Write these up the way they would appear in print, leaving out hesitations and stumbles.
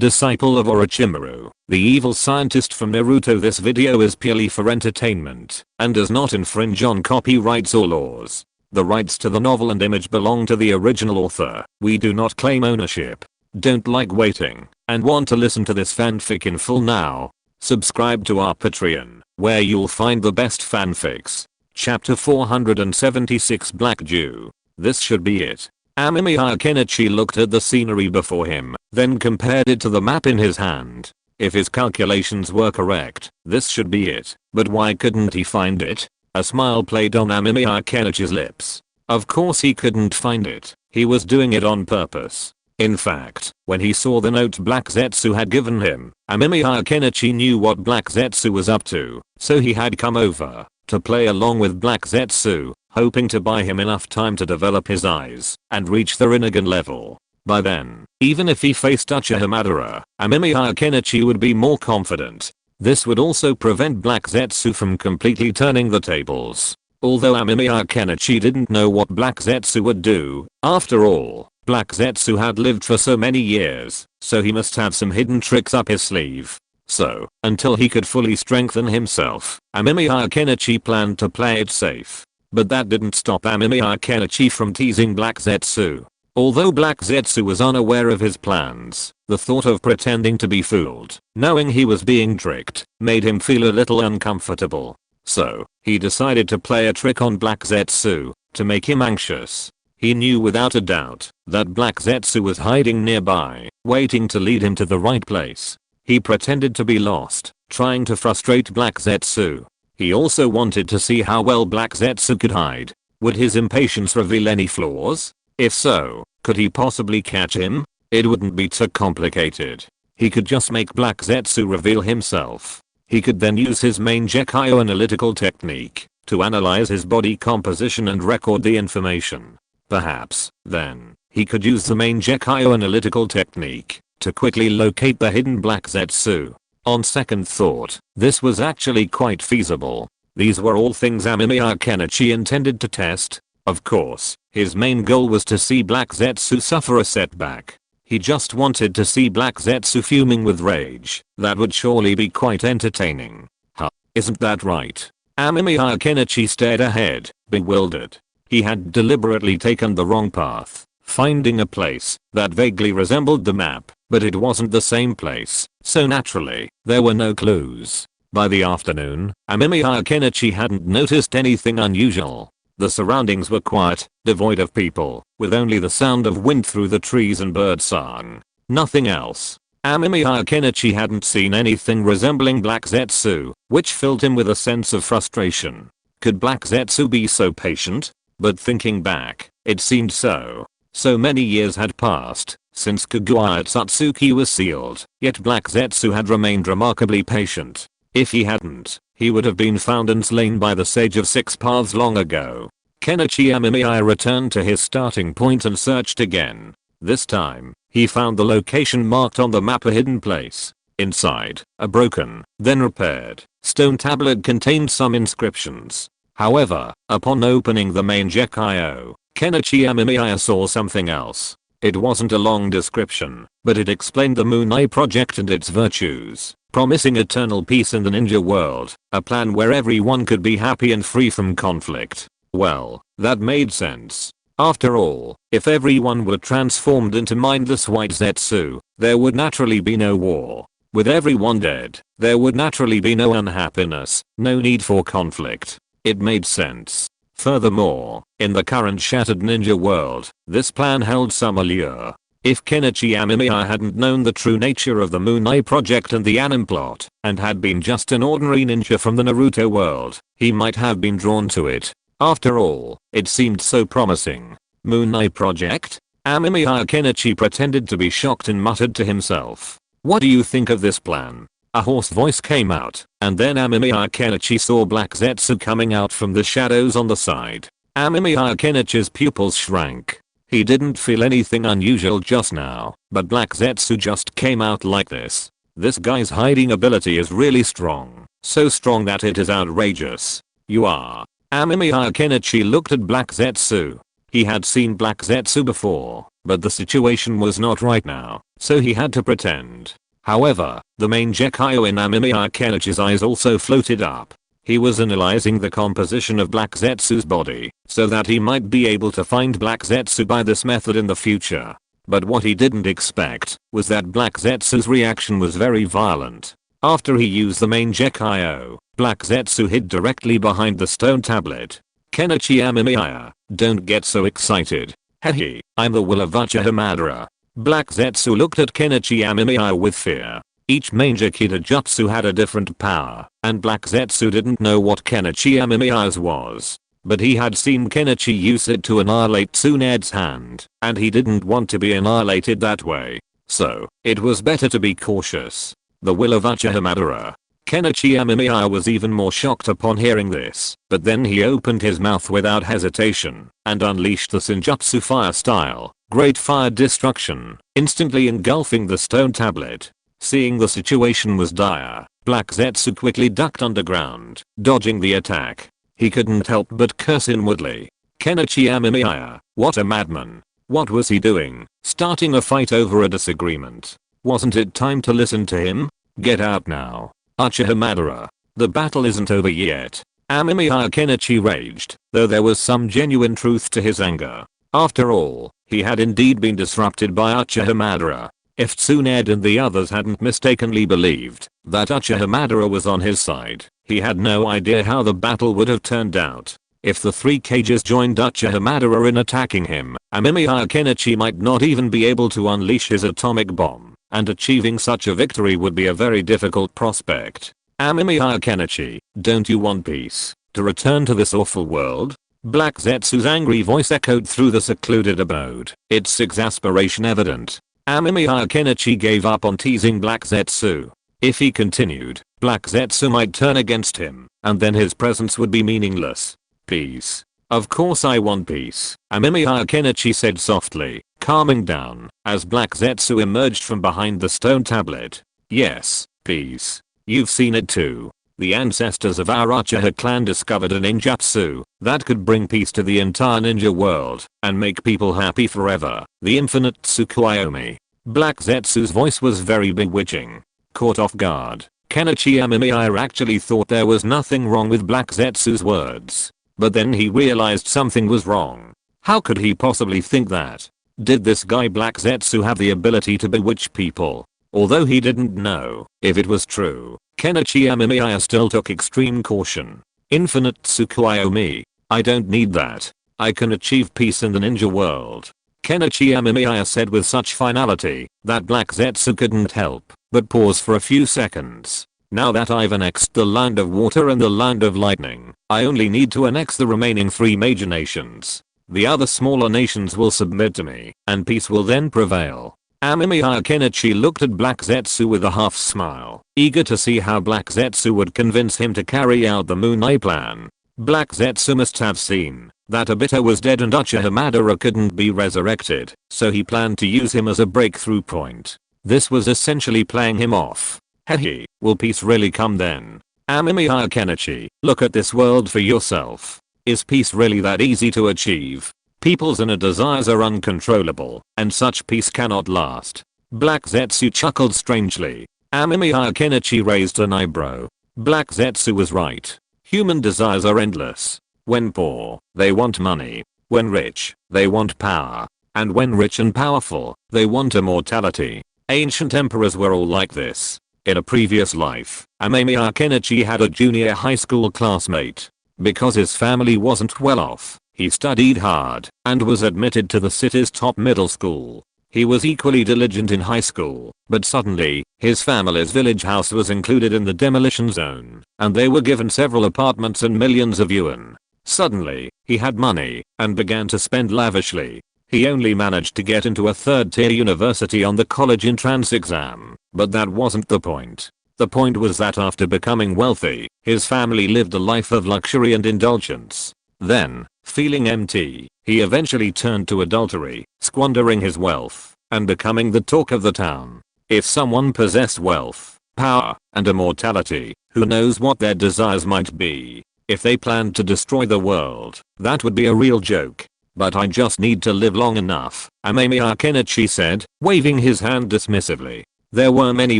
disciple of Orochimaru, the evil scientist from Naruto. This video is purely for entertainment and does not infringe on copyrights or laws. The rights to the novel and image belong to the original author. We do not claim ownership. Don't like waiting and want to listen to this fanfic in full now? Subscribe to our Patreon, where you'll find the best fanfics. Chapter 476 Black Jew. This should be it. Amemiya. Kenichi looked at the scenery before him, then compared it to the map in his hand. If his calculations were correct, this should be it. But why couldn't he find it? A smile played on Amemiya Kenichi's lips. Of course he couldn't find it. He was doing it on purpose. In fact, when he saw the note Black Zetsu had given him, Amemiya Kenichi knew what Black Zetsu was up to, so he had come over to play along with Black Zetsu, hoping to buy him enough time to develop his eyes and reach the Rinnegan level. By then, even if he faced Uchiha Madara, Amemiya Kenichi would be more confident. This would also prevent Black Zetsu from completely turning the tables. Although Amemiya Kenichi didn't know what Black Zetsu would do, after all, Black Zetsu had lived for so many years, so he must have some hidden tricks up his sleeve. So, until he could fully strengthen himself, Amemiya Kenichi planned to play it safe. But that didn't stop Amemiya Kenichi from teasing Black Zetsu. Although Black Zetsu was unaware of his plans, the thought of pretending to be fooled, knowing he was being tricked, made him feel a little uncomfortable. So, he decided to play a trick on Black Zetsu to make him anxious. He knew without a doubt that Black Zetsu was hiding nearby, waiting to lead him to the right place. He pretended to be lost, trying to frustrate Black Zetsu. He also wanted to see how well Black Zetsu could hide. Would his impatience reveal any flaws? If so, could he possibly catch him? It wouldn't be too complicated. He could just make Black Zetsu reveal himself. He could then use his main Gekkai analytical technique to analyze his body composition and record the information. Perhaps, then, he could use the main Gekkai analytical technique to quickly locate the hidden Black Zetsu. On second thought, this was actually quite feasible. These were all things Amemiya Kenichi intended to test. Of course, his main goal was to see Black Zetsu suffer a setback. He just wanted to see Black Zetsu fuming with rage. That would surely be quite entertaining. Huh, isn't that right? Amemiya Kenichi stared ahead, bewildered. He had deliberately taken the wrong path, finding a place that vaguely resembled the map, but it wasn't the same place, so naturally, there were no clues. By the afternoon, Amemiya Kenichi hadn't noticed anything unusual. The surroundings were quiet, devoid of people, with only the sound of wind through the trees and birdsong. Nothing else. Amemiya Kenichi hadn't seen anything resembling Black Zetsu, which filled him with a sense of frustration. Could Black Zetsu be so patient? But thinking back, it seemed so. So many years had passed since Kaguya Satsuki was sealed, yet Black Zetsu had remained remarkably patient. If he hadn't, he would have been found and slain by the Sage of Six Paths long ago. Kenichi Amemiya returned to his starting point and searched again. This time, he found the location marked on the map, a hidden place. Inside, a broken, then repaired, stone tablet contained some inscriptions. However, upon opening the main Gekkai, Kenichi Amemiya saw something else. It wasn't a long description, but it explained the Moon Eye Project and its virtues, promising eternal peace in the ninja world, a plan where everyone could be happy and free from conflict. Well, that made sense. After all, if everyone were transformed into mindless white Zetsu, there would naturally be no war. With everyone dead, there would naturally be no unhappiness, no need for conflict. It made sense. Furthermore, in the current shattered ninja world, this plan held some allure. If Kenichi Amemiya hadn't known the true nature of the Moon Eye Project and the ANBU plot, and had been just an ordinary ninja from the Naruto world, he might have been drawn to it. After all, it seemed so promising. Moon Eye Project? Amemiya Kenichi pretended to be shocked and muttered to himself. What do you think of this plan? A hoarse voice came out, and then Amemiya Kenichi saw Black Zetsu coming out from the shadows on the side. Amemiya Kenichi's pupils shrank. He didn't feel anything unusual just now, but Black Zetsu just came out like this. This guy's hiding ability is really strong, so strong that it is outrageous. You are. Amemiya Kenichi looked at Black Zetsu. He had seen Black Zetsu before, but the situation was not right now, so he had to pretend. However, the main Gekyo in Amemiya Kenichi's eyes also floated up. He was analyzing the composition of Black Zetsu's body, so that he might be able to find Black Zetsu by this method in the future. But what he didn't expect was that Black Zetsu's reaction was very violent. After he used the main Gekyo, Black Zetsu hid directly behind the stone tablet. Kenichi Amemiya, don't get so excited. Hehe, I'm the will of Uchiha. Black Zetsu looked at Kenichi Amemiya with fear. Each main Gekida jutsu had a different power, and Black Zetsu didn't know what Kenichi Amemiya's was. But he had seen Kenichi use it to annihilate Tsunade's hand, and he didn't want to be annihilated that way. So, it was better to be cautious. The will of Uchiha. Kenichi Amemiya was even more shocked upon hearing this, but then he opened his mouth without hesitation, and unleashed the Senjutsu fire style, Great Fire Destruction, instantly engulfing the stone tablet. Seeing the situation was dire, Black Zetsu quickly ducked underground, dodging the attack. He couldn't help but curse inwardly. Kenichi Amemiya, what a madman. What was he doing? Starting a fight over a disagreement. Wasn't it time to listen to him? Get out now. Uchiha. The battle isn't over yet. Amemiya Kenichi raged, though there was some genuine truth to his anger. After all, he had indeed been disrupted by Uchiha. If Tsunade and the others hadn't mistakenly believed that Uchiha was on his side, he had no idea how the battle would have turned out. If the three cages joined Uchiha in attacking him, Amemiya Kenichi might not even be able to unleash his atomic bomb, and achieving such a victory would be a very difficult prospect. Amemiya Kenichi, don't you want peace, to return to this awful world? Black Zetsu's angry voice echoed through the secluded abode, its exasperation evident. Amemiya Kenichi gave up on teasing Black Zetsu. If he continued, Black Zetsu might turn against him, and then his presence would be meaningless. Peace. Of course I want peace, Amemiya Kenichi said softly, calming down, as Black Zetsu emerged from behind the stone tablet. Yes, peace. You've seen it too. The ancestors of our Uchiha clan discovered a ninjutsu that could bring peace to the entire ninja world and make people happy forever. The infinite Tsukuyomi. Black Zetsu's voice was very bewitching. Caught off guard, Kenichi Amemiya actually thought there was nothing wrong with Black Zetsu's words. But then he realized something was wrong. How could he possibly think that? Did this guy Black Zetsu have the ability to bewitch people? Although he didn't know if it was true, Kenichi Amemiya still took extreme caution. Infinite Tsukuyomi. I don't need that. I can achieve peace in the ninja world. Kenichi Amemiya said with such finality that Black Zetsu couldn't help but pause for a few seconds. Now that I've annexed the land of water and the land of lightning, I only need to annex the remaining 3 major nations. The other smaller nations will submit to me, and peace will then prevail. Amemiya Kenichi looked at Black Zetsu with a half smile, eager to see how Black Zetsu would convince him to carry out the Moon Eye plan. Black Zetsu must have seen that Obito was dead and Uchiha couldn't be resurrected, so he planned to use him as a breakthrough point. This was essentially playing him off. Hehe, will peace really come then? Amemiya Kenichi, look at this world for yourself. Is peace really that easy to achieve? People's inner desires are uncontrollable, and such peace cannot last. Black Zetsu chuckled strangely. Amemiya Kenichi raised an eyebrow. Black Zetsu was right. Human desires are endless. When poor, they want money. When rich, they want power. And when rich and powerful, they want immortality. Ancient emperors were all like this. In a previous life, Amemiya Kenichi had a junior high school classmate. Because his family wasn't well off, he studied hard and was admitted to the city's top middle school. He was equally diligent in high school, but suddenly, his family's village house was included in the demolition zone, and they were given several apartments and millions of yuan. Suddenly, he had money and began to spend lavishly. He only managed to get into a third-tier university on the college entrance exam, but that wasn't the point. The point was that after becoming wealthy, his family lived a life of luxury and indulgence. Then, feeling empty, he eventually turned to adultery, squandering his wealth, and becoming the talk of the town. If someone possessed wealth, power, and immortality, who knows what their desires might be? If they planned to destroy the world, that would be a real joke. but I just need to live long enough, Amemiya Kenichi said, waving his hand dismissively. There were many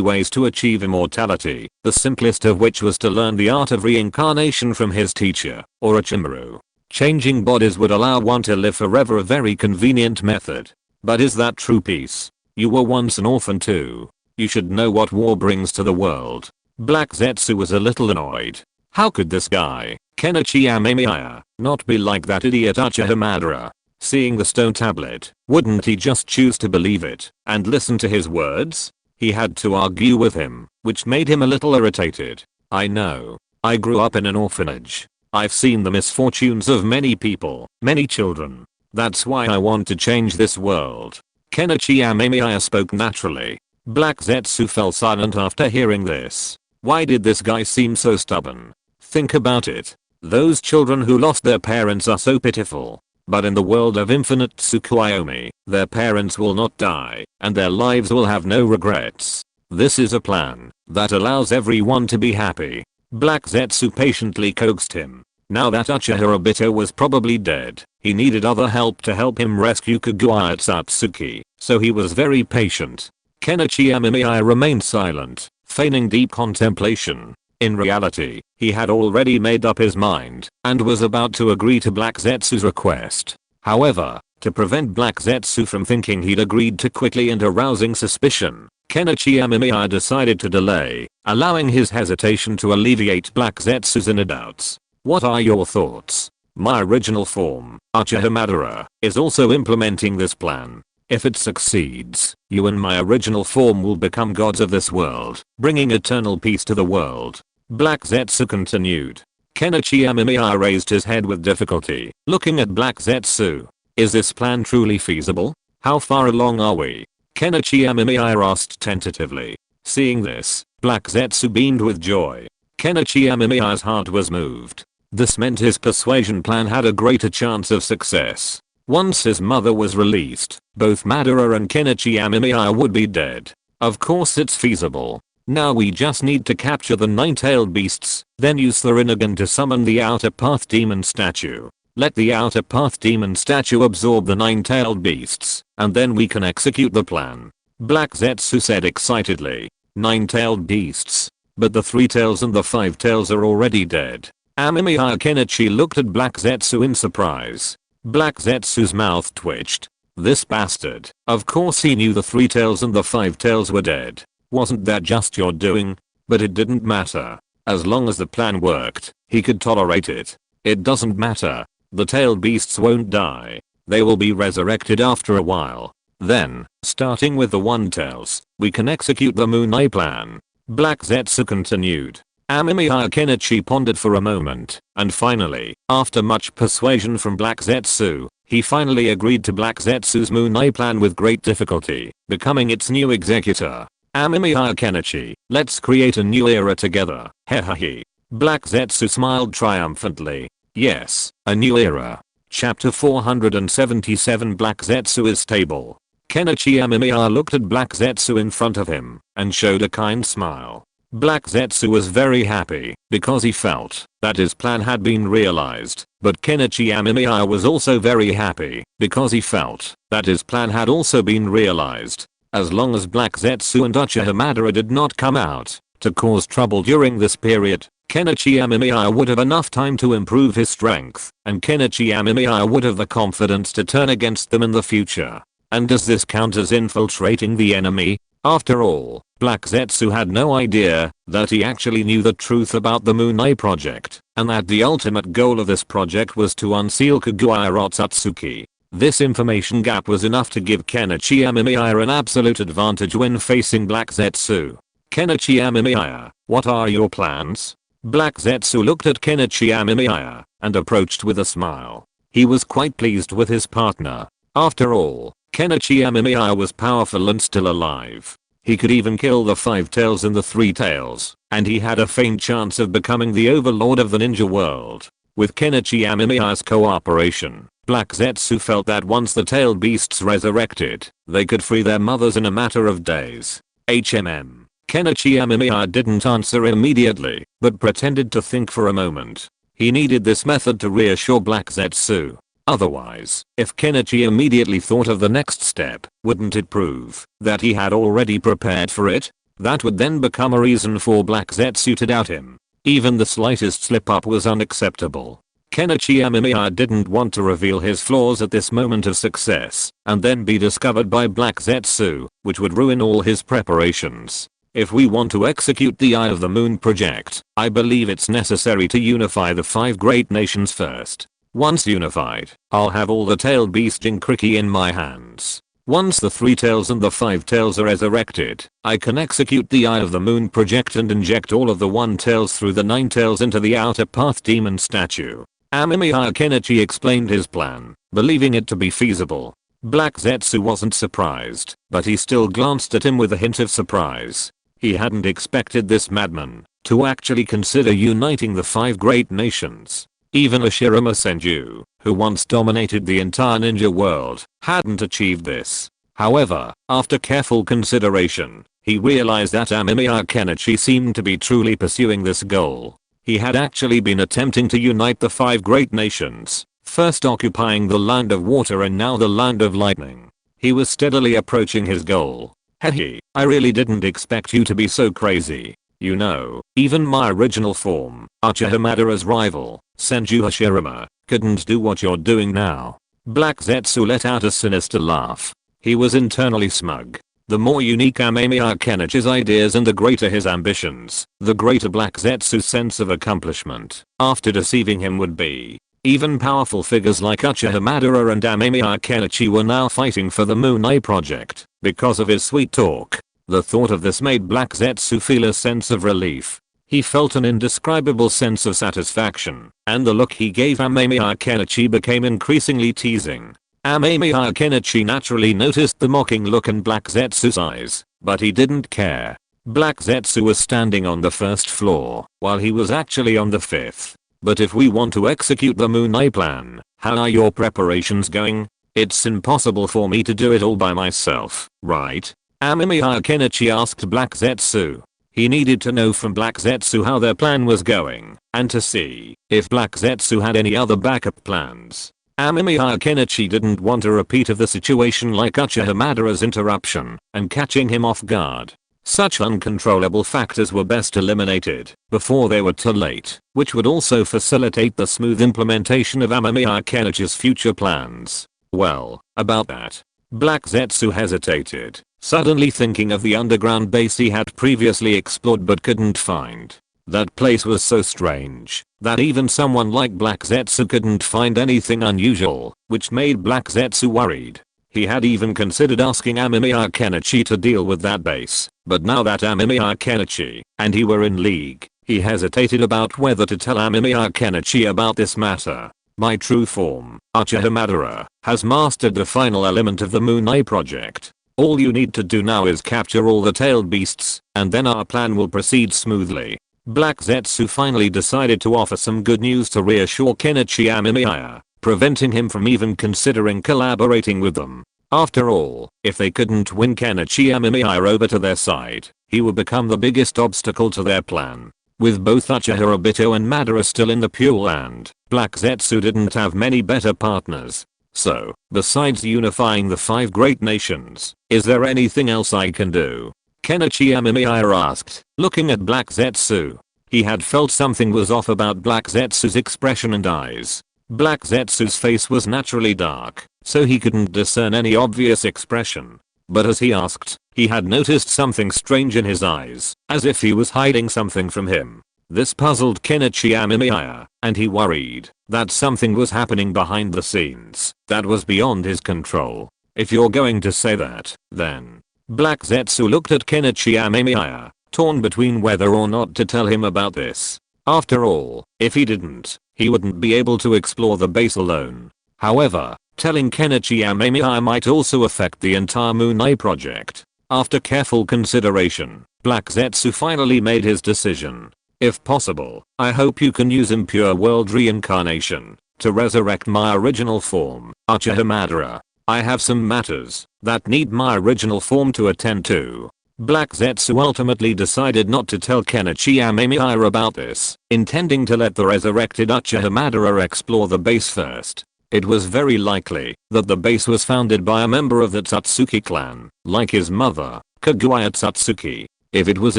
ways to achieve immortality, the simplest of which was to learn the art of reincarnation from his teacher, Orochimaru. Changing bodies would allow one to live forever, a very convenient method. But is that true peace? You were once an orphan too. You should know what war brings to the world. Black Zetsu was a little annoyed. How could this guy, Kenichi Amemiya, not be like that idiot Uchiha? Seeing the stone tablet, wouldn't he just choose to believe it and listen to his words? He had to argue with him, which made him a little irritated. I know. I grew up in an orphanage. I've seen the misfortunes of many people, many children. That's why I want to change this world. Kenichi Amemiya spoke naturally. Black Zetsu fell silent after hearing this. Why did this guy seem so stubborn? Think about it. Those children who lost their parents are so pitiful. But in the world of infinite Tsukuyomi, their parents will not die, and their lives will have no regrets. This is a plan that allows everyone to be happy. Black Zetsu patiently coaxed him. Now that Uchiha Obito was probably dead, he needed other help to help him rescue Kaguya Satsuki, so he was very patient. Kenichi Amemiya remained silent, feigning deep contemplation. In reality, he had already made up his mind and was about to agree to Black Zetsu's request. However, to prevent Black Zetsu from thinking he'd agreed too quickly and arousing suspicion, Kenichi Amemiya decided to delay, allowing his hesitation to alleviate Black Zetsu's inner doubts. What are your thoughts? My original form, Uchiha, is also implementing this plan. If it succeeds, you and my original form will become gods of this world, bringing eternal peace to the world. Black Zetsu continued. Kenichi Amemiya raised his head with difficulty, looking at Black Zetsu. Is this plan truly feasible? How far along are we? Kenichi Amemiya asked tentatively. Seeing this, Black Zetsu beamed with joy. Kenichi Amemiya's heart was moved. This meant his persuasion plan had a greater chance of success. Once his mother was released, both Madara and Kenichi Amemiya would be dead. Of course it's feasible. Now we just need to capture the nine-tailed beasts, then use the Rinnegan to summon the Outer Path Demon statue. Let the Outer Path Demon statue absorb the nine-tailed beasts, and then we can execute the plan. Black Zetsu said excitedly. Nine-tailed beasts. But the three tails and the five tails are already dead. Amemiya Kenichi looked at Black Zetsu in surprise. Black Zetsu's mouth twitched. This bastard. Of course he knew the three tails and the five tails were dead. Wasn't that just your doing? But it didn't matter. As long as the plan worked, he could tolerate it. It doesn't matter. The tailed beasts won't die. They will be resurrected after a while. Then, starting with the one tails, we can execute the Moon Eye plan. Black Zetsu continued. Amemiya Kenichi pondered for a moment, and finally, after much persuasion from Black Zetsu, he finally agreed to Black Zetsu's Moon Eye plan with great difficulty, becoming its new executor. Amemiya Kenichi, let's create a new era together, hehehe. Black Zetsu smiled triumphantly. Yes, a new era. Chapter 477 Black Zetsu is stable. Kenichi Amemiya looked at Black Zetsu in front of him, and showed a kind smile. Black Zetsu was very happy, because he felt that his plan had been realized, but Kenichi Amemiya was also very happy, because he felt that his plan had also been realized. As long as Black Zetsu and Uchiha did not come out to cause trouble during this period, Kenichi Amemiya would have enough time to improve his strength, and Kenichi Amemiya would have the confidence to turn against them in the future. And does this count as infiltrating the enemy? After all, Black Zetsu had no idea that he actually knew the truth about the Moon Eye project, and that the ultimate goal of this project was to unseal Kaguya Satsuki. This information gap was enough to give Kenichi Amemiya an absolute advantage when facing Black Zetsu. Kenichi Amemiya, what are your plans? Black Zetsu looked at Kenichi Amemiya and approached with a smile. He was quite pleased with his partner. After all, Kenichi Amemiya was powerful and still alive. He could even kill the five tails and the three tails, and he had a faint chance of becoming the overlord of the ninja world. With Kenichi Amemiya's cooperation, Black Zetsu felt that once the tailed beasts resurrected, they could free their mothers in a matter of days. HMM. Kenichi Amemiya didn't answer immediately, but pretended to think for a moment. He needed this method to reassure Black Zetsu. Otherwise, if Kenichi immediately thought of the next step, wouldn't it prove that he had already prepared for it? That would then become a reason for Black Zetsu to doubt him. Even the slightest slip up was unacceptable. Kenichi Amemiya didn't want to reveal his flaws at this moment of success, and then be discovered by Black Zetsu, which would ruin all his preparations. If we want to execute the Eye of the Moon project, I believe it's necessary to unify the 5 great nations first. Once unified, I'll have all the tailed beast Jinkriki in my hands. Once the 3 tails and the 5 tails are resurrected, I can execute the Eye of the Moon project and inject all of the 1 tails through the 9 tails into the outer path demon statue. Amemiya Kenichi explained his plan, believing it to be feasible. Black Zetsu wasn't surprised, but he still glanced at him with a hint of surprise. He hadn't expected this madman to actually consider uniting the 5 great nations. Even Hashirama Senju, who once dominated the entire ninja world, hadn't achieved this. However, after careful consideration, he realized that Amemiya Kenichi seemed to be truly pursuing this goal. He had actually been attempting to unite the 5 great nations, first occupying the Land of Water and now the Land of Lightning. He was steadily approaching his goal. Hehe, I really didn't expect you to be so crazy. You know, even my original form, Uchiha Madara's rival, Senju Hashirama, couldn't do what you're doing now. Black Zetsu let out a sinister laugh. He was internally smug. The more unique Amemiya Kenichi's ideas and the greater his ambitions, the greater Black Zetsu's sense of accomplishment after deceiving him would be. Even powerful figures like Uchiha Madara and Amemiya Kenichi were now fighting for the Moon Eye project because of his sweet talk. The thought of this made Black Zetsu feel a sense of relief. He felt an indescribable sense of satisfaction, and the look he gave Amemiya Kenichi became increasingly teasing. Amemiya Kenichi naturally noticed the mocking look in Black Zetsu's eyes, but he didn't care. Black Zetsu was standing on the 1st floor, while he was actually on the 5th. But if we want to execute the Moon Eye plan, how are your preparations going? It's impossible for me to do it all by myself, right? Amemiya Kenichi asked Black Zetsu. He needed to know from Black Zetsu how their plan was going, and to see if Black Zetsu had any other backup plans. Amemiya Kenichi didn't want a repeat of the situation like Uchiha Madara's interruption and catching him off guard. Such uncontrollable factors were best eliminated before they were too late, which would also facilitate the smooth implementation of Amemiya Kenichi's future plans. Well, about that. Black Zetsu hesitated, suddenly thinking of the underground base he had previously explored but couldn't find. That place was so strange that even someone like Black Zetsu couldn't find anything unusual, which made Black Zetsu worried. He had even considered asking Amemiya Kenichi to deal with that base, but now that Amemiya Kenichi and he were in league, he hesitated about whether to tell Amemiya Kenichi about this matter. My true form, Uchiha Madara, has mastered the final element of the Moon Eye project. All you need to do now is capture all the tailed beasts, and then our plan will proceed smoothly. Black Zetsu finally decided to offer some good news to reassure Kenichi Amemiya, preventing him from even considering collaborating with them. After all, if they couldn't win Kenichi Amemiya over to their side, he would become the biggest obstacle to their plan. With both Uchiha Obito and Madara still in the Pure Land, Black Zetsu didn't have many better partners. So, besides unifying the 5 great nations, is there anything else I can do? Kenichi Amemiya asked, looking at Black Zetsu. He had felt something was off about Black Zetsu's expression and eyes. Black Zetsu's face was naturally dark, so he couldn't discern any obvious expression. But as he asked, he had noticed something strange in his eyes, as if he was hiding something from him. This puzzled Kenichi Amemiya, and he worried that something was happening behind the scenes that was beyond his control. If you're going to say that, then. Black Zetsu looked at Kenichi Amemiya, torn between whether or not to tell him about this. After all, if he didn't, he wouldn't be able to explore the base alone. However, telling Kenichi Amemiya might also affect the entire Moon Eye project. After careful consideration, Black Zetsu finally made his decision. If possible, I hope you can use Impure World Reincarnation to resurrect my original form, Uchiha Madara. I have some matters that need my original form to attend to. Black Zetsu ultimately decided not to tell Kenichi Amemiya about this, intending to let the resurrected Uchiha Madara explore the base first. It was very likely that the base was founded by a member of the Tsutsuki clan, like his mother, Kaguya Tsutsuki. If it was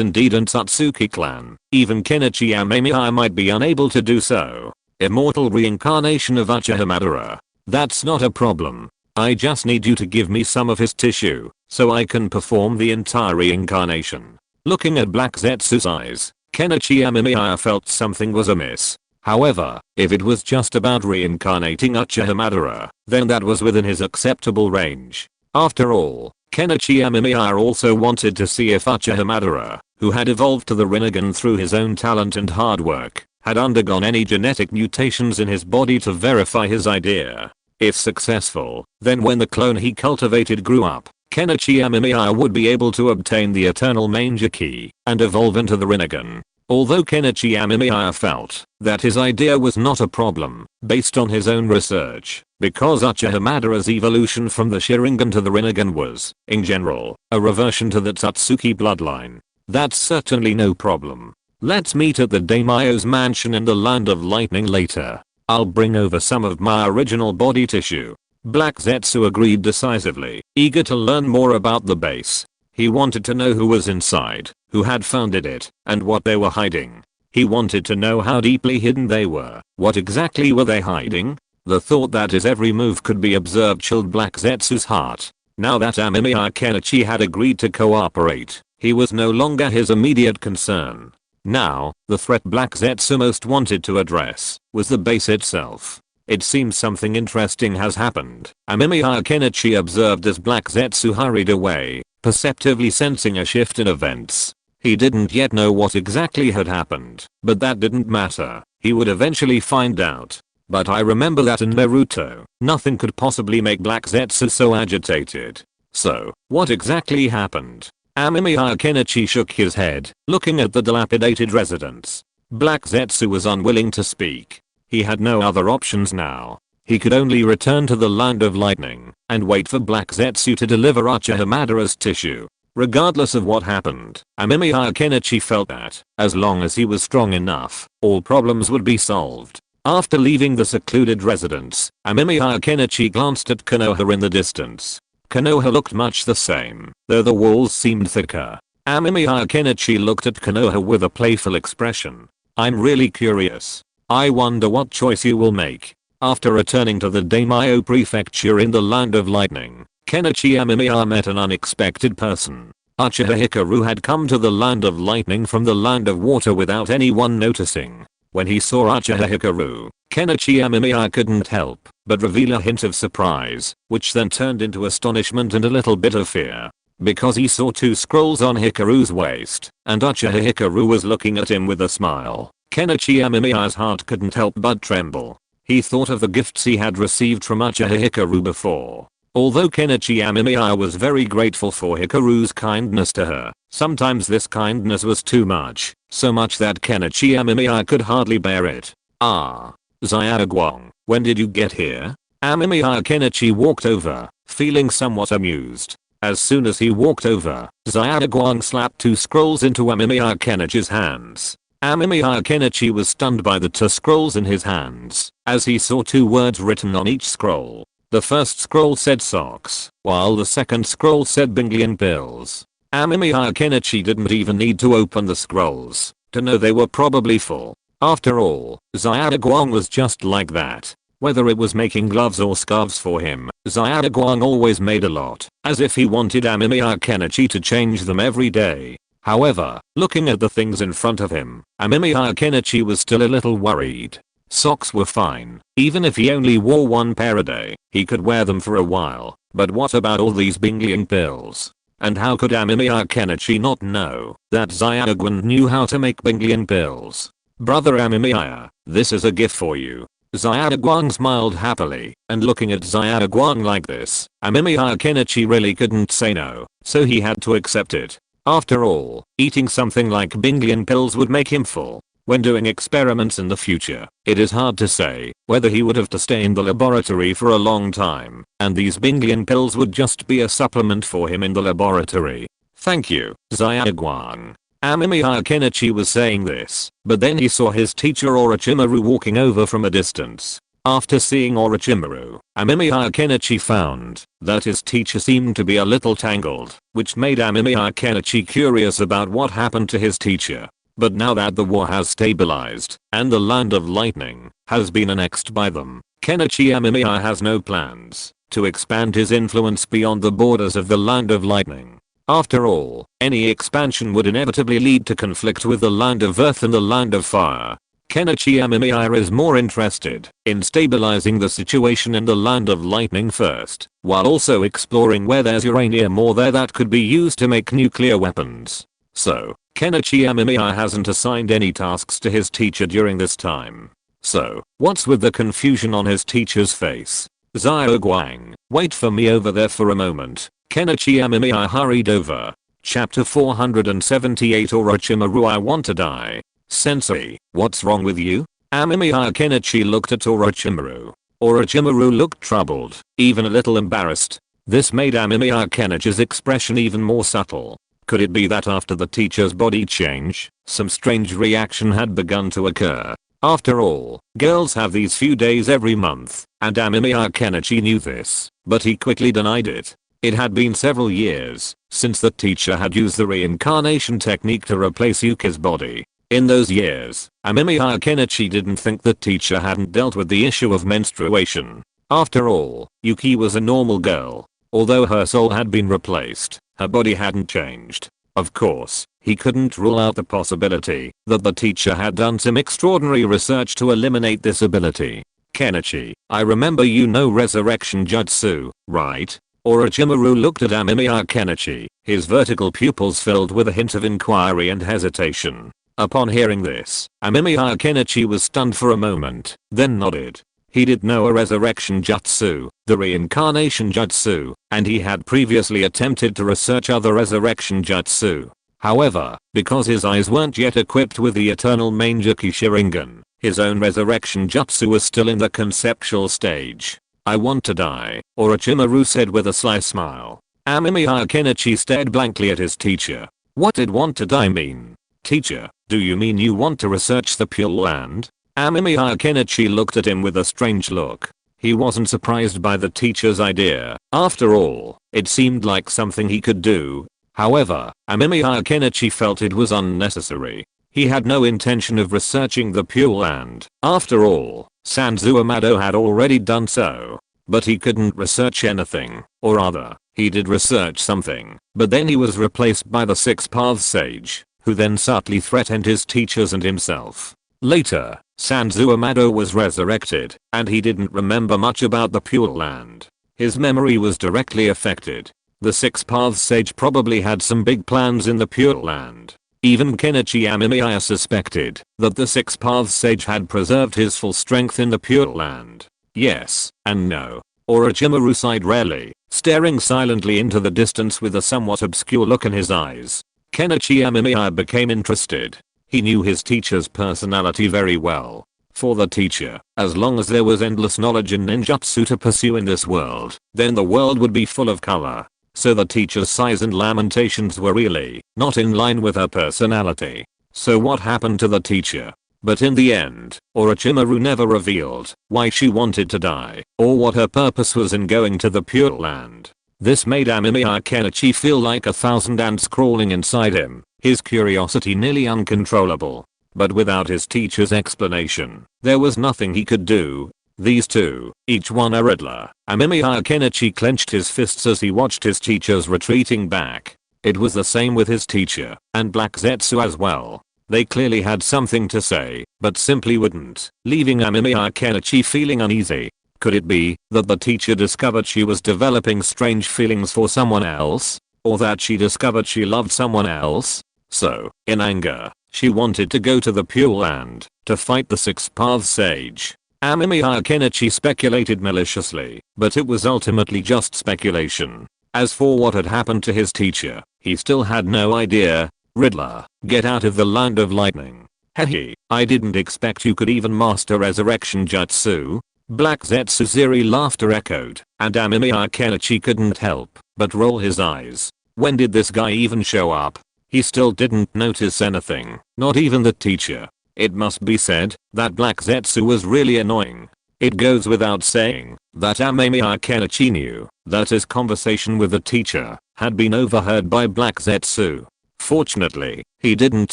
indeed an Tsutsuki clan, even Kenichi Amemiya might be unable to do so. Immortal reincarnation of Uchiha Madara. That's not a problem. I just need you to give me some of his tissue, so I can perform the entire reincarnation. Looking at Black Zetsu's eyes, Kenichi Amemiya felt something was amiss. However, if it was just about reincarnating Uchiha Madara, then that was within his acceptable range. After all, Kenichi Amemiya also wanted to see if Uchiha Madara, who had evolved to the Rinnegan through his own talent and hard work, had undergone any genetic mutations in his body to verify his idea. If successful, then when the clone he cultivated grew up, Kenichi Amemiya would be able to obtain the Eternal Manger Key and evolve into the Rinnegan. Although Kenichi Amemiya felt that his idea was not a problem, based on his own research, because Uchiha Madara's evolution from the Sharingan to the Rinnegan was, in general, a reversion to the Tsutsuki bloodline. That's certainly no problem. Let's meet at the Daimyo's mansion in the Land of Lightning later. I'll bring over some of my original body tissue. Black Zetsu agreed decisively, eager to learn more about the base. He wanted to know who was inside, who had founded it, and what they were hiding. He wanted to know how deeply hidden they were. What exactly were they hiding? The thought that his every move could be observed chilled Black Zetsu's heart. Now that Amemiya Kenichi had agreed to cooperate, he was no longer his immediate concern. Now, the threat Black Zetsu most wanted to address was the base itself. It seems something interesting has happened, Amemiya Kenichi observed as Black Zetsu hurried away, perceptively sensing a shift in events. He didn't yet know what exactly had happened, but that didn't matter. He would eventually find out. But I remember that in Naruto, nothing could possibly make Black Zetsu so agitated. So, what exactly happened? Amemiya Kenichi shook his head, looking at the dilapidated residence. Black Zetsu was unwilling to speak. He had no other options now. He could only return to the Land of Lightning and wait for Black Zetsu to deliver Uchiha Madara's tissue. Regardless of what happened, Amemiya Kenichi felt that, as long as he was strong enough, all problems would be solved. After leaving the secluded residence, Amemiya Kenichi glanced at Konoha in the distance. Konoha looked much the same, though the walls seemed thicker. Amemiya Kenichi looked at Konoha with a playful expression. I'm really curious. I wonder what choice you will make. After returning to the Daimyo Prefecture in the Land of Lightning, Kenichi Amemiya met an unexpected person. Uchiha Hikaru had come to the Land of Lightning from the Land of Water without anyone noticing. When he saw Uchiha Hikaru, Kenichi Amemiya couldn't help but reveal a hint of surprise, which then turned into astonishment and a little bit of fear. Because he saw two scrolls on Hikaru's waist, and Uchiha Hikaru was looking at him with a smile. Kenichi Amemiya's heart couldn't help but tremble. He thought of the gifts he had received from Uchiha Hikaru before. Although Kenichi Amemiya was very grateful for Hikaru's kindness to her, sometimes this kindness was too much, so much that Kenichi Amemiya could hardly bear it. Ah. Xiaoguang, when did you get here? Amemiya Kenichi walked over, feeling somewhat amused. As soon as he walked over, Xiaoguang slapped two scrolls into Amemiya Kenichi's hands. Amemiya Kenichi was stunned by the two scrolls in his hands, as he saw two words written on each scroll. The first scroll said socks, while the second scroll said Binglian pills. Amemiya Kenichi didn't even need to open the scrolls to know they were probably full. After all, Xiaoguang was just like that. Whether it was making gloves or scarves for him, Xiaoguang always made a lot, as if he wanted Amemiya Kenichi to change them every day. However, looking at the things in front of him, Amemiya Kenichi was still a little worried. Socks were fine. Even if he only wore one pair a day, he could wear them for a while. But what about all these Binglian pills? And how could Amemiya Kenichi not know that Xiaoguang knew how to make Binglian pills? Brother Amemiya, this is a gift for you. Xiaoguang smiled happily, and looking at Xiaoguang like this, Amemiya Kenichi really couldn't say no, so he had to accept it. After all, eating something like Binglian pills would make him full. When doing experiments in the future, it is hard to say whether he would have to stay in the laboratory for a long time, and these Binglian pills would just be a supplement for him in the laboratory. Thank you, Xiaoguang. Amemiya Kenichi was saying this, but then he saw his teacher Orochimaru walking over from a distance. After seeing Orochimaru, Amemiya Kenichi found that his teacher seemed to be a little tangled, which made Amemiya Kenichi curious about what happened to his teacher. But now that the war has stabilized, and the Land of Lightning has been annexed by them, Kenichi Amemiya has no plans to expand his influence beyond the borders of the Land of Lightning. After all, any expansion would inevitably lead to conflict with the Land of Earth and the Land of Fire. Kenichi Amemiya is more interested in stabilizing the situation in the Land of Lightning first, while also exploring where there's uranium ore there that could be used to make nuclear weapons. So, Kenichi Amemiya hasn't assigned any tasks to his teacher during this time. So, what's with the confusion on his teacher's face? Xiao Guang, wait for me over there for a moment. Kenichi Amemiya hurried over. Chapter 478 Orochimaru, I want to die. Sensei, what's wrong with you? Amemiya Kenichi looked at Orochimaru. Orochimaru looked troubled, even a little embarrassed. This made Amemiya Kenichi's expression even more subtle. Could it be that after the teacher's body change, some strange reaction had begun to occur? After all, girls have these few days every month, and Amemiya Kenichi knew this, but he quickly denied it. It had been several years since the teacher had used the reincarnation technique to replace Yuki's body. In those years, Amemiya Kenichi didn't think the teacher hadn't dealt with the issue of menstruation. After all, Yuki was a normal girl. Although her soul had been replaced, her body hadn't changed. Of course, he couldn't rule out the possibility that the teacher had done some extraordinary research to eliminate this ability. Kenichi, I remember you know resurrection jutsu, right? Orochimaru looked at Amemiya Kenichi, his vertical pupils filled with a hint of inquiry and hesitation. Upon hearing this, Amemiya Kenichi was stunned for a moment, then nodded. He did know a resurrection jutsu, the reincarnation jutsu, and he had previously attempted to research other resurrection jutsu. However, because his eyes weren't yet equipped with the eternal Mangekyou Sharingan, his own resurrection jutsu was still in the conceptual stage. I want to die, Orochimaru said with a sly smile. Amemiya Kenichi stared blankly at his teacher. What did want to die mean? Teacher, do you mean you want to research the Pure Land? Amemiya Kenichi looked at him with a strange look. He wasn't surprised by the teacher's idea. After all, it seemed like something he could do. However, Amemiya Kenichi felt it was unnecessary. He had no intention of researching the Pure Land. After all, Sanzu Amado had already done so. But he couldn't research anything, or rather, he did research something, but then he was replaced by the Six Paths Sage, who then subtly threatened his teachers and himself. Later, Sanzu Amado was resurrected, and he didn't remember much about the Pure Land. His memory was directly affected. The Six Paths Sage probably had some big plans in the Pure Land. Even Kenichi Amemiya suspected that the Six Paths Sage had preserved his full strength in the Pure Land. Yes, and no. Orochimaru sighed rarely, staring silently into the distance with a somewhat obscure look in his eyes. Kenichi Amemiya became interested. He knew his teacher's personality very well. For the teacher, as long as there was endless knowledge in ninjutsu to pursue in this world, then the world would be full of color. So the teacher's sighs and lamentations were really not in line with her personality. So what happened to the teacher? But in the end, Orochimaru never revealed why she wanted to die, or what her purpose was in going to the Pure Land. This made Amemiya Kenichi feel like 1,000 ants crawling inside him, his curiosity nearly uncontrollable. But without his teacher's explanation, there was nothing he could do. These two, each one a riddler. Amemiya Kenichi clenched his fists as he watched his teachers retreating back. It was the same with his teacher, and Black Zetsu as well. They clearly had something to say, but simply wouldn't, leaving Amemiya Kenichi feeling uneasy. Could it be that the teacher discovered she was developing strange feelings for someone else? Or that she discovered she loved someone else? So, in anger, she wanted to go to the Pure Land to fight the Six Paths Sage. Amemiya Kenichi speculated maliciously, but it was ultimately just speculation. As for what had happened to his teacher, he still had no idea. Riddler, get out of the Land of Lightning. Hehe, I didn't expect you could even master resurrection jutsu. Black Zetsu's eerie laughter echoed, and Amemiya Kenichi couldn't help but roll his eyes. When did this guy even show up? He still didn't notice anything, not even the teacher. It must be said that Black Zetsu was really annoying. It goes without saying that Amemiya Kenichi knew that his conversation with the teacher had been overheard by Black Zetsu. Fortunately, he didn't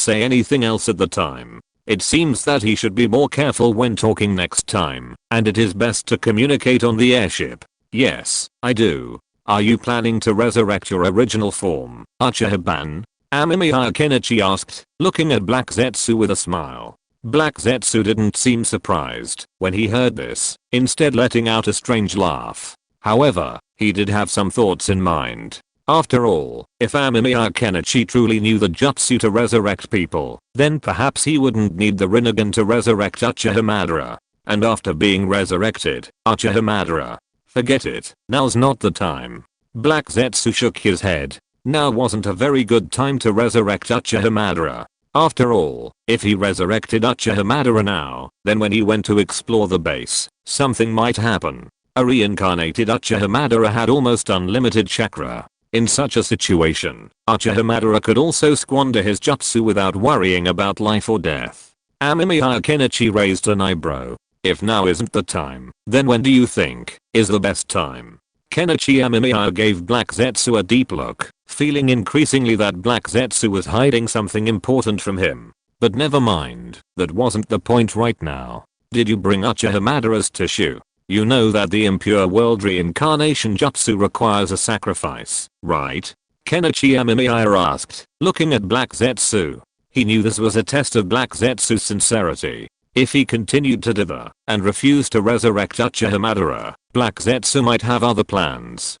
say anything else at the time. It seems that he should be more careful when talking next time, and it is best to communicate on the airship. Yes, I do. Are you planning to resurrect your original form, Uchiha-ban? Amemiya Kenichi asked, looking at Black Zetsu with a smile. Black Zetsu didn't seem surprised when he heard this, instead letting out a strange laugh. However, he did have some thoughts in mind. After all, if Amemiya Kenichi truly knew the jutsu to resurrect people, then perhaps he wouldn't need the Rinnegan to resurrect Uchiha Madara. And after being resurrected, Uchiha Madara. Forget it, now's not the time. Black Zetsu shook his head. Now wasn't a very good time to resurrect Uchiha Madara. After all, if he resurrected Uchiha Madara now, then when he went to explore the base, something might happen. A reincarnated Uchiha Madara had almost unlimited chakra. In such a situation, Uchiha Madara could also squander his jutsu without worrying about life or death. Amemiya Kenichi raised an eyebrow. If now isn't the time, then when do you think is the best time? Kenichi Amemiya gave Black Zetsu a deep look, feeling increasingly that Black Zetsu was hiding something important from him. But never mind, that wasn't the point right now. Did you bring Uchiha Madara's tissue? You know that the impure world reincarnation jutsu requires a sacrifice, right? Kenichi Amemiya asked, looking at Black Zetsu. He knew this was a test of Black Zetsu's sincerity. If he continued to dither and refused to resurrect Uchiha Madara, Black Zetsu might have other plans.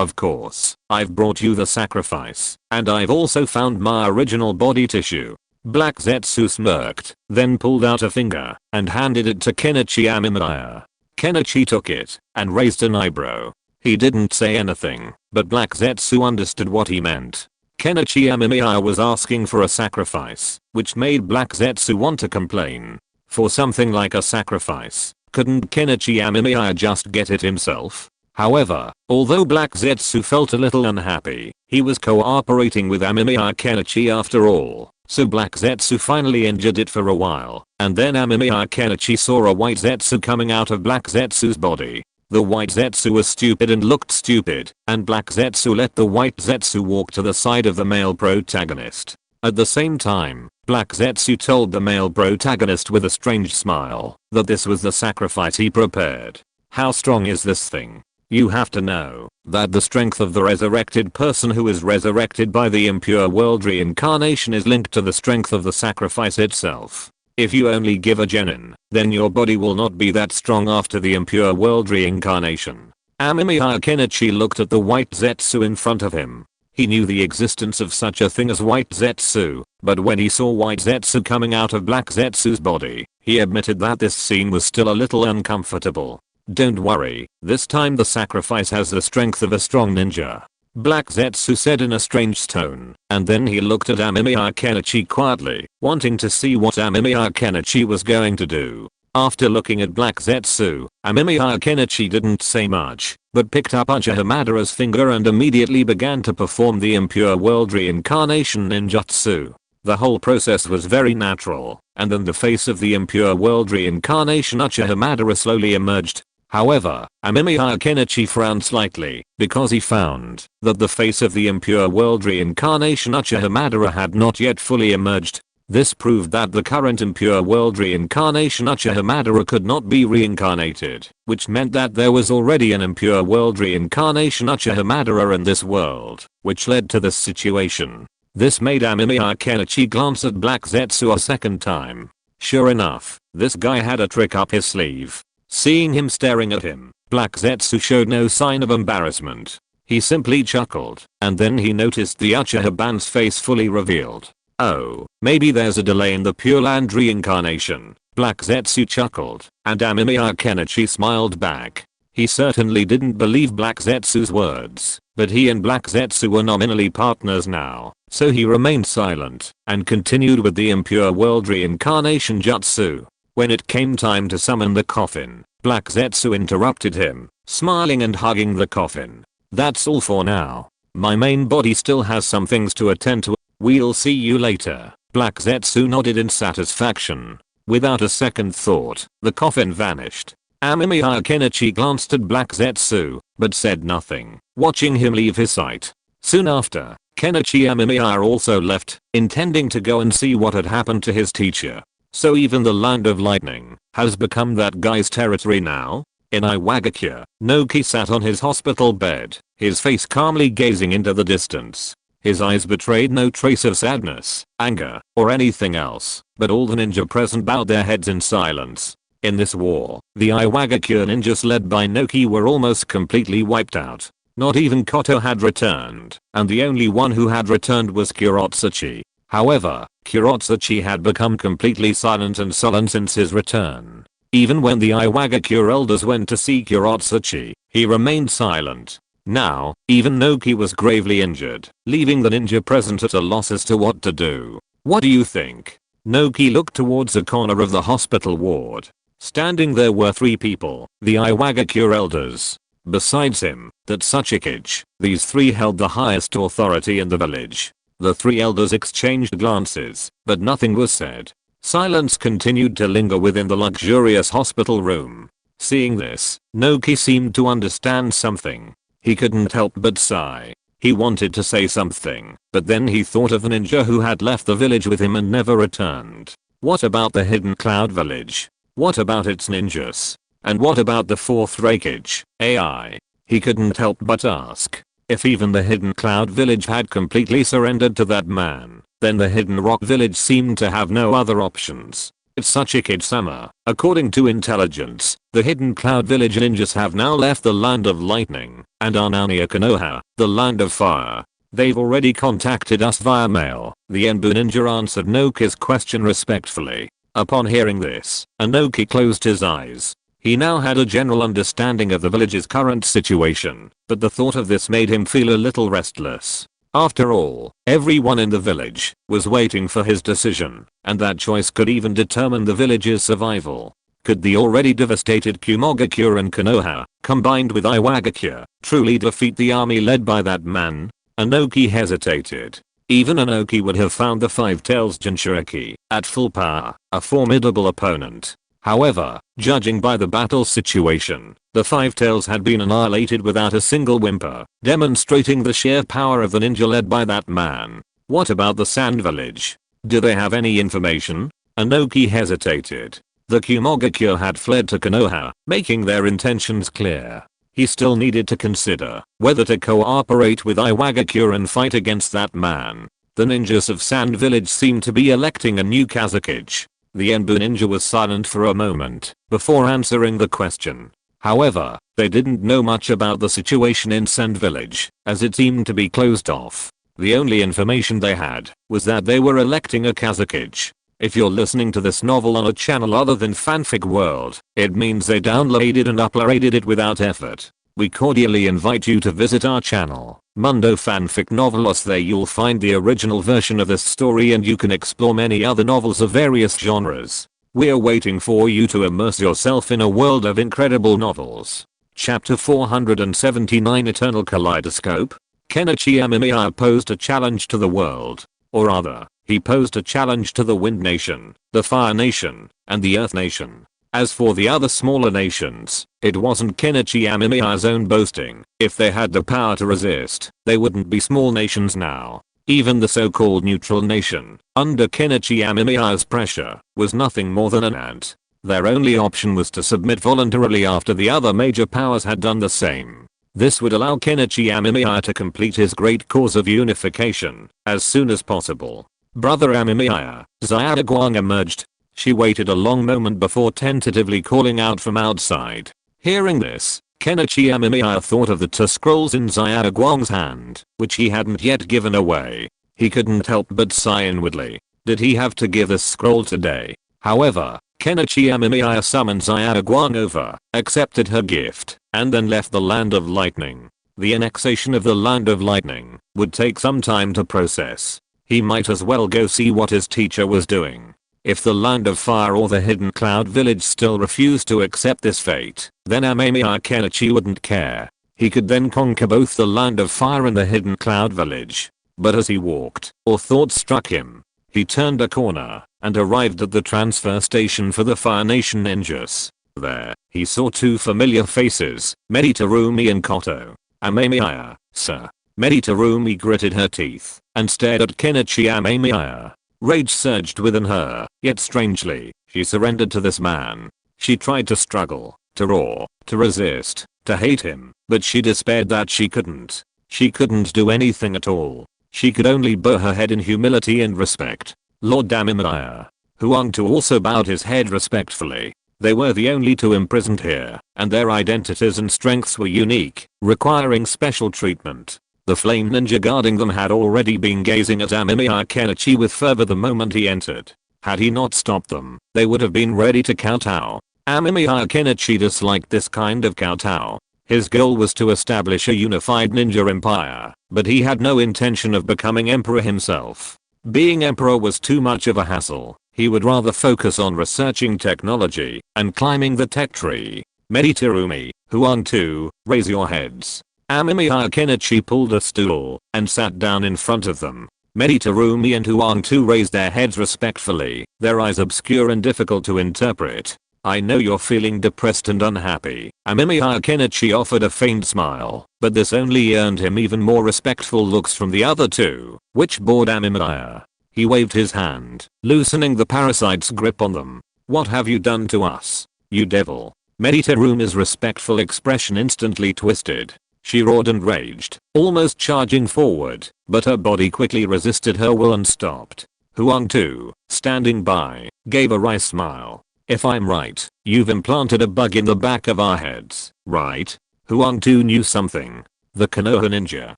Of course, I've brought you the sacrifice, and I've also found my original body tissue. Black Zetsu smirked, then pulled out a finger and handed it to Kenichi Amemiya. Kenichi took it and raised an eyebrow. He didn't say anything, but Black Zetsu understood what he meant. Kenichi Amemiya was asking for a sacrifice, which made Black Zetsu want to complain. For something like a sacrifice, couldn't Kenichi Amemiya just get it himself? However, although Black Zetsu felt a little unhappy, he was cooperating with Amemiya Kenichi after all, so Black Zetsu finally injured it for a while, and then Amemiya Kenichi saw a white Zetsu coming out of Black Zetsu's body. The white Zetsu was stupid and looked stupid, and Black Zetsu let the white Zetsu walk to the side of the male protagonist. At the same time, Black Zetsu told the male protagonist with a strange smile that this was the sacrifice he prepared. How strong is this thing? You have to know that the strength of the resurrected person who is resurrected by the impure world reincarnation is linked to the strength of the sacrifice itself. If you only give a genin, then your body will not be that strong after the impure world reincarnation. Amemiya Kenichi looked at the white Zetsu in front of him. He knew the existence of such a thing as white Zetsu, but when he saw white Zetsu coming out of Black Zetsu's body, he admitted that this scene was still a little uncomfortable. Don't worry, this time the sacrifice has the strength of a strong ninja. Black Zetsu said in a strange tone, and then he looked at Amemiya Kenichi quietly, wanting to see what Amemiya Kenichi was going to do. After looking at Black Zetsu, Amemiya Kenichi didn't say much, but picked up Uchiha Madara's finger and immediately began to perform the impure world reincarnation ninjutsu. The whole process was very natural, and then the face of the impure world reincarnation Uchiha Madara slowly emerged. However, Amemiya Kenichi frowned slightly, because he found that the face of the impure world reincarnation Uchiha Madara had not yet fully emerged. This proved that the current impure world reincarnation Uchiha Madara could not be reincarnated, which meant that there was already an impure world reincarnation Uchiha Madara in this world, which led to this situation. This made Amemiya Kenichi glance at Black Zetsu a second time. Sure enough, this guy had a trick up his sleeve. Seeing him staring at him, Black Zetsu showed no sign of embarrassment. He simply chuckled, and then he noticed the Uchiha-ban's face fully revealed. Oh, maybe there's a delay in the Pure Land reincarnation. Black Zetsu chuckled, and Amemiya Kenichi smiled back. He certainly didn't believe Black Zetsu's words, but he and Black Zetsu were nominally partners now, so he remained silent and continued with the impure world reincarnation jutsu. When it came time to summon the coffin, Black Zetsu interrupted him, smiling and hugging the coffin. That's all for now. My main body still has some things to attend to. We'll see you later. Black Zetsu nodded in satisfaction. Without a second thought, the coffin vanished, Amemiya Kenichi glanced at Black Zetsu, but said nothing, watching him leave his sight. Soon after, Kenichi Amemiya also left, intending to go and see what had happened to his teacher. So even the Land of Lightning has become that guy's territory now? In Iwagakure, Noki sat on his hospital bed, his face calmly gazing into the distance. His eyes betrayed no trace of sadness, anger, or anything else, but all the ninja present bowed their heads in silence. In this war, the Iwagakure ninjas led by Noki were almost completely wiped out. Not even Koto had returned, and the only one who had returned was Kurotsuchi. However, Kurotsuchi had become completely silent and sullen since his return. Even when the Iwagakure elders went to see Kurotsuchi, he remained silent. Now, even Noki was gravely injured, leaving the ninja present at a loss as to what to do. What do you think? Noki looked towards a corner of the hospital ward. Standing there were 3 people, the Iwagakure elders. Besides him, Tatsuchikage, these 3 held the highest authority in the village. The 3 elders exchanged glances, but nothing was said. Silence continued to linger within the luxurious hospital room. Seeing this, Noki seemed to understand something. He couldn't help but sigh. He wanted to say something, but then he thought of the ninja who had left the village with him and never returned. What about the Hidden Cloud village? What about its ninjas? And what about the 4th Raikage, AI? He couldn't help but ask. If even the Hidden Cloud village had completely surrendered to that man, then the Hidden Rock village seemed to have no other options. It's such a kid-sama. According to intelligence, the Hidden Cloud village ninjas have now left the Land of Lightning and are now near Konoha, the Land of Fire. They've already contacted us via mail. The ANBU ninja answered Noki's question respectfully. Upon hearing this, Noki closed his eyes. He now had a general understanding of the village's current situation, but the thought of this made him feel a little restless. After all, everyone in the village was waiting for his decision, and that choice could even determine the village's survival. Could the already devastated Kumogakure and Konoha, combined with Iwagakure, truly defeat the army led by that man? Anoki hesitated. Even Anoki would have found the Five Tails Jinchuriki, at full power, a formidable opponent. However, judging by the battle situation, the Five Tails had been annihilated without a single whimper, demonstrating the sheer power of the ninja led by that man. What about the Sand Village? Do they have any information? Anoki hesitated. The Kumogakure had fled to Konoha, making their intentions clear. He still needed to consider whether to cooperate with Iwagakure and fight against that man. The ninjas of Sand Village seemed to be electing a new Kazakage. The ANBU ninja was silent for a moment before answering the question. However, they didn't know much about the situation in Sand Village, as it seemed to be closed off. The only information they had was that they were electing a Kazakage. If you're listening to this novel on a channel other than Fanfic World, it means they downloaded and uploaded it without effort. We cordially invite you to visit our channel, Mundo Fanfic Novelos. There you'll find the original version of this story and you can explore many other novels of various genres. We're waiting for you to immerse yourself in a world of incredible novels. Chapter 479 Eternal Kaleidoscope. Kenichi Amemiya posed a challenge to the world. Or rather, he posed a challenge to the Wind Nation, the Fire Nation, and the Earth Nation. As for the other smaller nations, it wasn't Kenichi Amemiya's own boasting. If they had the power to resist, they wouldn't be small nations now. Even the so-called neutral nation, under Kenichi Amemiya's pressure, was nothing more than an ant. Their only option was to submit voluntarily after the other major powers had done the same. This would allow Kenichi Amemiya to complete his great cause of unification as soon as possible. Brother Amemiya, Xiaoguang emerged. She waited a long moment before tentatively calling out from outside. Hearing this, Kenichi Amemiya thought of the two scrolls in Xiaoguang's hand, which he hadn't yet given away. He couldn't help but sigh inwardly. Did he have to give this scroll today? However, Kenichi Amemiya summoned Xiaoguang over, accepted her gift, and then left the Land of Lightning. The annexation of the Land of Lightning would take some time to process. He might as well go see what his teacher was doing. If the Land of Fire or the Hidden Cloud village still refused to accept this fate, then Amemiya Kenichi wouldn't care. He could then conquer both the Land of Fire and the Hidden Cloud village. But as he walked, a thought struck him. He turned a corner and arrived at the transfer station for the Fire Nation ninjas. There, he saw two familiar faces, Meditarumi and Koto. Amemiya, sir. Meditarumi gritted her teeth and stared at Kenichi Amemiya. Rage surged within her, yet strangely, she surrendered to this man. She tried to struggle, to roar, to resist, to hate him, but she despaired that she couldn't. She couldn't do anything at all. She could only bow her head in humility and respect. Lord Amemiya. Huangtu also bowed his head respectfully. They were the only two imprisoned here, and their identities and strengths were unique, requiring special treatment. The flame ninja guarding them had already been gazing at Amemiya Kenichi with fervor the moment he entered. Had he not stopped them, they would have been ready to kowtow. Amemiya Kenichi disliked this kind of kowtow. His goal was to establish a unified ninja empire, but he had no intention of becoming emperor himself. Being emperor was too much of a hassle. He would rather focus on researching technology and climbing the tech tree. Meditarumi, Huangtu, raise your heads. Amemiya Kenichi pulled a stool and sat down in front of them. Meditarumi and Huangtu raised their heads respectfully, their eyes obscure and difficult to interpret. I know you're feeling depressed and unhappy. Amemiya Kenichi offered a faint smile, but this only earned him even more respectful looks from the other two, which bored Amemiya. He waved his hand, loosening the parasite's grip on them. What have you done to us, you devil? Meditarumi's respectful expression instantly twisted. She roared and raged, almost charging forward, but her body quickly resisted her will and stopped. Huangtu, standing by, gave a wry smile. If I'm right, you've implanted a bug in the back of our heads, right? Huangtu knew something. The Konoha ninja,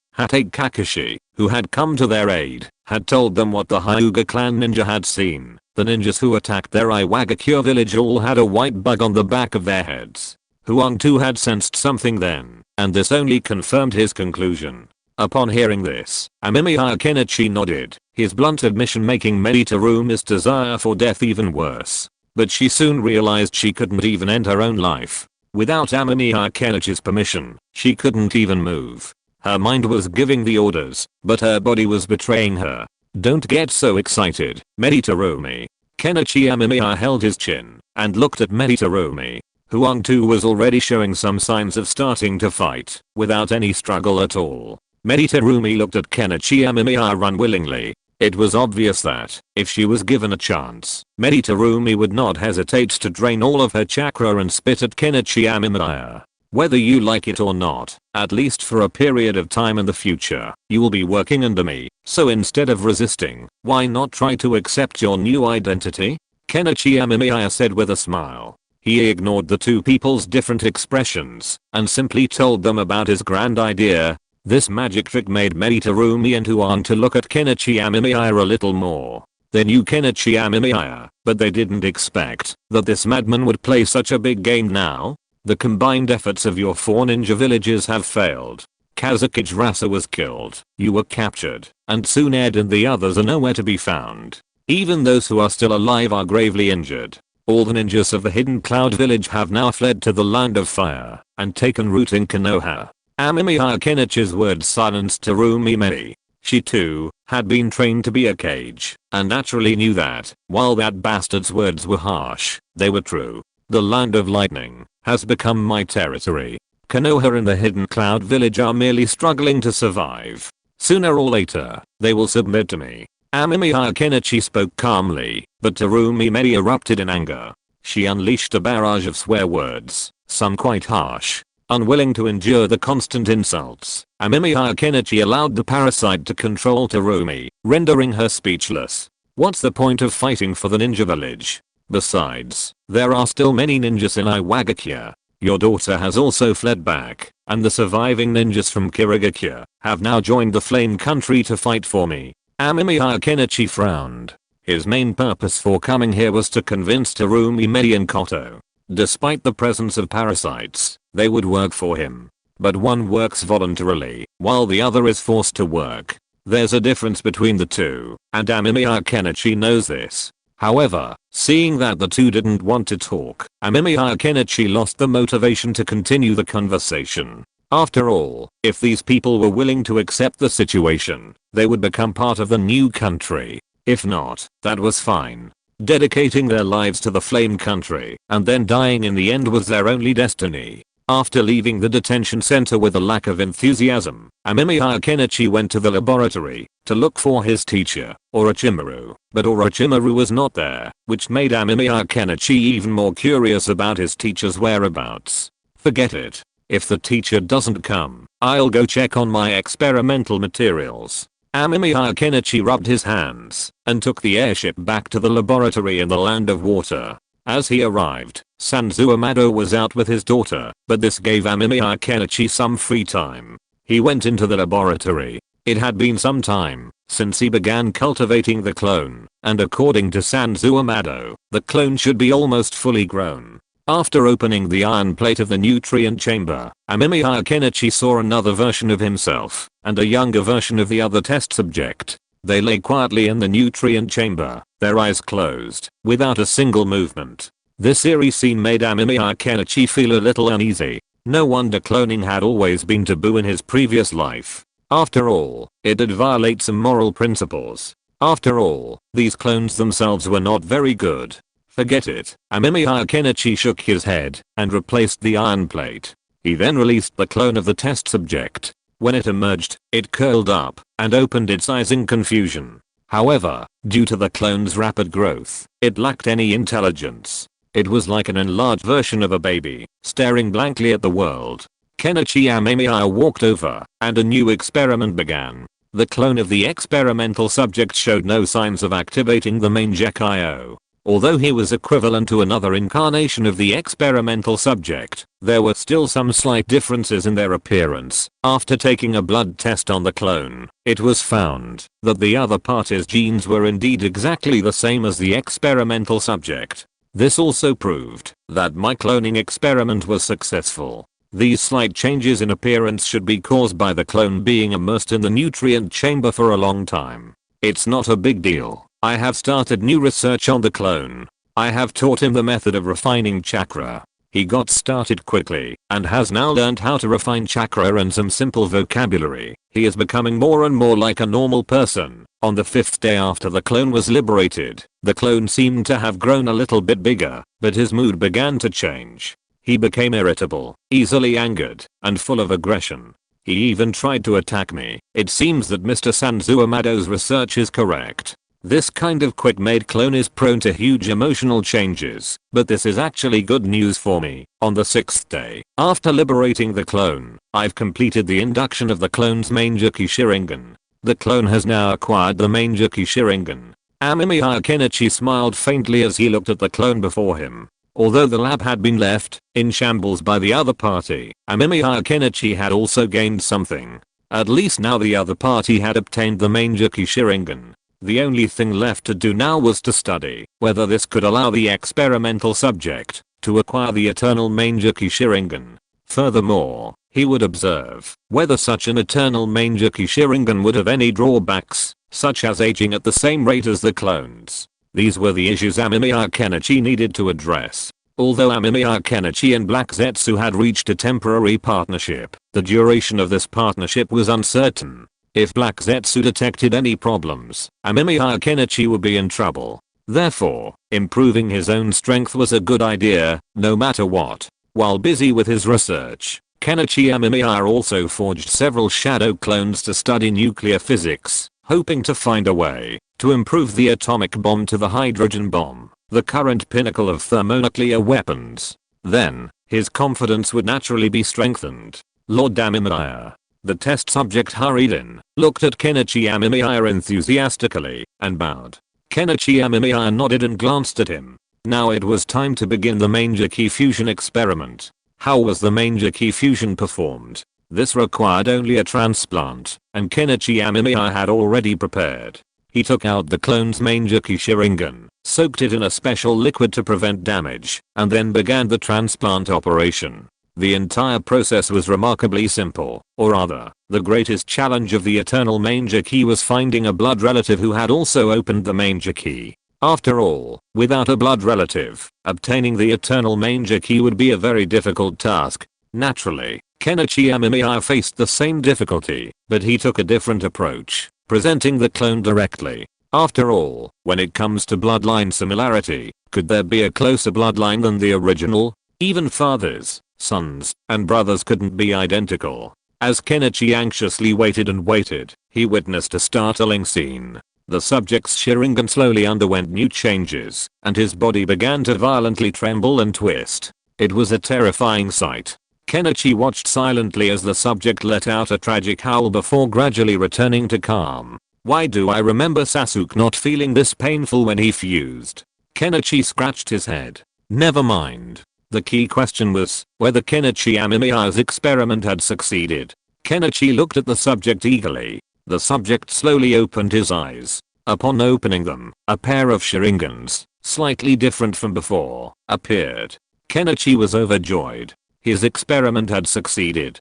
Hatake Kakashi, who had come to their aid, had told them what the Hyuga clan ninja had seen. The ninjas who attacked their Iwagakure village all had a white bug on the back of their heads. Huangtu had sensed something then, and this only confirmed his conclusion. Upon hearing this, Amemiya Kenichi nodded, his blunt admission making Meditarumi's desire for death even worse. But she soon realized she couldn't even end her own life. Without Amemiya Kenichi's permission, she couldn't even move. Her mind was giving the orders, but her body was betraying her. Don't get so excited, Meditarumi. Kenichi Amemiya held his chin and looked at Meditarumi. Huangtu was already showing some signs of starting to fight, without any struggle at all. Meditarumi looked at Kenichi Amemiya unwillingly. It was obvious that, if she was given a chance, Meditarumi would not hesitate to drain all of her chakra and spit at Kenichi Amemiya. Whether you like it or not, at least for a period of time in the future, you will be working under me, so instead of resisting, why not try to accept your new identity? Kenichi Amemiya said with a smile. He ignored the two people's different expressions, and simply told them about his grand idea. This magic trick made Meditarumi and Huangtu look at Kenichi Amemiya a little more. They knew Kenichi Amemiya, but they didn't expect that this madman would play such a big game now. The combined efforts of your 4 ninja villages have failed. Kazakage Rasa was killed, you were captured, and Tsunade and the others are nowhere to be found. Even those who are still alive are gravely injured. All the ninjas of the Hidden Cloud village have now fled to the Land of Fire and taken root in Konoha. Amemiya Kenichi's words silenced Tarumi Mei. She too had been trained to be a cage and naturally knew that, while that bastard's words were harsh, they were true. The Land of Lightning has become my territory. Konoha and the Hidden Cloud village are merely struggling to survive. Sooner or later, they will submit to me. Amemiya Kenichi spoke calmly, but Tarumi Mei erupted in anger. She unleashed a barrage of swear words, some quite harsh. Unwilling to endure the constant insults, Amemiya Kenichi allowed the parasite to control Tarumi, rendering her speechless. What's the point of fighting for the ninja village? Besides, there are still many ninjas in Iwagakure. Your daughter has also fled back, and the surviving ninjas from Kirigakure have now joined the Flame Country to fight for me. Amemiya Kenichi frowned. His main purpose for coming here was to convince Tarumi Mei and Koto. Despite the presence of parasites, they would work for him. But one works voluntarily, while the other is forced to work. There's a difference between the two, and Amemiya Kenichi knows this. However, seeing that the two didn't want to talk, Amemiya Kenichi lost the motivation to continue the conversation. After all, if these people were willing to accept the situation, they would become part of the new country. If not, that was fine. dedicating their lives to the Flame Country, and then dying in the end was their only destiny. After leaving the detention center with a lack of enthusiasm, Amemiya Kenichi went to the laboratory to look for his teacher, Orochimaru, but Orochimaru was not there, which made Amemiya Kenichi even more curious about his teacher's whereabouts. Forget it. If the teacher doesn't come, I'll go check on my experimental materials. Amemiya Kenichi rubbed his hands and took the airship back to the laboratory in the land of water. As he arrived, Sanzuamado was out with his daughter, but this gave Amemiya Kenichi some free time. He went into the laboratory. It had been some time since he began cultivating the clone, and according to Sanzuamado, the clone should be almost fully grown. After opening the iron plate of the nutrient chamber, Amemiya Kenichi saw another version of himself and a younger version of the other test subject. They lay quietly in the nutrient chamber, their eyes closed, without a single movement. This eerie scene made Amemiya Kenichi feel a little uneasy. No wonder cloning had always been taboo in his previous life. After all, it did violate some moral principles. After all, these clones themselves were not very good. Forget it. Amemiya Kenichi shook his head and replaced the iron plate. He then released the clone of the test subject. When it emerged, it curled up and opened its eyes in confusion. However, due to the clone's rapid growth, it lacked any intelligence. It was like an enlarged version of a baby, staring blankly at the world. Kenichi Amemiya walked over, and a new experiment began. The clone of the experimental subject showed no signs of activating the Mangekyo. Although he was equivalent to another incarnation of the experimental subject, there were still some slight differences in their appearance. After taking a blood test on the clone, it was found that the other party's genes were indeed exactly the same as the experimental subject. This also proved that my cloning experiment was successful. These slight changes in appearance should be caused by the clone being immersed in the nutrient chamber for a long time. It's not a big deal. I have started new research on the clone. I have taught him the method of refining chakra. He got started quickly and has now learned how to refine chakra and some simple vocabulary. He is becoming more and more like a normal person. On the 5th day after the clone was liberated, the clone seemed to have grown a little bit bigger, but his mood began to change. He became irritable, easily angered, and full of aggression. He even tried to attack me. It seems that Mr. Sanzuamado's research is correct. This kind of quick-made clone is prone to huge emotional changes, but this is actually good news for me. On the 6th day, after liberating the clone, I've completed the induction of the clone's Mangekyo Sharingan. The clone has now acquired the Mangekyo Sharingan. Amemiya Kenichi smiled faintly as he looked at the clone before him. Although the lab had been left in shambles by the other party, Amemiya Kenichi had also gained something. At least now the other party had obtained the Mangekyo Sharingan. The only thing left to do now was to study whether this could allow the experimental subject to acquire the eternal Mangekyo Sharingan. Furthermore, he would observe whether such an eternal Mangekyo Sharingan would have any drawbacks, such as aging at the same rate as the clones. These were the issues Amemiya Kenichi needed to address. Although Amemiya Kenichi and Black Zetsu had reached a temporary partnership, the duration of this partnership was uncertain. If Black Zetsu detected any problems, Amemiya Kenichi would be in trouble. Therefore, improving his own strength was a good idea, no matter what. While busy with his research, Kenichi Amemiya also forged several shadow clones to study nuclear physics, hoping to find a way to improve the atomic bomb to the hydrogen bomb, the current pinnacle of thermonuclear weapons. Then, his confidence would naturally be strengthened. Lord Amemiya. The test subject hurried in, looked at Kenichi Amemiya enthusiastically, and bowed. Kenichi Amemiya nodded and glanced at him. Now it was time to begin the Mangekyo fusion experiment. How was the Mangekyo fusion performed? This required only a transplant, and Kenichi Amemiya had already prepared. He took out the clone's Mangekyo Sharingan, soaked it in a special liquid to prevent damage, and then began the transplant operation. The entire process was remarkably simple, or rather, the greatest challenge of the eternal Mangekyo was finding a blood relative who had also opened the Mangekyo. After all, without a blood relative, obtaining the eternal Mangekyo would be a very difficult task. Naturally, Kenichi Amemiya faced the same difficulty, but he took a different approach, presenting the clone directly. After all, when it comes to bloodline similarity, could there be a closer bloodline than the original? Even fathers, sons, and brothers couldn't be identical. As Kenichi anxiously waited and waited, he witnessed a startling scene. The subject's Sharingan slowly underwent new changes, and his body began to violently tremble and twist. It was a terrifying sight. Kenichi watched silently as the subject let out a tragic howl before gradually returning to calm. Why do I remember Sasuke not feeling this painful when he fused? Kenichi scratched his head. Never mind. The key question was whether Kenichi Amemiya's experiment had succeeded. Kenichi looked at the subject eagerly. The subject slowly opened his eyes. Upon opening them, a pair of Sharingans, slightly different from before, appeared. Kenichi was overjoyed. His experiment had succeeded.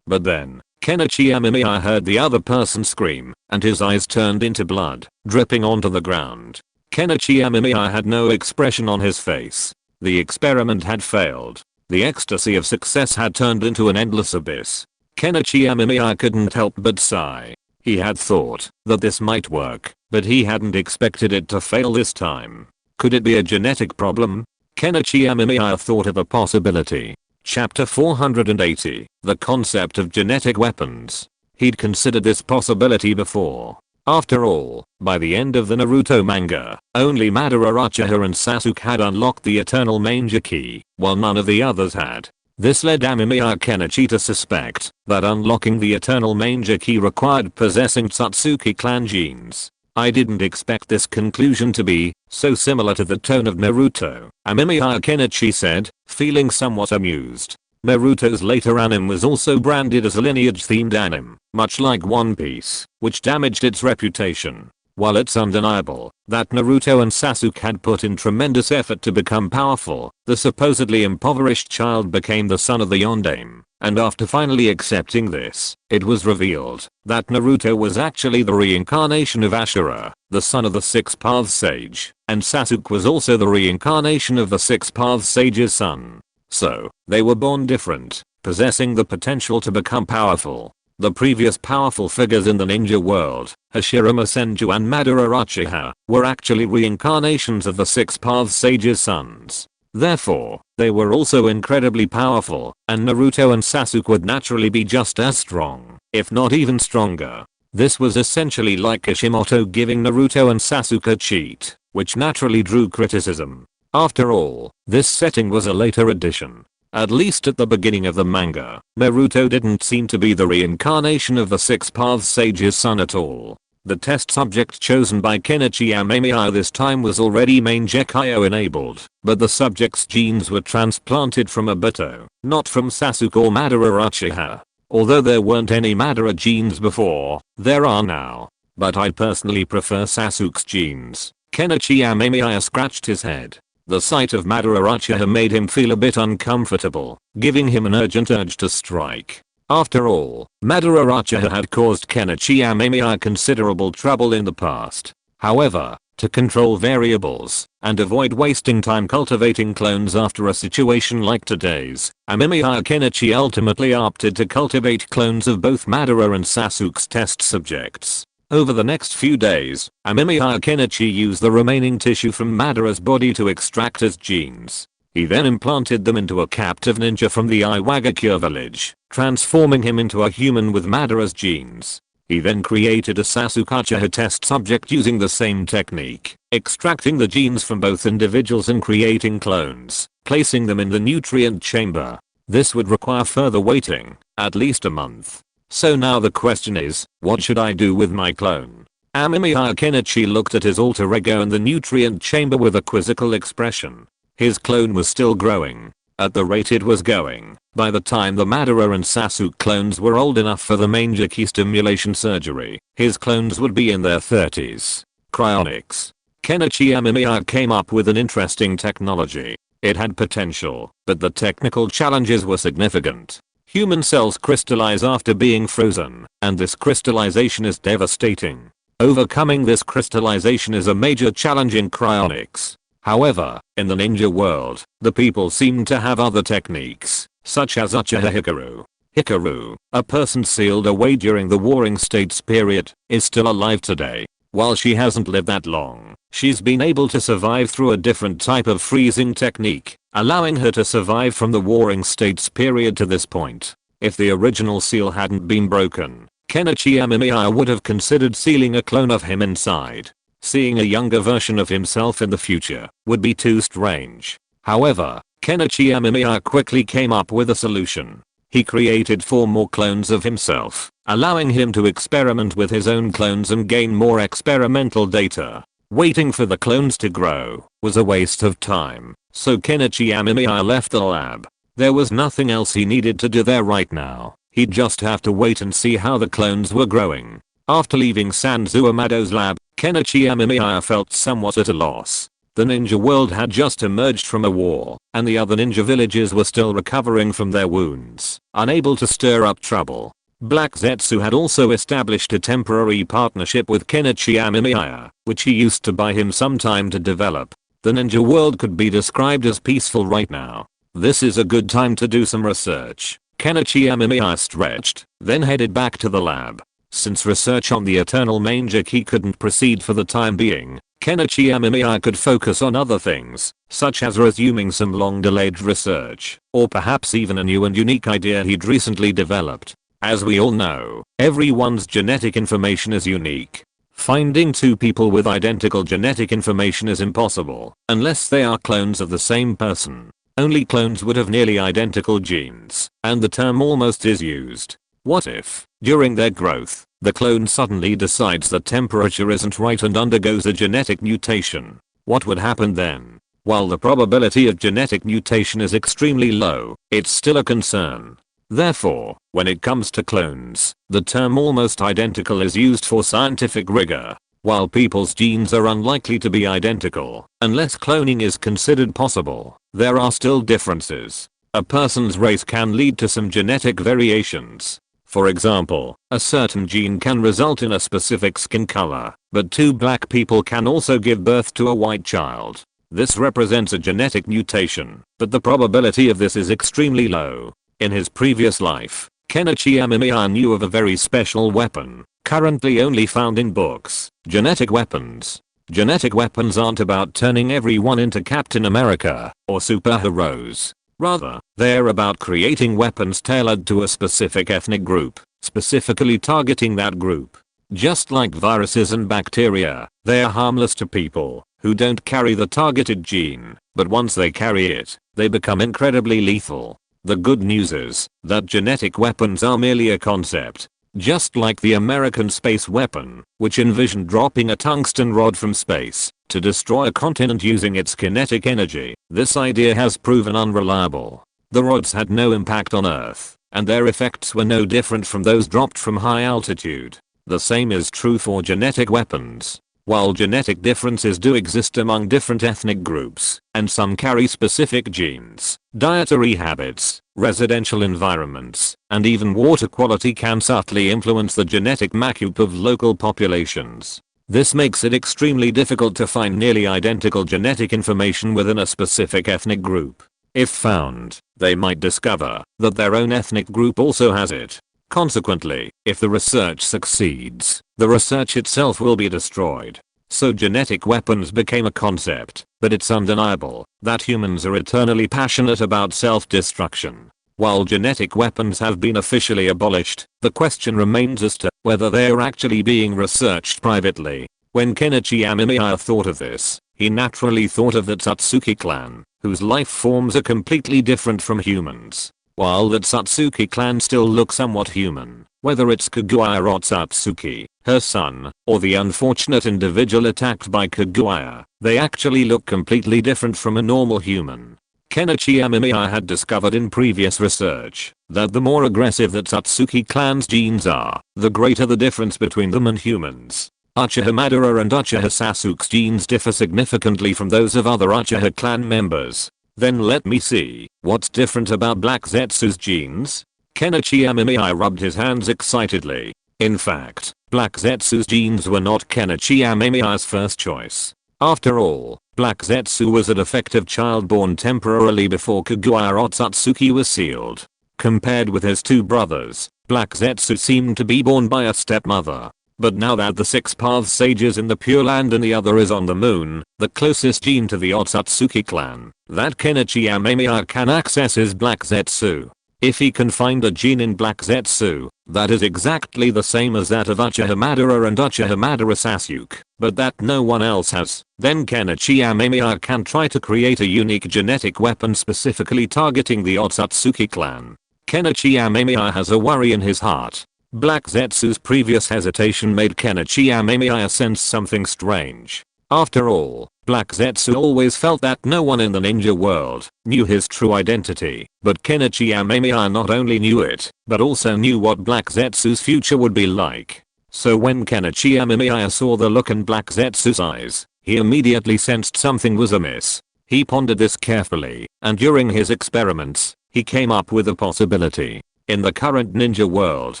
But then, Kenichi Amemiya heard the other person scream, and his eyes turned into blood, dripping onto the ground. Kenichi Amemiya had no expression on his face. The experiment had failed. The ecstasy of success had turned into an endless abyss. Kenichi Amemiya couldn't help but sigh. He had thought that this might work, but he hadn't expected it to fail this time. Could it be a genetic problem? Kenichi Amemiya thought of a possibility. Chapter 480, The Concept of Genetic Weapons. He'd considered this possibility before. After all, by the end of the Naruto manga, only Madara Uchiha and Sasuke had unlocked the Eternal Manger Key, while none of the others had. This led Amemiya Kenichi to suspect that unlocking the Eternal Manger Key required possessing Satsuki clan genes. I didn't expect this conclusion to be so similar to the tone of Naruto, Amemiya Kenichi said, feeling somewhat amused. Naruto's later anime was also branded as a lineage-themed anime, much like One Piece, which damaged its reputation. While it's undeniable that Naruto and Sasuke had put in tremendous effort to become powerful, the supposedly impoverished child became the son of the Yondaime. And after finally accepting this, it was revealed that Naruto was actually the reincarnation of Hashirama, the son of the Six Paths Sage, and Sasuke was also the reincarnation of the Six Paths Sage's son. So, they were born different, possessing the potential to become powerful. The previous powerful figures in the ninja world, Hashirama Senju and Madara Uchiha, were actually reincarnations of the Six Paths Sage's sons. Therefore, they were also incredibly powerful, and Naruto and Sasuke would naturally be just as strong, if not even stronger. This was essentially like Kishimoto giving Naruto and Sasuke a cheat, which naturally drew criticism. After all, this setting was a later addition. At least at the beginning of the manga, Naruto didn't seem to be the reincarnation of the Six Paths Sage's son at all. The test subject chosen by Kenichi Amemiya this time was already Mangekyo enabled, but the subject's genes were transplanted from Obito, not from Sasuke or Madara Uchiha. Although there weren't any Madara genes before, there are now. But I personally prefer Sasuke's genes. Kenichi Amemiya scratched his head. The sight of Madara Uchiha made him feel a bit uncomfortable, giving him an urgent urge to strike. After all, Madara Uchiha had caused Kenichi Amemiya considerable trouble in the past. However, to control variables and avoid wasting time cultivating clones after a situation like today's, Amemiya Kenichi ultimately opted to cultivate clones of both Madara and Sasuke's test subjects. Over the next few days, Amemiya Kenichi used the remaining tissue from Madara's body to extract his genes. He then implanted them into a captive ninja from the Iwagakure village, transforming him into a human with Madara's genes. He then created a Sasuke Uchiha test subject using the same technique, extracting the genes from both individuals and creating clones, placing them in the nutrient chamber. This would require further waiting, at least a month. So now the question is, what should I do with my clone? Amemiya Kenichi looked at his alter ego in the nutrient chamber with a quizzical expression. His clone was still growing. At the rate it was going, by the time the Madara and Sasuke clones were old enough for the Manger Key stimulation surgery, his clones would be in their 30s. Cryonics. Kenichi Amemiya came up with an interesting technology. It had potential, but the technical challenges were significant. Human cells crystallize after being frozen, and this crystallization is devastating. Overcoming this crystallization is a major challenge in cryonics. However, in the ninja world, the people seem to have other techniques, such as Uchiha Hikaru. Hikaru, a person sealed away during the Warring States period, is still alive today. While she hasn't lived that long, she's been able to survive through a different type of freezing technique, allowing her to survive from the warring states period to this point. If the original seal hadn't been broken, Kenichi Amemiya would have considered sealing a clone of him inside. Seeing a younger version of himself in the future would be too strange. However, Kenichi Amemiya quickly came up with a solution. He created 4 more clones of himself, allowing him to experiment with his own clones and gain more experimental data. Waiting for the clones to grow was a waste of time, so Kenichi Amemiya left the lab. There was nothing else he needed to do there right now. He'd just have to wait and see how the clones were growing. After leaving Sanzuamado's lab, Kenichi Amemiya felt somewhat at a loss. The ninja world had just emerged from a war, and the other ninja villages were still recovering from their wounds, unable to stir up trouble. Black Zetsu had also established a temporary partnership with Kenichi Amemiya, which he used to buy him some time to develop. The ninja world could be described as peaceful right now. This is a good time to do some research. Kenichi Amemiya stretched, then headed back to the lab. Since research on the Eternal Manger Key couldn't proceed for the time being, Kenichi Amemiya could focus on other things, such as resuming some long-delayed research, or perhaps even a new and unique idea he'd recently developed. As we all know, everyone's genetic information is unique. Finding 2 people with identical genetic information is impossible, unless they are clones of the same person. Only clones would have nearly identical genes, and the term almost is used. What if, during their growth, the clone suddenly decides the temperature isn't right and undergoes a genetic mutation? What would happen then? While the probability of genetic mutation is extremely low, it's still a concern. Therefore, when it comes to clones, the term almost identical is used for scientific rigor. While people's genes are unlikely to be identical, unless cloning is considered possible, there are still differences. A person's race can lead to some genetic variations. For example, a certain gene can result in a specific skin color, but 2 black people can also give birth to a white child. This represents a genetic mutation, but the probability of this is extremely low. In his previous life, Kenichi Amemiya knew of a very special weapon, currently only found in books: genetic weapons. Genetic weapons aren't about turning everyone into Captain America or superheroes. Rather, they're about creating weapons tailored to a specific ethnic group, specifically targeting that group. Just like viruses and bacteria, they are harmless to people who don't carry the targeted gene, but once they carry it, they become incredibly lethal. The good news is that genetic weapons are merely a concept. Just like the American space weapon, which envisioned dropping a tungsten rod from space to destroy a continent using its kinetic energy, this idea has proven unreliable. The rods had no impact on Earth, and their effects were no different from those dropped from high altitude. The same is true for genetic weapons. While genetic differences do exist among different ethnic groups, and some carry specific genes, dietary habits, residential environments, and even water quality can subtly influence the genetic makeup of local populations. This makes it extremely difficult to find nearly identical genetic information within a specific ethnic group. If found, they might discover that their own ethnic group also has it. Consequently, if the research succeeds, the research itself will be destroyed. So genetic weapons became a concept, but it's undeniable that humans are eternally passionate about self-destruction. While genetic weapons have been officially abolished, the question remains as to whether they are actually being researched privately. When Kenichi Amemiya thought of this, he naturally thought of the Satsuki clan, whose life forms are completely different from humans. While the Satsuki clan still look somewhat human, whether it's Kaguya Otsutsuki, her son, or the unfortunate individual attacked by Kaguya, they actually look completely different from a normal human. Kenichi Amemiya had discovered in previous research that the more aggressive the Satsuki clan's genes are, the greater the difference between them and humans. Uchiha Madara and Uchiha Sasuke's genes differ significantly from those of other Uchiha clan members. Then let me see what's different about Black Zetsu's genes. Kenichi Amemiya rubbed his hands excitedly. In fact, Black Zetsu's genes were not Kenichi Amemiya's first choice. After all, Black Zetsu was a defective child born temporarily before Kaguya Otsutsuki was sealed. Compared with his 2 brothers, Black Zetsu seemed to be born by a stepmother. But now that the 6 Paths Sage is in the Pure Land and the other is on the moon, the closest gene to the Otsutsuki clan, that Kenichi Amemiya can access is Black Zetsu. If he can find a gene in Black Zetsu, that is exactly the same as that of Uchiha Madara and Uchiha Madara Sasuke, but that no one else has, then Kenichi Amemiya can try to create a unique genetic weapon specifically targeting the Otsutsuki clan. Kenichi Amemiya has a worry in his heart. Black Zetsu's previous hesitation made Kenichi Amemiya sense something strange. After all, Black Zetsu always felt that no one in the ninja world knew his true identity, but Kenichi Amemiya not only knew it, but also knew what Black Zetsu's future would be like. So when Kenichi Amemiya saw the look in Black Zetsu's eyes, he immediately sensed something was amiss. He pondered this carefully, and during his experiments, he came up with a possibility. In the current ninja world,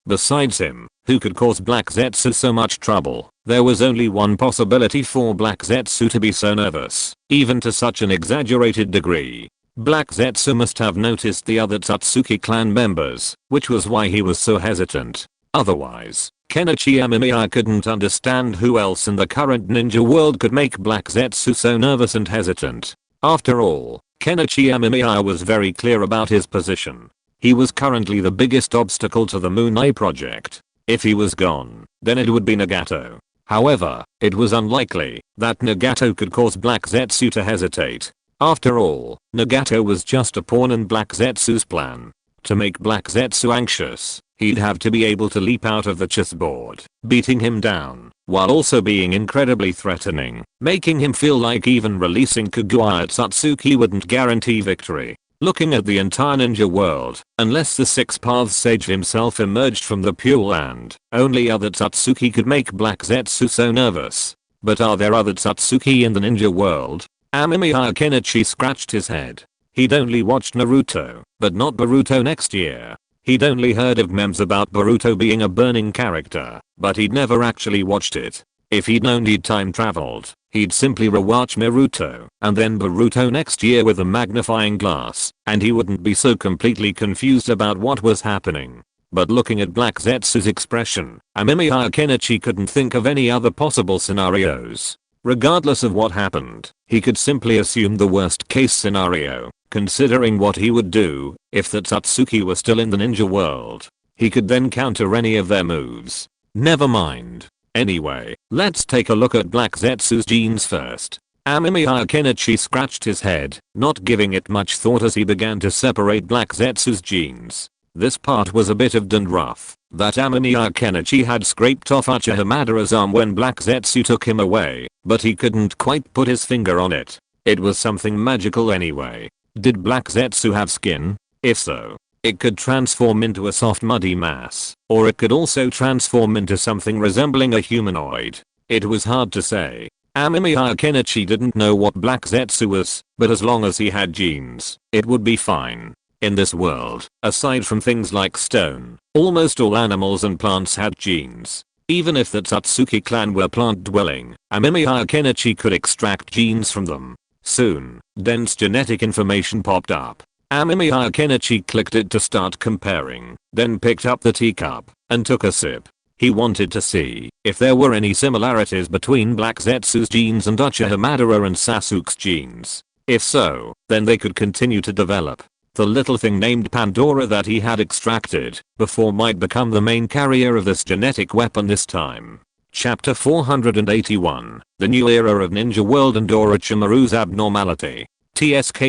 besides him, who could cause Black Zetsu so much trouble, there was only one possibility for Black Zetsu to be so nervous, even to such an exaggerated degree. Black Zetsu must have noticed the other Otsutsuki clan members, which was why he was so hesitant. Otherwise, Kenichi Amemiya couldn't understand who else in the current ninja world could make Black Zetsu so nervous and hesitant. After all, Kenichi Amemiya was very clear about his position. He was currently the biggest obstacle to the Moon Eye project. If he was gone, then it would be Nagato. However, it was unlikely that Nagato could cause Black Zetsu to hesitate. After all, Nagato was just a pawn in Black Zetsu's plan. To make Black Zetsu anxious, he'd have to be able to leap out of the chessboard, beating him down, while also being incredibly threatening, making him feel like even releasing Kaguya Otsutsuki wouldn't guarantee victory. Looking at the entire ninja world, unless the 6 Paths Sage himself emerged from the Pure Land, only other Otsutsuki could make Black Zetsu so nervous. But are there other Otsutsuki in the ninja world? Amemiya Kenichi scratched his head. He'd only watched Naruto, but not Boruto next year. He'd only heard of memes about Boruto being a burning character, but he'd never actually watched it. If he'd known he'd time traveled, he'd simply rewatch Naruto and then Boruto next year with a magnifying glass, and he wouldn't be so completely confused about what was happening. But looking at Black Zetsu's expression, Amemiya Kenichi couldn't think of any other possible scenarios. Regardless of what happened, he could simply assume the worst case scenario, considering what he would do if the Otsutsuki were still in the ninja world. He could then counter any of their moves. Never mind. Anyway, let's take a look at Black Zetsu's genes first. Amemiya Kenichi scratched his head, not giving it much thought as he began to separate Black Zetsu's genes. This part was a bit of dandruff that Amemiya Kenichi had scraped off Uchiha Madara's arm when Black Zetsu took him away, but he couldn't quite put his finger on it. It was something magical anyway. Did Black Zetsu have skin? If so, it could transform into a soft muddy mass, or it could also transform into something resembling a humanoid. It was hard to say. Amemiya Kenichi didn't know what Black Zetsu was, but as long as he had genes, it would be fine. In this world, aside from things like stone, almost all animals and plants had genes. Even if the Otsutsuki clan were plant-dwelling, Amemiya Kenichi could extract genes from them. Soon, dense genetic information popped up. Amemiya Kenichi clicked it to start comparing, then picked up the teacup and took a sip. He wanted to see if there were any similarities between Black Zetsu's genes and Uchiha Madara and Sasuke's genes. If so, then they could continue to develop. The little thing named Pandora that he had extracted before might become the main carrier of this genetic weapon this time. Chapter 481, The New Era of Ninja World and Orochimaru's Abnormality. TSK,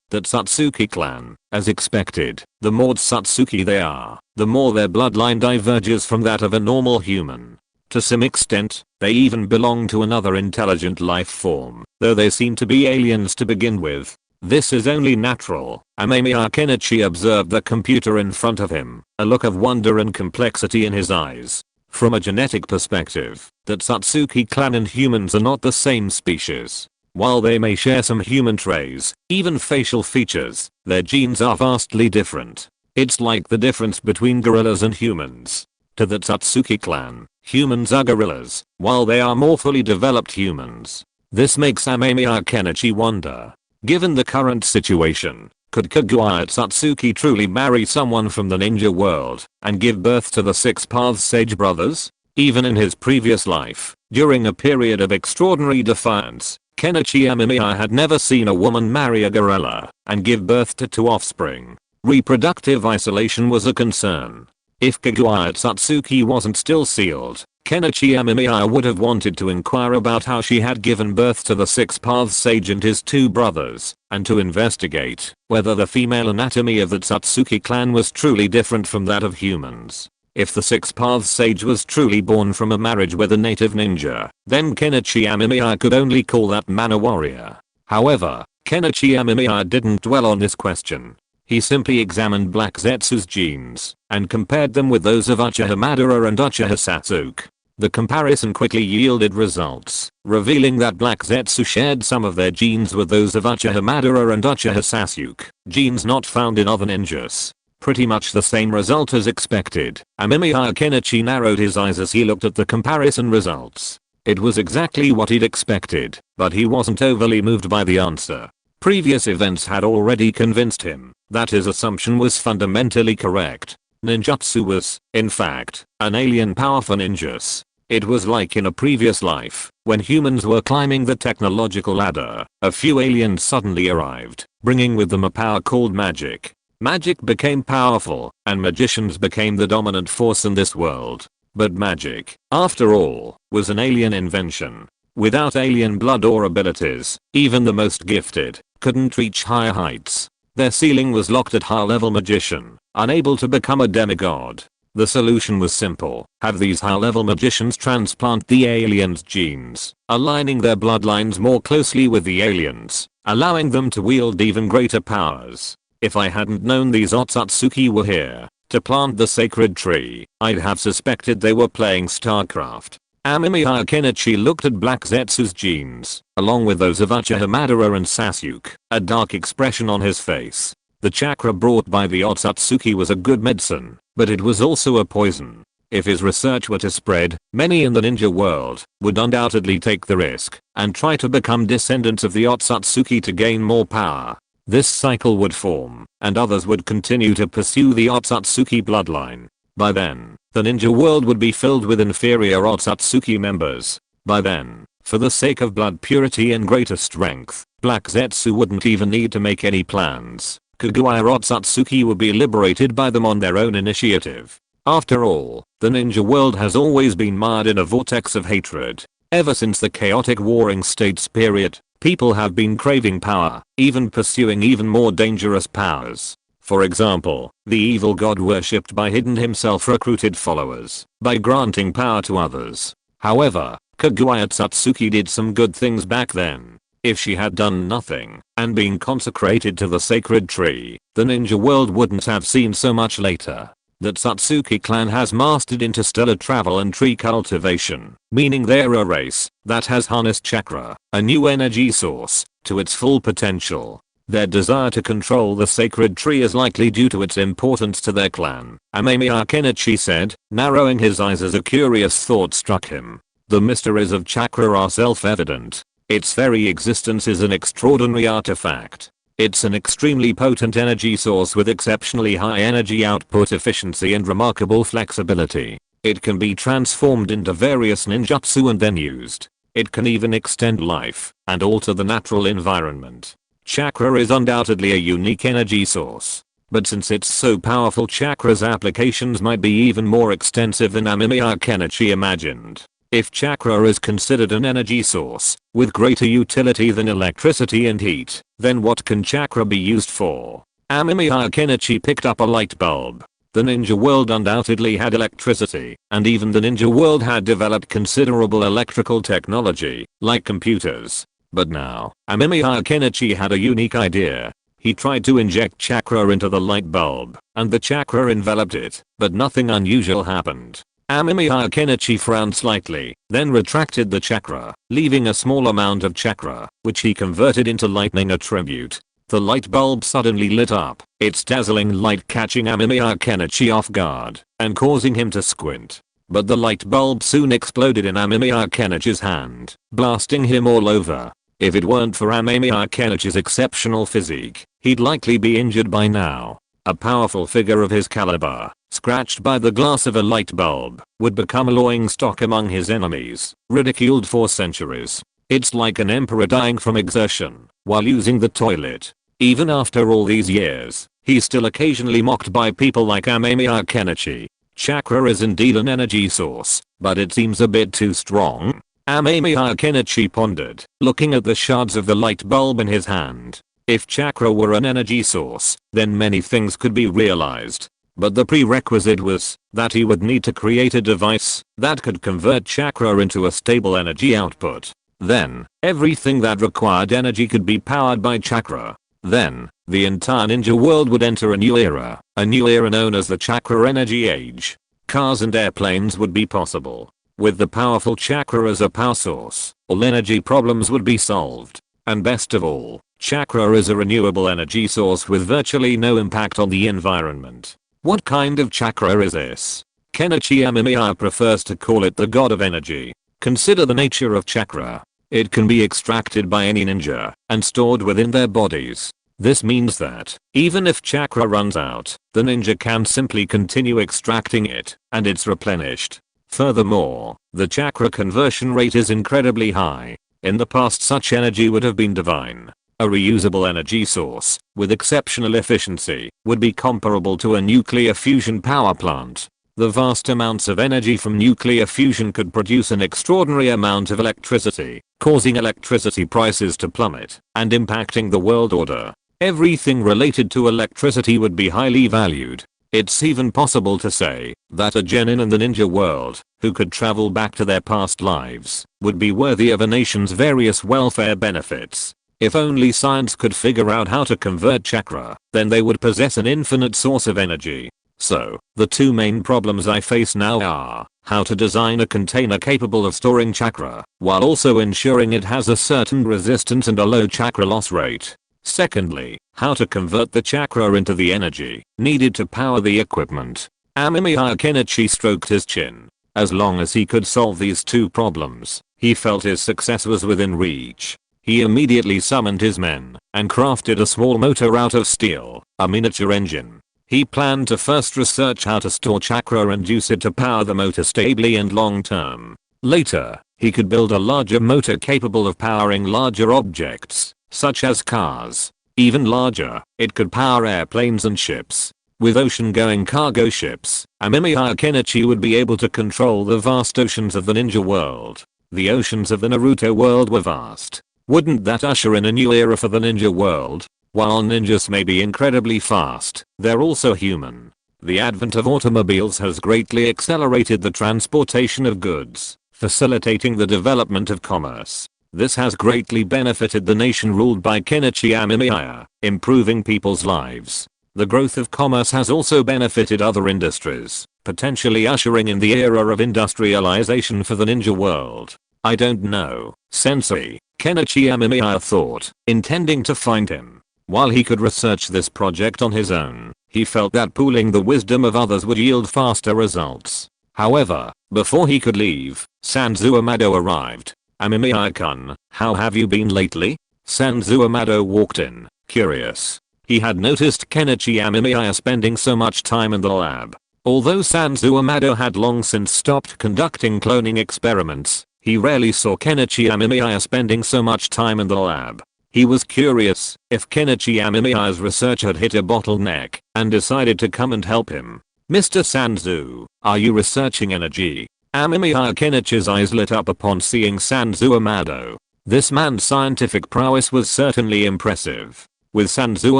the Otsutsuki clan. As expected, the more Otsutsuki they are, the more their bloodline diverges from that of a normal human. To some extent, they even belong to another intelligent life form, though they seem to be aliens to begin with. This is only natural. Amemiya Kenichi observed the computer in front of him, a look of wonder and complexity in his eyes. From a genetic perspective, the Otsutsuki clan and humans are not the same species. While they may share some human traits, even facial features, their genes are vastly different. It's like the difference between gorillas and humans. To the Otsutsuki clan, humans are gorillas, while they are more fully developed humans. This makes Amemiya Kenichi wonder. Given the current situation, could Kaguya Otsutsuki truly marry someone from the ninja world and give birth to the 6 Paths Sage brothers? Even in his previous life, during a period of extraordinary defiance, Kenichi Amemiya had never seen a woman marry a gorilla and give birth to 2 offspring. Reproductive isolation was a concern. If Kaguya Satsuki wasn't still sealed, Kenichi Amemiya would have wanted to inquire about how she had given birth to the 6 Paths Sage and his 2 brothers, and to investigate whether the female anatomy of the Satsuki clan was truly different from that of humans. If the 6 Paths Sage was truly born from a marriage with a native ninja, then Kenichi Amemiya could only call that man a warrior. However, Kenichi Amemiya didn't dwell on this question. He simply examined Black Zetsu's genes and compared them with those of Uchiha Madara and Uchiha Sasuke. The comparison quickly yielded results, revealing that Black Zetsu shared some of their genes with those of Uchiha Madara and Uchiha Sasuke, genes not found in other ninjas. Pretty much the same result as expected. Amemiya Kenichi narrowed his eyes as he looked at the comparison results. It was exactly what he'd expected, but he wasn't overly moved by the answer. Previous events had already convinced him that his assumption was fundamentally correct. Ninjutsu was, in fact, an alien power for ninjas. It was like in a previous life, when humans were climbing the technological ladder, a few aliens suddenly arrived, bringing with them a power called magic. Magic became powerful, and magicians became the dominant force in this world. But magic, after all, was an alien invention. Without alien blood or abilities, even the most gifted couldn't reach higher heights. Their ceiling was locked at high-level magician, unable to become a demigod. The solution was simple: have these high-level magicians transplant the aliens' genes, aligning their bloodlines more closely with the aliens, allowing them to wield even greater powers. If I hadn't known these Otsutsuki were here to plant the sacred tree, I'd have suspected they were playing StarCraft. Amemiya Kenichi looked at Black Zetsu's genes, along with those of Uchiha Madara and Sasuke, a dark expression on his face. The chakra brought by the Otsutsuki was a good medicine, but it was also a poison. If his research were to spread, many in the ninja world would undoubtedly take the risk and try to become descendants of the Otsutsuki to gain more power. This cycle would form, and others would continue to pursue the Otsutsuki bloodline. By then, the ninja world would be filled with inferior Otsutsuki members. By then, for the sake of blood purity and greater strength, Black Zetsu wouldn't even need to make any plans. Kaguya Otsutsuki would be liberated by them on their own initiative. After all, the ninja world has always been mired in a vortex of hatred. Ever since the chaotic warring states period, people have been craving power, even pursuing even more dangerous powers. For example, the evil god worshipped by hidden himself recruited followers by granting power to others. However, Kaguya Satsuki did some good things back then. If she had done nothing and been consecrated to the sacred tree, the ninja world wouldn't have seen so much later. That Satsuki clan has mastered interstellar travel and tree cultivation, meaning they're a race that has harnessed chakra, a new energy source, to its full potential. Their desire to control the sacred tree is likely due to its importance to their clan, Amemiya Kenichi said, narrowing his eyes as a curious thought struck him. The mysteries of chakra are self-evident. Its very existence is an extraordinary artifact. It's an extremely potent energy source with exceptionally high energy output efficiency and remarkable flexibility. It can be transformed into various ninjutsu and then used. It can even extend life and alter the natural environment. Chakra is undoubtedly a unique energy source. But since it's so powerful, chakra's applications might be even more extensive than Amemiya Kenichi imagined. If chakra is considered an energy source with greater utility than electricity and heat, then what can chakra be used for? Amemiya Kenichi picked up a light bulb. The ninja world undoubtedly had electricity, and even the ninja world had developed considerable electrical technology, like computers. But now, Amemiya Kenichi had a unique idea. He tried to inject chakra into the light bulb, and the chakra enveloped it, but nothing unusual happened. Amemiya Kenichi frowned slightly, then retracted the chakra, leaving a small amount of chakra, which he converted into lightning attribute. The light bulb suddenly lit up, its dazzling light catching Amemiya Kenichi off guard, and causing him to squint. But the light bulb soon exploded in Amemiya Kenichi's hand, blasting him all over. If it weren't for Amemiya Kenichi's exceptional physique, he'd likely be injured by now. A powerful figure of his caliber scratched by the glass of a light bulb, would become a laughing stock among his enemies, ridiculed for centuries. It's like an emperor dying from exertion while using the toilet. Even after all these years, he's still occasionally mocked by people like Amemiya Kenichi. Chakra is indeed an energy source, but it seems a bit too strong. Amemiya Kenichi pondered, looking at the shards of the light bulb in his hand. If chakra were an energy source, then many things could be realized. But the prerequisite was that he would need to create a device that could convert chakra into a stable energy output. Then, everything that required energy could be powered by chakra. Then, the entire ninja world would enter a new era known as the Chakra Energy Age. Cars and airplanes would be possible. With the powerful chakra as a power source, all energy problems would be solved. And best of all, chakra is a renewable energy source with virtually no impact on the environment. What kind of chakra is this? Kenichi Amemiya prefers to call it the god of energy. Consider the nature of chakra. It can be extracted by any ninja and stored within their bodies. This means that, even if chakra runs out, the ninja can simply continue extracting it, and it's replenished. Furthermore, the chakra conversion rate is incredibly high. In the past such energy would have been divine. A reusable energy source, with exceptional efficiency, would be comparable to a nuclear fusion power plant. The vast amounts of energy from nuclear fusion could produce an extraordinary amount of electricity, causing electricity prices to plummet and impacting the world order. Everything related to electricity would be highly valued. It's even possible to say that a genin in the ninja world, who could travel back to their past lives, would be worthy of a nation's various welfare benefits. If only science could figure out how to convert chakra, then they would possess an infinite source of energy. So, the two main problems I face now are how to design a container capable of storing chakra, while also ensuring it has a certain resistance and a low chakra loss rate. Secondly, how to convert the chakra into the energy needed to power the equipment. Amemiya Kenichi stroked his chin. As long as he could solve these two problems, he felt his success was within reach. He immediately summoned his men and crafted a small motor out of steel, a miniature engine. He planned to first research how to store chakra and use it to power the motor stably and long term. Later, he could build a larger motor capable of powering larger objects, such as cars. Even larger, it could power airplanes and ships. With ocean-going cargo ships, Amemiya Kenichi would be able to control the vast oceans of the ninja world. The oceans of the Naruto world were vast. Wouldn't that usher in a new era for the ninja world? While ninjas may be incredibly fast, they're also human. The advent of automobiles has greatly accelerated the transportation of goods, facilitating the development of commerce. This has greatly benefited the nation ruled by Kenichi Amemiya, improving people's lives. The growth of commerce has also benefited other industries, potentially ushering in the era of industrialization for the ninja world. I don't know, Sensei, Kenichi Amemiya thought, intending to find him. While he could research this project on his own, he felt that pooling the wisdom of others would yield faster results. However, before he could leave, Sanzu Amado arrived. Amemiya-kun, how have you been lately? Sanzu Amado walked in, curious. He had noticed Kenichi Amemiya spending so much time in the lab. Although Sanzu Amado had long since stopped conducting cloning experiments, he rarely saw Kenichi Amemiya spending so much time in the lab. He was curious if Kenichi Amemiya's research had hit a bottleneck and decided to come and help him. Mr. Sanzu, are you researching energy? Amemiya Kenichi's eyes lit up upon seeing Sanzu Amado. This man's scientific prowess was certainly impressive. With Sanzu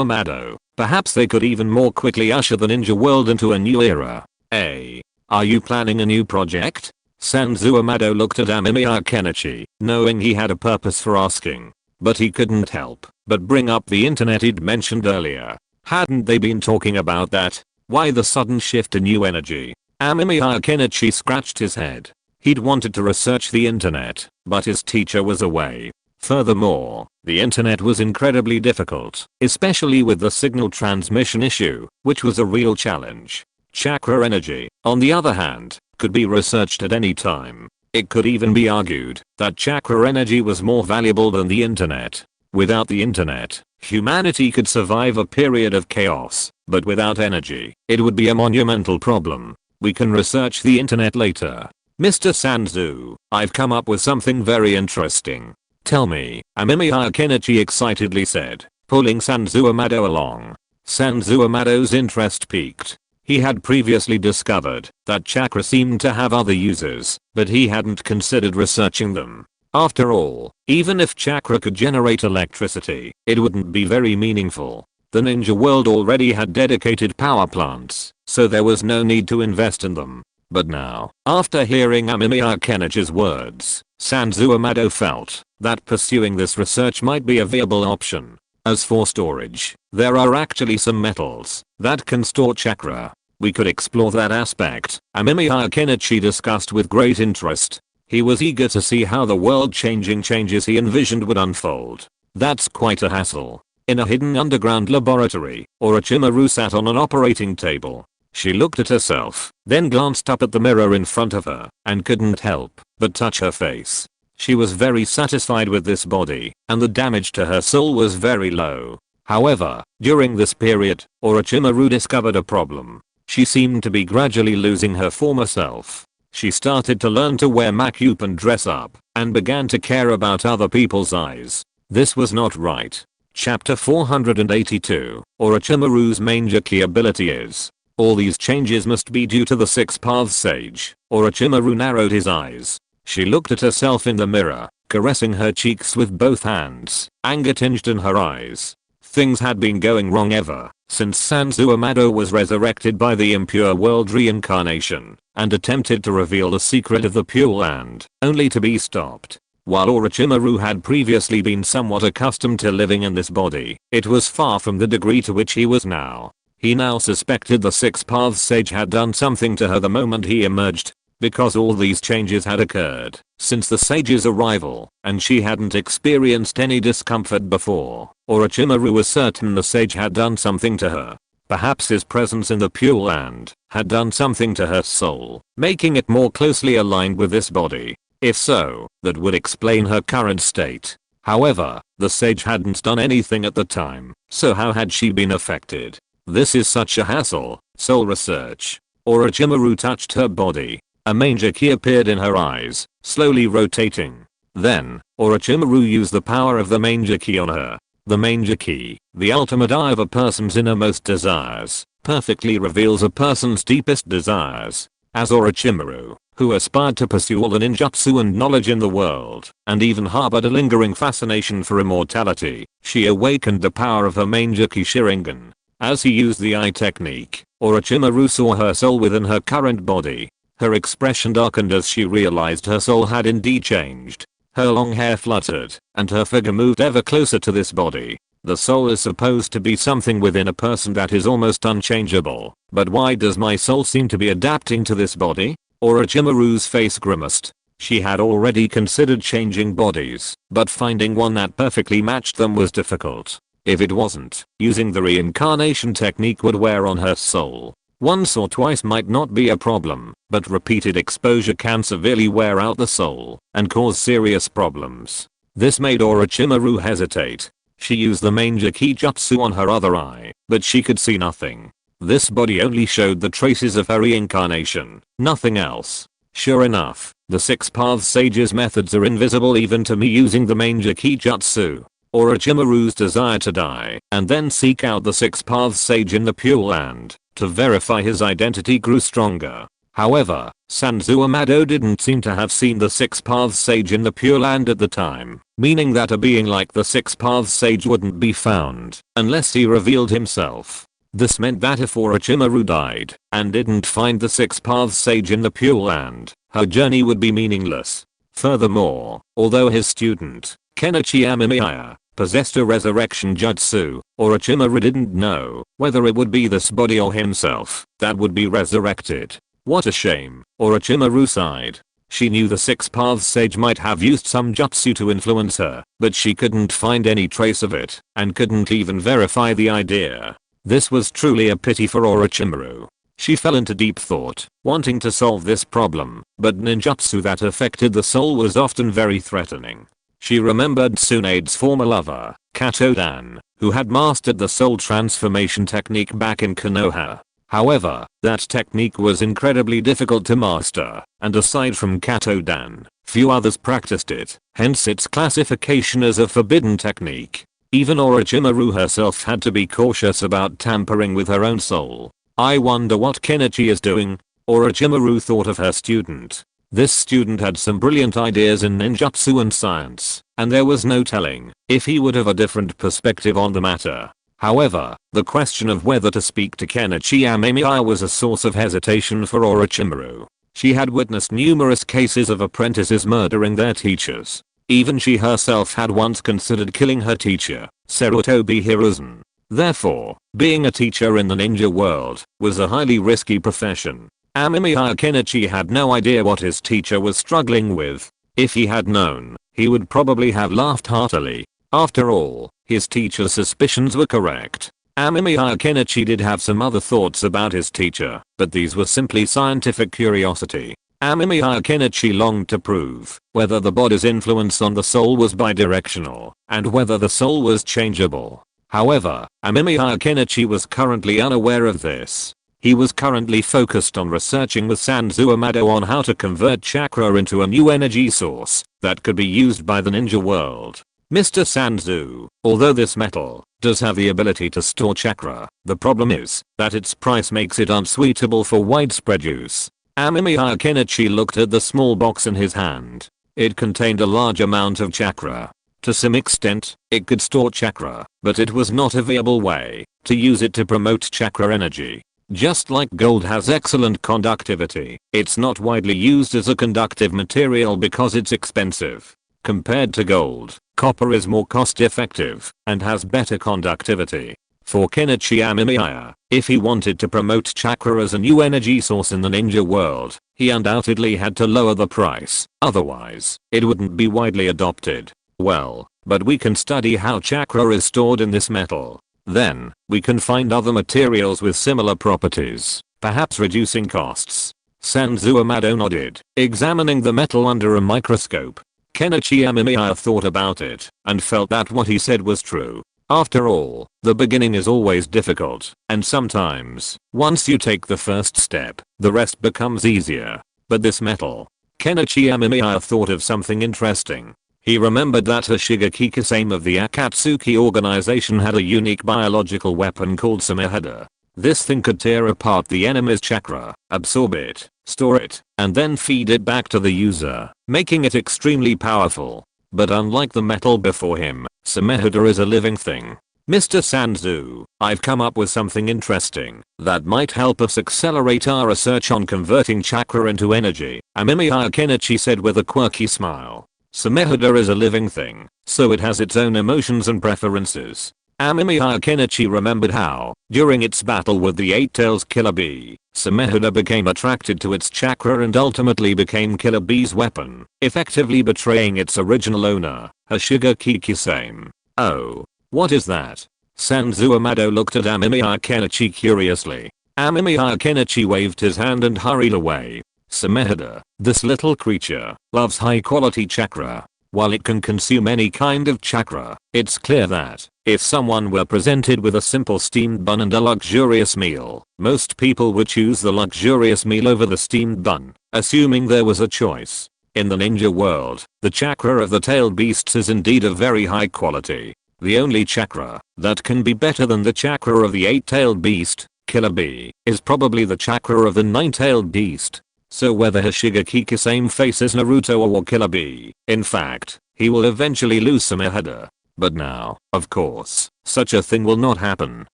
Amado, perhaps they could even more quickly usher the ninja world into a new era. Are you planning a new project? Sanzu Amado looked at Amemiya Kenichi, knowing he had a purpose for asking. But he couldn't help but bring up the internet he'd mentioned earlier. Hadn't they been talking about that? Why the sudden shift to new energy? Amemiya Kenichi scratched his head. He'd wanted to research the internet, but his teacher was away. Furthermore, the internet was incredibly difficult, especially with the signal transmission issue, which was a real challenge. Chakra energy, on the other hand, could be researched at any time. It could even be argued that chakra energy was more valuable than the internet. Without the internet, humanity could survive a period of chaos, but without energy, it would be a monumental problem. We can research the internet later. Mr. Sanzu, I've come up with something very interesting. Tell me, Amemiya, Kenichi excitedly said, pulling Sanzu Amado along. Sanzu Amado's interest peaked. He had previously discovered that chakra seemed to have other uses, but he hadn't considered researching them. After all, even if chakra could generate electricity, it wouldn't be very meaningful. The ninja world already had dedicated power plants, so there was no need to invest in them. But now, after hearing Amemiya Kenichi's words, Sanzu Amado felt that pursuing this research might be a viable option. As for storage, there are actually some metals that can store chakra. We could explore that aspect, Amemiya Kenichi discussed with great interest. He was eager to see how the world-changing changes he envisioned would unfold. That's quite a hassle. In a hidden underground laboratory, Orochimaru sat on an operating table. She looked at herself, then glanced up at the mirror in front of her, and couldn't help but touch her face. She was very satisfied with this body, and the damage to her soul was very low. However, during this period, Orochimaru discovered a problem. She seemed to be gradually losing her former self. She started to learn to wear makeup and dress up, and began to care about other people's eyes. This was not right. Chapter 482, Orochimaru's main Jiki ability is. All these changes must be due to the Six Paths Sage. Orochimaru narrowed his eyes. She looked at herself in the mirror, caressing her cheeks with both hands, anger tinged in her eyes. Things had been going wrong ever since Sanzu Amado was resurrected by the impure world reincarnation, and attempted to reveal the secret of the Pure Land, only to be stopped. While Orochimaru had previously been somewhat accustomed to living in this body, it was far from the degree to which he was now. He now suspected the Six Paths Sage had done something to her the moment he emerged. Because all these changes had occurred since the sage's arrival, and she hadn't experienced any discomfort before, Orochimaru was certain the sage had done something to her. Perhaps his presence in the Pure Land had done something to her soul, making it more closely aligned with this body. If so, that would explain her current state. However, the sage hadn't done anything at the time, so how had she been affected? This is such a hassle. Soul research. Orochimaru touched her body. A manger key appeared in her eyes, slowly rotating. Then, Orochimaru used the power of the manger key on her. The manger key, the ultimate eye of a person's innermost desires, perfectly reveals a person's deepest desires. As Orochimaru, who aspired to pursue all the ninjutsu and knowledge in the world, and even harbored a lingering fascination for immortality, she awakened the power of her manger key Sharingan. As he used the eye technique, Orochimaru saw her soul within her current body. Her expression darkened as she realized her soul had indeed changed. Her long hair fluttered, and her figure moved ever closer to this body. The soul is supposed to be something within a person that is almost unchangeable, but why does my soul seem to be adapting to this body? Orochimaru's face grimaced. She had already considered changing bodies, but finding one that perfectly matched them was difficult. If it wasn't, using the reincarnation technique would wear on her soul. Once or twice might not be a problem, but repeated exposure can severely wear out the soul and cause serious problems. This made Orochimaru hesitate. She used the manger key jutsu on her other eye, but she could see nothing. This body only showed the traces of her reincarnation, nothing else. Sure enough, the Six Paths Sage's methods are invisible even to me using the manger key jutsu. Orochimaru's desire to die and then seek out the Six Paths Sage in the Pure Land to verify his identity grew stronger. However, Sanzu Amado didn't seem to have seen the Six Paths Sage in the Pure Land at the time, meaning that a being like the Six Paths Sage wouldn't be found unless he revealed himself. This meant that if Orochimaru died and didn't find the Six Paths Sage in the Pure Land, her journey would be meaningless. Furthermore, although his student, Kenichi Amemiya, possessed a resurrection jutsu, Orochimaru didn't know whether it would be this body or himself that would be resurrected. What a shame, Orochimaru sighed. She knew the Six Paths Sage might have used some jutsu to influence her, but she couldn't find any trace of it, and couldn't even verify the idea. This was truly a pity for Orochimaru. She fell into deep thought, wanting to solve this problem, but ninjutsu that affected the soul was often very threatening. She remembered Tsunade's former lover, Kato-dan, who had mastered the soul transformation technique back in Konoha. However, that technique was incredibly difficult to master, and aside from Kato-dan, few others practiced it, hence its classification as a forbidden technique. Even Orochimaru herself had to be cautious about tampering with her own soul. I wonder what Kenichi is doing? Orochimaru thought of her student. This student had some brilliant ideas in ninjutsu and science, and there was no telling if he would have a different perspective on the matter. However, the question of whether to speak to Kenichi Amemiya was a source of hesitation for Orochimaru. She had witnessed numerous cases of apprentices murdering their teachers. Even she herself had once considered killing her teacher, Sarutobi Hiruzen. Therefore, being a teacher in the ninja world was a highly risky profession. Amemiya Kenichi had no idea what his teacher was struggling with. If he had known, he would probably have laughed heartily. After all, his teacher's suspicions were correct. Amemiya Kenichi did have some other thoughts about his teacher, but these were simply scientific curiosity. Amemiya Kenichi longed to prove whether the body's influence on the soul was bidirectional, and whether the soul was changeable. However, Amemiya Kenichi was currently unaware of this. He was currently focused on researching with Sanzu Amado on how to convert chakra into a new energy source that could be used by the ninja world. Mr. Sanzu, although this metal does have the ability to store chakra, the problem is that its price makes it unsuitable for widespread use. Amemiya Kenichi looked at the small box in his hand. It contained a large amount of chakra. To some extent, it could store chakra, but it was not a viable way to use it to promote chakra energy. Just like gold has excellent conductivity, it's not widely used as a conductive material because it's expensive. Compared to gold, copper is more cost-effective and has better conductivity. For Kenichi Amemiya, if he wanted to promote chakra as a new energy source in the ninja world, he undoubtedly had to lower the price, otherwise, it wouldn't be widely adopted. Well, but we can study how chakra is stored in this metal. Then, we can find other materials with similar properties, perhaps reducing costs. Sanzu Amado nodded, examining the metal under a microscope. Kenichi Amemiya thought about it, and felt that what he said was true. After all, the beginning is always difficult, and sometimes, once you take the first step, the rest becomes easier. But this metal. Kenichi Amemiya thought of something interesting. He remembered that Hashirama Kisame of the Akatsuki organization had a unique biological weapon called Samehada. This thing could tear apart the enemy's chakra, absorb it, store it, and then feed it back to the user, making it extremely powerful. But unlike the metal before him, Samehada is a living thing. Mr. Sanzu, I've come up with something interesting that might help us accelerate our research on converting chakra into energy, Amemiya Kenichi said with a quirky smile. Samehada is a living thing, so it has its own emotions and preferences. Amemiya Kenichi remembered how, during its battle with the Eight-Tails Killer Bee, Samehada became attracted to its chakra and ultimately became Killer Bee's weapon, effectively betraying its original owner, Hashirama Kisame. Oh. What is that? Sanzu Amado looked at Amemiya Kenichi curiously. Amemiya Kenichi waved his hand and hurried away. Samehada, this little creature, loves high-quality chakra. While it can consume any kind of chakra, it's clear that, if someone were presented with a simple steamed bun and a luxurious meal, most people would choose the luxurious meal over the steamed bun, assuming there was a choice. In the ninja world, the chakra of the tailed beasts is indeed of very high quality. The only chakra that can be better than the chakra of the eight-tailed beast, Killer Bee, is probably the chakra of the nine-tailed beast. So whether Hashirama Kisame faces Naruto or Killer Bee, in fact, he will eventually lose Samehada. But now, of course, such a thing will not happen.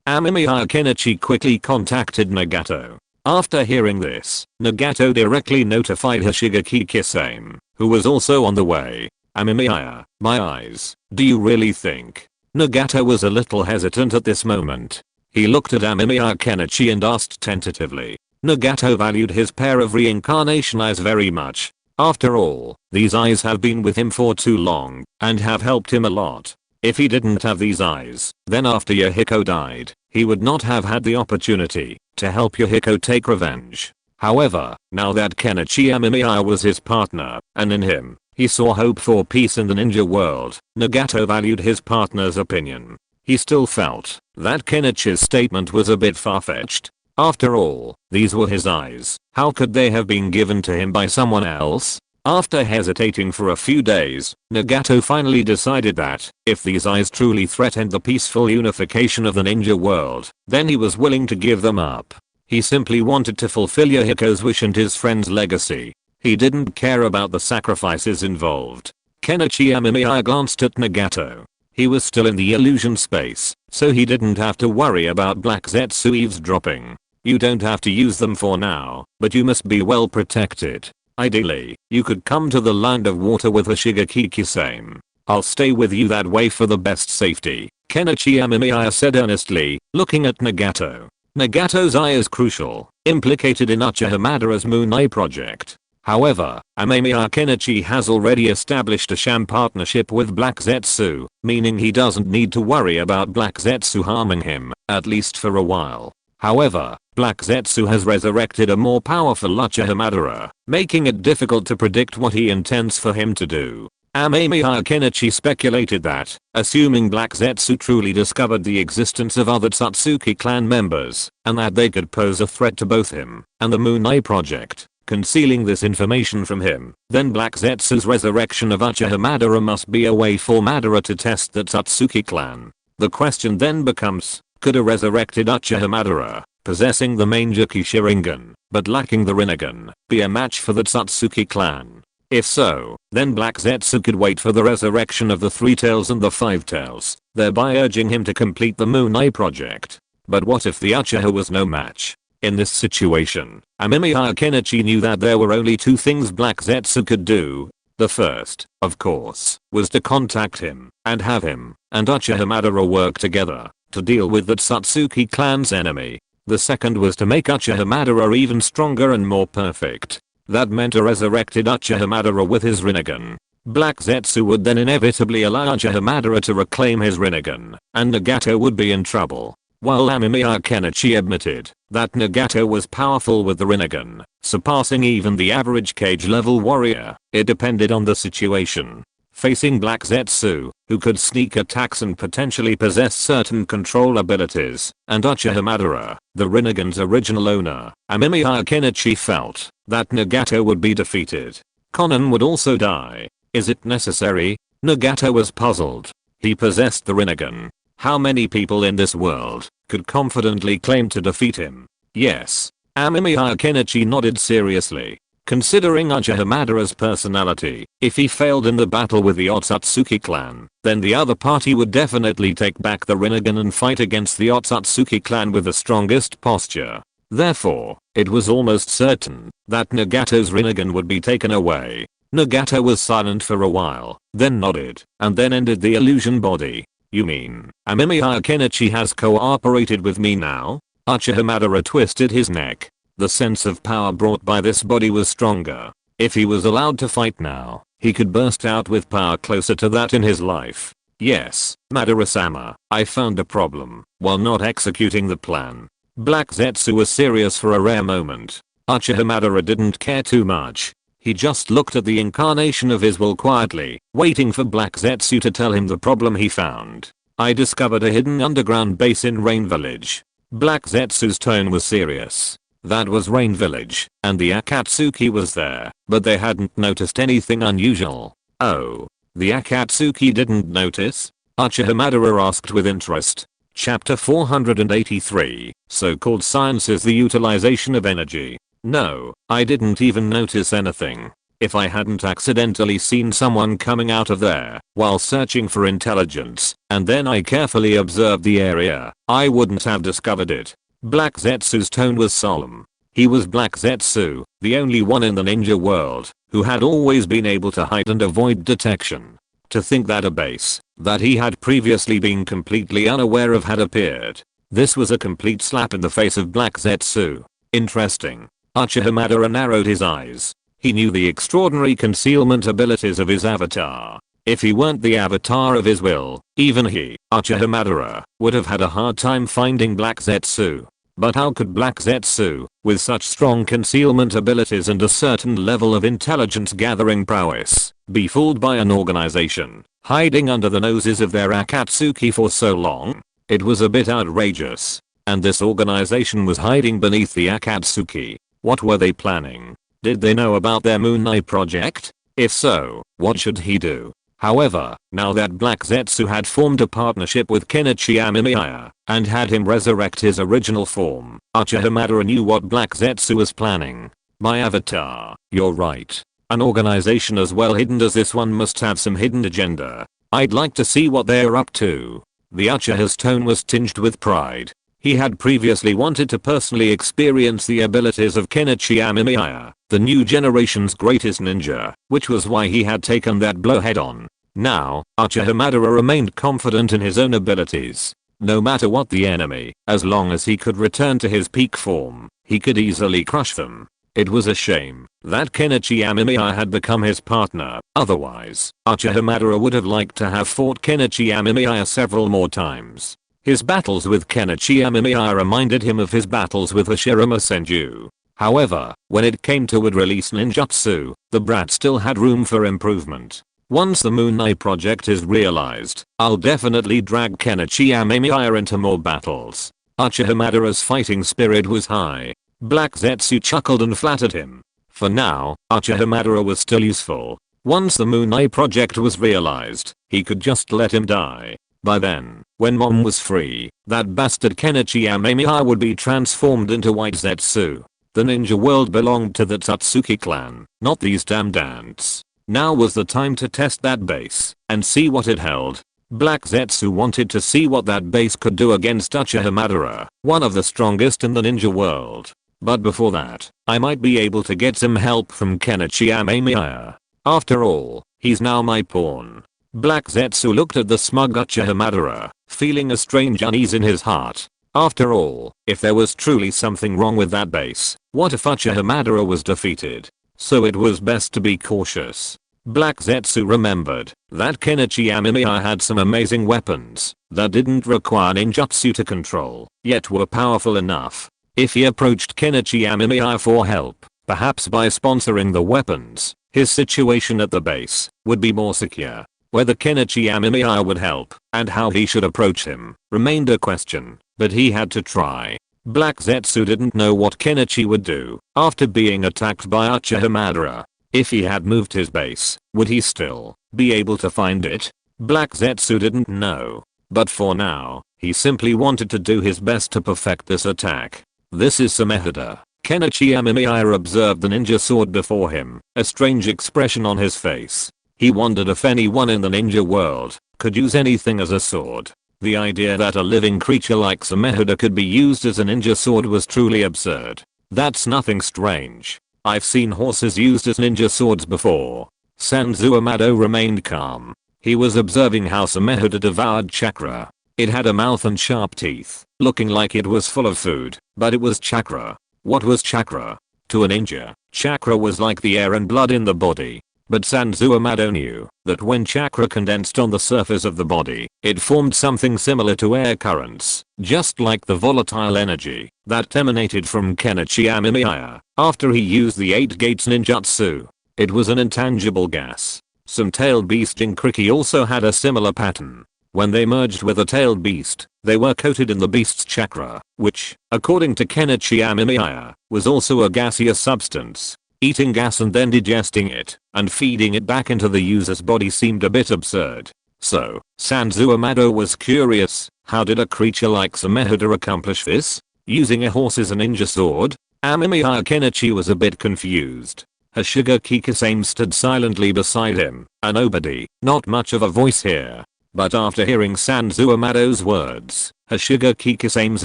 Amemiya Kenichi quickly contacted Nagato. After hearing this, Nagato directly notified Hashirama Kisame, who was also on the way. Amemiya, my eyes, do you really think? Nagato was a little hesitant at this moment. He looked at Amemiya Kenichi and asked tentatively. Nagato valued his pair of reincarnation eyes very much. After all, these eyes have been with him for too long, and have helped him a lot. If he didn't have these eyes, then after Yahiko died, he would not have had the opportunity to help Yahiko take revenge. However, now that Kenichi Amemiya was his partner, and in him, He saw hope for peace in the ninja world. Nagato valued his partner's opinion. He still felt that Kenichi's statement was a bit far-fetched. After all, these were his eyes. How could they have been given to him by someone else? After hesitating for a few days, Nagato finally decided that, if these eyes truly threatened the peaceful unification of the ninja world, then he was willing to give them up. He simply wanted to fulfill Yahiko's wish and his friend's legacy. He didn't care about the sacrifices involved. Kenichi Amemiya glanced at Nagato. He was still in the illusion space, so he didn't have to worry about Black Zetsu eavesdropping. You don't have to use them for now, but you must be well protected. Ideally, you could come to the land of water with a Shigekiki-same. I'll stay with you that way for the best safety, Kenichi Amemiya said earnestly, looking at Nagato. Nagato's eye is crucial, implicated in Uchiha Madara's Moon Eye project. However, Amemiya Kenichi has already established a sham partnership with Black Zetsu, meaning he doesn't need to worry about Black Zetsu harming him, at least for a while. However, Black Zetsu has resurrected a more powerful Uchiha Madara, making it difficult to predict what he intends for him to do. Amemiya Kenichi speculated that, assuming Black Zetsu truly discovered the existence of other Satsuki clan members, and that they could pose a threat to both him and the Moon Eye project, concealing this information from him, then Black Zetsu's resurrection of Uchiha Madara must be a way for Madara to test that Satsuki clan. The question then becomes, could a resurrected Uchiha Madara, possessing the Mangekyou Sharingan, but lacking the Rinnegan, be a match for the Satsuki clan? If so, then Black Zetsu could wait for the resurrection of the Three Tails and the Five Tails, thereby urging him to complete the Moon Eye project. But what if the Uchiha was no match? In this situation, Amemiya Kenichi knew that there were only two things Black Zetsu could do. The first, of course, was to contact him, and have him and Uchiha Madara work together to deal with that Satsuki clan's enemy. The second was to make Uchiha Madara even stronger and more perfect. That meant a resurrected Uchiha Madara with his Rinnegan. Black Zetsu would then inevitably allow Uchiha Madara to reclaim his Rinnegan, and Nagato would be in trouble. While Amemiya Kenichi admitted that Nagato was powerful with the Rinnegan, surpassing even the average cage-level warrior, it depended on the situation. Facing Black Zetsu, who could sneak attacks and potentially possess certain control abilities, and Uchiha Madara, the Rinnegan's original owner, Amemiya Kenichi felt that Nagato would be defeated. Konan would also die. Is it necessary? Nagato was puzzled. He possessed the Rinnegan. How many people in this world could confidently claim to defeat him? Yes. Amemiya Kenichi nodded seriously. Considering Uchiha Madara's personality, if he failed in the battle with the Otsutsuki clan, then the other party would definitely take back the Rinnegan and fight against the Otsutsuki clan with the strongest posture. Therefore, it was almost certain that Nagato's Rinnegan would be taken away. Nagato was silent for a while, then nodded, and then ended the illusion body. You mean, Amemiya Kenichi has cooperated with me now? Uchiha Madara twisted his neck. The sense of power brought by this body was stronger. If he was allowed to fight now, he could burst out with power closer to that in his life. Yes, Madara-sama, I found a problem while not executing the plan. Black Zetsu was serious for a rare moment. Uchiha Madara didn't care too much. He just looked at the incarnation of his will quietly, waiting for Black Zetsu to tell him the problem he found. I discovered a hidden underground base in Rain Village. Black Zetsu's tone was serious. That was Rain Village, and the Akatsuki was there, but they hadn't noticed anything unusual. Oh, the Akatsuki didn't notice? Uchiha Madara asked with interest. Chapter 483, so-called science is the utilization of energy. No, I didn't even notice anything. If I hadn't accidentally seen someone coming out of there while searching for intelligence, and then I carefully observed the area, I wouldn't have discovered it. Black Zetsu's tone was solemn. He was Black Zetsu, the only one in the ninja world who had always been able to hide and avoid detection. To think that a base that he had previously been completely unaware of had appeared. This was a complete slap in the face of Black Zetsu. Interesting. Uchiha Madara narrowed his eyes. He knew the extraordinary concealment abilities of his avatar. If he weren't the avatar of his will, even he, Uchiha Madara, would have had a hard time finding Black Zetsu. But how could Black Zetsu, with such strong concealment abilities and a certain level of intelligence gathering prowess, be fooled by an organization hiding under the noses of their Akatsuki for so long? It was a bit outrageous. And this organization was hiding beneath the Akatsuki. What were they planning? Did they know about their Moon Eye project? If so, what should he do? However, now that Black Zetsu had formed a partnership with Kenichi Amemiya and had him resurrect his original form, Uchiha Madara knew what Black Zetsu was planning. My avatar, you're right. An organization as well hidden as this one must have some hidden agenda. I'd like to see what they're up to. The Uchiha's tone was tinged with pride. He had previously wanted to personally experience the abilities of Kenichi Amemiya, the new generation's greatest ninja, which was why he had taken that blow head on. Now, Uchiha Madara remained confident in his own abilities. No matter what the enemy, as long as he could return to his peak form, he could easily crush them. It was a shame that Kenichi Amemiya had become his partner, otherwise, Uchiha Madara would have liked to have fought Kenichi Amemiya several more times. His battles with Kenichi Amemiya reminded him of his battles with Hashirama Senju. However, when it came to would-release ninjutsu, the brat still had room for improvement. Once the Moon Eye project is realized, I'll definitely drag Kenichi Amemiya into more battles. Uchiha Madara's fighting spirit was high. Black Zetsu chuckled and flattered him. For now, Uchiha Madara was still useful. Once the Moon Eye project was realized, he could just let him die. By then, when Mom was free, that bastard Kenichi Amemiya would be transformed into White Zetsu. The ninja world belonged to the Tatsuki clan, not these damned ants. Now was the time to test that base and see what it held. Black Zetsu wanted to see what that base could do against Uchiha Madara, one of the strongest in the ninja world. But before that, I might be able to get some help from Kenichi Amemiya. After all, he's now my pawn. Black Zetsu looked at the smug Uchiha Madara, feeling a strange unease in his heart. After all, if there was truly something wrong with that base, what if Uchiha Madara was defeated? So it was best to be cautious. Black Zetsu remembered that Kenichi Amemiya had some amazing weapons that didn't require ninjutsu to control, yet were powerful enough. If he approached Kenichi Amemiya for help, perhaps by sponsoring the weapons, his situation at the base would be more secure. Whether Kenichi Amemiya would help and how he should approach him remained a question, but he had to try. Black Zetsu didn't know what Kenichi would do after being attacked by Uchiha Madara. If he had moved his base, would he still be able to find it? Black Zetsu didn't know. But for now, he simply wanted to do his best to perfect this attack. This is Samehada. Kenichi Amemiya observed the ninja sword before him, a strange expression on his face. He wondered if anyone in the ninja world could use anything as a sword. The idea that a living creature like Samehada could be used as a ninja sword was truly absurd. That's nothing strange. I've seen horses used as ninja swords before. Sanzu Amado remained calm. He was observing how Samehada devoured chakra. It had a mouth and sharp teeth, looking like it was full of food, but it was chakra. What was chakra? To a ninja, chakra was like the air and blood in the body. But Sanzu Amado knew that when chakra condensed on the surface of the body, it formed something similar to air currents, just like the volatile energy that emanated from Kenichi Amemiya after he used the 8 gates ninjutsu. It was an intangible gas. Some tailed beast Jinkriki also had a similar pattern. When they merged with a tailed beast, they were coated in the beast's chakra, which, according to Kenichi Amemiya, was also a gaseous substance. Eating gas and then digesting it and feeding it back into the user's body seemed a bit absurd. So, Sanzu Amado was curious, how did a creature like Samehada accomplish this? Using a horse as a ninja sword? Amemiya Kenichi was a bit confused. Hashiga Kikisame stood silently beside him, a nobody, not much of a voice here. But after hearing Sanzu Amado's words, Hashiga Kikisame's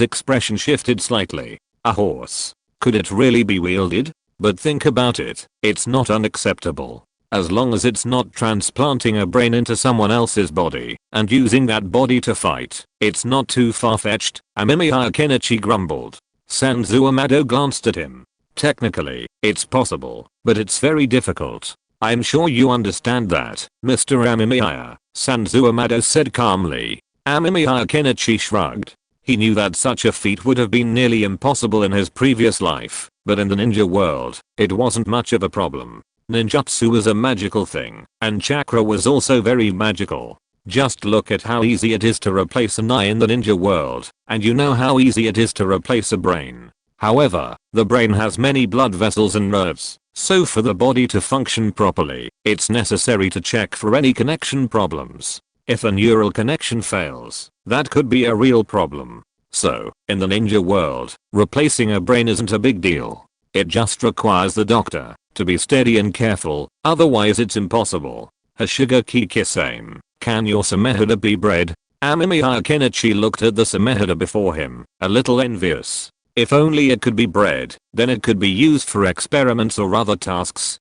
expression shifted slightly. A horse? Could it really be wielded? But think about it, it's not unacceptable. As long as it's not transplanting a brain into someone else's body and using that body to fight, it's not too far-fetched, Amemiya Kenichi grumbled. Sanzu Amado glanced at him. Technically, it's possible, but it's very difficult. I'm sure you understand that, Mr. Amemiya, Sanzu Amado said calmly. Amemiya Kenichi shrugged. He knew that such a feat would have been nearly impossible in his previous life, but in the ninja world, it wasn't much of a problem. Ninjutsu was a magical thing, and chakra was also very magical. Just look at how easy it is to replace an eye in the ninja world, and you know how easy it is to replace a brain. However, the brain has many blood vessels and nerves, so for the body to function properly, it's necessary to check for any connection problems. If a neural connection fails, that could be a real problem. So, in the ninja world, replacing a brain isn't a big deal. It just requires the doctor to be steady and careful, otherwise it's impossible. Hashigaki Kisame, can your Samehada be bred? Amemiya Kenichi looked at the Samehada before him, a little envious. If only it could be bred, then it could be used for experiments or other tasks.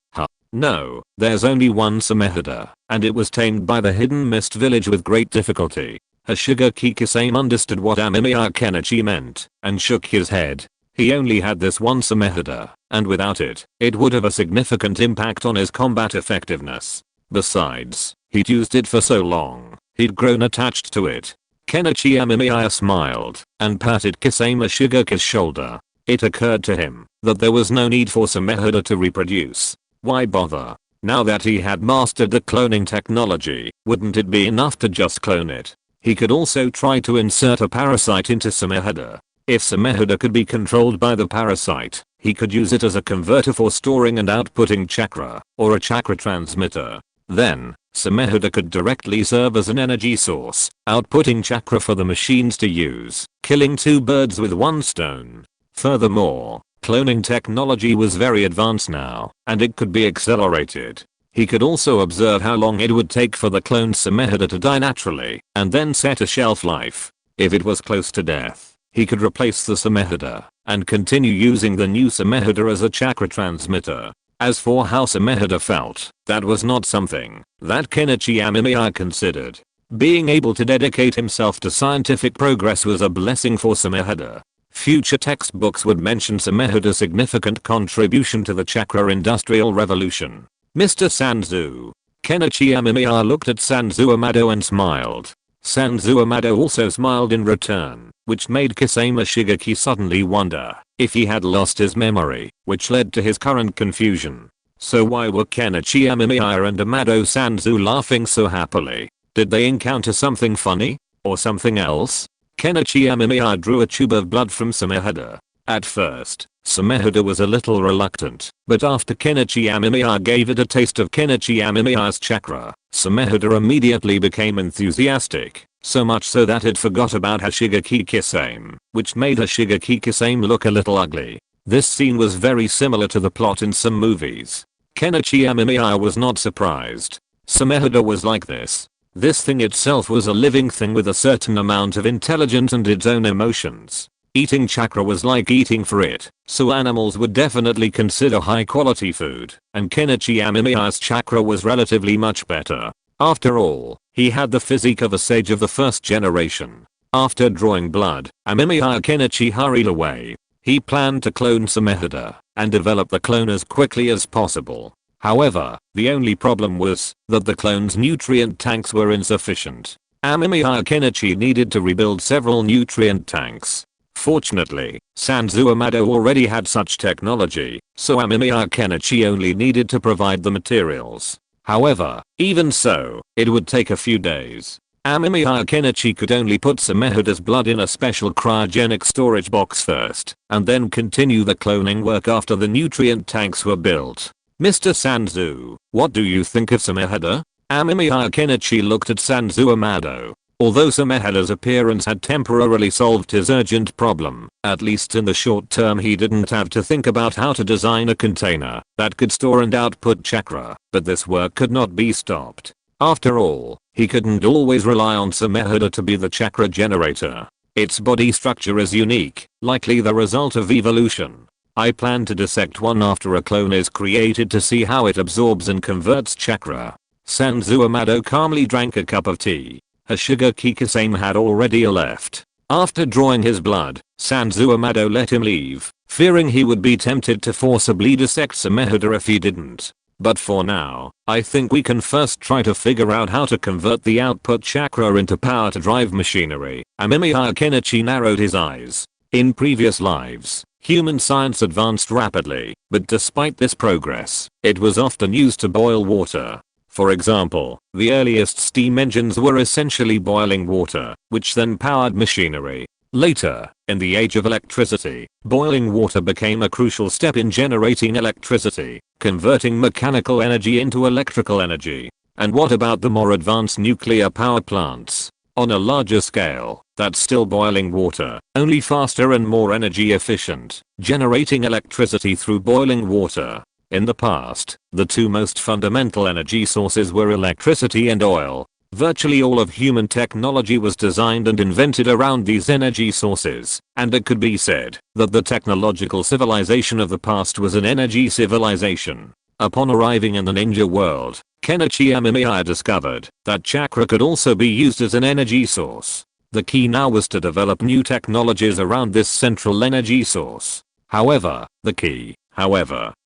No, there's only one Samehada, and it was tamed by the Hidden Mist village with great difficulty. Hashigaki Kisame understood what Amemiya Kenichi meant, and shook his head. He only had this one Samehada, and without it, it would have a significant impact on his combat effectiveness. Besides, he'd used it for so long, he'd grown attached to it. Kenichi Amemiya smiled, and patted Kisame Hashigaki's shoulder. It occurred to him that there was no need for Samehada to reproduce. Why bother? Now that he had mastered the cloning technology, wouldn't it be enough to just clone it? He could also try to insert a parasite into Samehada. If Samehada could be controlled by the parasite, he could use it as a converter for storing and outputting chakra, or a chakra transmitter. Then, Samehada could directly serve as an energy source, outputting chakra for the machines to use, killing two birds with one stone. Furthermore, cloning technology was very advanced now, and it could be accelerated. He could also observe how long it would take for the cloned Samehada to die naturally, and then set a shelf life. If it was close to death, he could replace the Samehada, and continue using the new Samehada as a chakra transmitter. As for how Samehada felt, that was not something that Kenichi Amemiya considered. Being able to dedicate himself to scientific progress was a blessing for Samehada. Future textbooks would mention Samehada's significant contribution to the chakra industrial revolution. Mr. Sanzu. Kenichi Amemiya looked at Sanzu Amado and smiled. Sanzu Amado also smiled in return, which made Kisame Shigeki suddenly wonder if he had lost his memory, which led to his current confusion. So why were Kenichi Amemiya and Amado Sanzu laughing so happily? Did they encounter something funny? Or something else? Kenichi Amemiya drew a tube of blood from Samehada. At first, Samehada was a little reluctant, but after Kenichi Amemiya gave it a taste of Kenichi Amemiya's chakra, Samehada immediately became enthusiastic, so much so that it forgot about Hashigaki Kisame, which made Hashigaki Kisame look a little ugly. This scene was very similar to the plot in some movies. Kenichi Amemiya was not surprised. Samehada was like this. This thing itself was a living thing with a certain amount of intelligence and its own emotions. Eating chakra was like eating for it, so animals would definitely consider high quality food, and Kenichi Amemiya's chakra was relatively much better. After all, he had the physique of a sage of the first generation. After drawing blood, Amemiya Kenichi hurried away. He planned to clone Samehada, and develop the clone as quickly as possible. However, the only problem was that the clone's nutrient tanks were insufficient. Amemiya Kenichi needed to rebuild several nutrient tanks. Fortunately, Sanzu Amado already had such technology, so Amemiya Kenichi only needed to provide the materials. However, even so, it would take a few days. Amemiya Kenichi could only put Samehada's blood in a special cryogenic storage box first, and then continue the cloning work after the nutrient tanks were built. Mr. Sanzu, what do you think of Samehada? Amemiya Kenichi looked at Sanzu Amado. Although Samehada's appearance had temporarily solved his urgent problem, at least in the short term he didn't have to think about how to design a container that could store and output chakra, but this work could not be stopped. After all, he couldn't always rely on Samehada to be the chakra generator. Its body structure is unique, likely the result of evolution. I plan to dissect one after a clone is created to see how it absorbs and converts chakra. Sanzu Amado calmly drank a cup of tea. Hashigaki Kisame had already left. After drawing his blood, Sanzu Amado let him leave, fearing he would be tempted to forcibly dissect Samehada if he didn't. But for now, I think we can first try to figure out how to convert the output chakra into power to drive machinery. Amemiya Kenichi narrowed his eyes. In previous lives, human science advanced rapidly, but despite this progress, it was often used to boil water. For example, the earliest steam engines were essentially boiling water, which then powered machinery. Later, in the age of electricity, boiling water became a crucial step in generating electricity, converting mechanical energy into electrical energy. And what about the more advanced nuclear power plants? On a larger scale, that's still boiling water, only faster and more energy efficient, generating electricity through boiling water. In the past, the two most fundamental energy sources were electricity and oil. Virtually all of human technology was designed and invented around these energy sources, and it could be said that the technological civilization of the past was an energy civilization. Upon arriving in the ninja world, Kenichi Amemiya discovered that chakra could also be used as an energy source. The key now was to develop new technologies around this central energy source. The key,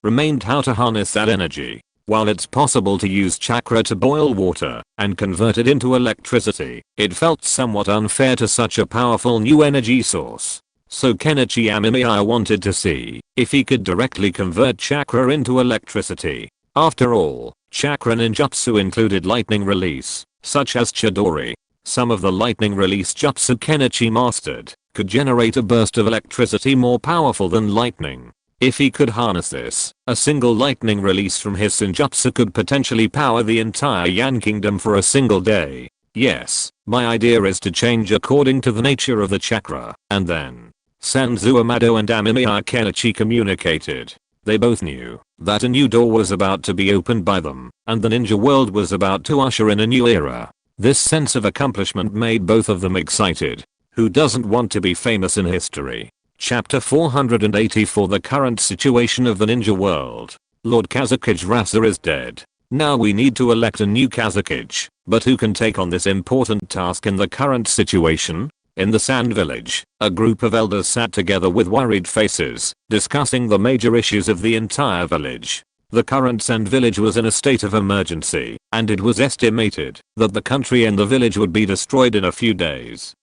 remained how to harness that energy. While it's possible to use chakra to boil water and convert it into electricity, it felt somewhat unfair to such a powerful new energy source. So Kenichi Amemiya wanted to see if he could directly convert chakra into electricity. After all, chakra ninjutsu included lightning release, such as Chidori. Some of the lightning release jutsu Kenichi mastered could generate a burst of electricity more powerful than lightning. If he could harness this, a single lightning release from his senjutsu could potentially power the entire Yan Kingdom for a single day. Yes, my idea is to change according to the nature of the chakra, and then Sanzu Amado and Amemiya Kenichi communicated. They both knew that a new door was about to be opened by them, and the ninja world was about to usher in a new era. This sense of accomplishment made both of them excited. Who doesn't want to be famous in history? Chapter 484. The current situation of the ninja world. Lord Kazekage Rasa is dead. Now we need to elect a new Kazekage, but who can take on this important task in the current situation? In the Sand Village, a group of elders sat together with worried faces, discussing the major issues of the entire village. The current Sand Village was in a state of emergency, and it was estimated that the country and the village would be destroyed in a few days.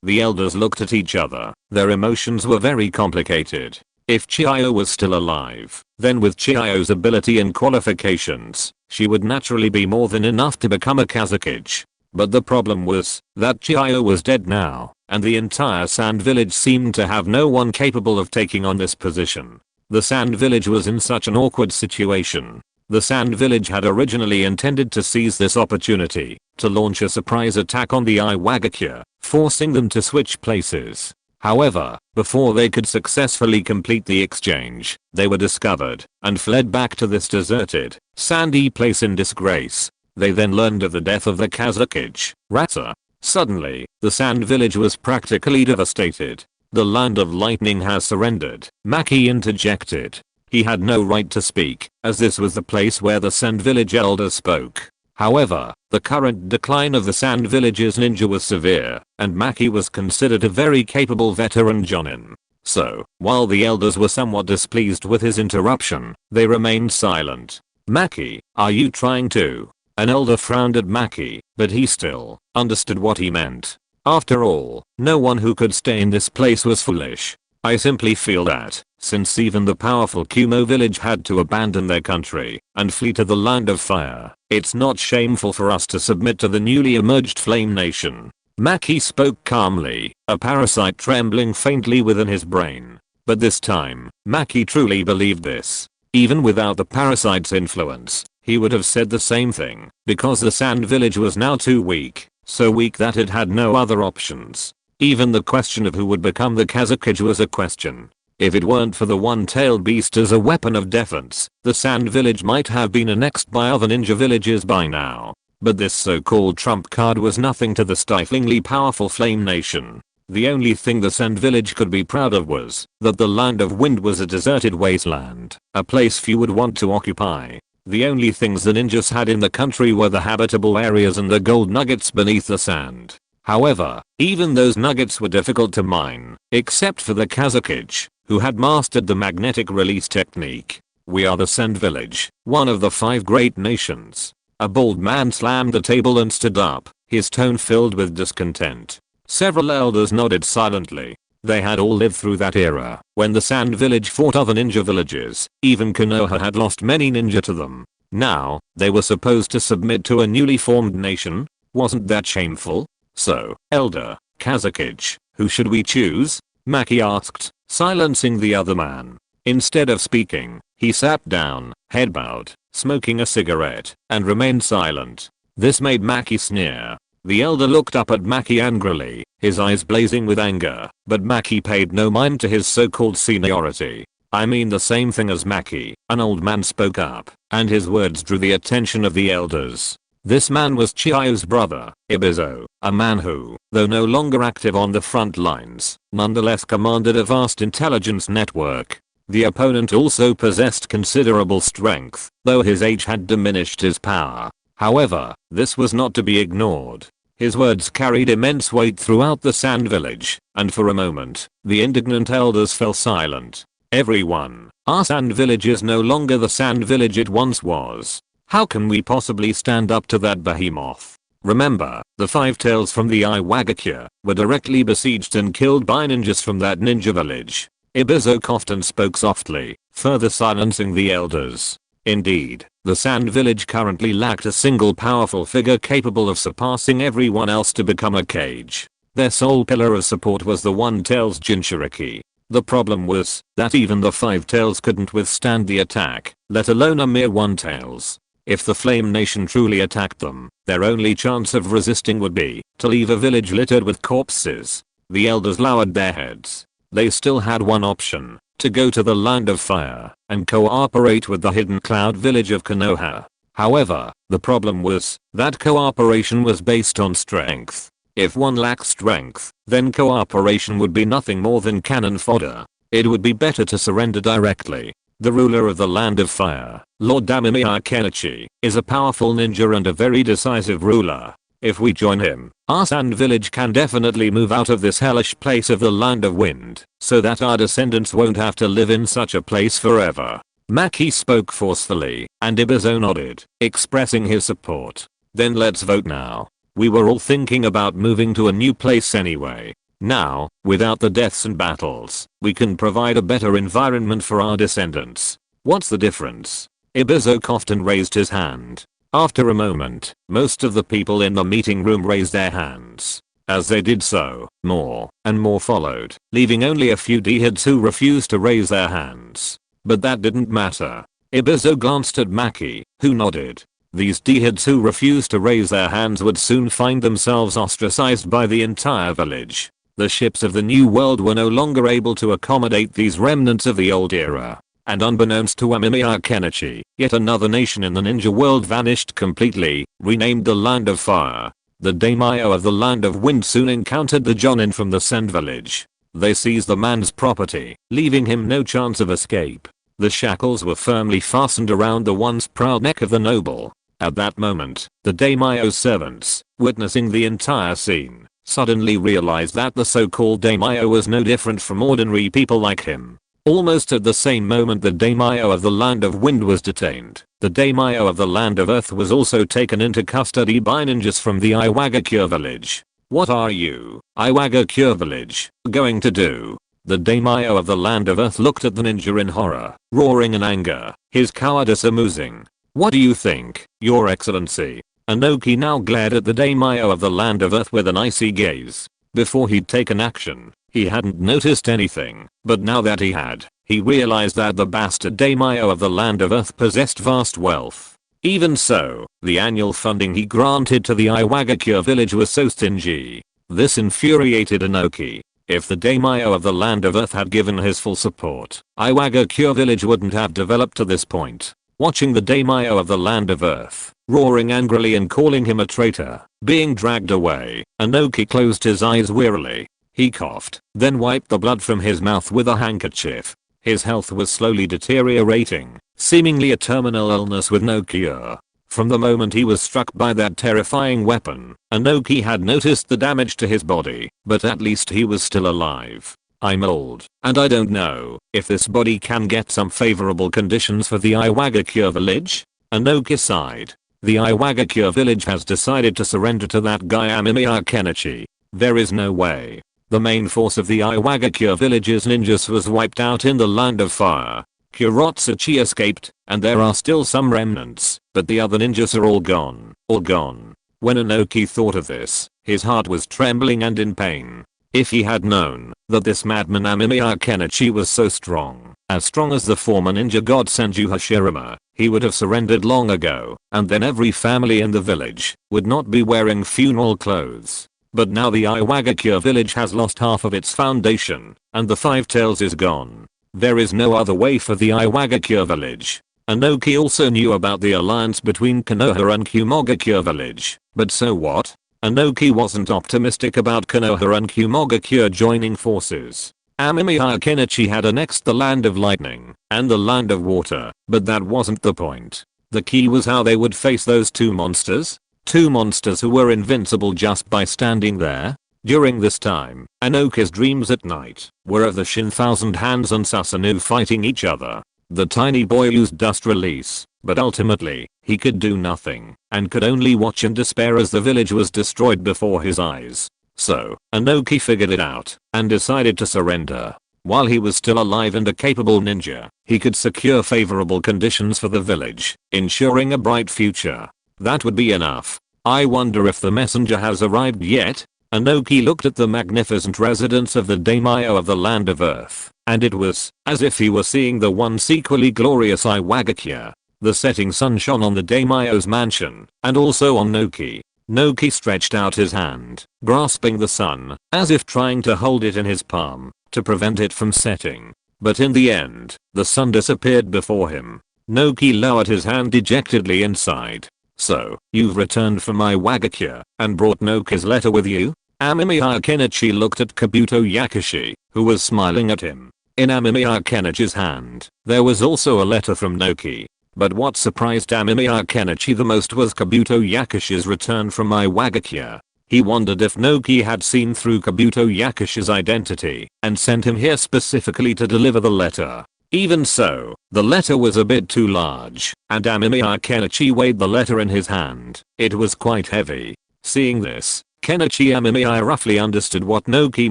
The elders looked at each other. Their emotions were very complicated. If Chiyo was still alive, then with Chiyo's ability and qualifications, she would naturally be more than enough to become a Kazekage. But the problem was that Chiyo was dead now, and the entire Sand Village seemed to have no one capable of taking on this position. The Sand Village was in such an awkward situation. The Sand Village had originally intended to seize this opportunity to launch a surprise attack on the Iwagakure, forcing them to switch places. However, before they could successfully complete the exchange, they were discovered and fled back to this deserted, sandy place in disgrace. They then learned of the death of the Kazekage, Rasa. Suddenly, the Sand Village was practically devastated. The Land of Lightning has surrendered, Maki interjected. He had no right to speak, as this was the place where the Sand Village elders spoke. However, the current decline of the Sand Village's ninja was severe, and Maki was considered a very capable veteran jonin. So, while the elders were somewhat displeased with his interruption, they remained silent. Maki, are you trying to? An elder frowned at Maki, but he still understood what he meant. After all, no one who could stay in this place was foolish. I simply feel that, since even the powerful Kumo village had to abandon their country and flee to the Land of Fire, it's not shameful for us to submit to the newly emerged Flame Nation. Maki spoke calmly, a parasite trembling faintly within his brain. But this time, Maki truly believed this. Even without the parasite's influence, he would have said the same thing, because the Sand Village was now too weak, so weak that it had no other options. Even the question of who would become the Kazekage was a question. If it weren't for the one-tailed beast as a weapon of defense, the Sand Village might have been annexed by other ninja villages by now. But this so-called trump card was nothing to the stiflingly powerful Flame Nation. The only thing the Sand Village could be proud of was that the Land of Wind was a deserted wasteland, a place few would want to occupy. The only things the ninjas had in the country were the habitable areas and the gold nuggets beneath the sand. However, even those nuggets were difficult to mine, except for the Kazekage, who had mastered the magnetic release technique. We are the Sand Village, one of the 5 great nations. A bald man slammed the table and stood up, his tone filled with discontent. Several elders nodded silently. They had all lived through that era, when the Sand Village fought other ninja villages. Even Konoha had lost many ninja to them. Now, they were supposed to submit to a newly formed nation? Wasn't that shameful? So, Elder Kazakage, who should we choose? Maki asked, silencing the other man. Instead of speaking, he sat down, head bowed, smoking a cigarette, and remained silent. This made Maki sneer. The elder looked up at Maki angrily, his eyes blazing with anger, but Maki paid no mind to his so-called seniority. I mean the same thing as Maki, an old man spoke up, and his words drew the attention of the elders. This man was Chiyo's brother, Ibizo, a man who, though no longer active on the front lines, nonetheless commanded a vast intelligence network. The opponent also possessed considerable strength, though his age had diminished his power. However, this was not to be ignored. His words carried immense weight throughout the Sand Village, and for a moment, the indignant elders fell silent. Everyone, our Sand Village is no longer the Sand Village it once was. How can we possibly stand up to that behemoth? Remember, the 5 tails from the Iwagakure were directly besieged and killed by ninjas from that ninja village. Ibizo coughed and spoke softly, further silencing the elders. Indeed, the Sand Village currently lacked a single powerful figure capable of surpassing everyone else to become a Kage. Their sole pillar of support was the One-Tails Jinchuriki. The problem was that even the 5 tails couldn't withstand the attack, let alone a mere One-Tails. If the Flame Nation truly attacked them, their only chance of resisting would be to leave a village littered with corpses. The elders lowered their heads. They still had one option, to go to the Land of Fire and cooperate with the hidden cloud village of Konoha. However, the problem was that cooperation was based on strength. If one lacked strength, then cooperation would be nothing more than cannon fodder. It would be better to surrender directly. The ruler of the Land of Fire, Lord Amemiya Kenichi, is a powerful ninja and a very decisive ruler. If we join him, our Sand Village can definitely move out of this hellish place of the Land of Wind, so that our descendants won't have to live in such a place forever. Maki spoke forcefully, and Ibizo nodded, expressing his support. Then let's vote now. We were all thinking about moving to a new place anyway. Now, without the deaths and battles, we can provide a better environment for our descendants. What's the difference? Ibizo coughed and raised his hand. After a moment, most of the people in the meeting room raised their hands. As they did so, more and more followed, leaving only a few D-heads who refused to raise their hands. But that didn't matter. Ibizo glanced at Maki, who nodded. These D-heads who refused to raise their hands would soon find themselves ostracized by the entire village. The ships of the New World were no longer able to accommodate these remnants of the old era. And unbeknownst to Amemiya Kenichi, yet another nation in the ninja world vanished completely, renamed the Land of Fire. The daimyo of the Land of Wind soon encountered the jonin from the Sand Village. They seized the man's property, leaving him no chance of escape. The shackles were firmly fastened around the once proud neck of the noble. At that moment, the daimyo's servants, witnessing the entire scene, suddenly realized that the so-called daimyo was no different from ordinary people like him. Almost at the same moment the daimyo of the Land of Wind was detained, the daimyo of the Land of Earth was also taken into custody by ninjas from the Iwagakure village. What are you, Iwagakure village, going to do? The daimyo of the Land of Earth looked at the ninja in horror, roaring in anger, his cowardice amusing. What do you think, Your Excellency? Inoki now glared at the daimyo of the Land of Earth with an icy gaze. Before he'd taken action, he hadn't noticed anything, but now that he had, he realized that the bastard daimyo of the Land of Earth possessed vast wealth. Even so, the annual funding he granted to the Iwagakure village was so stingy. This infuriated Inoki. If the daimyo of the Land of Earth had given his full support, Iwagakure village wouldn't have developed to this point. Watching the daimyo of the Land of Earth, roaring angrily and calling him a traitor, being dragged away, Inoki closed his eyes wearily. He coughed, then wiped the blood from his mouth with a handkerchief. His health was slowly deteriorating, seemingly a terminal illness with no cure. From the moment he was struck by that terrifying weapon, Inoki had noticed the damage to his body, but at least he was still alive. I'm old, and I don't know if this body can get some favorable conditions for the Iwagakure village. Anoki sighed. The Iwagakure village has decided to surrender to that guy Amemiya Kenichi. There is no way. The main force of the Iwagakure village's ninjas was wiped out in the Land of Fire. Kurotsuchi escaped, and there are still some remnants, but the other ninjas are all gone. All gone. When Anoki thought of this, his heart was trembling and in pain. If he had known that this madman Amemiya Kenichi was so strong, as strong as the former ninja god Senju Hashirama, he would have surrendered long ago, and then every family in the village would not be wearing funeral clothes. But now the Iwagakure village has lost half of its foundation, and the Five Tails is gone. There is no other way for the Iwagakure village. Anoki also knew about the alliance between Konoha and Kumogakure village, but so what? Anoki wasn't optimistic about Konoha and Kumogakure joining forces. Amemiya Kenichi had annexed the Land of Lightning and the Land of Water, but that wasn't the point. The key was how they would face those two monsters. Two monsters who were invincible just by standing there. During this time, Anoki's dreams at night were of the Shin Thousand Hands and Susanoo fighting each other. The tiny boy used dust release, but ultimately, he could do nothing, and could only watch in despair as the village was destroyed before his eyes. So, Anoki figured it out, and decided to surrender. While he was still alive and a capable ninja, he could secure favorable conditions for the village, ensuring a bright future. That would be enough. I wonder if the messenger has arrived yet? Anoki looked at the magnificent residence of the daimyo of the Land of Earth, and it was as if he were seeing the once equally glorious Iwagakure. The setting sun shone on the daimyo's mansion, and also on Noki. Noki stretched out his hand, grasping the sun, as if trying to hold it in his palm, to prevent it from setting. But in the end, the sun disappeared before him. Noki lowered his hand dejectedly and sighed. So, you've returned from Iwagakure, and brought Noki's letter with you? Amemiya Kenichi looked at Kabuto Yakushi, who was smiling at him. In Amemiya Kenichi's hand, there was also a letter from Noki. But what surprised Amemiya Kenichi the most was Kabuto Yakushi's return from Iwagakure. He wondered if Noki had seen through Kabuto Yakushi's identity and sent him here specifically to deliver the letter. Even so, the letter was a bit too large, and Amemiya Kenichi weighed the letter in his hand. It was quite heavy. Seeing this, Kenichi Amemiya roughly understood what Noki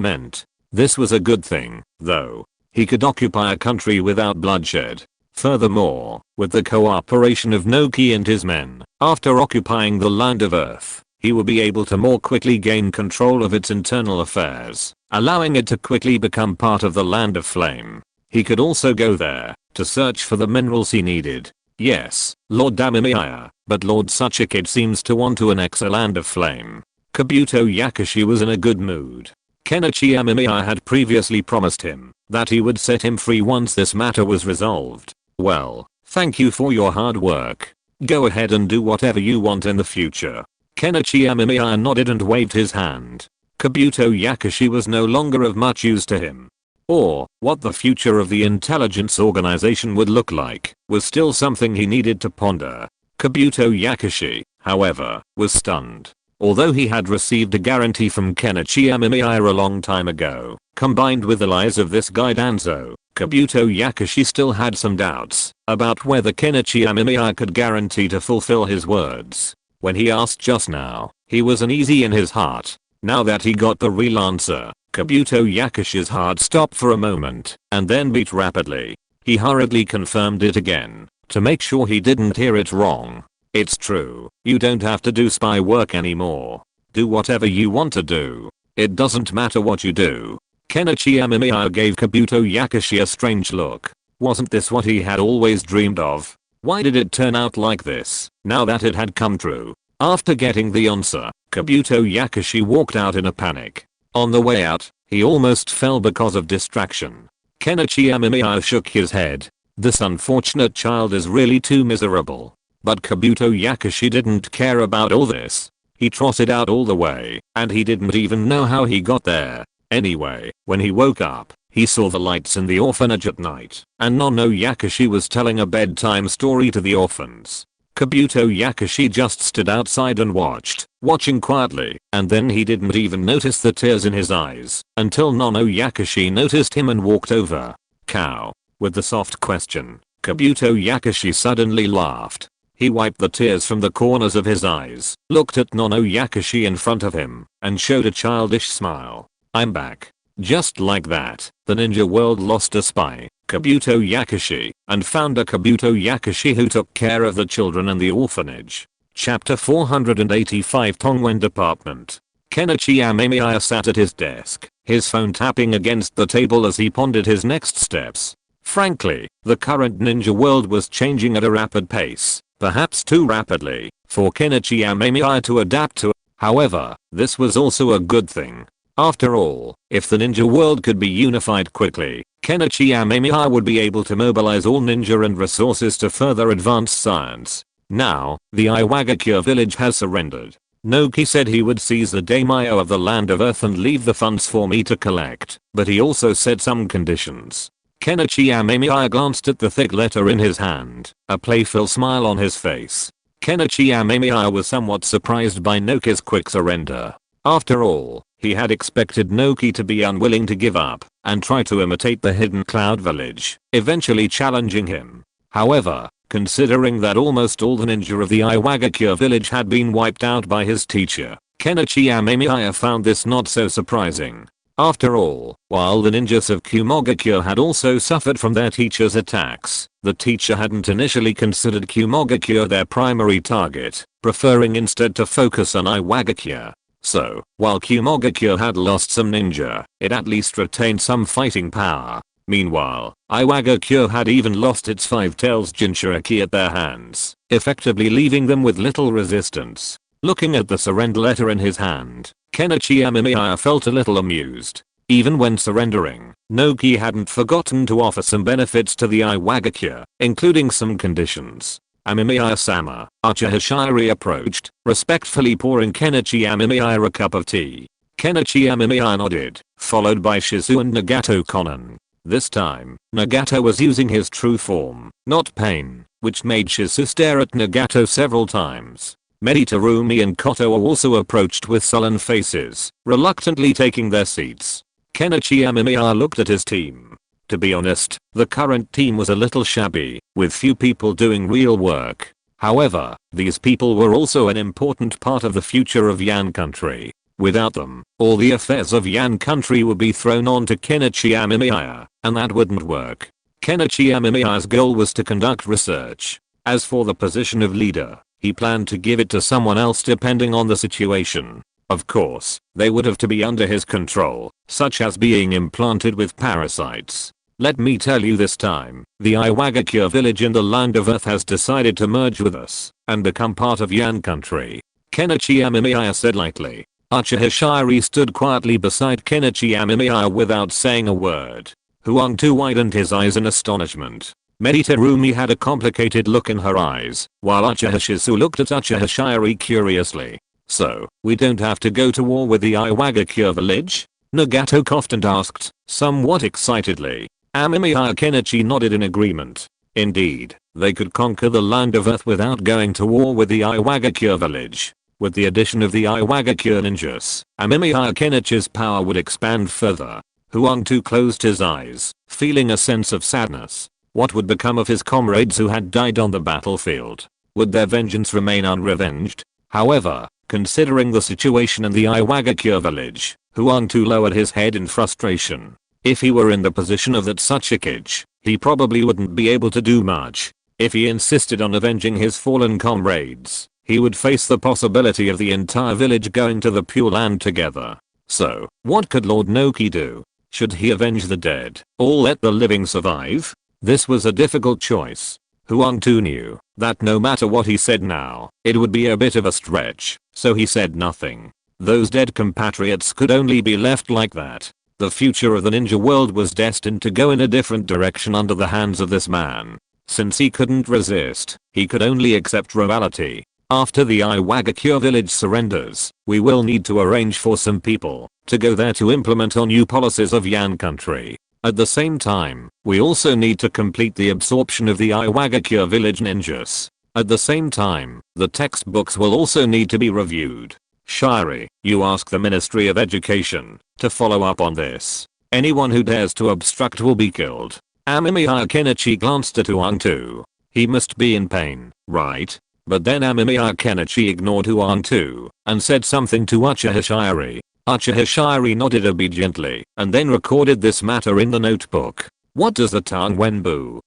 meant. This was a good thing, though. He could occupy a country without bloodshed. Furthermore, with the cooperation of Noki and his men, after occupying the Land of Earth, he would be able to more quickly gain control of its internal affairs, allowing it to quickly become part of the Land of Flame. He could also go there to search for the minerals he needed. Yes, Lord Amemiya, but Lord such a kid seems to want to annex a Land of Flame. Kabuto Yakushi was in a good mood. Kenichi Amemiya had previously promised him that he would set him free once this matter was resolved. Well, thank you for your hard work. Go ahead and do whatever you want in the future. Kenichi Amemiya nodded and waved his hand. Kabuto Yakushi was no longer of much use to him. Or, what the future of the intelligence organization would look like, was still something he needed to ponder. Kabuto Yakushi, however, was stunned. Although he had received a guarantee from Kenichi Amemiya a long time ago, combined with the lies of this guy Danzo, Kabuto Yakushi still had some doubts about whether Kenichi Amemiya could guarantee to fulfill his words. When he asked just now, he was uneasy in his heart. Now that he got the real answer, Kabuto Yakushi's heart stopped for a moment, and then beat rapidly. He hurriedly confirmed it again, to make sure he didn't hear it wrong. It's true, you don't have to do spy work anymore. Do whatever you want to do. It doesn't matter what you do. Kenichi Amemiya gave Kabuto Yakushi a strange look. Wasn't this what he had always dreamed of? Why did it turn out like this, now that it had come true? After getting the answer, Kabuto Yakushi walked out in a panic. On the way out, he almost fell because of distraction. Kenichi Amemiya shook his head. This unfortunate child is really too miserable. But Kabuto Yakushi didn't care about all this. He trotted out all the way, and he didn't even know how he got there. Anyway, when he woke up, he saw the lights in the orphanage at night, and Nono Yakushi was telling a bedtime story to the orphans. Kabuto Yakushi just stood outside and watching quietly, and then he didn't even notice the tears in his eyes until Nono Yakushi noticed him and walked over. Cow. With the soft question, Kabuto Yakushi suddenly laughed. He wiped the tears from the corners of his eyes, looked at Nono Yakushi in front of him, and showed a childish smile. I'm back. Just like that, the ninja world lost a spy, Kabuto Yakushi, and found a Kabuto Yakushi who took care of the children and the orphanage. Chapter 485 Tongwen Department. Kenichi Amemiya sat at his desk, his phone tapping against the table as he pondered his next steps. Frankly, the current ninja world was changing at a rapid pace, perhaps too rapidly for Kenichi Amemiya to adapt to. However, this was also a good thing. After all, if the ninja world could be unified quickly, Kenichi Amemiya would be able to mobilize all ninja and resources to further advance science. Now, the Iwagakure village has surrendered. Noki said he would seize the daimyo of the land of earth and leave the funds for me to collect, but he also set some conditions. Kenichi Amemiya glanced at the thick letter in his hand, a playful smile on his face. Kenichi Amemiya was somewhat surprised by Noki's quick surrender. After all, he had expected Noki to be unwilling to give up and try to imitate the Hidden Cloud village, eventually challenging him. However, considering that almost all the ninja of the Iwagakure village had been wiped out by his teacher, Kenichi Amemiya found this not so surprising. After all, while the ninjas of Kumogakure had also suffered from their teacher's attacks, the teacher hadn't initially considered Kumogakure their primary target, preferring instead to focus on Iwagakure. So, while Kumogakure had lost some ninja, it at least retained some fighting power. Meanwhile, Iwagakure had even lost its Five Tails Jinchuriki at their hands, effectively leaving them with little resistance. Looking at the surrender letter in his hand, Kenichi Amemiya felt a little amused. Even when surrendering, Noki hadn't forgotten to offer some benefits to the Iwagakure, including some conditions. Amemiya-sama, Uchiha Hashirama approached, respectfully pouring Kenichi Amemiya a cup of tea. Kenichi Amemiya nodded, followed by Shizu and Nagato Konan. This time, Nagato was using his true form, not pain, which made Shizu stare at Nagato several times. Meditarumi and Koto also approached with sullen faces, reluctantly taking their seats. Kenichi Amemiya looked at his team. To be honest, the current team was a little shabby, with few people doing real work. However, these people were also an important part of the future of Yan country. Without them, all the affairs of Yan country would be thrown on to Kenichi Amemiya, and that wouldn't work. Kenichi Amemiya's goal was to conduct research. As for the position of leader, he planned to give it to someone else depending on the situation. Of course, they would have to be under his control, such as being implanted with parasites. Let me tell you this time, the Iwagakure village in the land of earth has decided to merge with us and become part of Yan country. Kenichi Amemiya said lightly. Uchiha Hashirama stood quietly beside Kenichi Amemiya without saying a word. Huangtu widened his eyes in astonishment. Meditarumi had a complicated look in her eyes, while Uchiha Shizu looked at Uchiha Hashirama curiously. So, we don't have to go to war with the Iwagakure village? Nagato coughed and asked, somewhat excitedly. Amemiya and Kenichi nodded in agreement. Indeed, they could conquer the land of earth without going to war with the Iwagakure village. With the addition of the Iwagakure ninjas, Amemiya and Kenichi's power would expand further. Huangtu closed his eyes, feeling a sense of sadness. What would become of his comrades who had died on the battlefield? Would their vengeance remain unrevenged? However, considering the situation in the Iwagakure village, Huangtu lowered his head in frustration. If he were in the position of that Tsuchikage, he probably wouldn't be able to do much. If he insisted on avenging his fallen comrades, he would face the possibility of the entire village going to the Pure Land together. So, what could Lord Noki do? Should he avenge the dead, or let the living survive? This was a difficult choice. Huangtu knew that no matter what he said now, it would be a bit of a stretch, so he said nothing. Those dead compatriots could only be left like that. The future of the ninja world was destined to go in a different direction under the hands of this man. Since he couldn't resist, he could only accept reality. After the Iwagakure village surrenders, we will need to arrange for some people to go there to implement our new policies of Yan country. At the same time, we also need to complete the absorption of the Iwagakure village ninjas. At the same time, the textbooks will also need to be reviewed. Shiri, you ask the Ministry of Education to follow up on this. Anyone who dares to obstruct will be killed. Amemiya Kenichi glanced at Uantu. He must be in pain, right? But then Amemiya Kenichi ignored Uantu and said something to Uchiha Shiri. Uchiha Shiri nodded obediently and then recorded this matter in the notebook. What does the Tangwenbu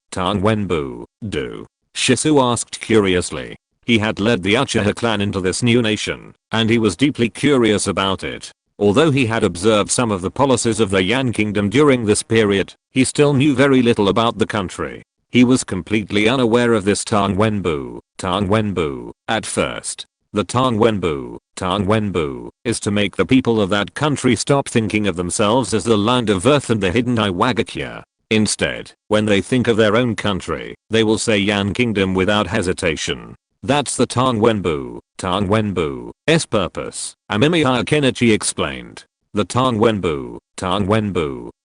do? Shisu asked curiously. He had led the Uchiha clan into this new nation, and he was deeply curious about it. Although he had observed some of the policies of the Yan Kingdom during this period, he still knew very little about the country. He was completely unaware of this Tangwenbu at first. The Tangwenbu is to make the people of that country stop thinking of themselves as the land of earth and the hidden Iwagakure. Instead, when they think of their own country, they will say Yan Kingdom without hesitation. That's the Tangwenbu's purpose, Amemiya Kenichi explained. The Tangwenbu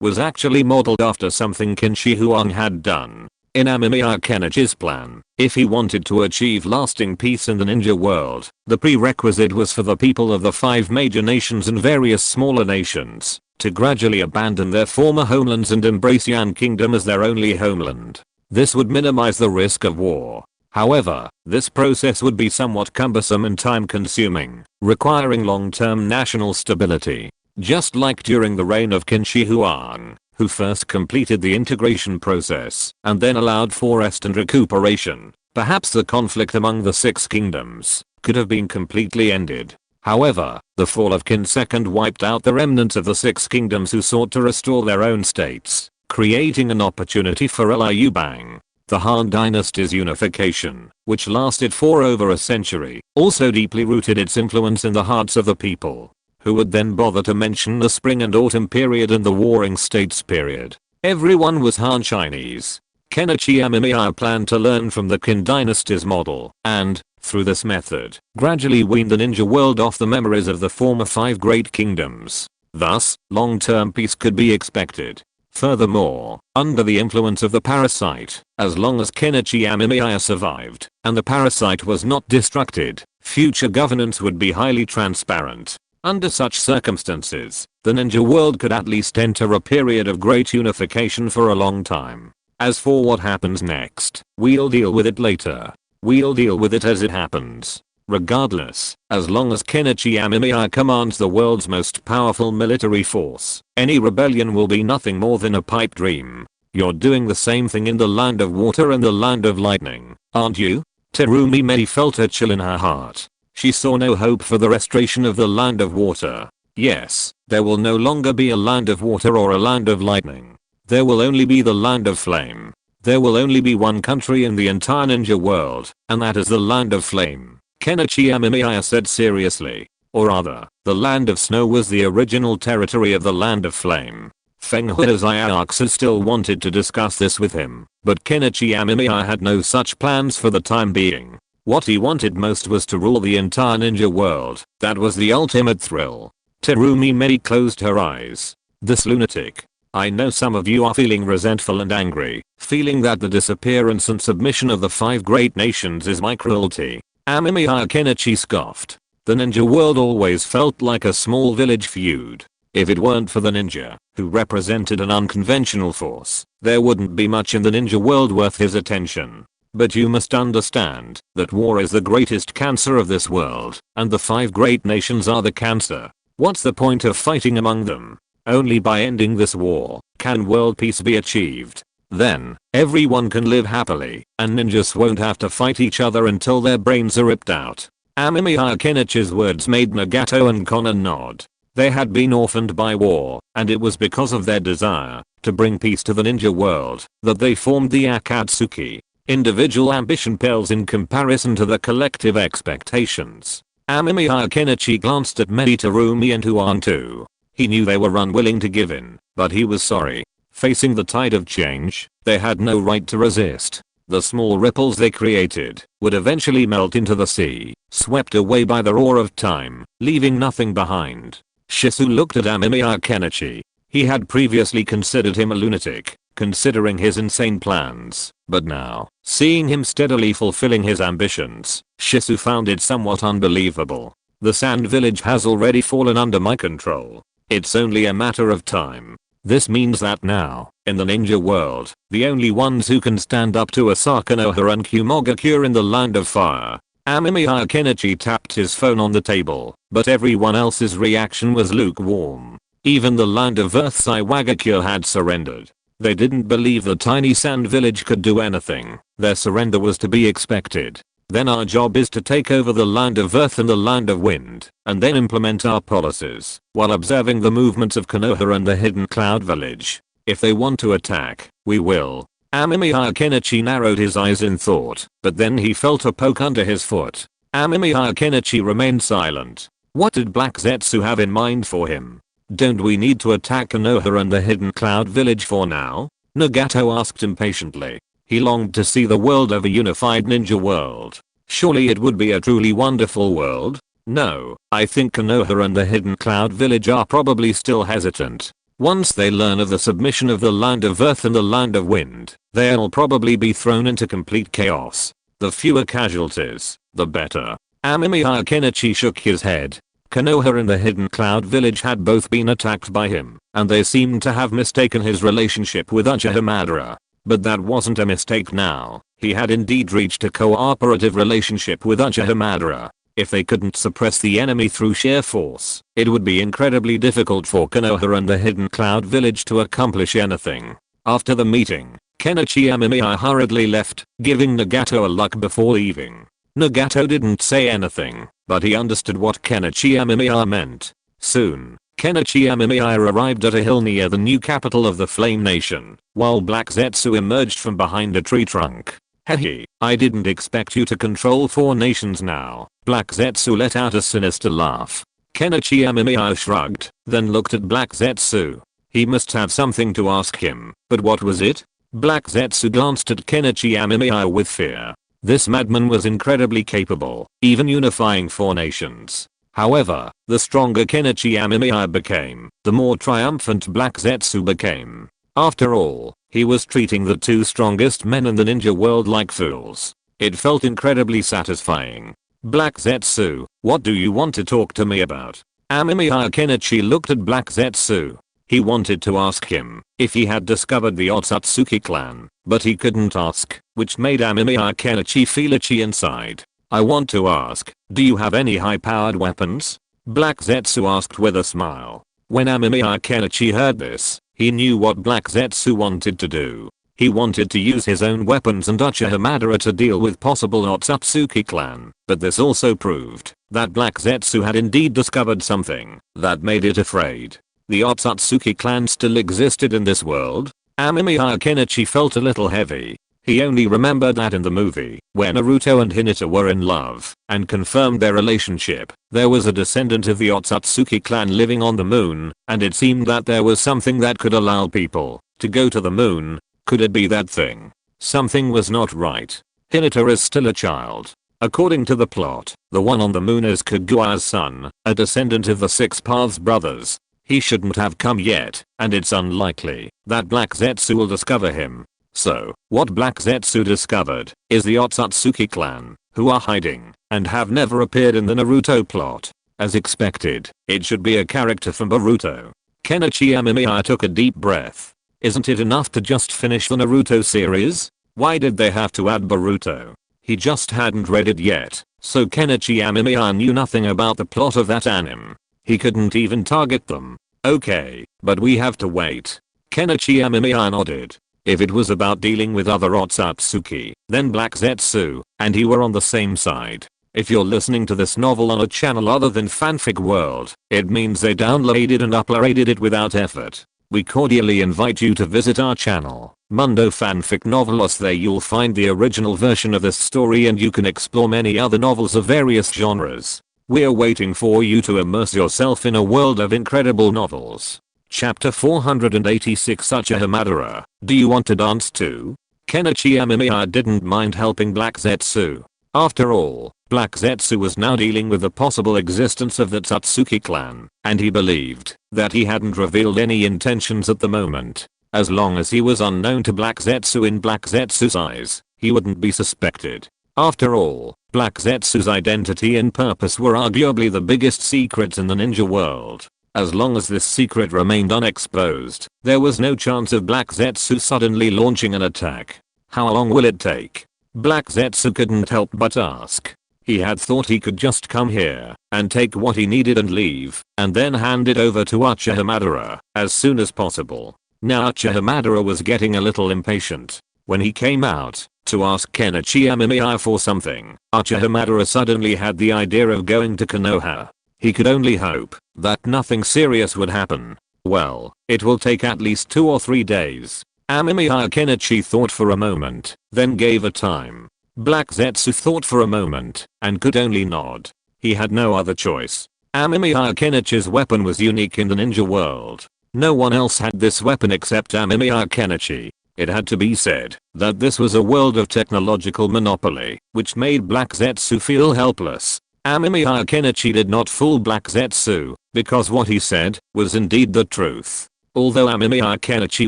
was actually modeled after something Qin Shi Huang had done. In Amemiya Kenichi's plan, if he wanted to achieve lasting peace in the ninja world, the prerequisite was for the people of the 5 major nations and various smaller nations to gradually abandon their former homelands and embrace Yan Kingdom as their only homeland. This would minimize the risk of war. However, this process would be somewhat cumbersome and time-consuming, requiring long-term national stability. Just like during the reign of Qin Shi Huang, who first completed the integration process and then allowed for rest and recuperation, perhaps the conflict among the 6 kingdoms could have been completely ended. However, the fall of Qin II wiped out the remnants of the 6 kingdoms who sought to restore their own states, creating an opportunity for Liu Bang. The Han Dynasty's unification, which lasted for over a century, also deeply rooted its influence in the hearts of the people. Who would then bother to mention the spring and autumn period and the warring states period? Everyone was Han Chinese. Kenichi Amemiya planned to learn from the Qin Dynasty's model, and, through this method, gradually wean the ninja world off the memories of the former 5 great kingdoms. Thus, long-term peace could be expected. Furthermore, under the influence of the parasite, as long as Kenichi Amemiya survived, and the parasite was not destructed, future governance would be highly transparent. Under such circumstances, the ninja world could at least enter a period of great unification for a long time. As for what happens next, we'll deal with it later. We'll deal with it as it happens. Regardless, as long as Kenichi Amemiya commands the world's most powerful military force, any rebellion will be nothing more than a pipe dream. You're doing the same thing in the land of water and the land of lightning, aren't you? Terumi Mei felt a chill in her heart. She saw no hope for the restoration of the land of water. Yes, there will no longer be a land of water or a land of lightning. There will only be the land of flame. There will only be one country in the entire ninja world, and that is the land of flame. Kenichi Amemiya said seriously. Or rather, the land of snow was the original territory of the land of flame. Feng Huizayaxu still wanted to discuss this with him, but Kenichi Amemiya had no such plans for the time being. What he wanted most was to rule the entire ninja world. That was the ultimate thrill. Terumi Mei closed her eyes. This lunatic. I know some of you are feeling resentful and angry, feeling that the disappearance and submission of the 5 great nations is my cruelty. Amemiya Kenichi scoffed. The ninja world always felt like a small village feud. If it weren't for the ninja, who represented an unconventional force, there wouldn't be much in the ninja world worth his attention. But you must understand that war is the greatest cancer of this world, and the 5 great nations are the cancer. What's the point of fighting among them? Only by ending this war can world peace be achieved. Then, everyone can live happily, and ninjas won't have to fight each other until their brains are ripped out. Amemiya Kenichi's words made Nagato and Konan nod. They had been orphaned by war, and it was because of their desire to bring peace to the ninja world that they formed the Akatsuki. Individual ambition pales in comparison to the collective expectations. Amemiya Kenichi glanced at Terumi and Uantu. He knew they were unwilling to give in, but he was sorry. Facing the tide of change, they had no right to resist. The small ripples they created would eventually melt into the sea, swept away by the roar of time, leaving nothing behind. Shisu looked at Amemiya Kenichi. He had previously considered him a lunatic, considering his insane plans, But now, seeing him steadily fulfilling his ambitions, Shisu found it somewhat unbelievable. The Sand Village has already fallen under my control. It's only a matter of time. This means that now, in the ninja world, the only ones who can stand up to Asaka Nohara and Kumogakure in the Land of Fire. Amemiya Kenichi tapped his phone on the table, but everyone else's reaction was lukewarm. Even the Land of Earth's Iwagakure had surrendered. They didn't believe the tiny sand village could do anything. Their surrender was to be expected. Then our job is to take over the Land of Earth and the Land of Wind, and then implement our policies, while observing the movements of Konoha and the Hidden Cloud Village. If they want to attack, we will. Amemiya Kenichi narrowed his eyes in thought, but then he felt a poke under his foot. Amemiya Kenichi remained silent. What did Black Zetsu have in mind for him? Don't we need to attack Konoha and the Hidden Cloud Village for now? Nagato asked impatiently. He longed to see the world of a unified ninja world. Surely it would be a truly wonderful world? No, I think Konoha and the Hidden Cloud Village are probably still hesitant. Once they learn of the submission of the Land of Earth and the Land of Wind, they'll probably be thrown into complete chaos. The fewer casualties, the better. Amemiya Kenichi shook his head. Konoha and the Hidden Cloud Village had both been attacked by him, and they seemed to have mistaken his relationship with Uchiha Madara. But that wasn't a mistake now. He had indeed reached a cooperative relationship with Uchiha Madara. If they couldn't suppress the enemy through sheer force, it would be incredibly difficult for Konoha and the Hidden Cloud Village to accomplish anything. After the meeting, Kenichi Amemiya hurriedly left, giving Nagato a look before leaving. Nagato didn't say anything, but he understood what Kenichi Amemiya meant. Soon, Kenichi Amemiya arrived at a hill near the new capital of the Flame Nation, while Black Zetsu emerged from behind a tree trunk. Hehe, I didn't expect you to control 4 nations now. Black Zetsu let out a sinister laugh. Kenichi Amemiya shrugged, then looked at Black Zetsu. He must have something to ask him, but what was it? Black Zetsu glanced at Kenichi Amemiya with fear. This madman was incredibly capable, even unifying 4 nations. However, the stronger Kenichi Amemiya became, the more triumphant Black Zetsu became. After all, he was treating the 2 strongest men in the ninja world like fools. It felt incredibly satisfying. Black Zetsu, what do you want to talk to me about? Amemiya Kenichi looked at Black Zetsu. He wanted to ask him if he had discovered the Otsutsuki clan, but he couldn't ask, which made Amemiya Kenichi feel itchy inside. I want to ask, do you have any high-powered weapons? Black Zetsu asked with a smile. When Amemiya Kenichi heard this, he knew what Black Zetsu wanted to do. He wanted to use his own weapons and Uchiha Madara to deal with possible Otsutsuki clan, but this also proved that Black Zetsu had indeed discovered something that made it afraid. The Otsutsuki clan still existed in this world? Amemiya Kenichi felt a little heavy. He only remembered that in the movie, where Naruto and Hinata were in love, and confirmed their relationship, there was a descendant of the Otsutsuki clan living on the moon, and it seemed that there was something that could allow people to go to the moon. Could it be that thing? Something was not right. Hinata is still a child. According to the plot, the one on the moon is Kaguya's son, a descendant of the Six Paths brothers. He shouldn't have come yet, and it's unlikely that Black Zetsu will discover him. So, what Black Zetsu discovered is the Otsutsuki clan, who are hiding and have never appeared in the Naruto plot. As expected, it should be a character from Boruto. Kenichi Amemiya took a deep breath. Isn't it enough to just finish the Naruto series? Why did they have to add Boruto? He just hadn't read it yet, so Kenichi Amemiya knew nothing about the plot of that anime. He couldn't even target them. Okay, but we have to wait. Kenichi Amemiya nodded. If it was about dealing with other Otsutsuki, then Black Zetsu and he were on the same side. If you're listening to this novel on a channel other than Fanfic World, it means they downloaded and uploaded it without effort. We cordially invite you to visit our channel, Mundo Fanfic Novelos. There you'll find the original version of this story and you can explore many other novels of various genres. We're waiting for you to immerse yourself in a world of incredible novels. Chapter 486 Uchiha Madara, do you want to dance too? Kenichi Amemiya didn't mind helping Black Zetsu. After all, Black Zetsu was now dealing with the possible existence of the Otsutsuki clan, and he believed that he hadn't revealed any intentions at the moment. As long as he was unknown to Black Zetsu in Black Zetsu's eyes, he wouldn't be suspected. After all, Black Zetsu's identity and purpose were arguably the biggest secrets in the ninja world. As long as this secret remained unexposed, there was no chance of Black Zetsu suddenly launching an attack. How long will it take? Black Zetsu couldn't help but ask. He had thought he could just come here and take what he needed and leave, and then hand it over to Uchiha Madara as soon as possible. Now Uchiha Madara was getting a little impatient. When he came out to ask Kenichi Amemiya for something, Uchiha Madara suddenly had the idea of going to Konoha. He could only hope that nothing serious would happen. Well, it will take at least 2 or 3 days. Amemiya Kenichi thought for a moment, then gave a time. Black Zetsu thought for a moment and could only nod. He had no other choice. Amemiya Kenichi's weapon was unique in the ninja world. No one else had this weapon except Amemiya Kenichi. It had to be said that this was a world of technological monopoly, which made Black Zetsu feel helpless. Amemiya Kenichi did not fool Black Zetsu, because what he said was indeed the truth. Although Amemiya Kenichi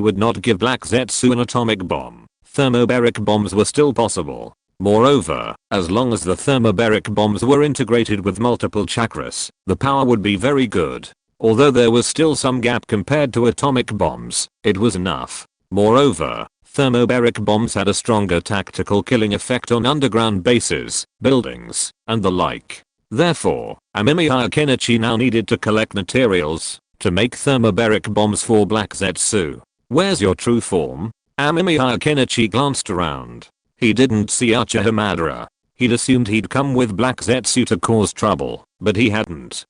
would not give Black Zetsu an atomic bomb, thermobaric bombs were still possible. Moreover, as long as the thermobaric bombs were integrated with multiple chakras, the power would be very good. Although there was still some gap compared to atomic bombs, it was enough. Moreover, thermobaric bombs had a stronger tactical killing effect on underground bases, buildings, and the like. Therefore, Amemiya Kenichi now needed to collect materials to make thermobaric bombs for Black Zetsu. Where's your true form? Amemiya Kenichi glanced around. He didn't see Uchiha Madara. He'd assumed he'd come with Black Zetsu to cause trouble, but he hadn't.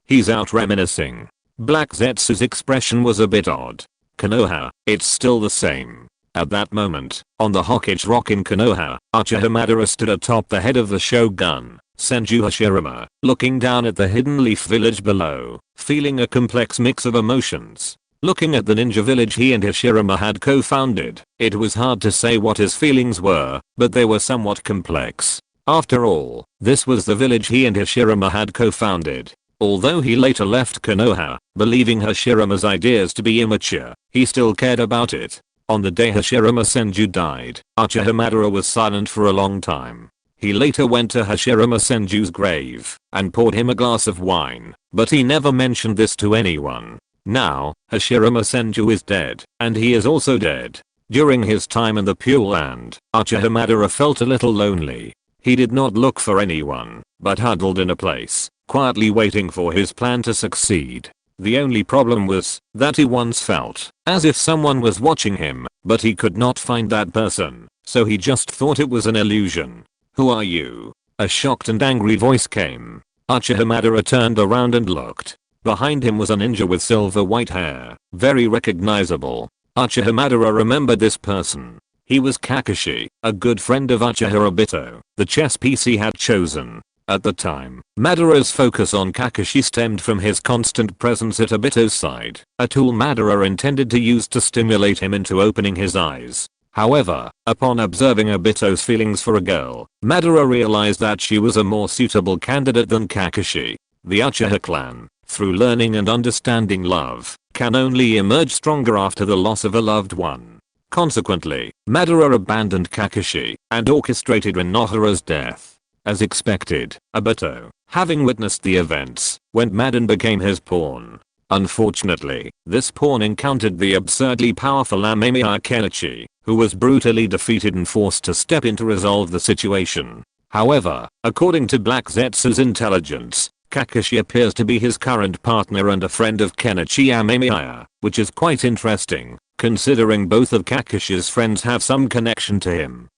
He's out reminiscing. Black Zetsu's expression was a bit odd. Konoha, it's still the same. At that moment, on the Hokage Rock in Konoha, Uchiha Madara stood atop the head of the Shogun, Senju Hashirama, looking down at the Hidden Leaf village below, feeling a complex mix of emotions. Looking at the ninja village he and Hashirama had co-founded, it was hard to say what his feelings were, but they were somewhat complex. After all, this was the village he and Hashirama had co-founded. Although he later left Konoha, believing Hashirama's ideas to be immature, he still cared about it. On the day Hashirama Senju died, Uchiha Madara was silent for a long time. He later went to Hashirama Senju's grave and poured him a glass of wine, but he never mentioned this to anyone. Now, Hashirama Senju is dead, and he is also dead. During his time in the Pure Land, Uchiha Madara felt a little lonely. He did not look for anyone, but huddled in a place, quietly waiting for his plan to succeed. The only problem was that he once felt as if someone was watching him, but he could not find that person, so he just thought it was an illusion. Who are you? A shocked and angry voice came. Uchiha Madara turned around and looked. Behind him was a ninja with silver white hair, very recognizable. Uchiha Madara remembered this person. He was Kakashi, a good friend of Uchiha Obito, the chess piece he had chosen. At the time, Madara's focus on Kakashi stemmed from his constant presence at Obito's side, a tool Madara intended to use to stimulate him into opening his eyes. However, upon observing Obito's feelings for a girl, Madara realized that she was a more suitable candidate than Kakashi. The Uchiha clan, through learning and understanding love, can only emerge stronger after the loss of a loved one. Consequently, Madara abandoned Kakashi and orchestrated Inohara's death. As expected, Obito, having witnessed the events, went mad and became his pawn. Unfortunately, this pawn encountered the absurdly powerful Amemiya Kenichi, who was brutally defeated and forced to step in to resolve the situation. However, according to Black Zetsu's intelligence, Kakashi appears to be his current partner and a friend of Kenichi Amemiya, which is quite interesting, considering both of Kakashi's friends have some connection to him.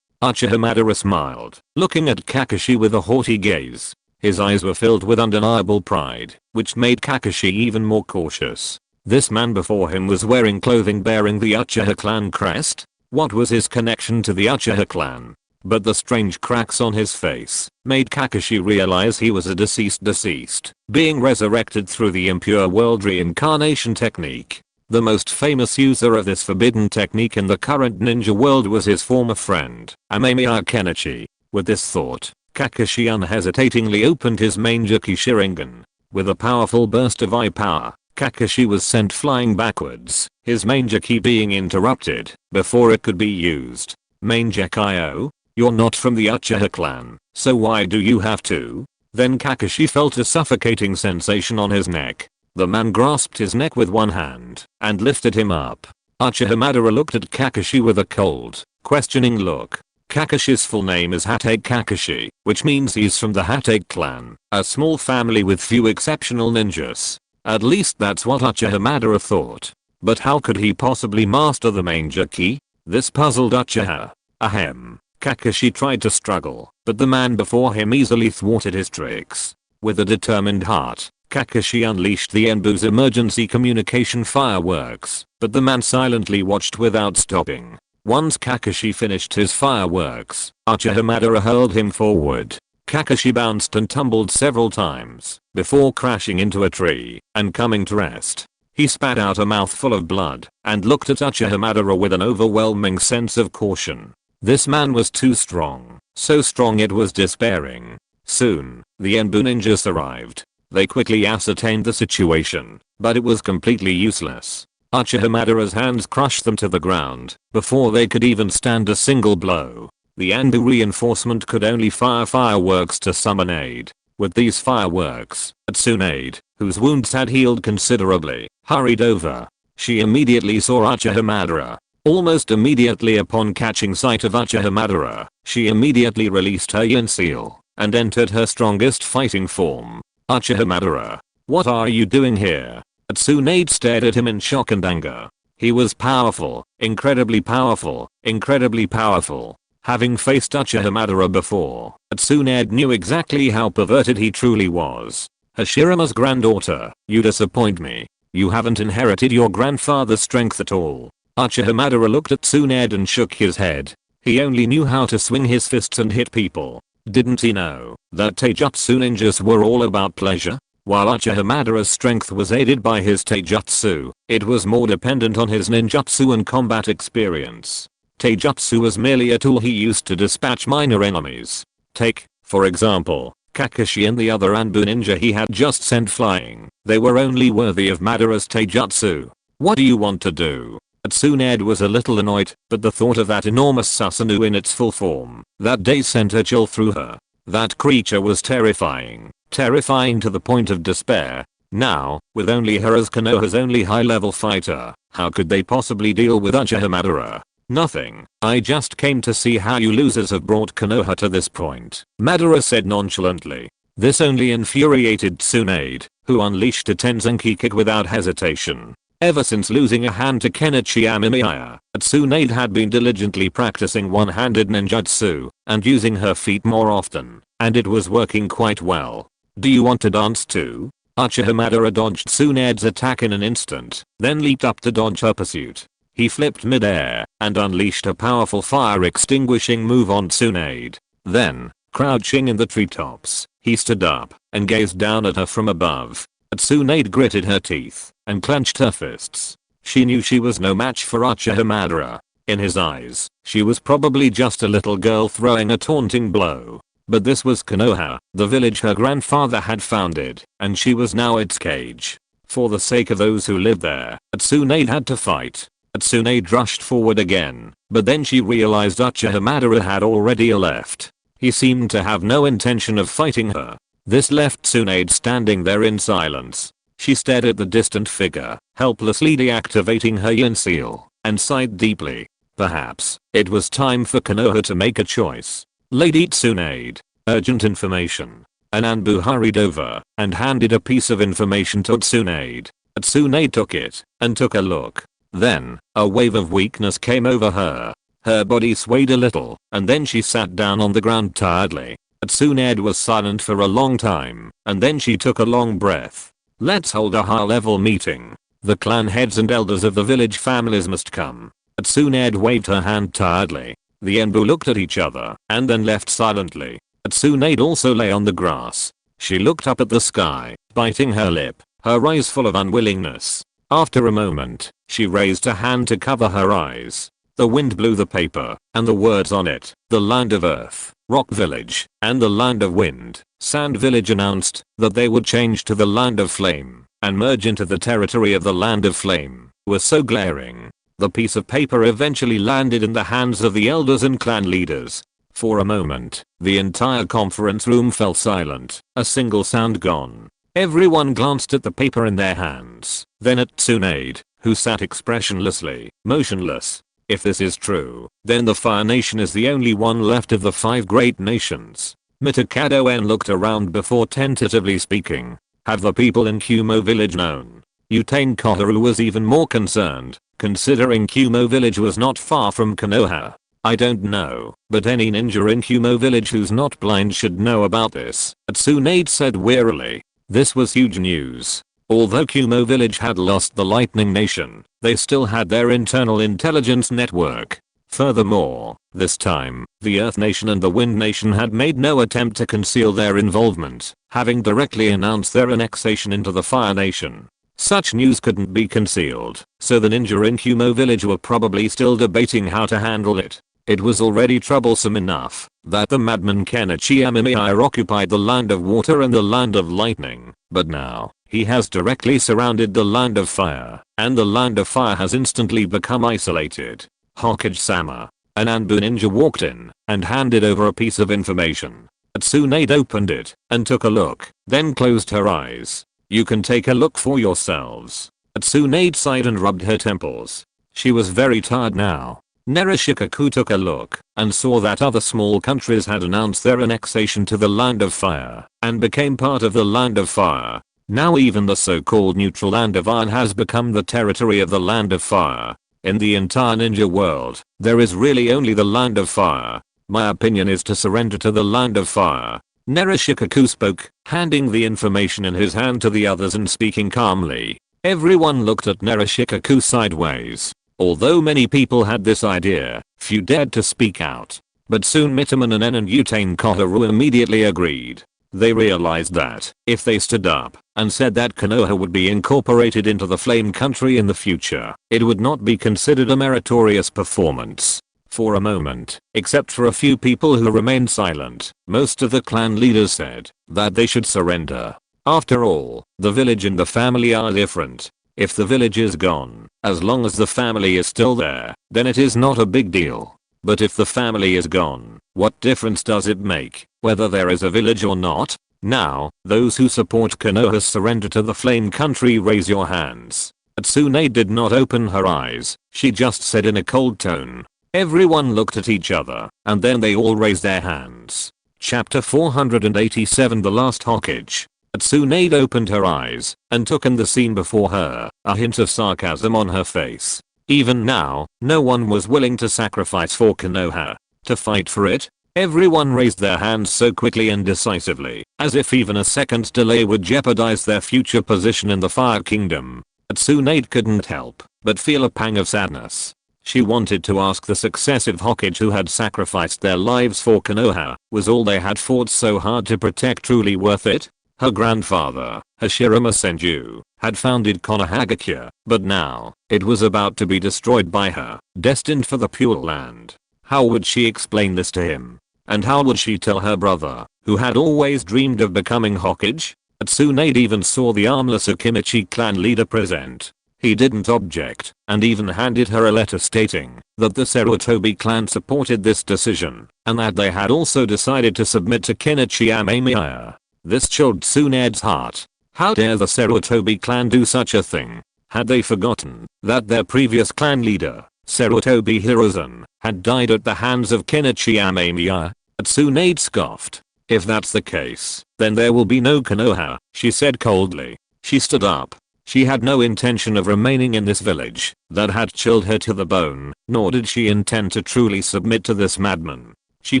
Uchiha Madara smiled, looking at Kakashi with a haughty gaze. His eyes were filled with undeniable pride, which made Kakashi even more cautious. This man before him was wearing clothing bearing the Uchiha clan crest? What was his connection to the Uchiha clan? But the strange cracks on his face made Kakashi realize he was a deceased, being resurrected through the impure world reincarnation technique. The most famous user of this forbidden technique in the current ninja world was his former friend, Amemiya Kenichi. With this thought, Kakashi unhesitatingly opened his Mangekyou Sharingan. With a powerful burst of eye power, Kakashi was sent flying backwards, his manger key being interrupted before it could be used. Mangekyo? You're not from the Uchiha clan, so why do you have to? Then Kakashi felt a suffocating sensation on his neck. The man grasped his neck with one hand and lifted him up. Uchiha Madara looked at Kakashi with a cold, questioning look. Kakashi's full name is Hatake Kakashi, which means he's from the Hatake clan, a small family with few exceptional ninjas. At least that's what Uchiha Madara thought. But how could he possibly master the manger key? This puzzled Uchiha. Ahem. Kakashi tried to struggle, but the man before him easily thwarted his tricks. With a determined heart, Kakashi unleashed the ANBU's emergency communication fireworks, but the man silently watched without stopping. Once Kakashi finished his fireworks, Uchiha Madara hurled him forward. Kakashi bounced and tumbled several times before crashing into a tree and coming to rest. He spat out a mouthful of blood and looked at Uchiha Madara with an overwhelming sense of caution. This man was too strong, so strong it was despairing. Soon, the ANBU ninjas arrived. They quickly ascertained the situation, but it was completely useless. Uchiha Madara's hands crushed them to the ground before they could even stand a single blow. The ANBU reinforcement could only fire fireworks to summon aid. With these fireworks, Tsunade, whose wounds had healed considerably, hurried over. She immediately saw Uchiha Madara. Almost immediately upon catching sight of Uchiha Madara, she immediately released her yin seal and entered her strongest fighting form. Uchiha Madara, what are you doing here? Tsunade stared at him in shock and anger. He was powerful, incredibly powerful, incredibly powerful. Having faced Uchiha Madara before, Tsunade knew exactly how perverted he truly was. Hashirama's granddaughter, you disappoint me. You haven't inherited your grandfather's strength at all. Uchiha Madara looked at Tsunade and shook his head. He only knew how to swing his fists and hit people. Didn't he know that taijutsu ninjas were all about pleasure? While Uchiha Madara's strength was aided by his taijutsu, it was more dependent on his ninjutsu and combat experience. Taijutsu was merely a tool he used to dispatch minor enemies. Take, for example, Kakashi and the other ANBU ninja he had just sent flying. They were only worthy of Madara's taijutsu. What do you want to do? Tsunade was a little annoyed, but the thought of that enormous Susanoo in its full form that day sent a chill through her. That creature was terrifying. Terrifying to the point of despair. Now, with only her as Konoha's only high-level fighter, how could they possibly deal with Uchiha Madara? Nothing. I just came to see how you losers have brought Konoha to this point, Madara said nonchalantly. This only infuriated Tsunade, who unleashed a Tenzenki kick without hesitation. Ever since losing a hand to Kenichi Amemiya, Tsunade had been diligently practicing one-handed ninjutsu and using her feet more often, and it was working quite well. Do you want to dance too? Uchiha Madara dodged Tsunade's attack in an instant, then leaped up to dodge her pursuit. He flipped mid-air and unleashed a powerful fire-extinguishing move on Tsunade. Then, crouching in the treetops, he stood up and gazed down at her from above. Tsunade gritted her teeth and clenched her fists. She knew she was no match for Uchiha Madara. In his eyes, she was probably just a little girl throwing a taunting blow. But this was Konoha, the village her grandfather had founded, and she was now its cage. For the sake of those who lived there, Tsunade had to fight. Tsunade rushed forward again, but then she realized Uchiha Madara had already left. He seemed to have no intention of fighting her. This left Tsunade standing there in silence. She stared at the distant figure, helplessly deactivating her yin seal, and sighed deeply. Perhaps, it was time for Konoha to make a choice. Lady Tsunade, urgent information. An ANBU hurried over and handed a piece of information to Tsunade. Tsunade took it and took a look. Then, a wave of weakness came over her. Her body swayed a little, and then she sat down on the ground tiredly. Tsunade was silent for a long time, and then she took a long breath. Let's hold a high-level meeting. The clan heads and elders of the village families must come. Tsunade waved her hand tiredly. The ANBU looked at each other, and then left silently. Tsunade also lay on the grass. She looked up at the sky, biting her lip, her eyes full of unwillingness. After a moment, she raised a hand to cover her eyes. The wind blew the paper, and the words on it, the land of earth, rock village, and the land of wind, sand village announced that they would change to the land of flame. and merge into the territory of the Land of Flame was so glaring. The piece of paper eventually landed in the hands of the elders and clan leaders. For a moment, the entire conference room fell silent, a single sound gone. Everyone glanced at the paper in their hands, then at Tsunade, who sat expressionlessly, motionless. If this is true, then the Fire Nation is the only one left of the 5 great nations. Mitakado-en looked around before tentatively speaking. Have the people in Kumo village known? Utane Koharu was even more concerned, considering Kumo village was not far from Konoha. I don't know, but any ninja in Kumo village who's not blind should know about this, Tsunade said wearily. This was huge news. Although Kumo village had lost the Lightning Nation, they still had their internal intelligence network. Furthermore, this time, the Earth Nation and the Wind Nation had made no attempt to conceal their involvement, having directly announced their annexation into the Fire Nation. Such news couldn't be concealed, so the ninja in Kumo village were probably still debating how to handle it. It was already troublesome enough that the madman Kenichi Amemiya occupied the Land of Water and the Land of Lightning, but now, he has directly surrounded the Land of Fire, and the Land of Fire has instantly become isolated. Hokage-sama, an ANBU ninja walked in and handed over a piece of information. Tsunade opened it and took a look, then closed her eyes. You can take a look for yourselves. Tsunade sighed and rubbed her temples. She was very tired now. Narashikaku took a look and saw that other small countries had announced their annexation to the Land of Fire and became part of the Land of Fire. Now even the so-called neutral Land of Iron has become the territory of the Land of Fire. In the entire ninja world, there is really only the Land of Fire. My opinion is to surrender to the Land of Fire. Narashikaku spoke, handing the information in his hand to the others and speaking calmly. Everyone looked at Narashikaku sideways. Although many people had this idea, few dared to speak out. But soon Mitaman and Utane Koharu immediately agreed. They realized that, if they stood up and said that Konoha would be incorporated into the Flame Country in the future, it would not be considered a meritorious performance. For a moment, except for a few people who remained silent, most of the clan leaders said that they should surrender. After all, the village and the family are different. If the village is gone, as long as the family is still there, then it is not a big deal. But if the family is gone, what difference does it make, whether there is a village or not? Now, those who support Konoha's surrender to the Flame Country, raise your hands. Tsunade did not open her eyes, she just said in a cold tone. Everyone looked at each other, and then they all raised their hands. Chapter 487 The Last Hokage. Tsunade opened her eyes and took in the scene before her, a hint of sarcasm on her face. Even now, no one was willing to sacrifice for Konoha. To fight for it? Everyone raised their hands so quickly and decisively, as if even a second's delay would jeopardize their future position in the Fire Kingdom. Tsunade couldn't help but feel a pang of sadness. She wanted to ask the successive Hokage who had sacrificed their lives for Konoha, was all they had fought so hard to protect truly worth it? Her grandfather, Hashirama Senju, had founded Konohagakure, but now, it was about to be destroyed by her, destined for the Pure Land. How would she explain this to him? And how would she tell her brother, who had always dreamed of becoming Hokage? Tsunade even saw the armless Akimichi clan leader present. He didn't object, and even handed her a letter stating that the Sarutobi clan supported this decision, and that they had also decided to submit to Kenichi Amemiya. This chilled Tsunade's heart. How dare the Sarutobi clan do such a thing? Had they forgotten that their previous clan leader, Sarutobi Hiruzen, had died at the hands of Kenichi Amemiya? Tsunade scoffed. If that's the case, then there will be no Konoha, she said coldly. She stood up. She had no intention of remaining in this village that had chilled her to the bone, nor did she intend to truly submit to this madman. She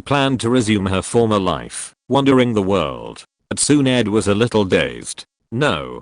planned to resume her former life, wandering the world. Tsunade was a little dazed. No,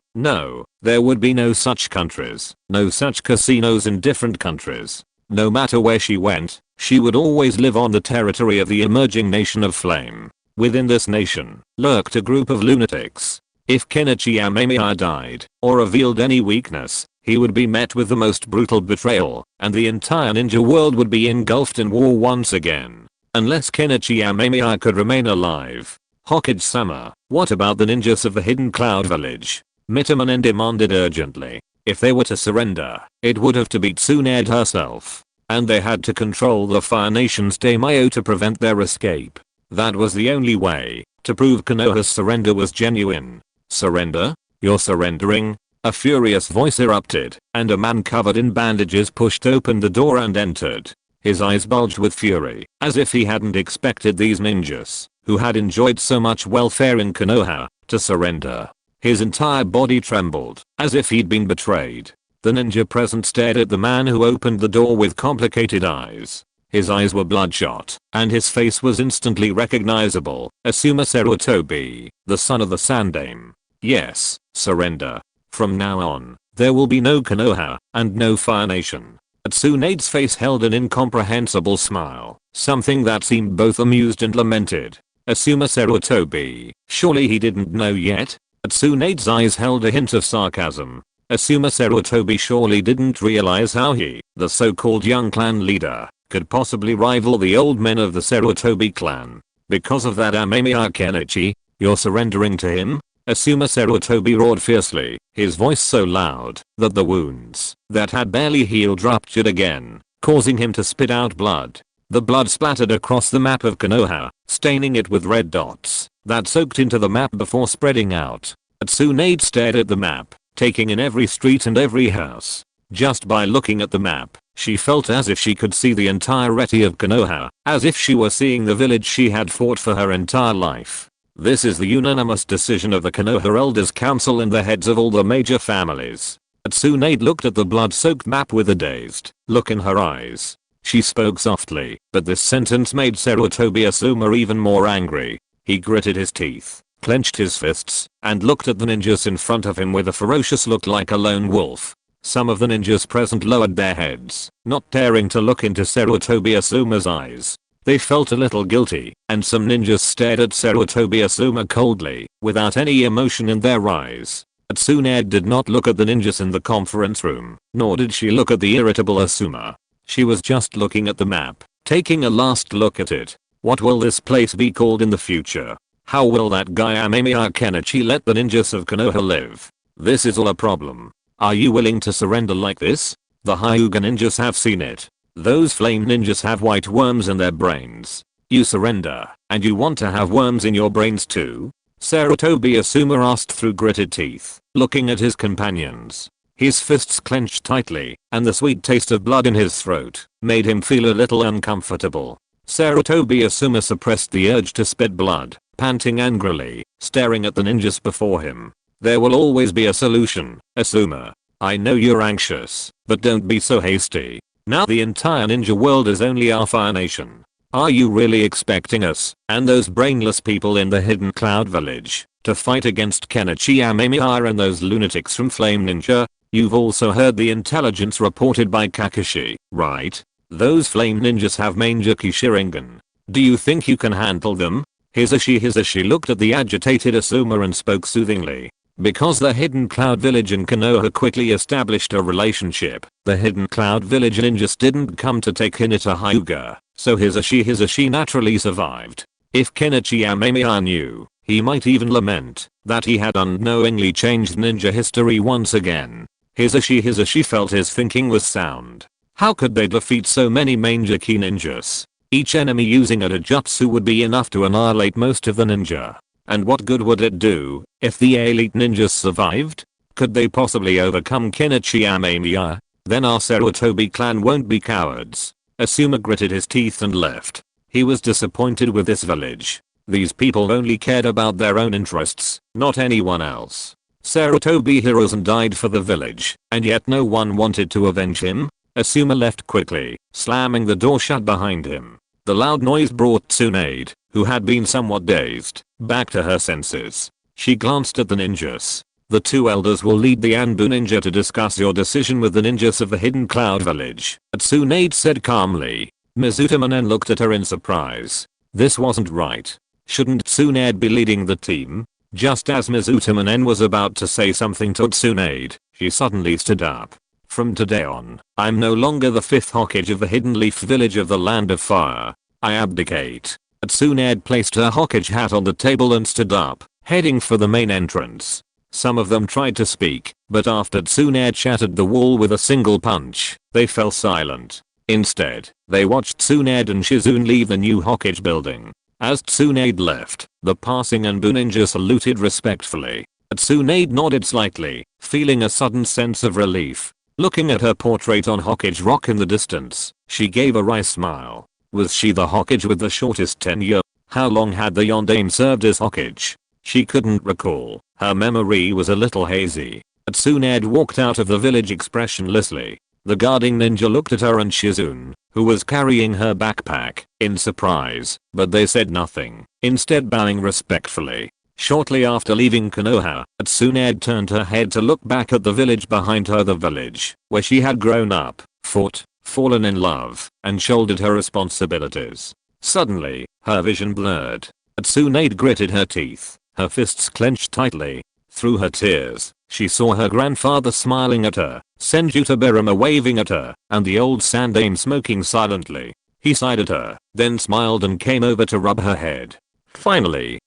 there would be no such countries, no such casinos in different countries. No matter where she went, she would always live on the territory of the emerging nation of Flame. Within this nation, lurked a group of lunatics. If Kenichi Amemiya died, or revealed any weakness, he would be met with the most brutal betrayal, and the entire ninja world would be engulfed in war once again. Unless Kenichi Amemiya could remain alive. Hokage-sama, what about the ninjas of the Hidden Cloud Village? Mitomanen demanded urgently. If they were to surrender, it would have to be Tsunade herself. And they had to control the Fire Nation's daimyo to prevent their escape. That was the only way to prove Konoha's surrender was genuine. Surrender? You're surrendering? A furious voice erupted, and a man covered in bandages pushed open the door and entered. His eyes bulged with fury, as if he hadn't expected these ninjas, who had enjoyed so much welfare in Konoha, to surrender. His entire body trembled, as if he'd been betrayed. The ninja present stared at the man who opened the door with complicated eyes. His eyes were bloodshot, and his face was instantly recognizable. Asuma Sarutobi, the son of the Sandaime. Yes, surrender. From now on, there will be no Konoha, and no Fire Nation. Tsunade's face held an incomprehensible smile, something that seemed both amused and lamented. Asuma Sarutobi, surely he didn't know yet? Tsunade's eyes held a hint of sarcasm. Asuma Sarutobi surely didn't realize how he, the so-called young clan leader, could possibly rival the old men of the Sarutobi clan. Because of that Amemiya Kenichi, you're surrendering to him? Asuma Sarutobi roared fiercely, his voice so loud that the wounds that had barely healed ruptured again, causing him to spit out blood. The blood splattered across the map of Konoha, staining it with red dots that soaked into the map before spreading out. Tsunade stared at the map, taking in every street and every house. Just by looking at the map, she felt as if she could see the entirety of Konoha, as if she were seeing the village she had fought for her entire life. This is the unanimous decision of the Konoha Elders Council and the heads of all the major families. Tsunade looked at the blood-soaked map with a dazed look in her eyes. She spoke softly, but this sentence made Sarutobi Asuma even more angry. He gritted his teeth, clenched his fists, and looked at the ninjas in front of him with a ferocious look like a lone wolf. Some of the ninjas present lowered their heads, not daring to look into Sarutobi Asuma's eyes. They felt a little guilty, and some ninjas stared at Sarutobi Asuma coldly, without any emotion in their eyes. Tsunade did not look at the ninjas in the conference room, nor did she look at the irritable Asuma. She was just looking at the map, taking a last look at it. What will this place be called in the future? How will that guy Amemiya Kenichi let the ninjas of Konoha live? This is all a problem. Are you willing to surrender like this? The Hyuga ninjas have seen it. Those flame ninjas have white worms in their brains. You surrender, and you want to have worms in your brains too? Sarutobi Asuma asked through gritted teeth, looking at his companions. His fists clenched tightly, and the sweet taste of blood in his throat made him feel a little uncomfortable. Sarutobi Asuma suppressed the urge to spit blood, panting angrily, staring at the ninjas before him. There will always be a solution, Asuma. I know you're anxious, but don't be so hasty. Now the entire ninja world is only our Fire Nation. Are you really expecting us, and those brainless people in the Hidden Cloud Village, to fight against Kenichi Amemiya and those lunatics from Flame Ninja? You've also heard the intelligence reported by Kakashi, right? Those Flame Ninjas have Manjaki Sharingan. Do you think you can handle them? Hisashi looked at the agitated Asuma and spoke soothingly. Because the Hidden Cloud Village and Konoha quickly established a relationship, the Hidden Cloud Village ninjas didn't come to take Hinata Hyuga, so Hisashi naturally survived. If Kenichi Amemiya knew, he might even lament that he had unknowingly changed ninja history once again. Hisashi felt his thinking was sound. How could they defeat so many Manjaki ninjas? Each enemy using a jutsu would be enough to annihilate most of the ninja. And what good would it do if the elite ninjas survived? Could they possibly overcome Kenichi Amemiya? Then our Sarutobi clan won't be cowards. Asuma gritted his teeth and left. He was disappointed with this village. These people only cared about their own interests, not anyone else. Sarutobi heroes and died for the village, and yet no one wanted to avenge him. Asuma left quickly, slamming the door shut behind him. The loud noise brought Tsunade, who had been somewhat dazed, back to her senses. She glanced at the ninjas. The two elders will lead the ANBU ninja to discuss your decision with the ninjas of the Hidden Cloud Village, Tsunade said calmly. Mizuta Manen looked at her in surprise. This wasn't right. Shouldn't Tsunade be leading the team? Just as Mizuta Manen was about to say something to Tsunade, she suddenly stood up. From today on, I'm no longer the 5th Hokage of the Hidden Leaf Village of the Land of Fire. I abdicate. Tsunade placed her Hokage hat on the table and stood up, heading for the main entrance. Some of them tried to speak, but after Tsunade shattered the wall with a single punch, they fell silent. Instead, they watched Tsunade and Shizune leave the new Hokage building. As Tsunade left, the passing ANBU ninja saluted respectfully. Tsunade nodded slightly, feeling a sudden sense of relief. Looking at her portrait on Hokage Rock in the distance, she gave a wry smile. Was she the Hokage with the shortest tenure? How long had the Yondaime served as Hokage? She couldn't recall. Her memory was a little hazy. Tsunade walked out of the village expressionlessly. The guarding ninja looked at her and Shizune, who was carrying her backpack, in surprise, but they said nothing, instead bowing respectfully. Shortly after leaving Konoha, Tsunade turned her head to look back at the village behind her, the village where she had grown up, fought, fallen in love, and shouldered her responsibilities. Suddenly, her vision blurred. Tsunade gritted her teeth, her fists clenched tightly. Through her tears, she saw her grandfather smiling at her, Senjuta Berama waving at her, and the old Sandaime smoking silently. He sighed at her, then smiled and came over to rub her head. Finally,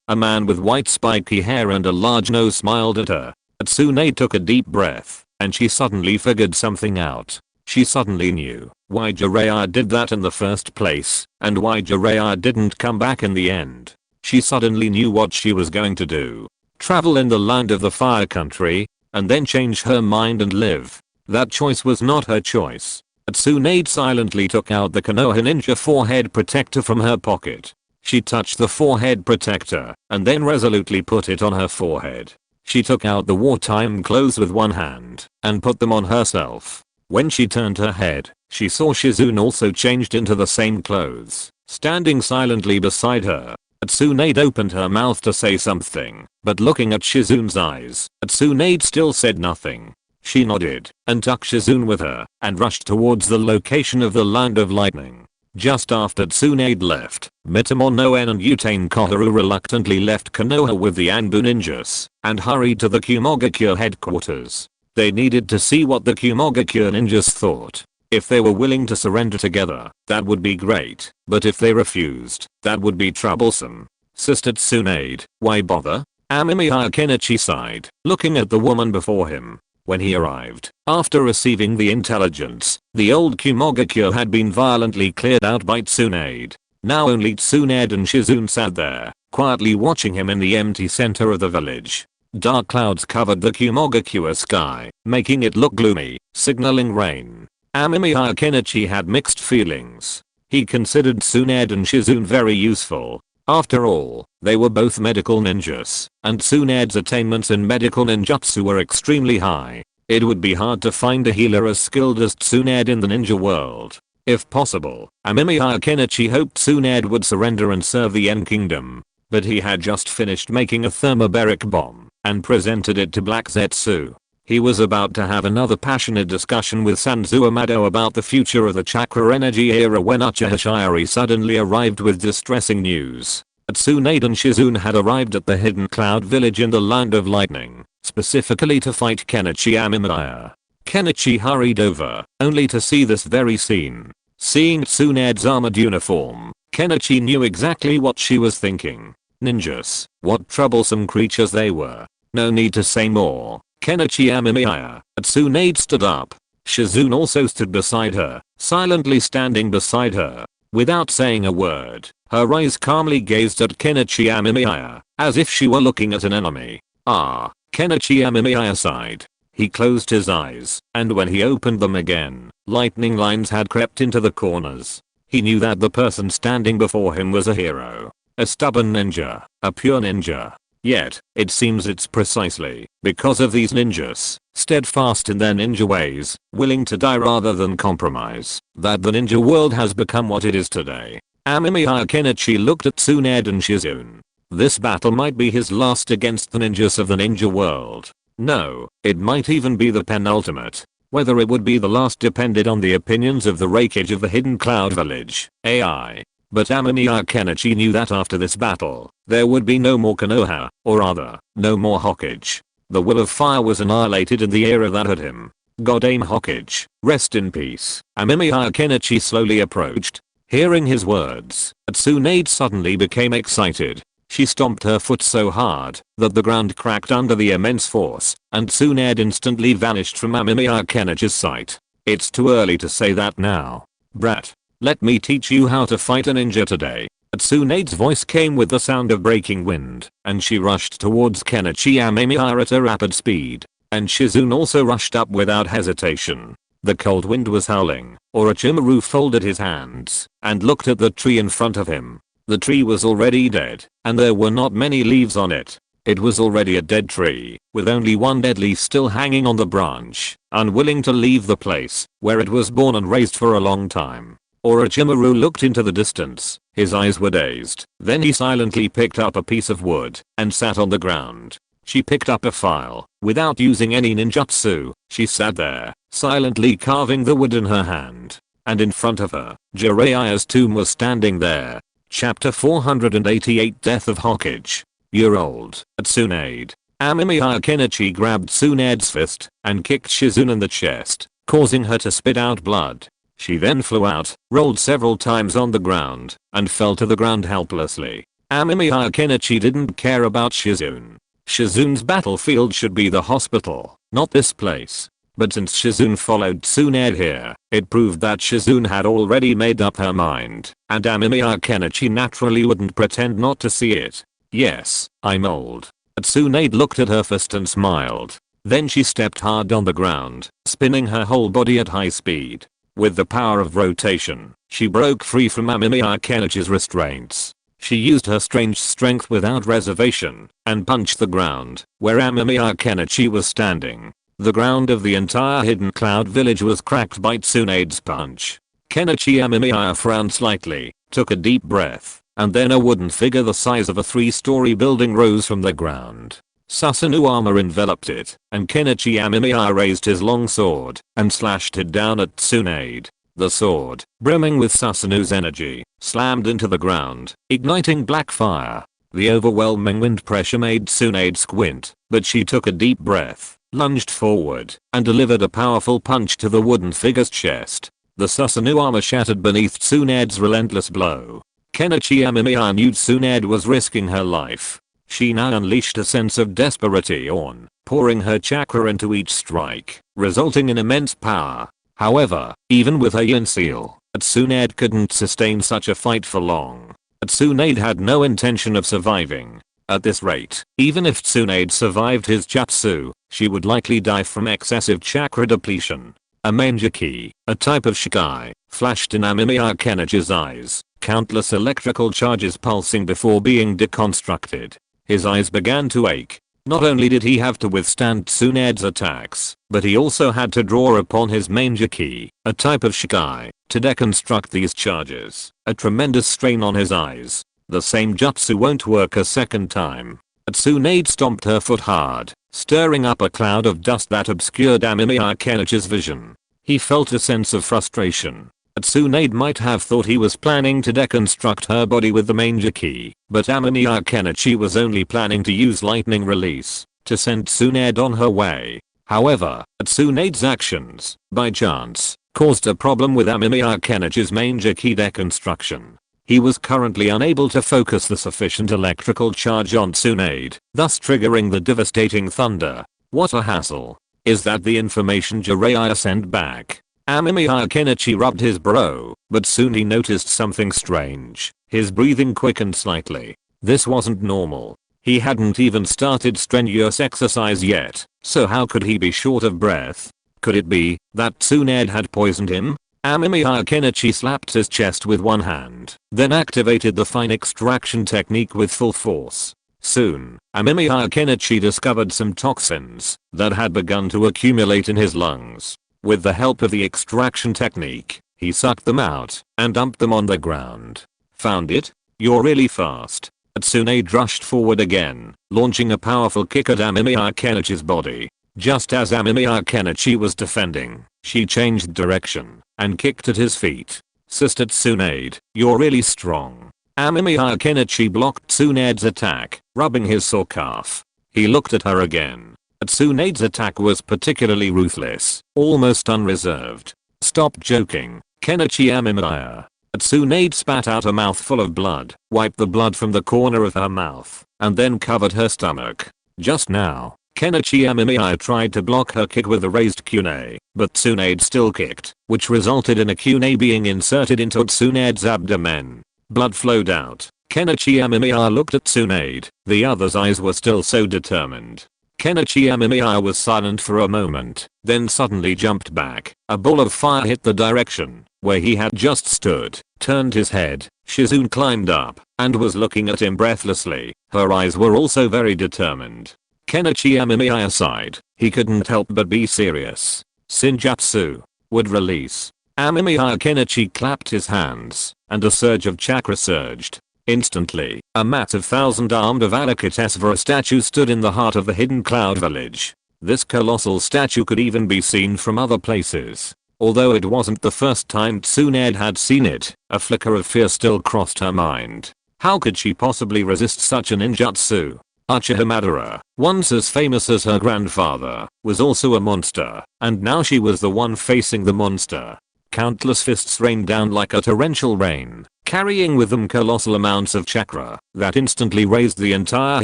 a man with white spiky hair and a large nose smiled at her. Tsunade took a deep breath, and she suddenly figured something out. She suddenly knew why Jiraiya did that in the first place, and why Jiraiya didn't come back in the end. She suddenly knew what she was going to do. Travel in the land of the fire country, and then change her mind and live. That choice was not her choice. Tsunade silently took out the Konoha ninja forehead protector from her pocket. She touched the forehead protector, and then resolutely put it on her forehead. She took out the wartime clothes with one hand, and put them on herself. When she turned her head, she saw Shizune also changed into the same clothes, standing silently beside her. Tsunade opened her mouth to say something, but looking at Shizune's eyes, Tsunade still said nothing. She nodded, and took Shizune with her, and rushed towards the location of the Land of Lightning. Just after Tsunade left, Mitamono and Utane Koharu reluctantly left Konoha with the ANBU ninjas, and hurried to the Kumogakure headquarters. They needed to see what the Kumogakure ninjas thought. If they were willing to surrender together, that would be great, but if they refused, that would be troublesome. Sister Tsunade, why bother? Amemiya Kenichi sighed, looking at the woman before him. When he arrived, after receiving the intelligence, the old Kumogakure had been violently cleared out by Tsunade. Now only Tsunade and Shizune sat there, quietly watching him in the empty center of the village. Dark clouds covered the Kumogakure sky, making it look gloomy, signaling rain. Amemiya Kenichi had mixed feelings. He considered Tsunade and Shizune very useful. After all, they were both medical ninjas, and Tsunade's attainments in medical ninjutsu were extremely high. It would be hard to find a healer as skilled as Tsunade in the ninja world. If possible, Amemiya Kenichi hoped Tsunade would surrender and serve the N Kingdom. But he had just finished making a thermobaric bomb, and presented it to Black Zetsu. He was about to have another passionate discussion with Sanzu Amado about the future of the Chakra Energy era when Uchiha Hashirama suddenly arrived with distressing news. Tsunade and Shizune had arrived at the Hidden Cloud Village in the Land of Lightning, specifically to fight Kenichi Amemiya. Kenichi hurried over, only to see this very scene. Seeing Tsunade's armored uniform, Kenichi knew exactly what she was thinking. Ninjas, what troublesome creatures they were. No need to say more. Kenichi Amemiya. Tsunade stood up. Shizune also stood beside her, silently standing beside her. Without saying a word, her eyes calmly gazed at Kenichi Amemiya, as if she were looking at an enemy. Kenichi Amemiya sighed. He closed his eyes, and when he opened them again, lightning lines had crept into the corners. He knew that the person standing before him was a hero. A stubborn ninja, a pure ninja. Yet, it seems it's precisely because of these ninjas, steadfast in their ninja ways, willing to die rather than compromise, that the ninja world has become what it is today. Amemiya Kenichi looked at Tsunade and Shizune. This battle might be his last against the ninjas of the ninja world. No, it might even be the penultimate. Whether it would be the last depended on the opinions of the Reikage of the Hidden Cloud Village, AI. But Amemiya Kenichi knew that after this battle, there would be no more Konoha, or rather, no more Hokage. The will of fire was annihilated in the era that had him. Goddamn Hokage, rest in peace. Amemiya Kenichi slowly approached. Hearing his words, Tsunade suddenly became excited. She stomped her foot so hard that the ground cracked under the immense force, and Tsunade instantly vanished from Amemiya Kenichi's sight. It's too early to say that now. Brat. Let me teach you how to fight a ninja today. Tsunade's voice came with the sound of breaking wind, and she rushed towards Kenichi Amemiya at a rapid speed. And Shizune also rushed up without hesitation. The cold wind was howling. Orochimaru folded his hands and looked at the tree in front of him. The tree was already dead, and there were not many leaves on it. It was already a dead tree, with only one dead leaf still hanging on the branch, unwilling to leave the place where it was born and raised for a long time. Orochimaru looked into the distance. His eyes were dazed. Then he silently picked up a piece of wood and sat on the ground. She picked up a file. Without using any ninjutsu, she sat there, silently carving the wood in her hand. And in front of her, Jiraiya's tomb was standing there. Chapter 488 Death of Hokage. Year old. Tsunade. Amemiya Kenichi grabbed Tsunade's fist and kicked Shizune in the chest, causing her to spit out blood. She then flew out, rolled several times on the ground, and fell to the ground helplessly. Amemiya Kenichi didn't care about Shizune. Shizune's battlefield should be the hospital, not this place. But since Shizune followed Tsunade here, it proved that Shizune had already made up her mind, and Amemiya Kenichi naturally wouldn't pretend not to see it. Yes, I'm old. Tsunade looked at her fist and smiled. Then she stepped hard on the ground, spinning her whole body at high speed. With the power of rotation, she broke free from Amemiya Kenichi's restraints. She used her strange strength without reservation, and punched the ground, where Amemiya Kenichi was standing. The ground of the entire Hidden Cloud village was cracked by Tsunade's punch. Kenichi Amemiya frowned slightly, took a deep breath, and then a wooden figure the size of a 3-story building rose from the ground. Susanoo armor enveloped it, and Kenichi Amemiya raised his long sword and slashed it down at Tsunade. The sword, brimming with Susanoo's energy, slammed into the ground, igniting black fire. The overwhelming wind pressure made Tsunade squint, but she took a deep breath, lunged forward, and delivered a powerful punch to the wooden figure's chest. The Susanoo armor shattered beneath Tsunade's relentless blow. Kenichi Amemiya knew Tsunade was risking her life. She now unleashed a sense of desperation, pouring her chakra into each strike, resulting in immense power. However, even with her yin seal, Tsunade couldn't sustain such a fight for long. Tsunade had no intention of surviving. At this rate, even if Tsunade survived his jutsu, she would likely die from excessive chakra depletion. A Manjiki, a type of Shikai, flashed in Amemiya Kenichi's eyes, countless electrical charges pulsing before being deconstructed. His eyes began to ache. Not only did he have to withstand Tsunade's attacks, but he also had to draw upon his Manjiki, a type of Shikai, to deconstruct these charges. A tremendous strain on his eyes. The same jutsu won't work a second time. Tsunade stomped her foot hard, stirring up a cloud of dust that obscured Amemiya Kenichi's vision. He felt a sense of frustration. Tsunade might have thought he was planning to deconstruct her body with the Manjiki, but Amemiya Kenichi was only planning to use lightning release to send Tsunade on her way. However, Tsunade's actions, by chance, caused a problem with Amemiya Kenichi's Manjiki deconstruction. He was currently unable to focus the sufficient electrical charge on Tsunade, thus triggering the devastating thunder. What a hassle. Is that the information Jiraiya sent back? Amemiya Kenichi rubbed his brow, but soon he noticed something strange. His breathing quickened slightly. This wasn't normal. He hadn't even started strenuous exercise yet, so how could he be short of breath? Could it be that Tsunade had poisoned him? Amemiya Kenichi slapped his chest with one hand, then activated the fine extraction technique with full force. Soon, Amemiya Kenichi discovered some toxins that had begun to accumulate in his lungs. With the help of the extraction technique, he sucked them out and dumped them on the ground. Found it? You're really fast. Tsunade rushed forward again, launching a powerful kick at Amemiya Kenichi's body. Just as Amemiya Kenichi was defending, she changed direction and kicked at his feet. Sister Tsunade, you're really strong. Amemiya Kenichi blocked Tsunade's attack, rubbing his sore calf. He looked at her again. Tsunade's attack was particularly ruthless, almost unreserved. Stop joking, Kenichi Amemiya. Tsunade spat out a mouthful of blood, wiped the blood from the corner of her mouth, and then covered her stomach. Just now, Kenichi Amemiya tried to block her kick with a raised kunai, but Tsunade still kicked, which resulted in a kunai being inserted into Tsunade's abdomen. Blood flowed out. Kenichi Amemiya looked at Tsunade, the other's eyes were still so determined. Kenichi Amemiya was silent for a moment, then suddenly jumped back. A ball of fire hit the direction where he had just stood, turned his head. Shizune climbed up and was looking at him breathlessly. Her eyes were also very determined. Kenichi Amemiya sighed. He couldn't help but be serious. Senjutsu would release. Amemiya Kenichi clapped his hands, and a surge of chakra surged. Instantly, a massive thousand-armed Avalokitesvara statue stood in the heart of the hidden cloud village. This colossal statue could even be seen from other places. Although it wasn't the first time Tsunade had seen it, a flicker of fear still crossed her mind. How could she possibly resist such an ninjutsu? Uchiha Madara, once as famous as her grandfather, was also a monster, and now she was the one facing the monster. Countless fists rained down like a torrential rain, carrying with them colossal amounts of chakra that instantly raised the entire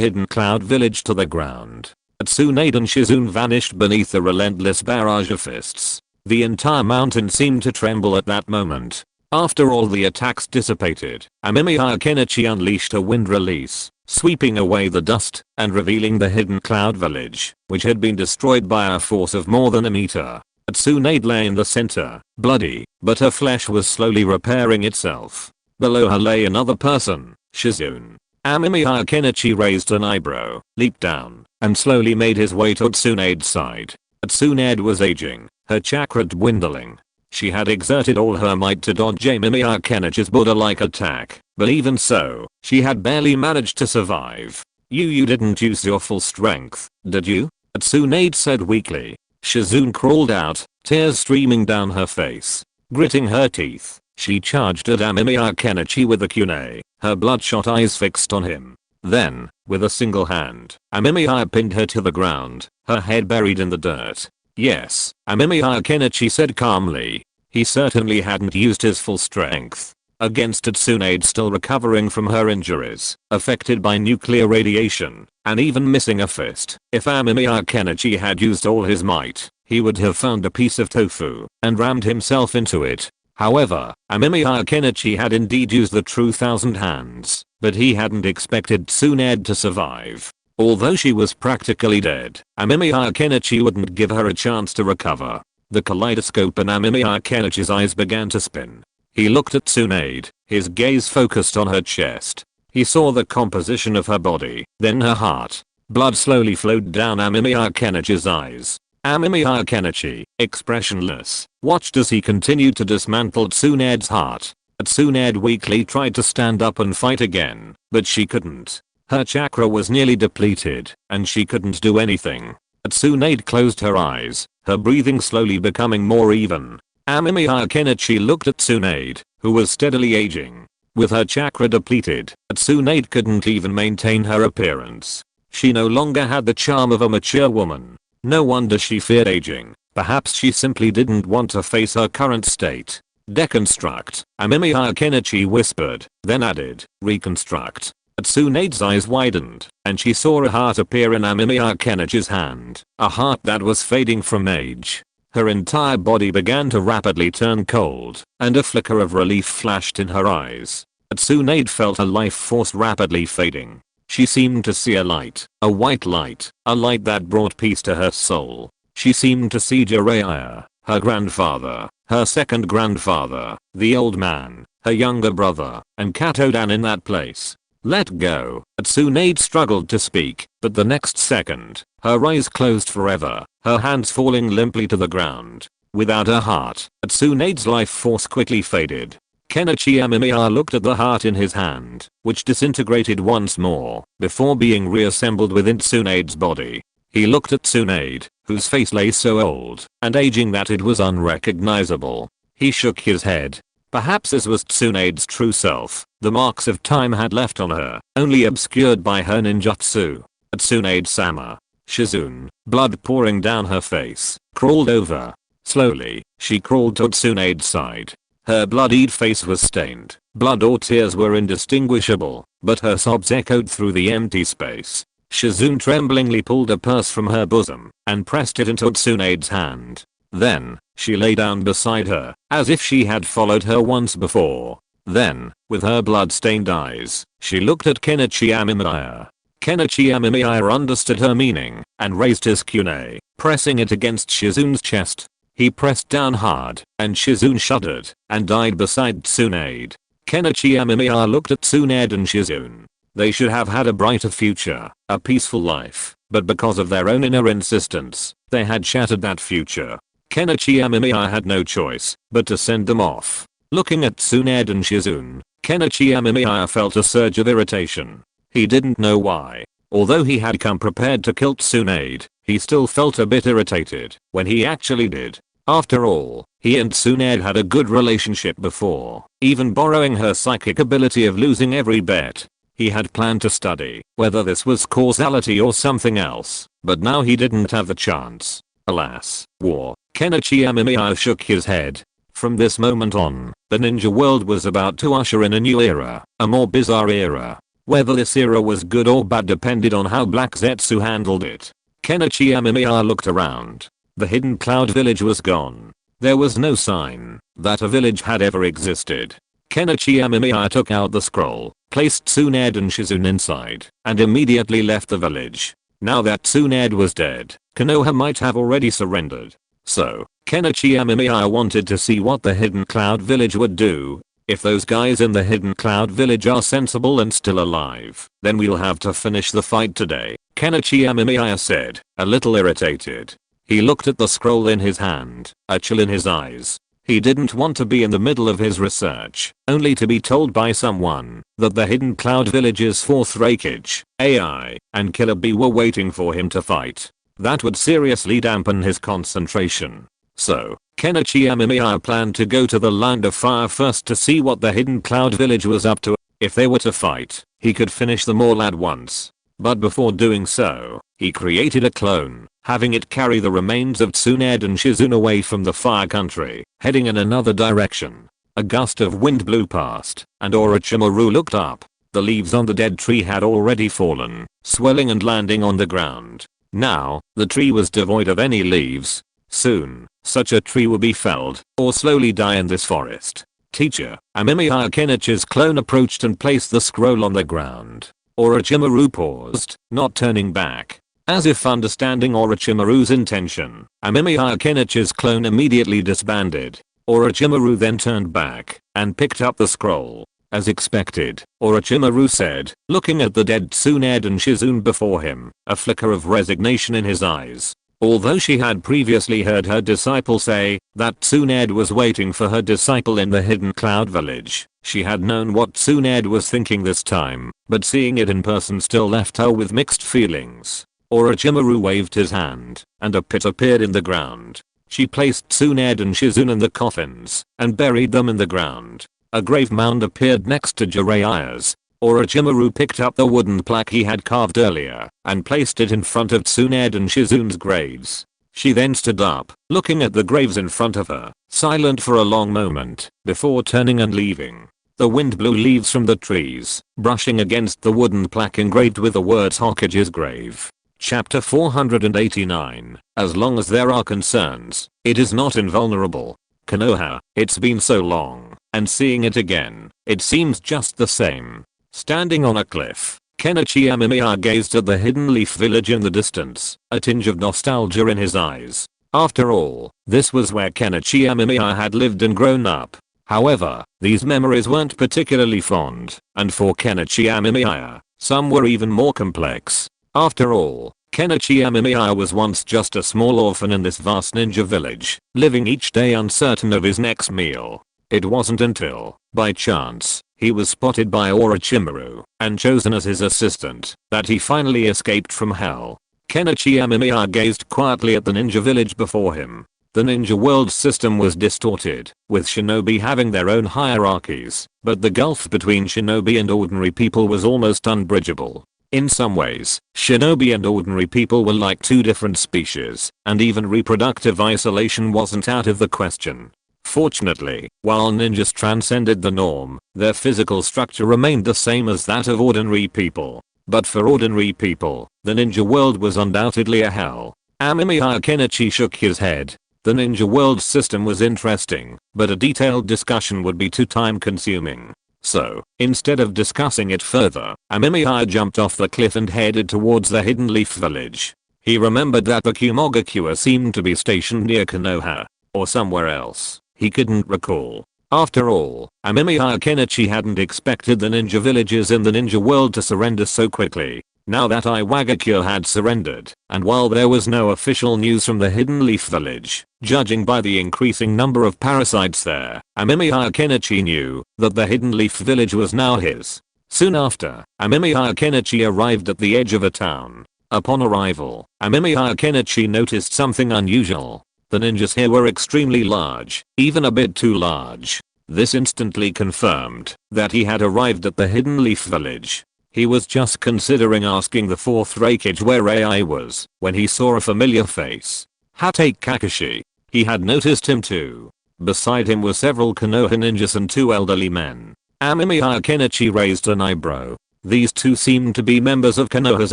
hidden cloud village to the ground. Tsunade and Shizune vanished beneath the relentless barrage of fists. The entire mountain seemed to tremble at that moment. After all the attacks dissipated, Amemiya Kenichi unleashed a wind release, sweeping away the dust and revealing the hidden cloud village, which had been destroyed by a force of more than a meter. Tsunade lay in the center, bloody, but her flesh was slowly repairing itself. Below her lay another person, Shizune. Amemiya Kenichi raised an eyebrow, leaped down, and slowly made his way to Tsunade's side. Tsunade was aging, her chakra dwindling. She had exerted all her might to dodge Amemiya Kenichi's Buddha-like attack, but even so, she had barely managed to survive. You didn't use your full strength, did you? Tsunade said weakly. Shizune crawled out, tears streaming down her face. Gritting her teeth, she charged at Amemiya Kenichi with a kunai, her bloodshot eyes fixed on him. Then, with a single hand, Amemiya pinned her to the ground, her head buried in the dirt. Yes, Amemiya Kenichi said calmly. He certainly hadn't used his full strength. Against Tsunade still recovering from her injuries, affected by nuclear radiation, and even missing a fist. If Amemiya Kenichi had used all his might, he would have found a piece of tofu and rammed himself into it. However, Amemiya Kenichi had indeed used the true thousand hands, but he hadn't expected Tsunade to survive. Although she was practically dead, Amemiya Kenichi wouldn't give her a chance to recover. The kaleidoscope in Amemiya Kenichi's eyes began to spin. He looked at Tsunade, his gaze focused on her chest. He saw the composition of her body, then her heart. Blood slowly flowed down Amemiya Kenichi's eyes. Amemiya Kenichi, expressionless, watched as he continued to dismantle Tsunade's heart. Tsunade weakly tried to stand up and fight again, but she couldn't. Her chakra was nearly depleted, and she couldn't do anything. Tsunade closed her eyes, her breathing slowly becoming more even. Amemiya Kenichi looked at Tsunade, who was steadily aging. With her chakra depleted, Tsunade couldn't even maintain her appearance. She no longer had the charm of a mature woman. No wonder she feared aging. Perhaps she simply didn't want to face her current state. Deconstruct, Amemiya Kenichi whispered, then added, reconstruct. Tsunade's eyes widened, and she saw a heart appear in Amemiya Kenichi's hand, a heart that was fading from age. Her entire body began to rapidly turn cold, and a flicker of relief flashed in her eyes. Tsunade felt her life force rapidly fading. She seemed to see a light, a white light, a light that brought peace to her soul. She seemed to see Jiraiya, her grandfather, her second grandfather, the old man, her younger brother, and Katodan in that place. Let go. Tsunade struggled to speak, but the next second, her eyes closed forever, her hands falling limply to the ground. Without her heart, Tsunade's life force quickly faded. Kenichi Amemiya looked at the heart in his hand, which disintegrated once more, before being reassembled within Tsunade's body. He looked at Tsunade, whose face lay so old and aging that it was unrecognizable. He shook his head. Perhaps this was Tsunade's true self. The marks of time had left on her, only obscured by her ninjutsu. Tsunade-sama. Shizune, blood pouring down her face, crawled over. Slowly, she crawled to Tsunade's side. Her bloodied face was stained. Blood or tears were indistinguishable, but her sobs echoed through the empty space. Shizune tremblingly pulled a purse from her bosom and pressed it into Tsunade's hand. Then, she lay down beside her, as if she had followed her once before. Then, with her blood-stained eyes, she looked at Kenichi Amemiya. Kenichi Amemiya understood her meaning and raised his kunai, pressing it against Shizune's chest. He pressed down hard, and Shizune shuddered and died beside Tsunade. Kenichi Amemiya looked at Tsunade and Shizune. They should have had a brighter future, a peaceful life, but because of their own inner insistence, they had shattered that future. Kenichi Amemiya had no choice but to send them off. Looking at Tsunade and Shizune, Kenichi Amemiya felt a surge of irritation. He didn't know why. Although he had come prepared to kill Tsunade, he still felt a bit irritated when he actually did. After all, he and Tsunade had a good relationship before, even borrowing her psychic ability of losing every bet. He had planned to study whether this was causality or something else, but now he didn't have the chance. Alas, war. Kenichi Amemiya shook his head. From this moment on, the ninja world was about to usher in a new era, a more bizarre era. Whether this era was good or bad depended on how Black Zetsu handled it. Kenichi Amemiya looked around. The hidden cloud village was gone. There was no sign that a village had ever existed. Kenichi Amemiya took out the scroll, placed Tsunade and Shizune inside, and immediately left the village. Now that Tsunade was dead, Konoha might have already surrendered. So, Kenichi Amemiya wanted to see what the hidden cloud village would do. If those guys in the hidden cloud village are sensible and still alive, then we'll have to finish the fight today, Kenichi Amemiya said, a little irritated. He looked at the scroll in his hand, a chill in his eyes. He didn't want to be in the middle of his research, only to be told by someone that the hidden cloud village's fourth Reikage, AI, and Killer Bee were waiting for him to fight. That would seriously dampen his concentration. So, Kenichi Amemiya planned to go to the Land of Fire first to see what the hidden cloud village was up to. If they were to fight, he could finish them all at once. But before doing so, he created a clone, having it carry the remains of Tsunade and Shizune away from the fire country, heading in another direction. A gust of wind blew past, and Orochimaru looked up. The leaves on the dead tree had already fallen, swelling and landing on the ground. Now, the tree was devoid of any leaves. Soon, such a tree would be felled, or slowly die in this forest. Teacher, Amemiya Kenichi's clone approached and placed the scroll on the ground. Orochimaru paused, not turning back. As if understanding Orochimaru's intention, Amemiya Kenichi's clone immediately disbanded. Orochimaru then turned back and picked up the scroll. As expected, Orochimaru said, looking at the dead Tsunade and Shizune before him, a flicker of resignation in his eyes. Although she had previously heard her disciple say that Tsunade was waiting for her disciple in the hidden cloud village, she had known what Tsunade was thinking this time, but seeing it in person still left her with mixed feelings. Orochimaru waved his hand, and a pit appeared in the ground. She placed Tsunade and Shizune in the coffins, and buried them in the ground. A grave mound appeared next to Jiraiya's. Orochimaru picked up the wooden plaque he had carved earlier, and placed it in front of Tsunade and Shizune's graves. She then stood up, looking at the graves in front of her, silent for a long moment, before turning and leaving. The wind blew leaves from the trees, brushing against the wooden plaque engraved with the words Hokage's grave. Chapter 489. As long as there are concerns, it is not invulnerable. Konoha, it's been so long, and seeing it again, it seems just the same. Standing on a cliff, Kenichi Amemiya gazed at the hidden leaf village in the distance, a tinge of nostalgia in his eyes. After all, this was where Kenichi Amemiya had lived and grown up. However, these memories weren't particularly fond, and for Kenichi Amemiya, some were even more complex. After all, Kenichi Amemiya was once just a small orphan in this vast ninja village, living each day uncertain of his next meal. It wasn't until, by chance, he was spotted by Orochimaru and chosen as his assistant that he finally escaped from hell. Kenichi Amemiya gazed quietly at the ninja village before him. The ninja world system was distorted, with shinobi having their own hierarchies, but the gulf between shinobi and ordinary people was almost unbridgeable. In some ways, shinobi and ordinary people were like two different species, and even reproductive isolation wasn't out of the question. Fortunately, while ninjas transcended the norm, their physical structure remained the same as that of ordinary people. But for ordinary people, the ninja world was undoubtedly a hell. Amemiya Kenichi shook his head. The ninja world system was interesting, but a detailed discussion would be too time consuming. So, instead of discussing it further, Amemiya jumped off the cliff and headed towards the Hidden Leaf village. He remembered that the Kumogakure seemed to be stationed near Konoha. Or somewhere else. He couldn't recall. After all, Amemiya Kenichi hadn't expected the ninja villages in the ninja world to surrender so quickly. Now that Iwagakure had surrendered, and while there was no official news from the Hidden Leaf village, judging by the increasing number of parasites there, Amemiya Kenichi knew that the Hidden Leaf village was now his. Soon after, Amemiya Kenichi arrived at the edge of a town. Upon arrival, Amemiya Kenichi noticed something unusual. The ninjas here were extremely large, even a bit too large. This instantly confirmed that he had arrived at the Hidden Leaf village. He was just considering asking the fourth Raikage where AI was, when he saw a familiar face. Hatake Kakashi. He had noticed him too. Beside him were several Konoha ninjas and two elderly men. Amemiya Kenichi raised an eyebrow. These two seemed to be members of Konoha's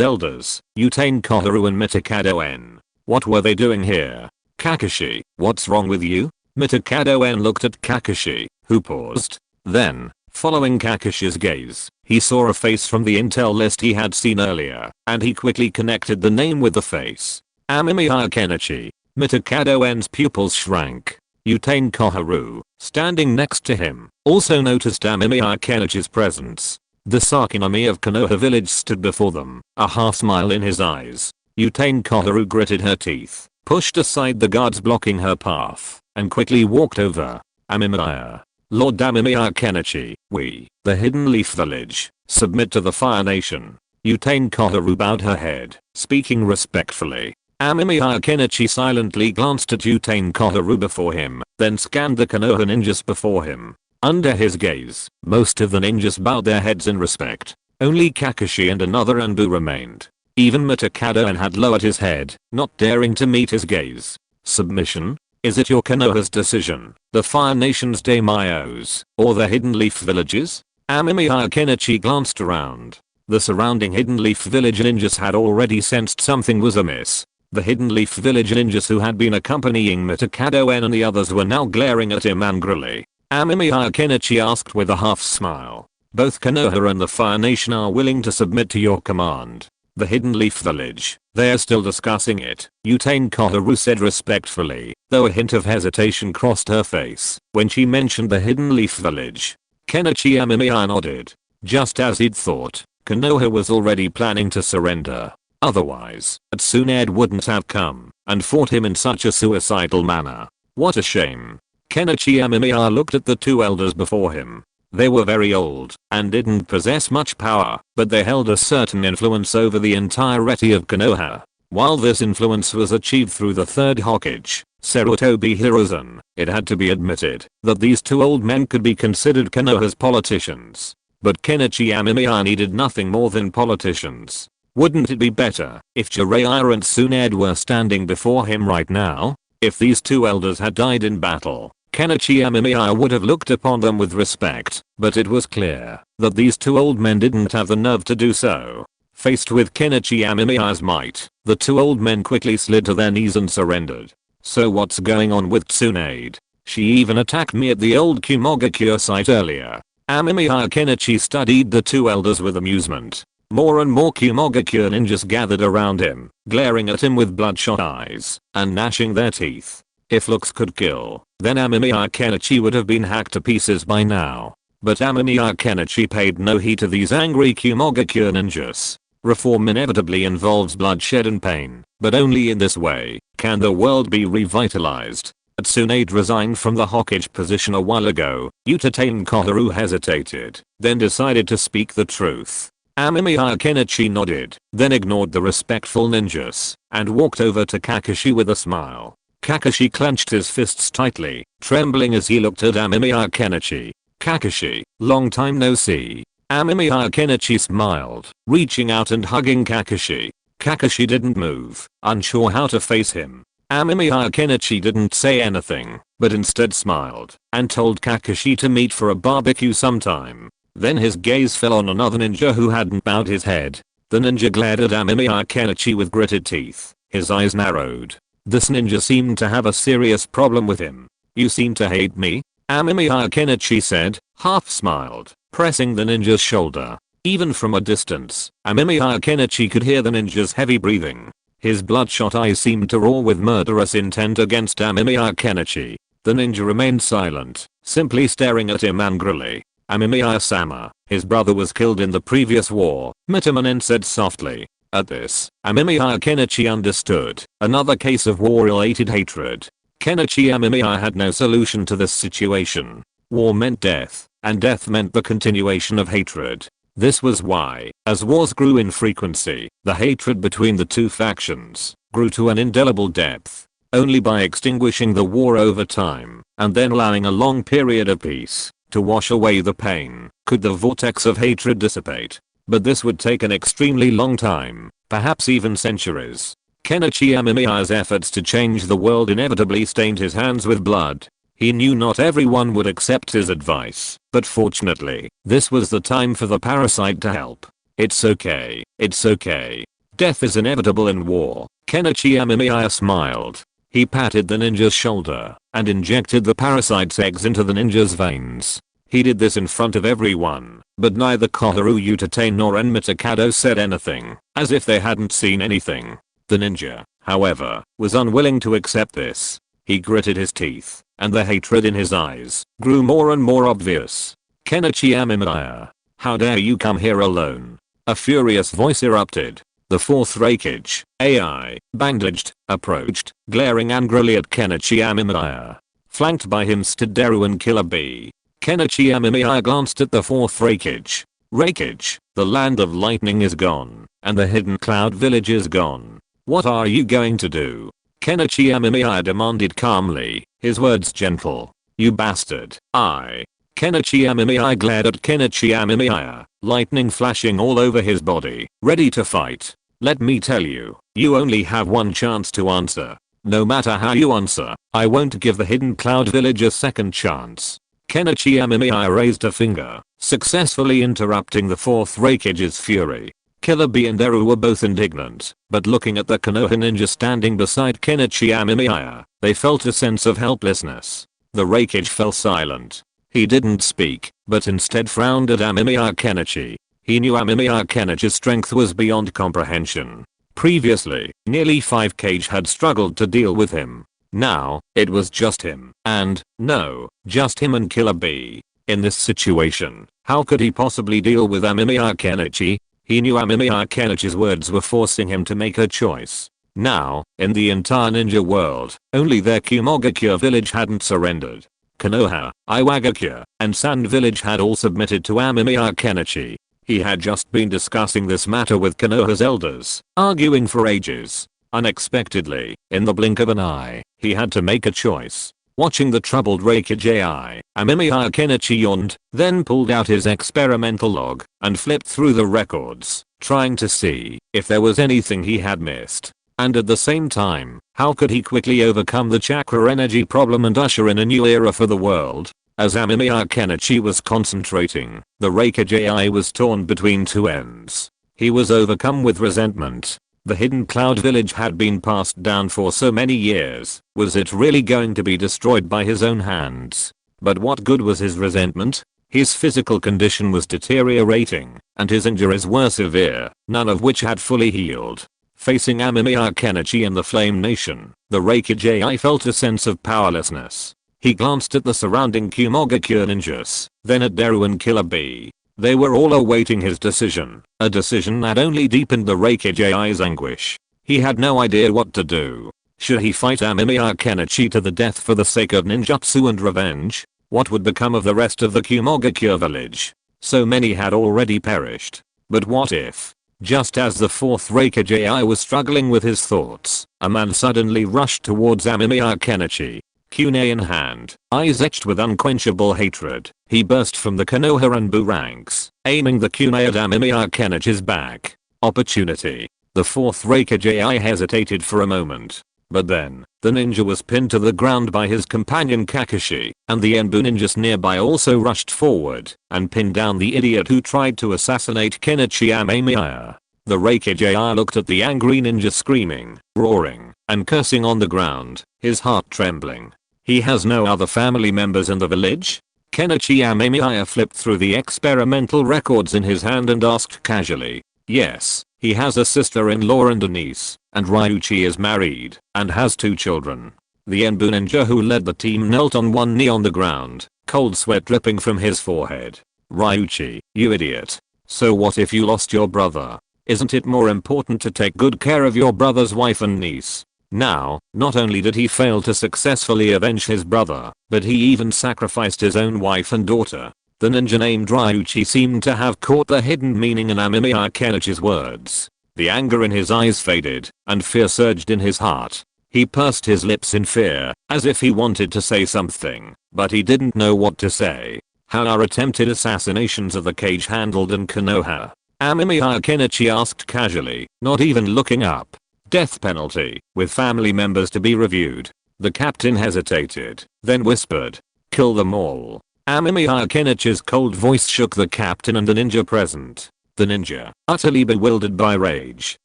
elders, Utane Koharu and Mitakado En. What were they doing here? Kakashi, what's wrong with you? Mitakado En looked at Kakashi, who paused. Then, following Kakashi's gaze, he saw a face from the intel list he had seen earlier, and he quickly connected the name with the face. Amemiya Kenichi. Mitakado En's pupils shrank. Utane Koharu, standing next to him, also noticed Amemiya Kenichi's presence. The Sakinami of Konoha village stood before them, a half smile in his eyes. Utane Koharu gritted her teeth, pushed aside the guards blocking her path, and quickly walked over. Amemiya. Lord Amemiya Kenichi, we, the Hidden Leaf village, submit to the Fire Nation. Utane Koharu bowed her head, speaking respectfully. Amemiya Kenichi silently glanced at Utane Koharu before him, then scanned the Konoha ninjas before him. Under his gaze, most of the ninjas bowed their heads in respect. Only Kakashi and another ANBU remained. Even Mitakado En had lowered his head, not daring to meet his gaze. Submission? Is it your Konoha's decision, the Fire Nation's daimyos, or the Hidden Leaf villages? Amemiya Kenichi glanced around. The surrounding Hidden Leaf village ninjas had already sensed something was amiss. The Hidden Leaf village ninjas who had been accompanying Mitakado En and the others were now glaring at him angrily. Amemiya Kenichi asked with a half smile. Both Konoha and the Fire Nation are willing to submit to your command. The Hidden Leaf village, they're still discussing it, Utane Koharu said respectfully, though a hint of hesitation crossed her face when she mentioned the Hidden Leaf village. Kenichi Amemiya nodded. Just as he'd thought, Konoha was already planning to surrender. Otherwise, Tsunade wouldn't have come and fought him in such a suicidal manner. What a shame. Kenichi Amemiya looked at the two elders before him. They were very old and didn't possess much power, but they held a certain influence over the entirety of Konoha. While this influence was achieved through the third Hokage, Sarutobi Hiruzen, it had to be admitted that these two old men could be considered Konoha's politicians. But Kenichi Amemiya needed nothing more than politicians. Wouldn't it be better if Jiraiya and Tsunade were standing before him right now? If these two elders had died in battle, Kenichi Amemiya would have looked upon them with respect, but it was clear that these two old men didn't have the nerve to do so. Faced with Kenichi Amemiya's might, the two old men quickly slid to their knees and surrendered. So what's going on with Tsunade? She even attacked me at the old Kumogakure site earlier. Amemiya Kenichi studied the two elders with amusement. More and more Kumogakure ninjas gathered around him, glaring at him with bloodshot eyes and gnashing their teeth. If looks could kill, then Amemiya Kenichi would have been hacked to pieces by now. But Amemiya Kenichi paid no heed to these angry Kumogakure ninjas. Reform inevitably involves bloodshed and pain, but only in this way can the world be revitalized. Tsunade resigned from the Hokage position a while ago. Utane Koharu hesitated, then decided to speak the truth. Amemiya Kenichi nodded, then ignored the respectful ninjas, and walked over to Kakashi with a smile. Kakashi clenched his fists tightly, trembling as he looked at Amemiya Kenichi. Kakashi, long time no see. Amemiya Kenichi smiled, reaching out and hugging Kakashi. Kakashi didn't move, unsure how to face him. Amemiya Kenichi didn't say anything, but instead smiled and told Kakashi to meet for a barbecue sometime. Then his gaze fell on another ninja who hadn't bowed his head. The ninja glared at Amemiya Kenichi with gritted teeth. His eyes narrowed. This ninja seemed to have a serious problem with him. "You seem to hate me?" Amemiya Kenichi said, half smiled, pressing the ninja's shoulder. Even from a distance, Amemiya Kenichi could hear the ninja's heavy breathing. His bloodshot eyes seemed to roar with murderous intent against Amemiya Kenichi. The ninja remained silent, simply staring at him angrily. "Amemiya-sama, his brother was killed in the previous war," Mitamanen said softly. At this, Amemiya Kenichi understood. Another case of war-related hatred. Kenichi Amemiya had no solution to this situation. War meant death, and death meant the continuation of hatred. This was why, as wars grew in frequency, the hatred between the two factions grew to an indelible depth. Only by extinguishing the war over time, and then allowing a long period of peace to wash away the pain, could the vortex of hatred dissipate. But this would take an extremely long time, perhaps even centuries. Kenichi Amemiya's efforts to change the world inevitably stained his hands with blood. He knew not everyone would accept his advice, but fortunately, this was the time for the parasite to help. "It's okay, it's okay. Death is inevitable in war." Kenichi Amemiya smiled. He patted the ninja's shoulder and injected the parasite's eggs into the ninja's veins. He did this in front of everyone, but neither Koharu Utate nor Enmitakado said anything, as if they hadn't seen anything. The ninja, however, was unwilling to accept this. He gritted his teeth, and the hatred in his eyes grew more and more obvious. "Kenichi Amemiya, how dare you come here alone?" A furious voice erupted. The fourth Reikage, AI, bandaged, approached, glaring angrily at Kenichi Amemiya. Flanked by him stood Deru and Killer Bee. Kenichi Amemiya glanced at the fourth Reikage. "Reikage, the land of lightning is gone, and the hidden cloud village is gone. What are you going to do?" Kenichi Amemiya demanded calmly, his words gentle. "You bastard, Kenichi Amemiya glared at Kenichi Amemiya, lightning flashing all over his body, ready to fight. "Let me tell you, you only have one chance to answer. No matter how you answer, I won't give the hidden cloud village a second chance." Kenichi Amemiya raised a finger, successfully interrupting the fourth Reikage's fury. Killer Bee and Eru were both indignant, but looking at the Konoha ninja standing beside Kenichi Amemiya, they felt a sense of helplessness. The Reikage fell silent. He didn't speak, but instead frowned at Amemiya Kenichi. He knew Amemiya Kenichi's strength was beyond comprehension. Previously, nearly 5 Kage had struggled to deal with him. Now, it was just him, and, no, just him and Killer Bee. In this situation, how could he possibly deal with Amemiya Kenichi? He knew Amemiya Kenichi's words were forcing him to make a choice. Now, in the entire ninja world, only their Kumogakure village hadn't surrendered. Konoha, Iwagakure, and Sannin village had all submitted to Amemiya Kenichi. He had just been discussing this matter with Konoha's elders, arguing for ages. Unexpectedly, in the blink of an eye, he had to make a choice. Watching the troubled Reikage AI, Amemiya Kenichi yawned, then pulled out his experimental log and flipped through the records, trying to see if there was anything he had missed. And at the same time, how could he quickly overcome the chakra energy problem and usher in a new era for the world? As Amemiya Kenichi was concentrating, the Reikage AI was torn between two ends. He was overcome with resentment. The hidden cloud village had been passed down for so many years. Was it really going to be destroyed by his own hands? But what good was his resentment? His physical condition was deteriorating, and his injuries were severe, none of which had fully healed. Facing Amemiya Kenichi and the Flame Nation, the Reikage AI felt a sense of powerlessness. He glanced at the surrounding Kumogakure ninjas, then at Deru and Killer Bee. They were all awaiting his decision, a decision that only deepened the Reikage AI's anguish. He had no idea what to do. Should he fight Amemiya Kenichi to the death for the sake of ninjutsu and revenge? What would become of the rest of the Kumogakure village? So many had already perished. But what if? Just as the fourth Reikage AI was struggling with his thoughts, a man suddenly rushed towards Amemiya Kenichi. Kunai in hand, eyes etched with unquenchable hatred, he burst from the Konoha ANBU ranks, aiming the kunai at Amemiya Kenichi's back. Opportunity. The fourth Reikage AI hesitated for a moment. But then, the ninja was pinned to the ground by his companion Kakashi, and the ANBU ninjas nearby also rushed forward and pinned down the idiot who tried to assassinate Kenichi Amemiya. The Reikage AI looked at the angry ninja screaming, roaring, and cursing on the ground, his heart trembling. He has no other family members in the village? Kenichi Amemiya flipped through the experimental records in his hand and asked casually. Yes, he has a sister-in-law and a niece, and Ryuchi is married, and has 2 children. The ANBU ninja who led the team knelt on one knee on the ground, cold sweat dripping from his forehead. Ryuchi, you idiot. So what if you lost your brother? Isn't it more important to take good care of your brother's wife and niece? Now, not only did he fail to successfully avenge his brother, but he even sacrificed his own wife and daughter. The ninja named Ryuchi seemed to have caught the hidden meaning in Amemiya Kenichi's words. The anger in his eyes faded, and fear surged in his heart. He pursed his lips in fear, as if he wanted to say something, but he didn't know what to say. How are attempted assassinations of the cage handled in Konoha? Amemiya Kenichi asked casually, not even looking up. Death penalty, with family members to be reviewed. The captain hesitated, then whispered. Kill them all. Amemiya Kenichi's cold voice shook the captain and the ninja present. The ninja, utterly bewildered by rage,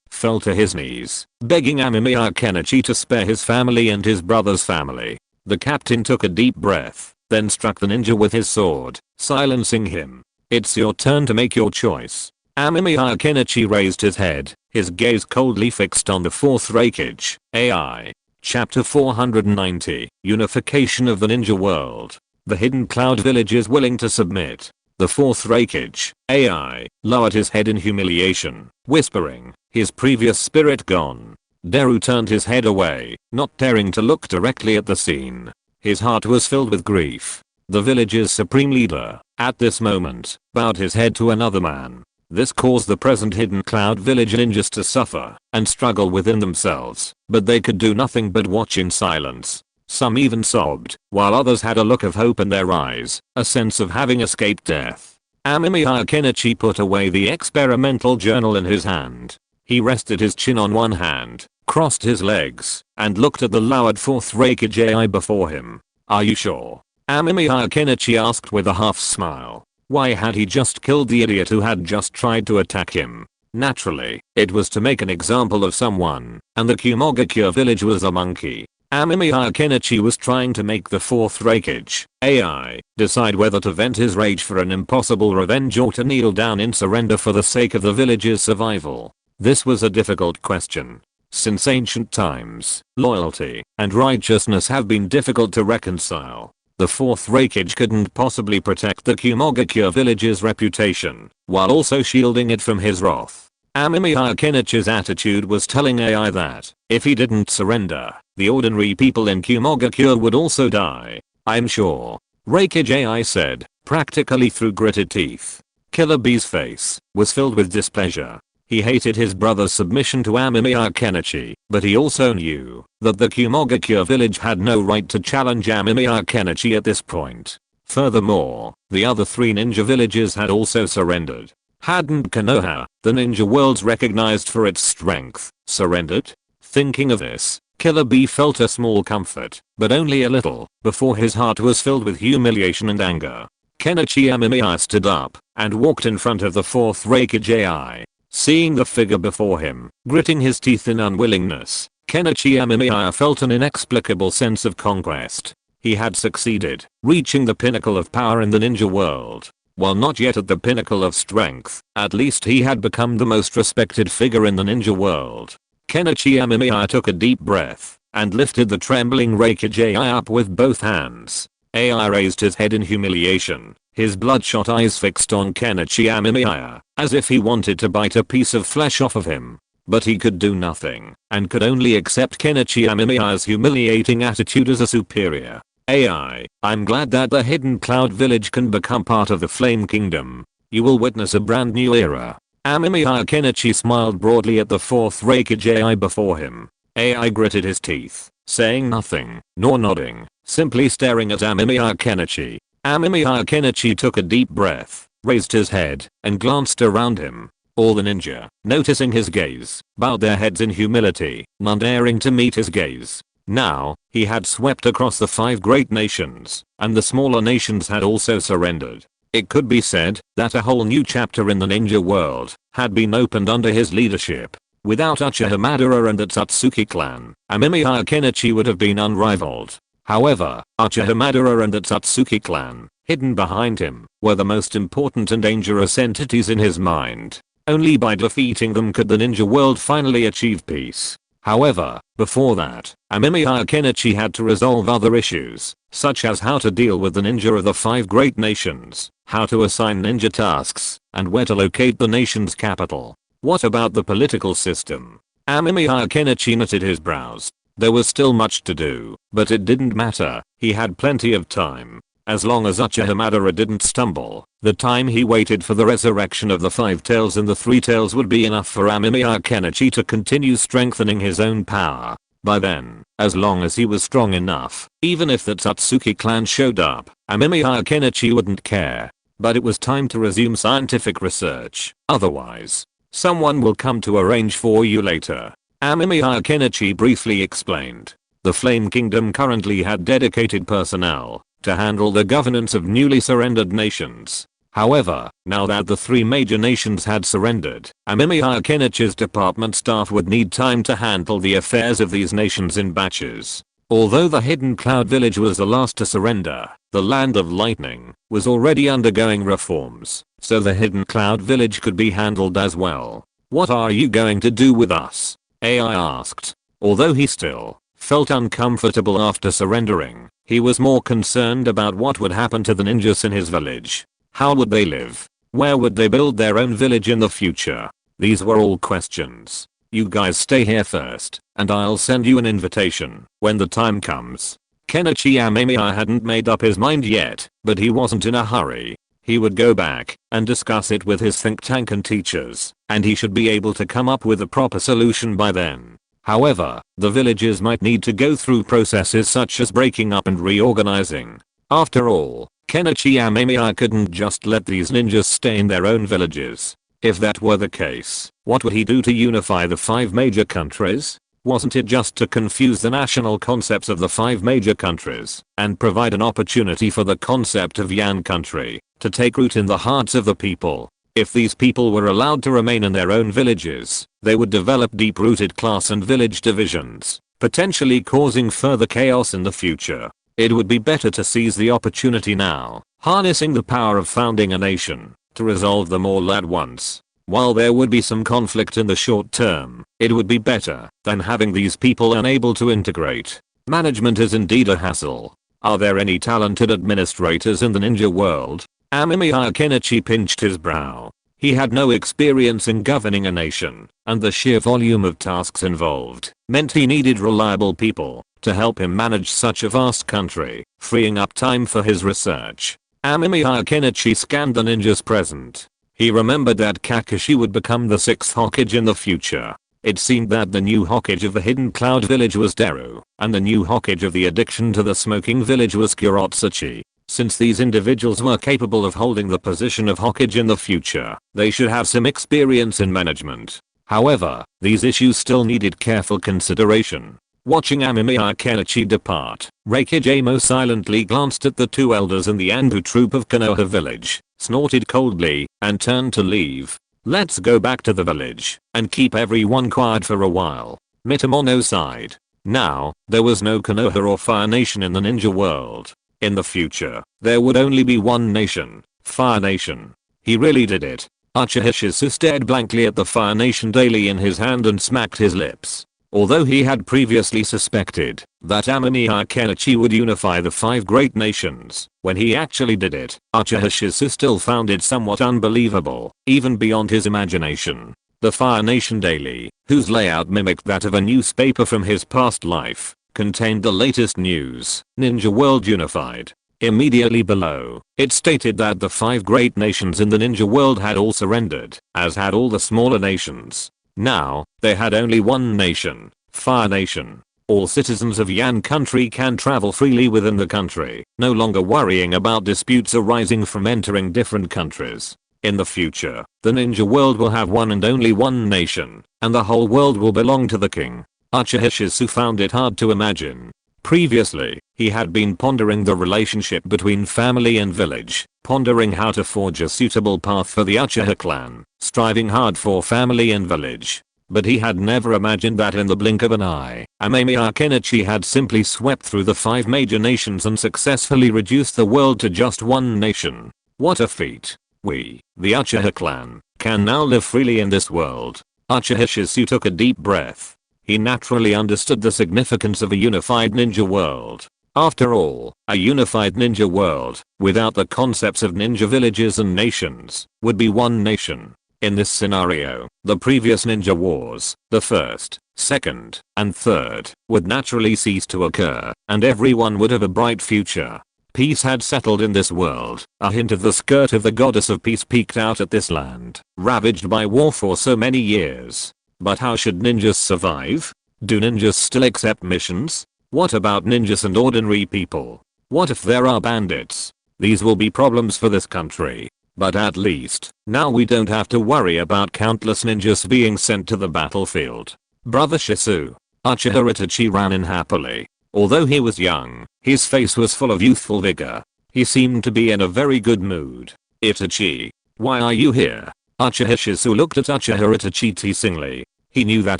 fell to his knees, begging Amemiya Kenichi to spare his family and his brother's family. The captain took a deep breath, then struck the ninja with his sword, silencing him. It's your turn to make your choice. Amemiya Kenichi raised his head, his gaze coldly fixed on the 4th Reikage AI. Chapter 490, Unification of the Ninja World. The hidden cloud village is willing to submit. The 4th Reikage AI lowered his head in humiliation, whispering, his previous spirit gone. Deru turned his head away, not daring to look directly at the scene. His heart was filled with grief. The village's supreme leader, at this moment, bowed his head to another man. This caused the present hidden cloud village ninjas to suffer and struggle within themselves, but they could do nothing but watch in silence. Some even sobbed, while others had a look of hope in their eyes, a sense of having escaped death. Amemiya Kenichi put away the experimental journal in his hand. He rested his chin on one hand, crossed his legs, and looked at the lowered 4th Reikage AI before him. Are you sure? Amemiya Kenichi asked with a half smile. Why had he just killed the idiot who had just tried to attack him? Naturally, it was to make an example of someone, and the Kumogakure village was a monkey. Amemiya Kenichi was trying to make the 4th Reikage AI decide whether to vent his rage for an impossible revenge or to kneel down in surrender for the sake of the village's survival. This was a difficult question. Since ancient times, loyalty and righteousness have been difficult to reconcile. The 4th Reikage couldn't possibly protect the Kumogakure village's reputation, while also shielding it from his wrath. Amemiya Kenichi's attitude was telling AI that, if he didn't surrender, the ordinary people in Kumogakure would also die. I'm sure. Reikage AI said, practically through gritted teeth. Killer Bee's face was filled with displeasure. He hated his brother's submission to Amemiya Kenichi, but he also knew that the Kumogakure village had no right to challenge Amemiya Kenichi at this point. Furthermore, the other 3 ninja villages had also surrendered. Hadn't Konoha, the ninja world's recognized for its strength, surrendered? Thinking of this, Killer Bee felt a small comfort, but only a little, before his heart was filled with humiliation and anger. Kenichi Amemiya stood up and walked in front of the 4th Reikage AI. Seeing the figure before him, gritting his teeth in unwillingness, Kenichi Amemiya felt an inexplicable sense of conquest. He had succeeded, reaching the pinnacle of power in the ninja world. While not yet at the pinnacle of strength, at least he had become the most respected figure in the ninja world. Kenichi Amemiya took a deep breath and lifted the trembling Reikage AI up with both hands. AI raised his head in humiliation, his bloodshot eyes fixed on Kenichi Amemiya, as if he wanted to bite a piece of flesh off of him. But he could do nothing, and could only accept Kenichi Amemiya's humiliating attitude as a superior. AI, I'm glad that the hidden cloud village can become part of the Flame Kingdom. You will witness a brand new era. Amemiya Kenichi smiled broadly at the 4th Reikage AI before him. AI gritted his teeth, saying nothing, nor nodding, simply staring at Amemiya Kenichi. Amemiya Kenichi took a deep breath, raised his head, and glanced around him. All the ninja, noticing his gaze, bowed their heads in humility, not daring to meet his gaze. Now, he had swept across the 5 great nations, and the smaller nations had also surrendered. It could be said that a whole new chapter in the ninja world had been opened under his leadership. Without Uchiha Madara and the Tatsuki clan, Amemiya Kenichi would have been unrivaled. However, Uchiha Madara and the Tatsuki clan, hidden behind him, were the most important and dangerous entities in his mind. Only by defeating them could the ninja world finally achieve peace. However, before that, Amemiya Kenichi had to resolve other issues, such as how to deal with the ninja of the 5 great nations, how to assign ninja tasks, and where to locate the nation's capital. What about the political system? Amemiya Kenichi knitted his brows. There was still much to do, but it didn't matter, he had plenty of time. As long as Uchiha Madara didn't stumble, the time he waited for the resurrection of the 5 tails and the 3 tails would be enough for Amemiya Kenichi to continue strengthening his own power. By then, as long as he was strong enough, even if the Tatsuki clan showed up, Amemiya Kenichi wouldn't care. But it was time to resume scientific research, otherwise, someone will come to arrange for you later. Amemiya Kenichi briefly explained. The Flame Kingdom currently had dedicated personnel to handle the governance of newly surrendered nations. However, now that the 3 major nations had surrendered, Amemiya Kenichi's department staff would need time to handle the affairs of these nations in batches. Although the Hidden Cloud Village was the last to surrender, the Land of Lightning was already undergoing reforms, so the Hidden Cloud Village could be handled as well. What are you going to do with us? AI asked. Although he still felt uncomfortable after surrendering, he was more concerned about what would happen to the ninjas in his village. How would they live? Where would they build their own village in the future? These were all questions. You guys stay here first, and I'll send you an invitation when the time comes. Kenichi Amemiya hadn't made up his mind yet, but he wasn't in a hurry. He would go back and discuss it with his think tank and teachers, and he should be able to come up with a proper solution by then. However, the villages might need to go through processes such as breaking up and reorganizing. After all, Kenichi Amemiya couldn't just let these ninjas stay in their own villages. If that were the case, what would he do to unify the 5 major countries? Wasn't it just to confuse the national concepts of the 5 major countries and provide an opportunity for the concept of Yan country to take root in the hearts of the people? If these people were allowed to remain in their own villages, they would develop deep-rooted class and village divisions, potentially causing further chaos in the future. It would be better to seize the opportunity now, harnessing the power of founding a nation, to resolve them all at once. While there would be some conflict in the short term, it would be better than having these people unable to integrate. Management is indeed a hassle. Are there any talented administrators in the ninja world? Amemiya Kenichi pinched his brow. He had no experience in governing a nation, and the sheer volume of tasks involved meant he needed reliable people to help him manage such a vast country, freeing up time for his research. Amemiya Kenichi scanned the ninjas present. He remembered that Kakashi would become the 6th Hokage in the future. It seemed that the new Hokage of the Hidden Cloud Village was Deru, and the new Hokage of the addiction to the smoking village was Kurotsuchi. Since these individuals were capable of holding the position of Hokage in the future, they should have some experience in management. However, these issues still needed careful consideration. Watching Amemiya Kenichi depart, Reikijamo silently glanced at the 2 elders in the ANBU troop of Konoha village, snorted coldly, and turned to leave. Let's go back to the village and keep everyone quiet for a while. Mitamono sighed. Now, there was no Konoha or Fire Nation in the ninja world. In the future, there would only be one nation, Fire Nation. He really did it. Uchiha Shisu stared blankly at the Fire Nation daily in his hand and smacked his lips. Although he had previously suspected that Amemiya Kenichi would unify the 5 great nations, when he actually did it, Uchiha Shisu still found it somewhat unbelievable, even beyond his imagination. The Fire Nation Daily, whose layout mimicked that of a newspaper from his past life, contained the latest news. Ninja World unified. Immediately below, it stated that the 5 great nations in the ninja world had all surrendered, as had all the smaller nations. Now, they had only one nation, Fire Nation. All citizens of Yan country can travel freely within the country, no longer worrying about disputes arising from entering different countries. In the future, the ninja world will have one and only one nation, and the whole world will belong to the king. Uchiha Shizu found it hard to imagine. Previously, he had been pondering the relationship between family and village, pondering how to forge a suitable path for the Uchiha clan, striving hard for family and village. But he had never imagined that in the blink of an eye, Amemiya Kenichi had simply swept through the 5 major nations and successfully reduced the world to just one nation. What a feat. We, the Uchiha clan, can now live freely in this world. Uchiha Shizu took a deep breath. He naturally understood the significance of a unified ninja world. After all, a unified ninja world, without the concepts of ninja villages and nations, would be one nation. In this scenario, the previous ninja wars, the first, second, and third, would naturally cease to occur, and everyone would have a bright future. Peace had settled in this world. A hint of the skirt of the goddess of peace peeked out at this land, ravaged by war for so many years. But how should ninjas survive? Do ninjas still accept missions? What about ninjas and ordinary people? What if there are bandits? These will be problems for this country. But at least, now we don't have to worry about countless ninjas being sent to the battlefield. Brother Shizu. Uchiha Itachi ran in happily. Although he was young, his face was full of youthful vigor. He seemed to be in a very good mood. Itachi, why are you here? Uchiha Shizu looked at Uchiha Itachi teasingly. He knew that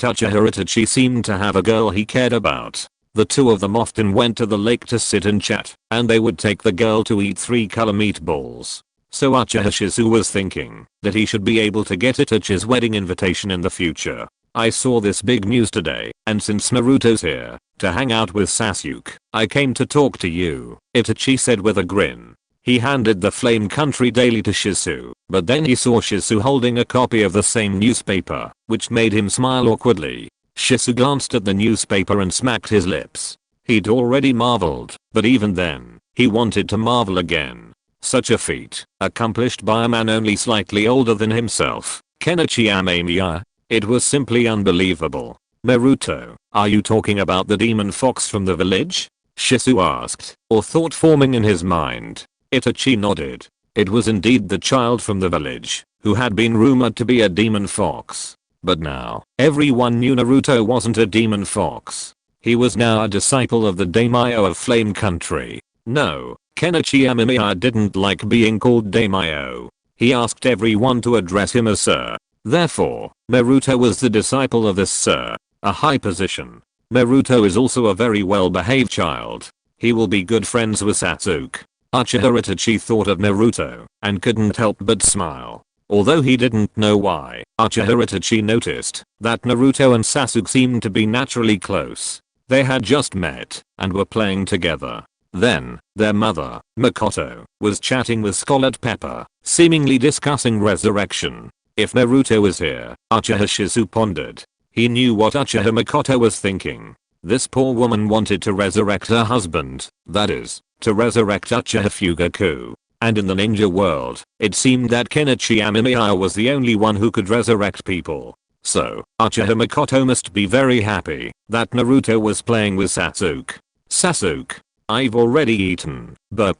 Uchiha Itachi seemed to have a girl he cared about. The two of them often went to the lake to sit and chat, and they would take the girl to eat 3-color meatballs. So Uchiha Shizu was thinking that he should be able to get Itachi's wedding invitation in the future. I saw this big news today, and since Naruto's here to hang out with Sasuke, I came to talk to you, Itachi said with a grin. He handed the Flame Country Daily to Shizu, but then he saw Shizu holding a copy of the same newspaper, which made him smile awkwardly. Shizu glanced at the newspaper and smacked his lips. He'd already marveled, but even then, he wanted to marvel again. Such a feat, accomplished by a man only slightly older than himself, Kenichi Amemiya. It was simply unbelievable. Naruto, are you talking about the demon fox from the village? Shizu asked, or thought forming in his mind. Itachi nodded. It was indeed the child from the village, who had been rumored to be a demon fox. But now, everyone knew Naruto wasn't a demon fox. He was now a disciple of the daimyo of Flame Country. No, Kenichi Amemiya didn't like being called daimyo. He asked everyone to address him as sir. Therefore, Naruto was the disciple of this sir, a high position. Naruto is also a very well-behaved child. He will be good friends with Sasuke. Uchiha Itachi thought of Naruto and couldn't help but smile. Although he didn't know why, Uchiha Itachi noticed that Naruto and Sasuke seemed to be naturally close. They had just met and were playing together. Then, their mother, Makoto, was chatting with Scarlet Pepper, seemingly discussing resurrection. If Naruto was here, Uchiha Shizu pondered. He knew what Uchiha Makoto was thinking. This poor woman wanted to resurrect her husband, that is, to resurrect Uchiha Fugaku. And in the ninja world, it seemed that Kenichi Amemiya was the only one who could resurrect people. So, Uchiha Makoto must be very happy that Naruto was playing with Sasuke. Sasuke, I've already eaten, 10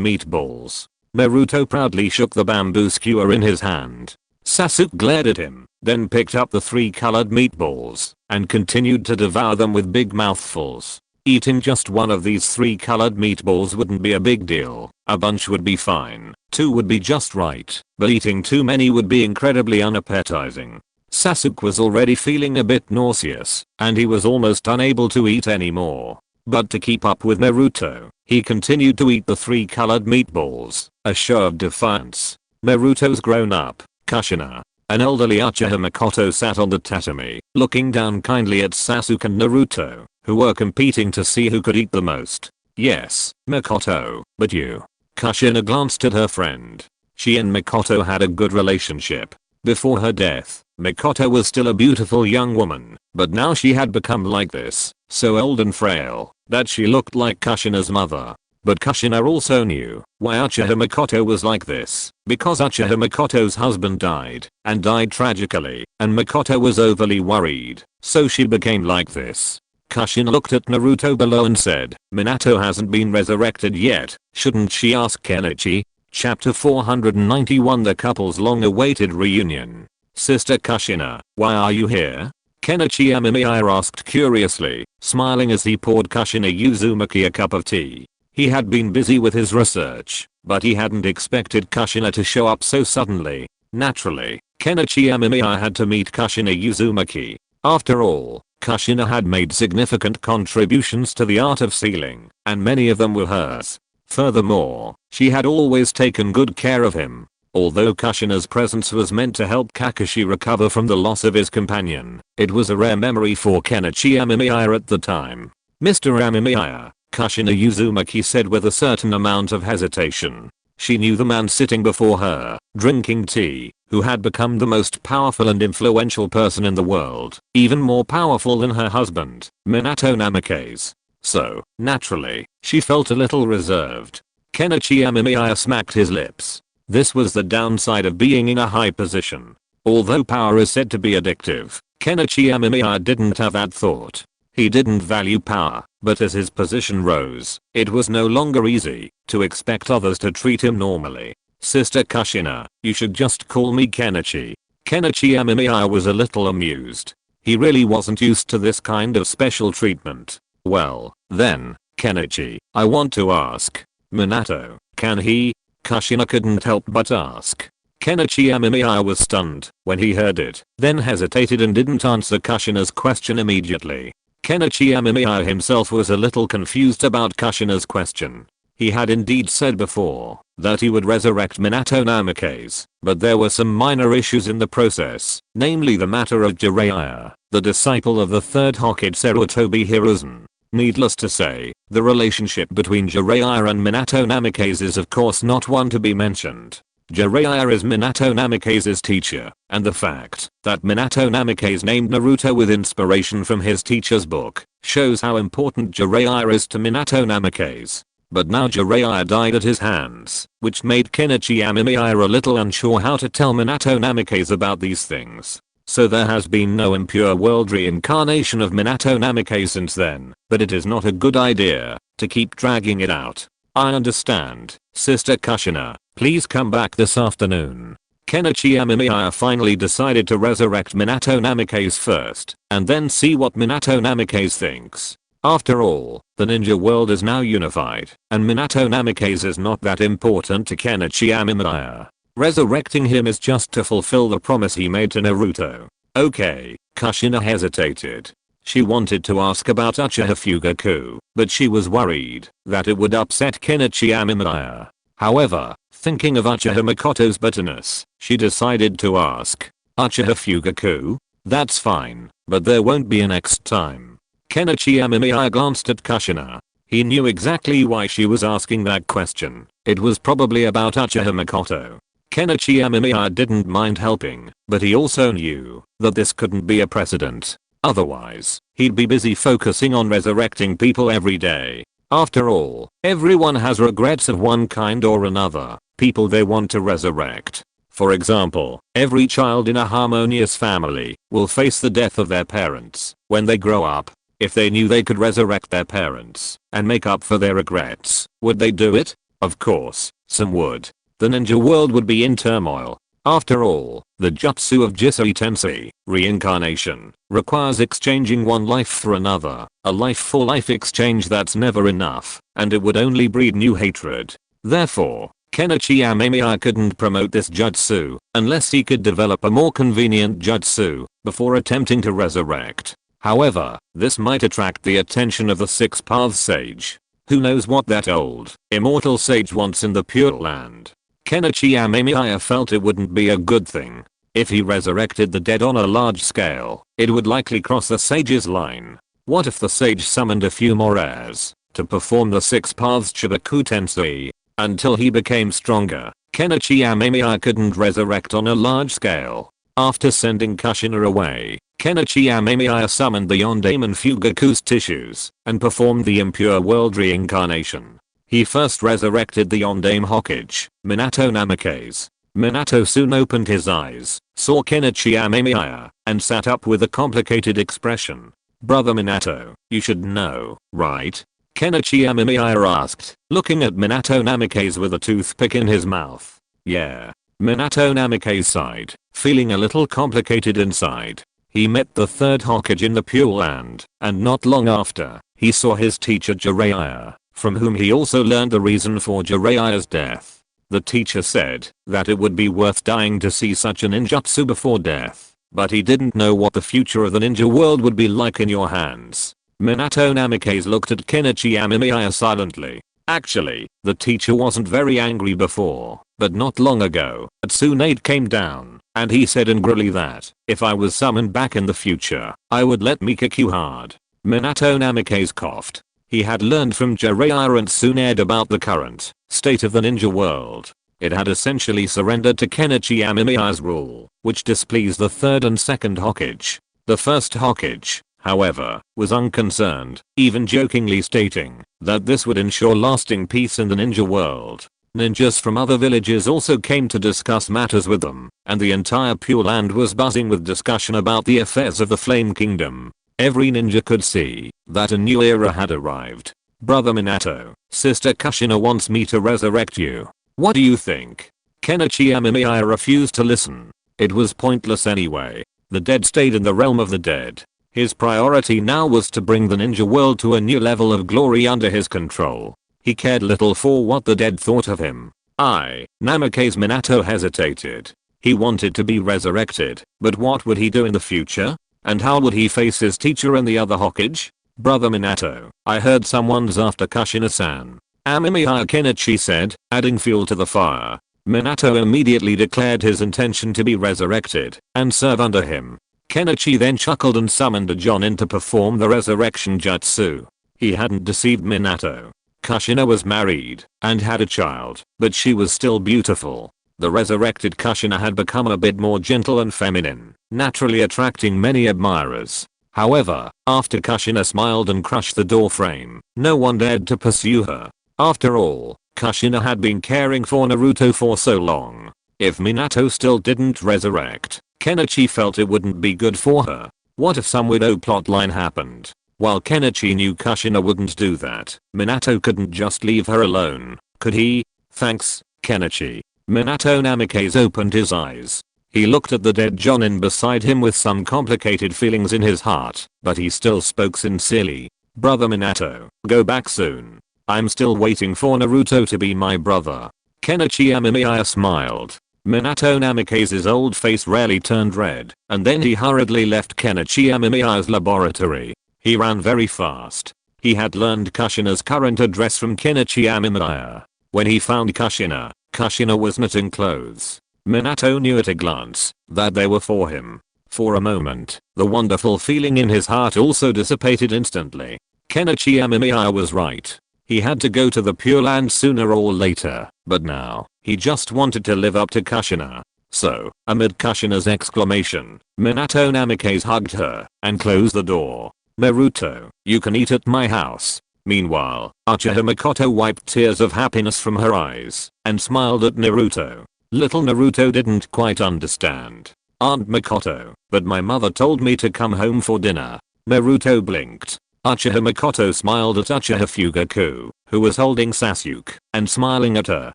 meatballs. Naruto proudly shook the bamboo skewer in his hand. Sasuke glared at him, then picked up the 3-colored meatballs, and continued to devour them with big mouthfuls. Eating just one of these 3-colored meatballs wouldn't be a big deal, a bunch would be fine, 2 would be just right, but eating too many would be incredibly unappetizing. Sasuke was already feeling a bit nauseous, and he was almost unable to eat anymore. But to keep up with Naruto, he continued to eat the 3-colored meatballs, a show of defiance. Naruto's grown up. Kushina, an elderly Uchiha Makoto sat on the tatami, looking down kindly at Sasuke and Naruto, who were competing to see who could eat the most. Yes, Makoto, but you. Kushina glanced at her friend. She and Makoto had a good relationship. Before her death, Makoto was still a beautiful young woman, but now she had become like this, so old and frail, that she looked like Kushina's mother. But Kushina also knew why Uchiha Makoto was like this, because Uchiha Makoto's husband died, and died tragically, and Makoto was overly worried, so she became like this. Kushina looked at Naruto below and said, Minato hasn't been resurrected yet, shouldn't she ask Kenichi? Chapter 491 The couple's long-awaited reunion. Sister Kushina, why are you here? Kenichi Amemiya asked curiously, smiling as he poured Kushina Uzumaki a cup of tea. He had been busy with his research, but he hadn't expected Kushina to show up so suddenly. Naturally, Kenichi Amemiya had to meet Kushina Uzumaki. After all, Kushina had made significant contributions to the art of sealing, and many of them were hers. Furthermore, she had always taken good care of him. Although Kushina's presence was meant to help Kakashi recover from the loss of his companion, it was a rare memory for Kenichi Amemiya at the time. Mr. Amemiya, Kushina Uzumaki said with a certain amount of hesitation. She knew the man sitting before her, drinking tea, who had become the most powerful and influential person in the world, even more powerful than her husband, Minato Namikaze. So, naturally, she felt a little reserved. Kenichi Amemiya smacked his lips. This was the downside of being in a high position. Although power is said to be addictive, Kenichi Amemiya didn't have that thought. He didn't value power, but as his position rose, it was no longer easy to expect others to treat him normally. Sister Kushina, you should just call me Kenichi. Kenichi Amemiya was a little amused. He really wasn't used to this kind of special treatment. Well, then, Kenichi, I want to ask. Minato, can he? Kushina couldn't help but ask. Kenichi Amemiya was stunned when he heard it, then hesitated and didn't answer Kushina's question immediately. Kenichi Amemiya himself was a little confused about Kushina's question. He had indeed said before that he would resurrect Minato Namikaze, but there were some minor issues in the process, namely the matter of Jiraiya, the disciple of the third Hokage Sarutobi Hiruzen. Needless to say, the relationship between Jiraiya and Minato Namikaze is of course not one to be mentioned. Jiraiya is Minato Namikaze's teacher, and the fact that Minato Namikaze named Naruto with inspiration from his teacher's book shows how important Jiraiya is to Minato Namikaze. But now Jiraiya died at his hands, which made Kenichi Amemiya a little unsure how to tell Minato Namikaze about these things. So there has been no impure world reincarnation of Minato Namikaze since then, but it is not a good idea to keep dragging it out. I understand, Sister Kushina, please come back this afternoon. Kenichi Amemiya finally decided to resurrect Minato Namikaze first, and then see what Minato Namikaze thinks. After all, the ninja world is now unified, and Minato Namikaze is not that important to Kenichi Amemiya. Resurrecting him is just to fulfill the promise he made to Naruto. Okay, Kushina hesitated. She wanted to ask about Uchiha Fugaku, but she was worried that it would upset Kenichi Amemiya. However, thinking of Uchiha Makoto's bitterness, she decided to ask. Uchiha Fugaku? That's fine, but there won't be a next time. Kenichi Amemiya glanced at Kushina. He knew exactly why she was asking that question. It was probably about Uchiha Makoto. Kenichi Amemiya didn't mind helping, but he also knew that this couldn't be a precedent. Otherwise, he'd be busy focusing on resurrecting people every day. After all, everyone has regrets of one kind or another, people they want to resurrect. For example, every child in a harmonious family will face the death of their parents when they grow up. If they knew they could resurrect their parents and make up for their regrets, would they do it? Of course, some would. The ninja world would be in turmoil. After all, the jutsu of Jisai Tensei, reincarnation, requires exchanging one life for another, a life-for-life exchange that's never enough, and it would only breed new hatred. Therefore, Kenichi Amemiya couldn't promote this jutsu unless he could develop a more convenient jutsu before attempting to resurrect. However, this might attract the attention of the Six Paths Sage. Who knows what that old, immortal sage wants in the Pure Land. Kenichi Amemiya felt it wouldn't be a good thing. If he resurrected the dead on a large scale, it would likely cross the sage's line. What if the sage summoned a few more heirs to perform the Six Paths Chibaku Tensei? Until he became stronger, Kenichi Amemiya couldn't resurrect on a large scale. After sending Kushina away, Kenichi Amemiya summoned the Yondaemon Fugaku's tissues and performed the impure world reincarnation. He first resurrected the Yondaime Hokage, Minato Namikaze. Minato soon opened his eyes, saw Kenichi Amemiya, and sat up with a complicated expression. Brother Minato, you should know, right? Kenichi Amemiya asked, looking at Minato Namikaze with a toothpick in his mouth. Yeah. Minato Namikaze sighed, feeling a little complicated inside. He met the third Hokage in the Pure Land, and not long after, he saw his teacher Jiraiya, from whom he also learned the reason for Jiraiya's death. The teacher said that it would be worth dying to see such a ninjutsu before death, but he didn't know what the future of the ninja world would be like in your hands. Minato Namikaze looked at Kenichi Amemiya silently. Actually, the teacher wasn't very angry before, but not long ago, a Tsunade came down, and he said angrily that, if I was summoned back in the future, I would let me kick you hard. Minato Namikaze coughed. He had learned from Jiraiya and Tsunade about the current state of the ninja world. It had essentially surrendered to Kenichi Amemiya's rule, which displeased the third and second Hokage. The first Hokage, however, was unconcerned, even jokingly stating that this would ensure lasting peace in the ninja world. Ninjas from other villages also came to discuss matters with them, and the entire Pure Land was buzzing with discussion about the affairs of the Flame Kingdom. Every ninja could see that a new era had arrived. Brother Minato, Sister Kushina wants me to resurrect you. What do you think? Kenichi Amemiya refused to listen. It was pointless anyway. The dead stayed in the realm of the dead. His priority now was to bring the ninja world to a new level of glory under his control. He cared little for what the dead thought of him. Namikaze Minato hesitated. He wanted to be resurrected, but what would he do in the future? And how would he face his teacher and the other Hokage? Brother Minato, I heard someone's after Kushina-san. Amemiya Kenichi said, adding fuel to the fire. Minato immediately declared his intention to be resurrected and serve under him. Kenichi then chuckled and summoned a Jonin to perform the resurrection jutsu. He hadn't deceived Minato. Kushina was married and had a child, but she was still beautiful. The resurrected Kushina had become a bit more gentle and feminine, naturally attracting many admirers. However, after Kushina smiled and crushed the door frame, no one dared to pursue her. After all, Kushina had been caring for Naruto for so long. If Minato still didn't resurrect, Kenichi felt it wouldn't be good for her. What if some widow plotline happened? While Kenichi knew Kushina wouldn't do that, Minato couldn't just leave her alone, could he? Thanks, Kenichi. Minato Namikaze opened his eyes. He looked at the dead Jonin beside him with some complicated feelings in his heart, but he still spoke sincerely. Brother Minato, go back soon. I'm still waiting for Naruto to be my brother. Kenichi Amemiya smiled. Minato Namikaze's old face rarely turned red, and then he hurriedly left Kenichi Amemiya's laboratory. He ran very fast. He had learned Kushina's current address from Kenichi Amemiya. When he found Kushina, Kushina was knitting clothes. Minato knew at a glance that they were for him. For a moment, the wonderful feeling in his heart also dissipated instantly. Kenichi Amemiya was right. He had to go to the Pure Land sooner or later, but now, he just wanted to live up to Kushina. So, amid Kushina's exclamation, Minato Namikaze hugged her and closed the door. Naruto, you can eat at my house. Meanwhile, Uchiha Mikoto wiped tears of happiness from her eyes and smiled at Naruto. Little Naruto didn't quite understand. Aunt Mikoto, but my mother told me to come home for dinner. Naruto blinked. Uchiha Mikoto smiled at Uchiha Fugaku, who was holding Sasuke and smiling at her,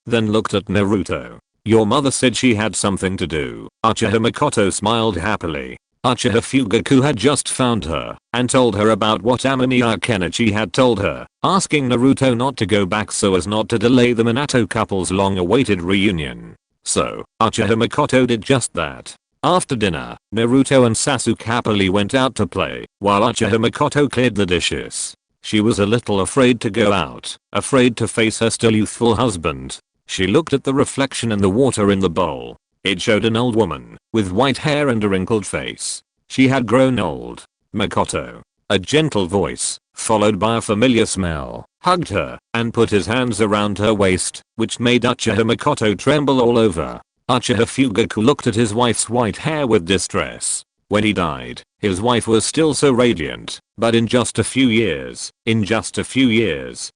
then looked at Naruto. Your mother said she had something to do. Uchiha Mikoto smiled happily. Uchiha Fugaku had just found her and told her about what Amemiya Kenichi had told her, asking Naruto not to go back so as not to delay the Minato couple's long-awaited reunion. So, Uchiha Mikoto did just that. After dinner, Naruto and Sasuke happily went out to play, while Uchiha Mikoto cleared the dishes. She was a little afraid to go out, afraid to face her still youthful husband. She looked at the reflection in the water in the bowl. It showed an old woman, with white hair and a wrinkled face. She had grown old. Mikoto, a gentle voice, followed by a familiar smell, hugged her and put his hands around her waist, which made Uchiha Mikoto tremble all over. Uchiha Fugaku looked at his wife's white hair with distress. When he died, his wife was still so radiant, but in just a few years,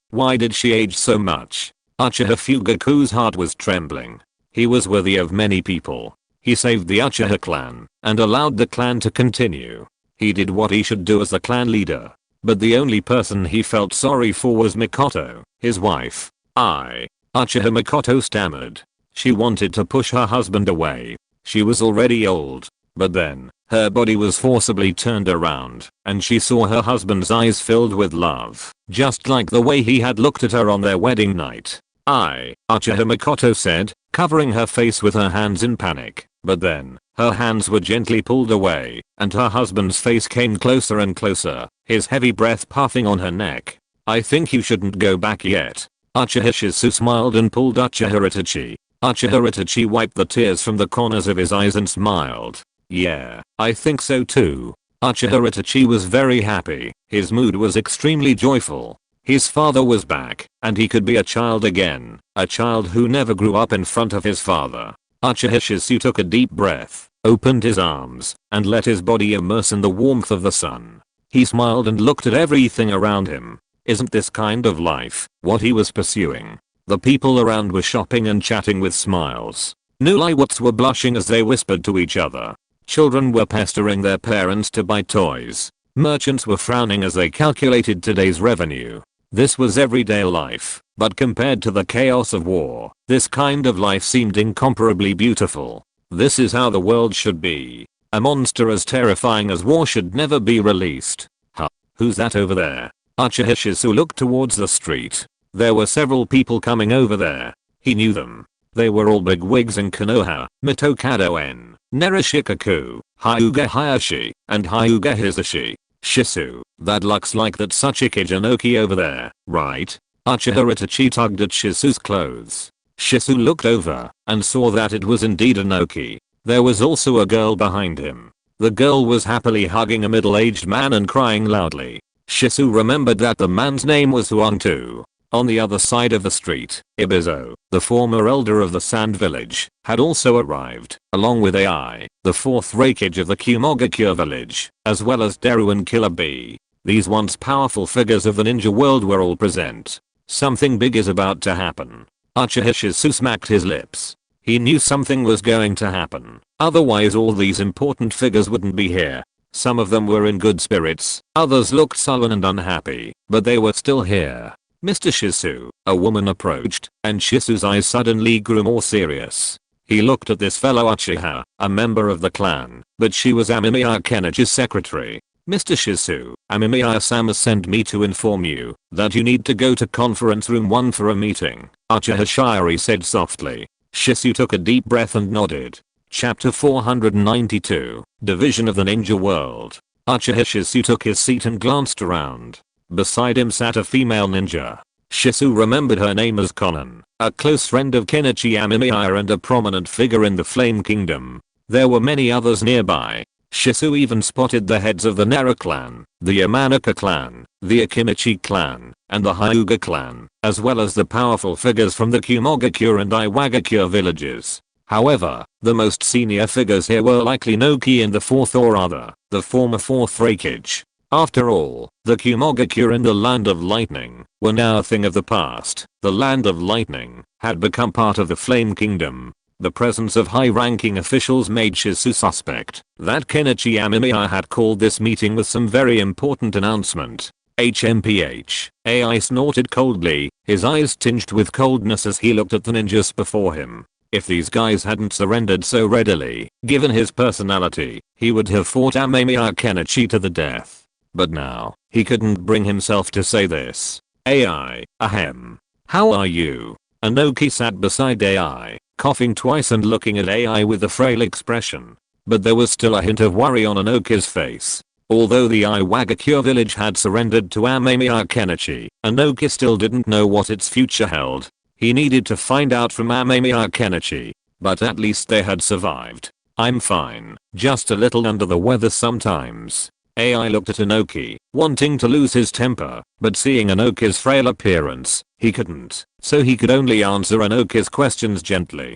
why did she age so much? Uchiha Fugaku's heart was trembling. He was worthy of many people. He saved the Uchiha clan and allowed the clan to continue. He did what he should do as the clan leader. but the only person he felt sorry for was Mikoto, his wife. Uchiha Mikoto stammered. She wanted to push her husband away. She was already old. But then, her body was forcibly turned around, and she saw her husband's eyes filled with love, just like the way he had looked at her on their wedding night. Uchiha Mikoto said, covering her face with her hands in panic. But then, her hands were gently pulled away, and her husband's face came closer and closer, his heavy breath puffing on her neck. I think you shouldn't go back yet. Uchiha Shisu smiled and pulled Uchiha Itachi. Uchiha Itachi wiped the tears from the corners of his eyes and smiled. Yeah, I think so too. Uchiha Itachi was very happy. His mood was extremely joyful. His father was back, and he could be a child again, a child who never grew up in front of his father. Uchiha Shisu took a deep breath, opened his arms, and let his body immerse in the warmth of the sun. He smiled and looked at everything around him. Isn't this kind of life what he was pursuing? The people around were shopping and chatting with smiles. Newlyweds were blushing as they whispered to each other. Children were pestering their parents to buy toys. Merchants were frowning as they calculated today's revenue. This was everyday life, but compared to the chaos of war, this kind of life seemed incomparably beautiful. This is how the world should be. A monster as terrifying as war should never be released. Huh? Who's that over there? Uchiha Shisu looked towards the street. There were several people coming over there. He knew them. They were all bigwigs in Konoha, Mitokado N, Nerashikaku, Hyuga Hayashi, and Hyuga Hisashi. Shisu, that looks like that Tsuchika Janoki over there, right? Uchiha Itachi tugged at Shisu's clothes. Shisu looked over and saw that it was indeed Inoki. There was also a girl behind him. The girl was happily hugging a middle-aged man and crying loudly. Shisu remembered that the man's name was Huangtu. On the other side of the street, Ibizo, the former elder of the Sand Village, had also arrived, along with AI, the fourth Reikage of the Kumogakure village, as well as Deru and Killer Bee. These once powerful figures of the ninja world were all present. Something big is about to happen. Uchiha Shisu smacked his lips. He knew something was going to happen, otherwise all these important figures wouldn't be here. Some of them were in good spirits, others looked sullen and unhappy, but they were still here. Mr. Shisu, a woman approached, and Shisu's eyes suddenly grew more serious. He looked at this fellow Uchiha, a member of the clan, but she was Amemiya Kenichi's secretary. Mr. Shisu, Amemiya-sama sent me to inform you that you need to go to conference room 1 for a meeting, Uchiha Shiri said softly. Shisu took a deep breath and nodded. Chapter 492, Division of the Ninja World. Uchiha Shisu took his seat and glanced around. Beside him sat a female ninja. Shisu remembered her name as Konan, a close friend of Kenichi Amemiya and a prominent figure in the Flame Kingdom. There were many others nearby. Shisu even spotted the heads of the Nara clan, the Yamanaka clan, the Akimichi clan, and the Hyuga clan, as well as the powerful figures from the Kumogakure and Iwagakure villages. However, the most senior figures here were likely Noki and the fourth or other, the former fourth Reikage. After all, the Kumogakure and the Land of Lightning were now a thing of the past. The Land of Lightning had become part of the Flame Kingdom. The presence of high-ranking officials made Shisu suspect that Kenichi Amemiya had called this meeting with some very important announcement. HMPH, AI snorted coldly, his eyes tinged with coldness as he looked at the ninjas before him. If these guys hadn't surrendered so readily, given his personality, he would have fought Amemiya Kenichi to the death. But now, he couldn't bring himself to say this. AI, ahem. How are you? Inoki sat beside AI, coughing twice and looking at AI with a frail expression. But there was still a hint of worry on Inoki's face. Although the Iwagakure village had surrendered to Amemiya Kenichi, Inoki still didn't know what its future held. He needed to find out from Amemiya Kenichi, but at least they had survived. I'm fine, just a little under the weather sometimes. AI looked at Inoki, wanting to lose his temper, but seeing Inoki's frail appearance, he couldn't, so he could only answer Inoki's questions gently.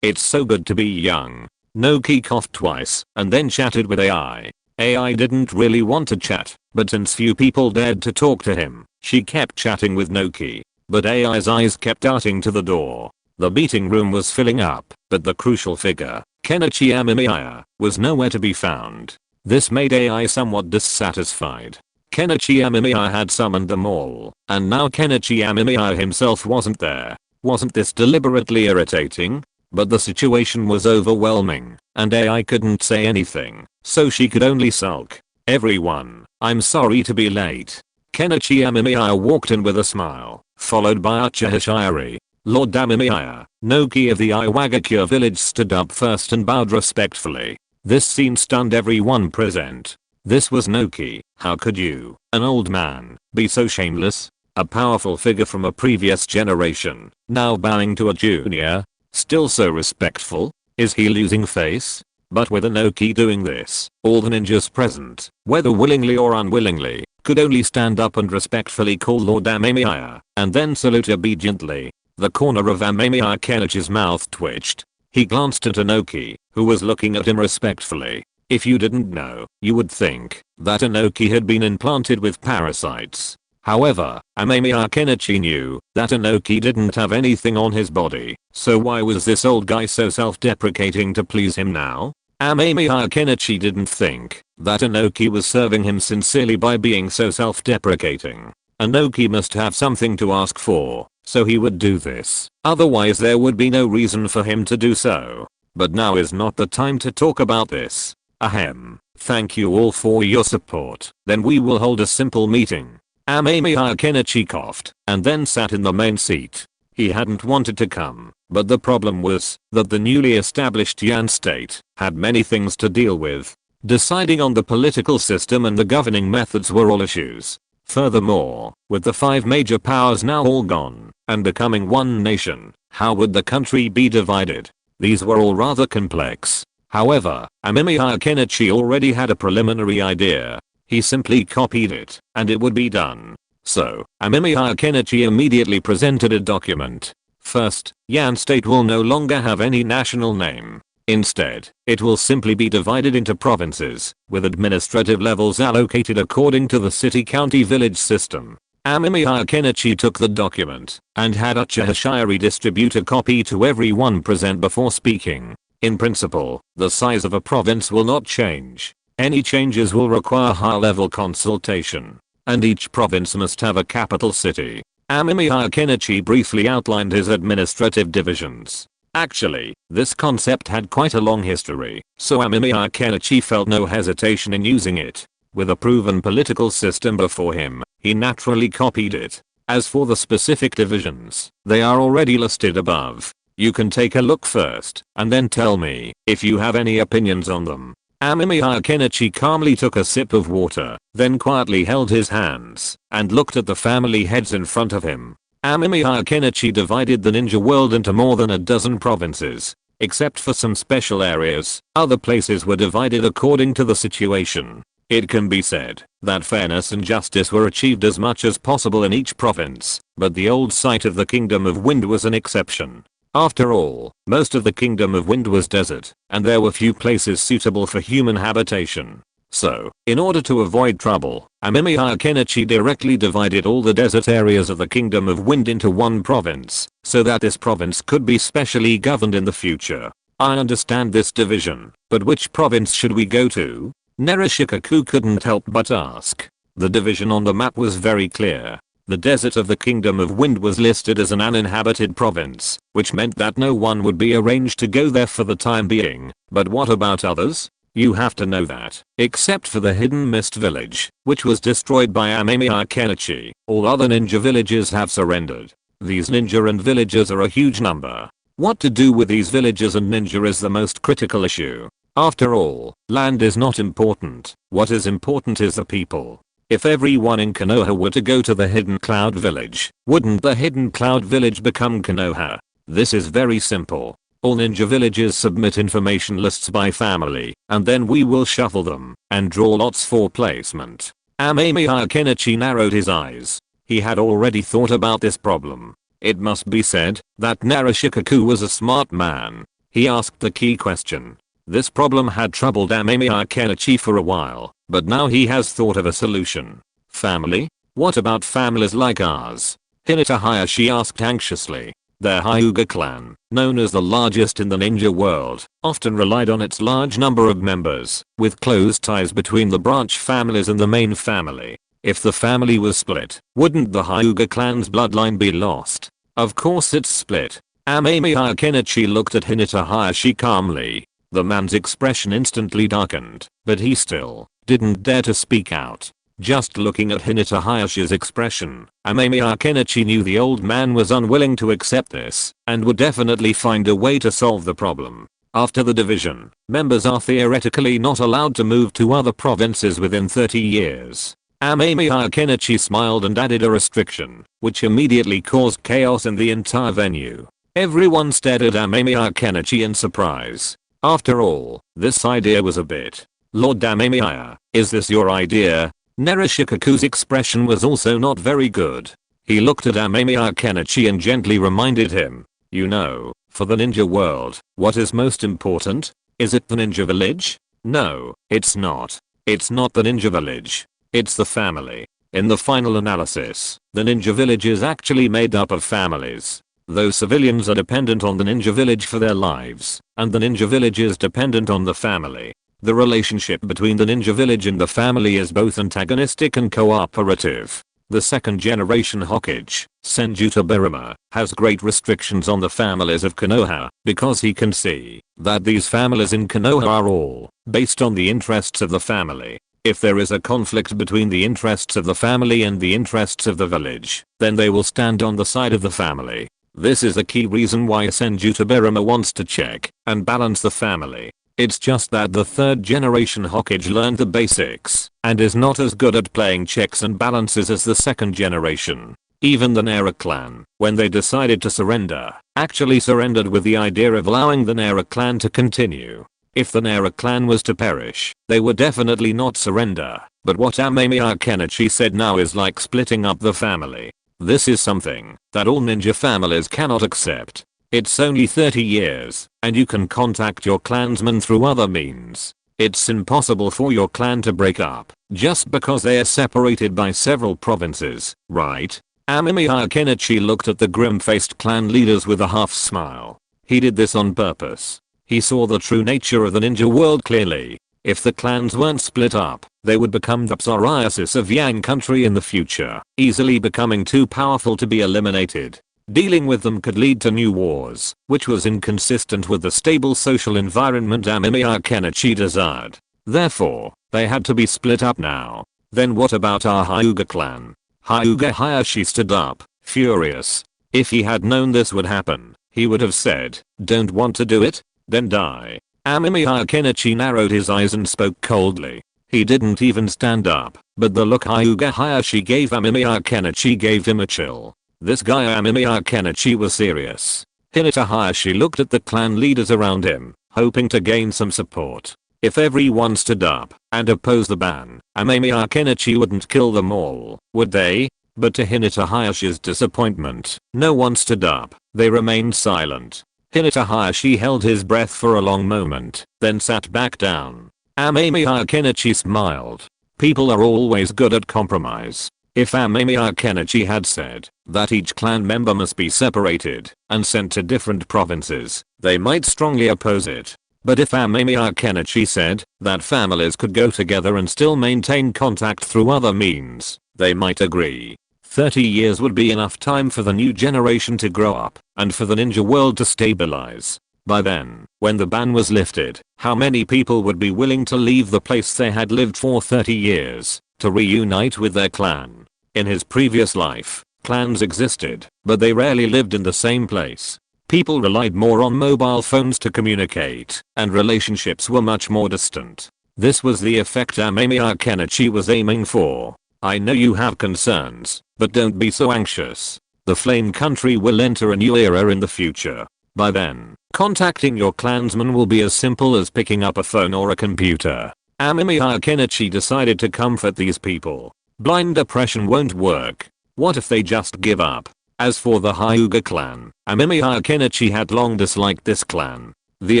It's so good to be young. Inoki coughed twice, and then chatted with AI. AI didn't really want to chat, but since few people dared to talk to him, she kept chatting with Inoki. But AI's eyes kept darting to the door. The meeting room was filling up, but the crucial figure, Kenichi Amemiya, was nowhere to be found. This made AI somewhat dissatisfied. Kenichi Amemiya had summoned them all, and now Kenichi Amemiya himself wasn't there. Wasn't this deliberately irritating? But the situation was overwhelming, and AI couldn't say anything, so she could only sulk. "Everyone, I'm sorry to be late." Kenichi Amemiya walked in with a smile, followed by Uchiha. Lord Amemiya, Noki of the Iwagakure village stood up first and bowed respectfully. This scene stunned everyone present. This was Noki. How could you, an old man, be so shameless? A powerful figure from a previous generation, now bowing to a junior? Still so respectful? Is he losing face? But with Noki doing this, all the ninjas present, whether willingly or unwillingly, could only stand up and respectfully call Lord Amemiya, and then salute obediently. The corner of Amemiya Kenichi's mouth twitched. He glanced at Inoki, who was looking at him respectfully. If you didn't know, you would think that Inoki had been implanted with parasites. However, Amemiya Kenichi knew that Inoki didn't have anything on his body, so why was this old guy so self-deprecating to please him now? Amemiya Kenichi didn't think that Inoki was serving him sincerely by being so self-deprecating. Inoki must have something to ask for, so he would do this. Otherwise there would be no reason for him to do so. But now is not the time to talk about this. Ahem. Thank you all for your support. Then we will hold a simple meeting. Amemiya Kenichi coughed, and then sat in the main seat. He hadn't wanted to come, but the problem was that the newly established Yan state had many things to deal with. Deciding on the political system and the governing methods were all issues. Furthermore, with the 5 major powers now all gone, and becoming one nation, how would the country be divided? These were all rather complex. However, Amemiya Kenichi already had a preliminary idea. He simply copied it, and it would be done. So, Amemiya Kenichi immediately presented a document. First, Yan state will no longer have any national name. Instead, it will simply be divided into provinces, with administrative levels allocated according to the city-county village system. Amemiya Kenichi took the document, and had Uchiha distribute a copy to everyone present before speaking. In principle, the size of a province will not change. Any changes will require high-level consultation, and each province must have a capital city. Amemiya Kenichi briefly outlined his administrative divisions. Actually, this concept had quite a long history, so Amemiya Kenichi felt no hesitation in using it. With a proven political system before him, he naturally copied it. As for the specific divisions, they are already listed above. You can take a look first, and then tell me if you have any opinions on them. Amemiya Kenichi calmly took a sip of water, then quietly held his hands, and looked at the family heads in front of him. Amemiya Kenichi divided the ninja world into more than a dozen provinces. Except for some special areas, other places were divided according to the situation. It can be said that fairness and justice were achieved as much as possible in each province, but the old site of the Kingdom of Wind was an exception. After all, most of the Kingdom of Wind was desert, and there were few places suitable for human habitation. So, in order to avoid trouble, Amemiya Kenichi directly divided all the desert areas of the Kingdom of Wind into one province, so that this province could be specially governed in the future. I understand this division, but which province should we go to? Naruto couldn't help but ask. The division on the map was very clear. The desert of the Kingdom of Wind was listed as an uninhabited province, which meant that no one would be arranged to go there for the time being. But what about others? You have to know that, except for the Hidden Mist village, which was destroyed by Amemiya Kenichi, all other ninja villages have surrendered. These ninja and villagers are a huge number. What to do with these villagers and ninja is the most critical issue. After all, land is not important. What is important is the people. If everyone in Konoha were to go to the Hidden Cloud Village, wouldn't the Hidden Cloud Village become Konoha? This is very simple. All ninja villages submit information lists by family, and then we will shuffle them, and draw lots for placement. Amemiya Kenichi narrowed his eyes. He had already thought about this problem. It must be said that Naruto was a smart man. He asked the key question. This problem had troubled Amemiya Kenichi for a while, but now he has thought of a solution. Family? What about families like ours? Hinata Hayashi asked anxiously. Their Hyuga clan, known as the largest in the ninja world, often relied on its large number of members, with close ties between the branch families and the main family. If the family was split, wouldn't the Hyuga clan's bloodline be lost? Of course it's split. Amemiya Kenichi looked at Hinata Hayashi calmly. The man's expression instantly darkened, but he still didn't dare to speak out. Just looking at Hinata Hayashi's expression, Amemiya Kenichi knew the old man was unwilling to accept this and would definitely find a way to solve the problem. After the division, members are theoretically not allowed to move to other provinces within 30 years. Amemiya Kenichi smiled and added a restriction, which immediately caused chaos in the entire venue. Everyone stared at Amemiya Kenichi in surprise. After all, this idea was a bit. Lord Amemiya, is this your idea? Narashikaku's expression was also not very good. He looked at Amemiya Kenichi and gently reminded him. You know, for the ninja world, what is most important? Is it the ninja village? No, it's not. It's not the ninja village. It's the family. In the final analysis, the ninja village is actually made up of families. Though civilians are dependent on the ninja village for their lives, and the ninja village is dependent on the family. The relationship between the ninja village and the family is both antagonistic and cooperative. The second generation Hokage, Senjuta Birima, has great restrictions on the families of Konoha because he can see that these families in Konoha are all based on the interests of the family. If there is a conflict between the interests of the family and the interests of the village, then they will stand on the side of the family. This is a key reason why Senjuta Birima wants to check and balance the family. It's just that the third generation Hokage learned the basics and is not as good at playing checks and balances as the second generation. Even the Nara clan, when they decided to surrender, actually surrendered with the idea of allowing the Nara clan to continue. If the Nara clan was to perish, they would definitely not surrender. But what Amemiya Kenichi said now is like splitting up the family. This is something that all ninja families cannot accept. It's only 30 years, and you can contact your clansmen through other means. It's impossible for your clan to break up, just because they are separated by several provinces, right? Amemiya Kenichi looked at the grim-faced clan leaders with a half smile. He did this on purpose. He saw the true nature of the ninja world clearly. If the clans weren't split up, they would become the psoriasis of Yang country in the future, easily becoming too powerful to be eliminated. Dealing with them could lead to new wars, which was inconsistent with the stable social environment Amemiya Kenichi desired. Therefore, they had to be split up now. Then what about our Hyuga clan? Hyuga Hayashi stood up, furious. If he had known this would happen, he would have said, "Don't want to do it? Then die." Amemiya Kenichi narrowed his eyes and spoke coldly. He didn't even stand up, but the look Hyuga Hayashi gave Amemiya Kenichi gave him a chill. This guy Amemiya Kenichi was serious. Hinata Hayashi looked at the clan leaders around him, hoping to gain some support. If everyone stood up and opposed the ban, Amemiya Kenichi wouldn't kill them all, would they? But to Hinata Hayashi's disappointment, no one stood up. They remained silent. Hinata Hayashi held his breath for a long moment, then sat back down. Amemiya Kenichi smiled. People are always good at compromise. If Amemiya Kenichi had said that each clan member must be separated and sent to different provinces, they might strongly oppose it. But if Amemiya Kenichi said that families could go together and still maintain contact through other means, they might agree. 30 years would be enough time for the new generation to grow up and for the ninja world to stabilize. By then, when the ban was lifted, how many people would be willing to leave the place they had lived for 30 years to reunite with their clan? In his previous life, clans existed, but they rarely lived in the same place. People relied more on mobile phones to communicate, and relationships were much more distant. This was the effect Amemiya Kenichi was aiming for. I know you have concerns, but don't be so anxious. The Flame Country will enter a new era in the future. By then, contacting your clansmen will be as simple as picking up a phone or a computer. Amemiya Kenichi decided to comfort these people. Blind oppression won't work. What if they just give up? As for the Hyuga clan, Amemiya Kenichi had long disliked this clan. The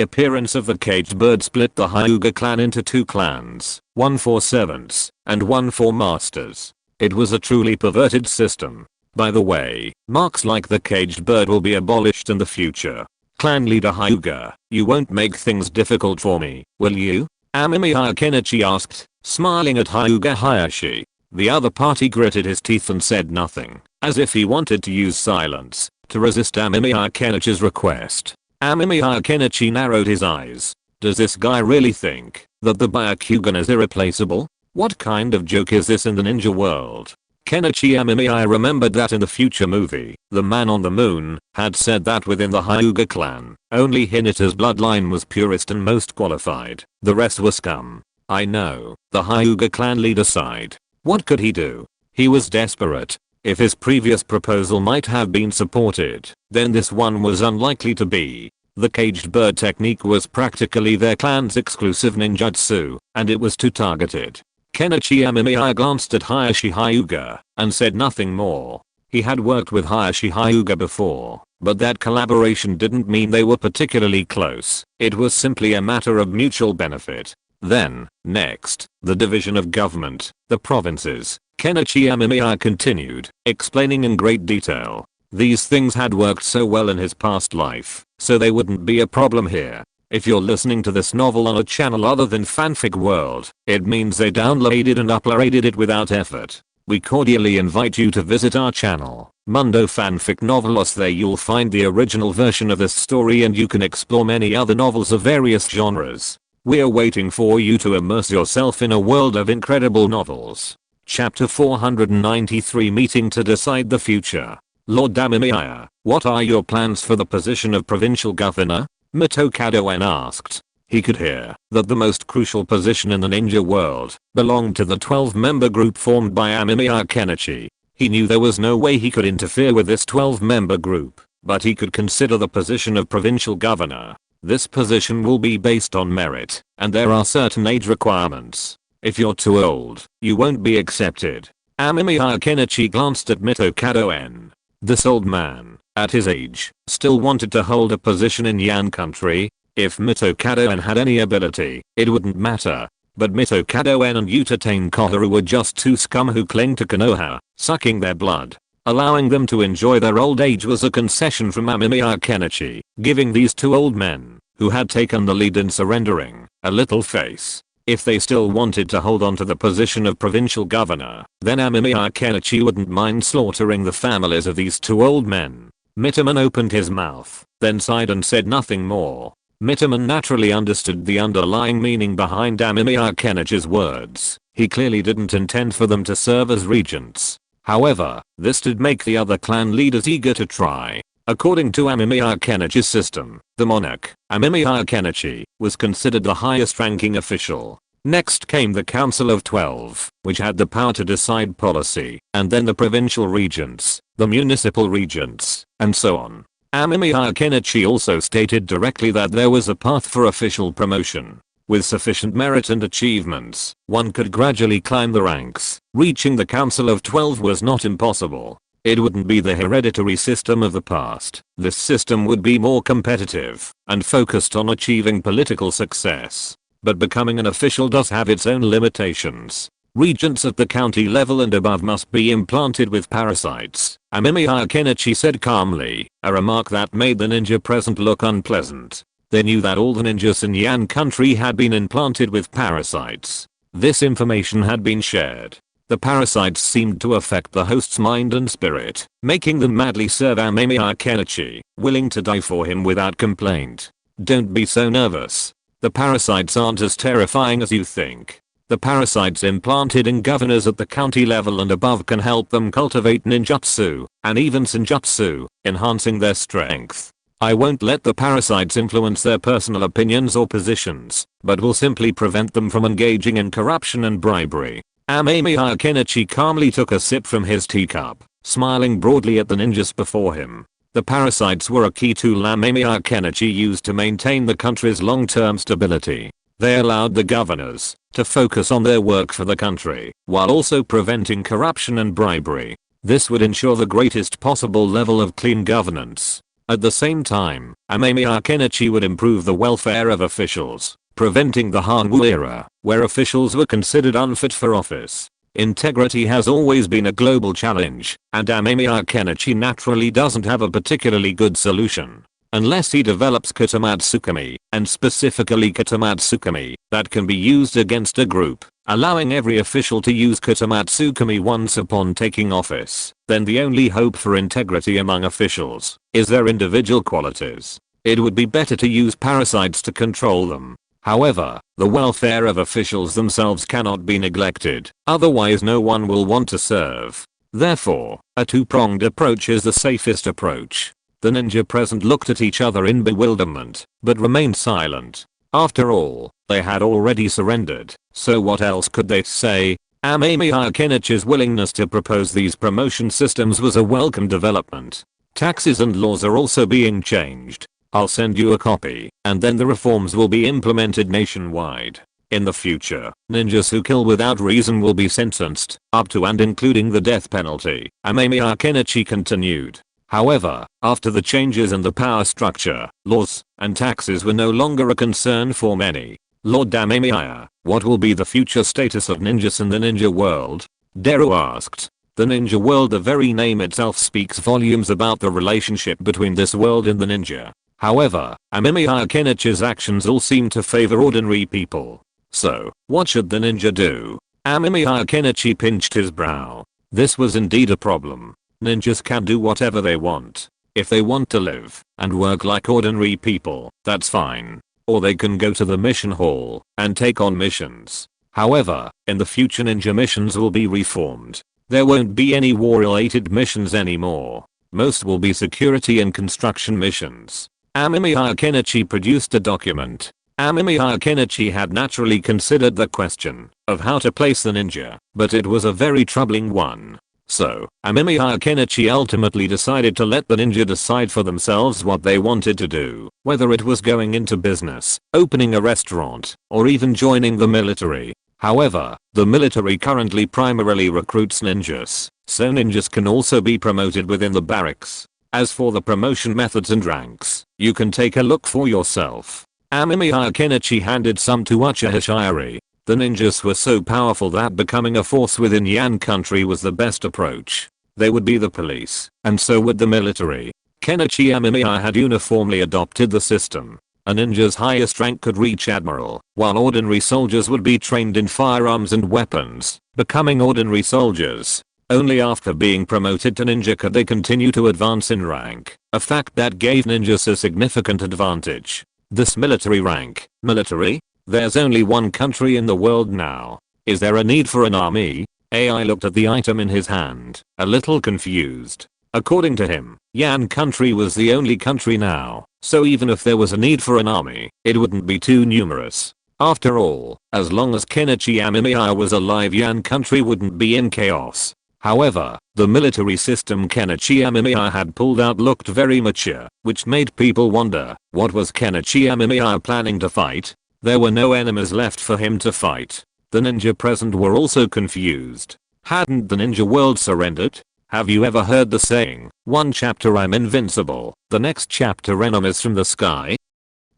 appearance of the caged bird split the Hyuga clan into two clans, one for servants and one for masters. It was a truly perverted system. By the way, marks like the caged bird will be abolished in the future. Clan leader Hyuga, you won't make things difficult for me, will you? Amemiya Kenichi asked, smiling at Hyuga Hayashi. The other party gritted his teeth and said nothing, as if he wanted to use silence to resist Amemiya Kenichi's request. Amemiya Kenichi narrowed his eyes. Does this guy really think that the Byakugan is irreplaceable? What kind of joke is this in the ninja world? Kenichi Amemiya remembered that in the future movie, the man on the moon had said that within the Hyuga clan, only Hinata's bloodline was purest and most qualified. The rest were scum. I know, the Hyuga clan leader sighed. What could he do? He was desperate. If his previous proposal might have been supported, then this one was unlikely to be. The caged bird technique was practically their clan's exclusive ninjutsu, and it was too targeted. Kenichi Amemiya glanced at Hiashi Hyuga and said nothing more. He had worked with Hiashi Hyuga before, but that collaboration didn't mean they were particularly close. It was simply a matter of mutual benefit. Then, next, the division of government, the provinces. Kenichi Amemiya continued, explaining in great detail. These things had worked so well in his past life, so they wouldn't be a problem here. If you're listening to this novel on a channel other than Fanfic World, it means they downloaded and uploaded it without effort. We cordially invite you to visit our channel, Mundo Fanfic Novelos. There you'll find the original version of this story and you can explore many other novels of various genres. We're waiting for you to immerse yourself in a world of incredible novels. Chapter 493, Meeting to Decide the Future. Lord Amemiya, what are your plans for the position of provincial governor? Mito Kadoen asked. He could hear that the most crucial position in the ninja world belonged to the 12-member group formed by Amemiya Kenichi. He knew there was no way he could interfere with this 12-member group, but he could consider the position of provincial governor. This position will be based on merit, and there are certain age requirements. If you're too old, you won't be accepted. Amemiya Kenichi glanced at Mito Kadoen. This old man, at his age, still wanted to hold a position in Yan country. If Mito Kadoen had any ability, it wouldn't matter. But Mito Kadoen and Uchiha Koharu were just two scum who clung to Konoha, sucking their blood. Allowing them to enjoy their old age was a concession from Amemiya Kenichi, giving these two old men, who had taken the lead in surrendering, a little face. If they still wanted to hold on to the position of provincial governor, then Amemiya Kenichi wouldn't mind slaughtering the families of these two old men. Mitaman opened his mouth, then sighed and said nothing more. Mitaman naturally understood the underlying meaning behind Amemiya Kenichi's words. He clearly didn't intend for them to serve as regents. However, this did make the other clan leaders eager to try. According to Amemiya Kenichi's system, the monarch, Amemiya Kenichi, was considered the highest ranking official. Next came the Council of 12, which had the power to decide policy, and then the provincial regents, the municipal regents, and so on. Amemiya Kenichi also stated directly that there was a path for official promotion. With sufficient merit and achievements, one could gradually climb the ranks. Reaching the Council of 12 was not impossible. It wouldn't be the hereditary system of the past. This system would be more competitive and focused on achieving political success. But becoming an official does have its own limitations. Regents at the county level and above must be implanted with parasites, Amemiya Kenichi said calmly, a remark that made the ninja present look unpleasant. They knew that all the ninjas in Yan country had been implanted with parasites. This information had been shared. The parasites seemed to affect the host's mind and spirit, making them madly serve Amemiya Kenichi, willing to die for him without complaint. Don't be so nervous. The parasites aren't as terrifying as you think. The parasites implanted in governors at the county level and above can help them cultivate ninjutsu, and even senjutsu, enhancing their strength. I won't let the parasites influence their personal opinions or positions, but will simply prevent them from engaging in corruption and bribery. Amemiya Kenichi calmly took a sip from his teacup, smiling broadly at the ninjas before him. The parasites were a key tool Amemiya Kenichi used to maintain the country's long-term stability. They allowed the governors to focus on their work for the country, while also preventing corruption and bribery. This would ensure the greatest possible level of clean governance. At the same time, Amemiya Kenichi would improve the welfare of officials, preventing the Hanwu era, where officials were considered unfit for office. Integrity has always been a global challenge, and Amemiya Kenichi naturally doesn't have a particularly good solution. unless he develops Katamatsukami, and specifically Katamatsukami, that can be used against a group, allowing every official to use Katamatsukami once upon taking office. Then the only hope for integrity among officials is their individual qualities. It would be better to use parasites to control them. However, the welfare of officials themselves cannot be neglected, otherwise no one will want to serve. Therefore, a two-pronged approach is the safest approach. The ninja present looked at each other in bewilderment, but remained silent. After all, they had already surrendered, so what else could they say? Amemiya Kenichi's willingness to propose these promotion systems was a welcome development. Taxes and laws are also being changed. I'll send you a copy, and then the reforms will be implemented nationwide. In the future, ninjas who kill without reason will be sentenced, up to and including the death penalty, Amemiya Kenichi continued. However, after the changes in the power structure, laws and taxes were no longer a concern for many. Lord Amemiya, what will be the future status of ninjas in the ninja world? Deru asked. The ninja world, the very name itself speaks volumes about the relationship between this world and the ninja. However, Amemiya Kenichi's actions all seem to favor ordinary people. So, what should the ninja do? Amemiya Kenichi pinched his brow. This was indeed a problem. Ninjas can do whatever they want. If they want to live and work like ordinary people, that's fine. Or they can go to the mission hall and take on missions. However, in the future ninja missions will be reformed. There won't be any war-related missions anymore. Most will be security and construction missions. Amemiya Kenichi produced a document. Amemiya Kenichi had naturally considered the question of how to place the ninja, but it was a very troubling one. So, Amemiya Kenichi ultimately decided to let the ninja decide for themselves what they wanted to do, whether it was going into business, opening a restaurant, or even joining the military. However, the military currently primarily recruits ninjas, so ninjas can also be promoted within the barracks. As for the promotion methods and ranks, you can take a look for yourself. Amemiya Kenichi handed some to Uchiha. The ninjas were so powerful that becoming a force within Yan country was the best approach. They would be the police, and so would the military. Kenichi Amemiya had uniformly adopted the system. A ninja's highest rank could reach admiral, while ordinary soldiers would be trained in firearms and weapons, becoming ordinary soldiers. Only after being promoted to ninja could they continue to advance in rank, a fact that gave ninjas a significant advantage. This military rank. Military? There's only one country in the world now. Is there a need for an army? AI looked at the item in his hand, a little confused. According to him, Yan country was the only country now, so even if there was a need for an army, it wouldn't be too numerous. After all, as long as Kenichi Amemiya was alive, Yan country wouldn't be in chaos. However, the military system Kenichi Amemiya had pulled out looked very mature, which made people wonder, what was Kenichi Amemiya planning to fight? There were no enemies left for him to fight. The ninja present were also confused. Hadn't the ninja world surrendered? Have you ever heard the saying, one chapter I'm invincible, the next chapter enemies from the sky?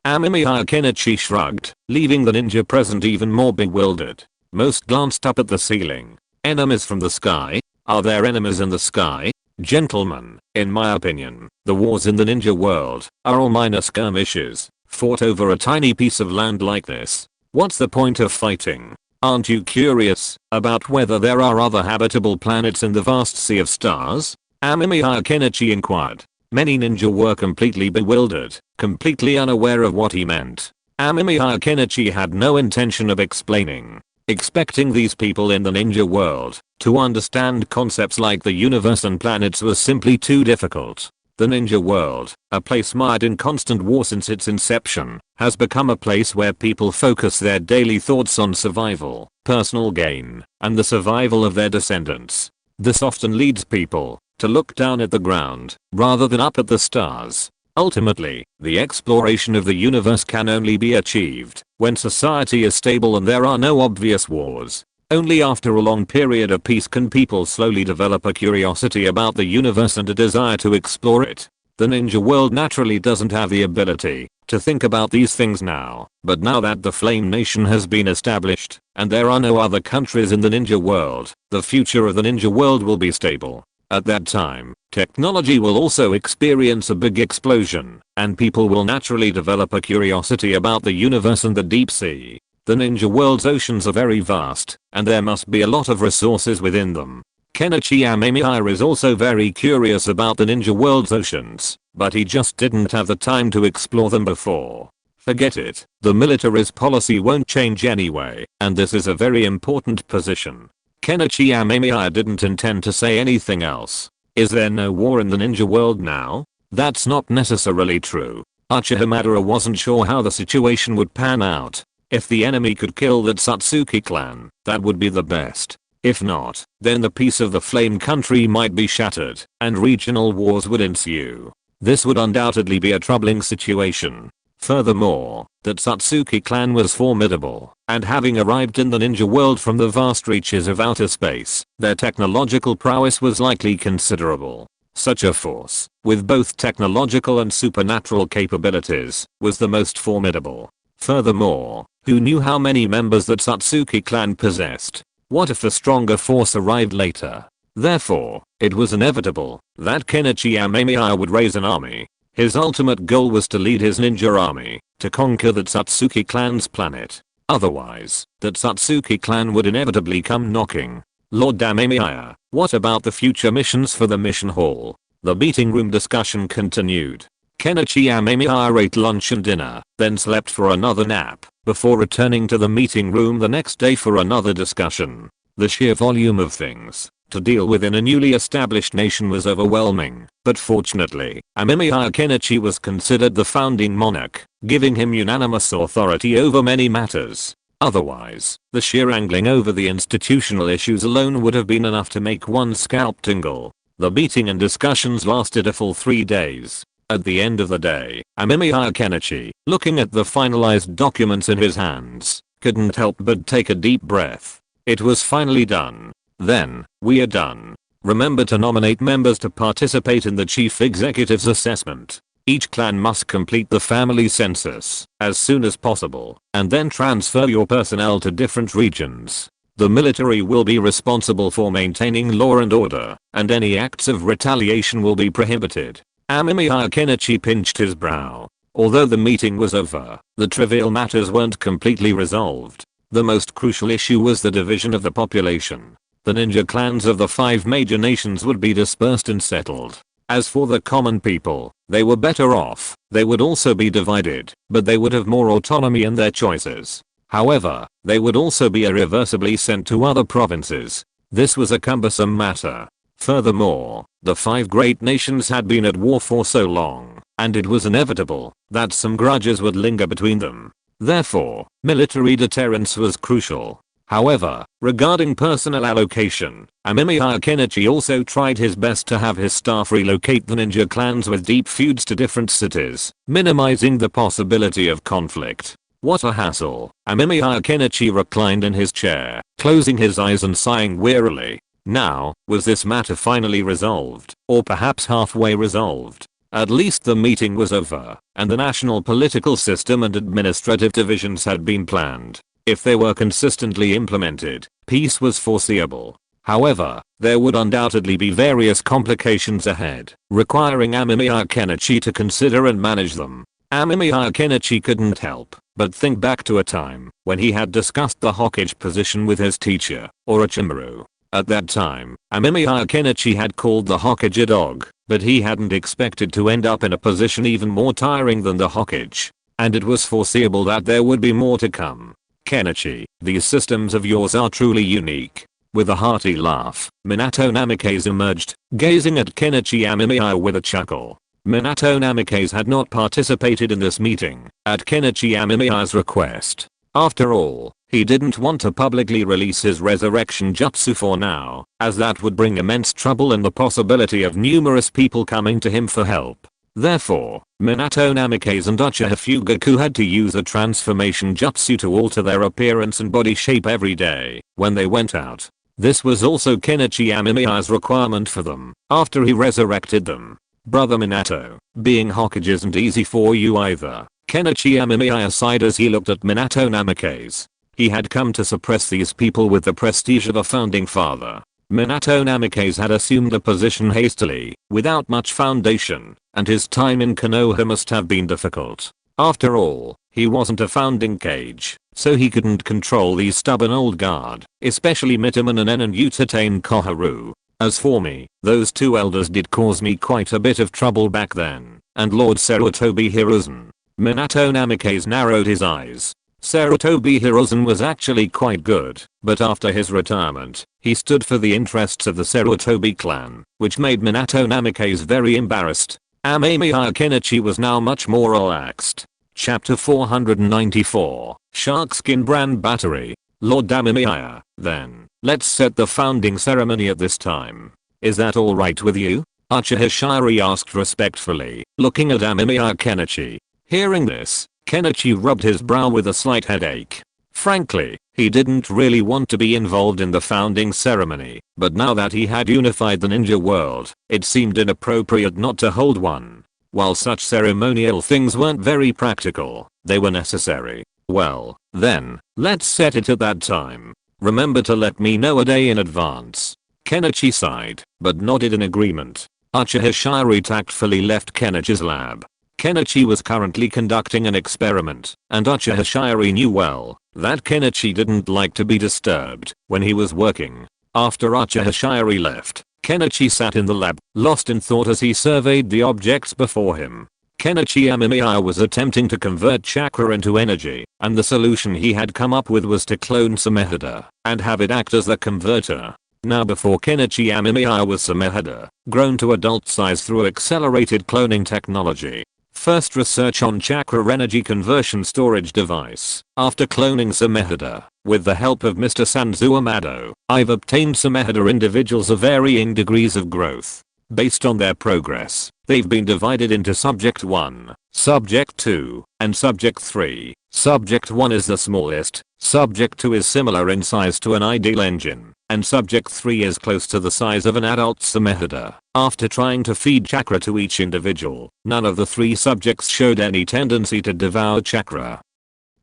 Amemiya Kenichi shrugged, leaving the ninja present even more bewildered. Most glanced up at the ceiling. Enemies from the sky? Are there enemies in the sky? Gentlemen, in my opinion, the wars in the ninja world are all minor skirmishes, fought over a tiny piece of land like this. What's the point of fighting? Aren't you curious about whether there are other habitable planets in the vast sea of stars? Amemiya Kenichi inquired. Many ninja were completely bewildered, completely unaware of what he meant. Amemiya Kenichi had no intention of explaining. Expecting these people in the ninja world to understand concepts like the universe and planets was simply too difficult. The ninja world, a place mired in constant war since its inception, has become a place where people focus their daily thoughts on survival, personal gain, and the survival of their descendants. This often leads people to look down at the ground rather than up at the stars. Ultimately, the exploration of the universe can only be achieved when society is stable and there are no obvious wars. Only after a long period of peace can people slowly develop a curiosity about the universe and a desire to explore it. The ninja world naturally doesn't have the ability to think about these things now, but now that the Flame Nation has been established, and there are no other countries in the ninja world, the future of the ninja world will be stable. At that time, technology will also experience a big explosion, and people will naturally develop a curiosity about the universe and the deep sea. The ninja world's oceans are very vast, and there must be a lot of resources within them. Kenichi Amemiya is also very curious about the ninja world's oceans, but he just didn't have the time to explore them before. Forget it, the military's policy won't change anyway, and this is a very important position. Kenichi Amemiya didn't intend to say anything else. Is there no war in the ninja world now? That's not necessarily true. Uchiha wasn't sure how the situation would pan out. If the enemy could kill that Satsuki clan, that would be the best. If not, then the peace of the flame country might be shattered, and regional wars would ensue. This would undoubtedly be a troubling situation. Furthermore, that Satsuki clan was formidable, and having arrived in the ninja world from the vast reaches of outer space, their technological prowess was likely considerable. Such a force, with both technological and supernatural capabilities, was the most formidable. Furthermore, who knew how many members that Satsuki clan possessed? What if a stronger force arrived later? Therefore, it was inevitable that Kenichi Amemiya would raise an army. His ultimate goal was to lead his ninja army to conquer the Satsuki clan's planet. Otherwise, the Satsuki clan would inevitably come knocking. Lord Amemiya, what about the future missions for the mission hall? The meeting room discussion continued. Kenichi Amemiya ate lunch and dinner, then slept for another nap, before returning to the meeting room the next day for another discussion. The sheer volume of things to deal with in a newly established nation was overwhelming, but fortunately, Amemiya Kenichi was considered the founding monarch, giving him unanimous authority over many matters. Otherwise, the sheer angling over the institutional issues alone would have been enough to make one's scalp tingle. The meeting and discussions lasted a full 3 days. At the end of the day, Amemiya Kenichi, looking at the finalized documents in his hands, couldn't help but take a deep breath. It was finally done. Then, we are done. Remember to nominate members to participate in the chief executive's assessment. Each clan must complete the family census as soon as possible, and then transfer your personnel to different regions. The military will be responsible for maintaining law and order, and any acts of retaliation will be prohibited. Amemiya Kenichi pinched his brow. Although the meeting was over, the trivial matters weren't completely resolved. The most crucial issue was the division of the population. The ninja clans of the 5 major nations would be dispersed and settled. As for the common people, they were better off. They would also be divided, but they would have more autonomy in their choices. However, they would also be irreversibly sent to other provinces. This was a cumbersome matter. Furthermore, the 5 great nations had been at war for so long, and it was inevitable that some grudges would linger between them. Therefore, military deterrence was crucial. However, regarding personnel allocation, Amemiya Kenichi also tried his best to have his staff relocate the ninja clans with deep feuds to different cities, minimizing the possibility of conflict. What a hassle. Amemiya Kenichi reclined in his chair, closing his eyes and sighing wearily. Now, was this matter finally resolved, or perhaps halfway resolved? At least the meeting was over, and the national political system and administrative divisions had been planned. If they were consistently implemented, peace was foreseeable. However, there would undoubtedly be various complications ahead, requiring Amemiya Kenichi to consider and manage them. Amemiya Kenichi couldn't help but think back to a time when he had discussed the Hokage position with his teacher, Orochimaru. At that time, Amemiya Kenichi had called the Hokage a dog, but he hadn't expected to end up in a position even more tiring than the Hokage. And it was foreseeable that there would be more to come. Kenichi, these systems of yours are truly unique. With a hearty laugh, Minato Namikaze emerged, gazing at Kenichi Amemiya with a chuckle. Minato Namikaze had not participated in this meeting, at Kenichi Amemiya's request. After all, he didn't want to publicly release his resurrection jutsu for now, as that would bring immense trouble and the possibility of numerous people coming to him for help. Therefore, Minato Namikaze and Uchiha Fugaku had to use a transformation jutsu to alter their appearance and body shape every day when they went out. This was also Kenichi Amemiya's requirement for them, after he resurrected them. Brother Minato, being Hokage isn't easy for you either. Kenichi Amemiya sighed as he looked at Minato Namikaze. He had come to suppress these people with the prestige of a founding father. Minato Namikaze had assumed the position hastily, without much foundation, and his time in Konoha must have been difficult. After all, he wasn't a founding cage, so he couldn't control these stubborn old guard, especially Mitaman and Uchiha Koharu. As for me, those two elders did cause me quite a bit of trouble back then, and Lord Sarutobi Hiruzen. Minato Namikaze narrowed his eyes. Sarutobi Hiruzen was actually quite good, but after his retirement, he stood for the interests of the Sarutobi clan, which made Minato Namikaze very embarrassed. Amemiya Kenichi was now much more relaxed. Chapter 494, Sharkskin Brand Battery. Lord Amemiya, then, let's set the founding ceremony at this time. Is that alright with you? Uchiha Shiri asked respectfully, looking at Amemiya Kenichi. Hearing this, Kenichi rubbed his brow with a slight headache. Frankly, he didn't really want to be involved in the founding ceremony, but now that he had unified the ninja world, it seemed inappropriate not to hold one. While such ceremonial things weren't very practical, they were necessary. Well, then, let's set it at that time. Remember to let me know a day in advance. Kenichi sighed, but nodded in agreement. Uchiha Shiri tactfully left Kenichi's lab. Kenichi was currently conducting an experiment, and Uchiha Shiri knew well that Kenichi didn't like to be disturbed when he was working. After Uchiha Shiri left, Kenichi sat in the lab, lost in thought as he surveyed the objects before him. Kenichi Amemiya was attempting to convert chakra into energy, and the solution he had come up with was to clone Sumehada and have it act as the converter. Now before Kenichi Amemiya was Sumehada, grown to adult size through accelerated cloning technology. First research on chakra energy conversion storage device. After cloning Sumehada, with the help of Mr. Sanzu Amado, I've obtained Sumehada individuals of varying degrees of growth. Based on their progress, they've been divided into Subject 1, Subject 2, and Subject 3. Subject 1 is the smallest, Subject 2 is similar in size to an ideal engine, and Subject 3 is close to the size of an adult Sumehada. After trying to feed chakra to each individual, none of the three subjects showed any tendency to devour chakra.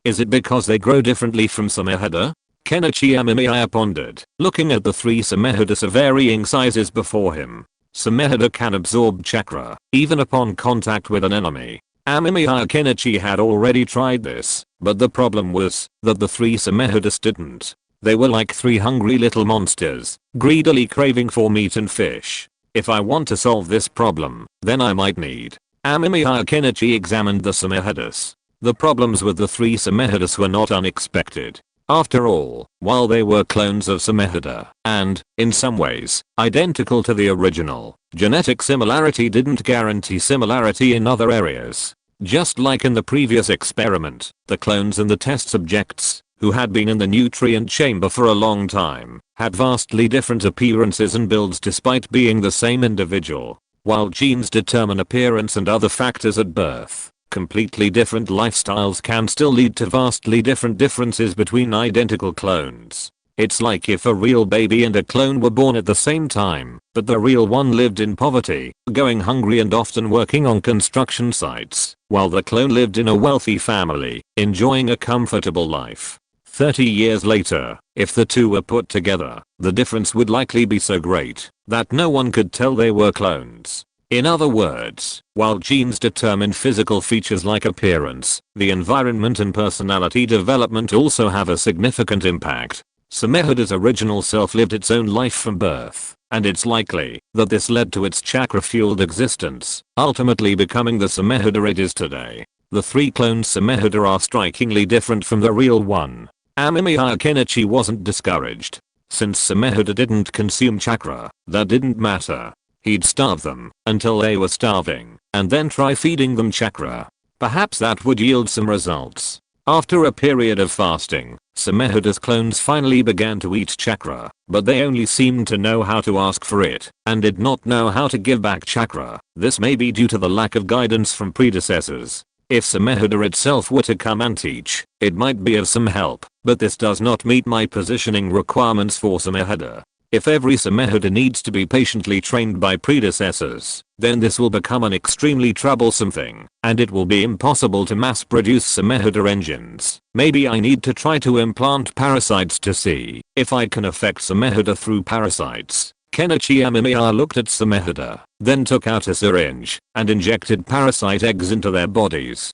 Is it because they grow differently from Sumehada? Kenichi Amemiya pondered, looking at the three Sumehadas of varying sizes before him. Sumehada can absorb chakra, even upon contact with an enemy. Amemiya Kenichi had already tried this, but the problem was that the three Sumehadas didn't. They were like three hungry little monsters, greedily craving for meat and fish. If I want to solve this problem, then I might need. Amemiya Kenichi examined the Sumehadas. The problems with the three Sumehadas were not unexpected. After all, while they were clones of Sumehada, and, in some ways, identical to the original, genetic similarity didn't guarantee similarity in other areas. Just like in the previous experiment, the clones and the test subjects, who had been in the nutrient chamber for a long time, had vastly different appearances and builds despite being the same individual. While genes determine appearance and other factors at birth, completely different lifestyles can still lead to vastly different differences between identical clones. It's like if a real baby and a clone were born at the same time, but the real one lived in poverty, going hungry and often working on construction sites, while the clone lived in a wealthy family, enjoying a comfortable life. 30 years later, if the two were put together, the difference would likely be so great that no one could tell they were clones. In other words, while genes determine physical features like appearance, the environment and personality development also have a significant impact. Sumehada's original self lived its own life from birth, and it's likely that this led to its chakra-fueled existence, ultimately becoming the Sumehada it is today. The three clones Sumehada are strikingly different from the real one. Amemiya Kenichi wasn't discouraged. Since Sumehada didn't consume chakra, that didn't matter. He'd starve them until they were starving, and then try feeding them chakra. Perhaps that would yield some results. After a period of fasting, Sumehada's clones finally began to eat chakra, but they only seemed to know how to ask for it, and did not know how to give back chakra. This may be due to the lack of guidance from predecessors. If Sumehada itself were to come and teach, it might be of some help, but this does not meet my positioning requirements for Sumehada. If every Sumehoda needs to be patiently trained by predecessors, then this will become an extremely troublesome thing, and it will be impossible to mass produce Sumehoda engines. Maybe I need to try to implant parasites to see if I can affect Sumehoda through parasites. Kenichi Amemiya looked at Sumehoda, then took out a syringe and injected parasite eggs into their bodies.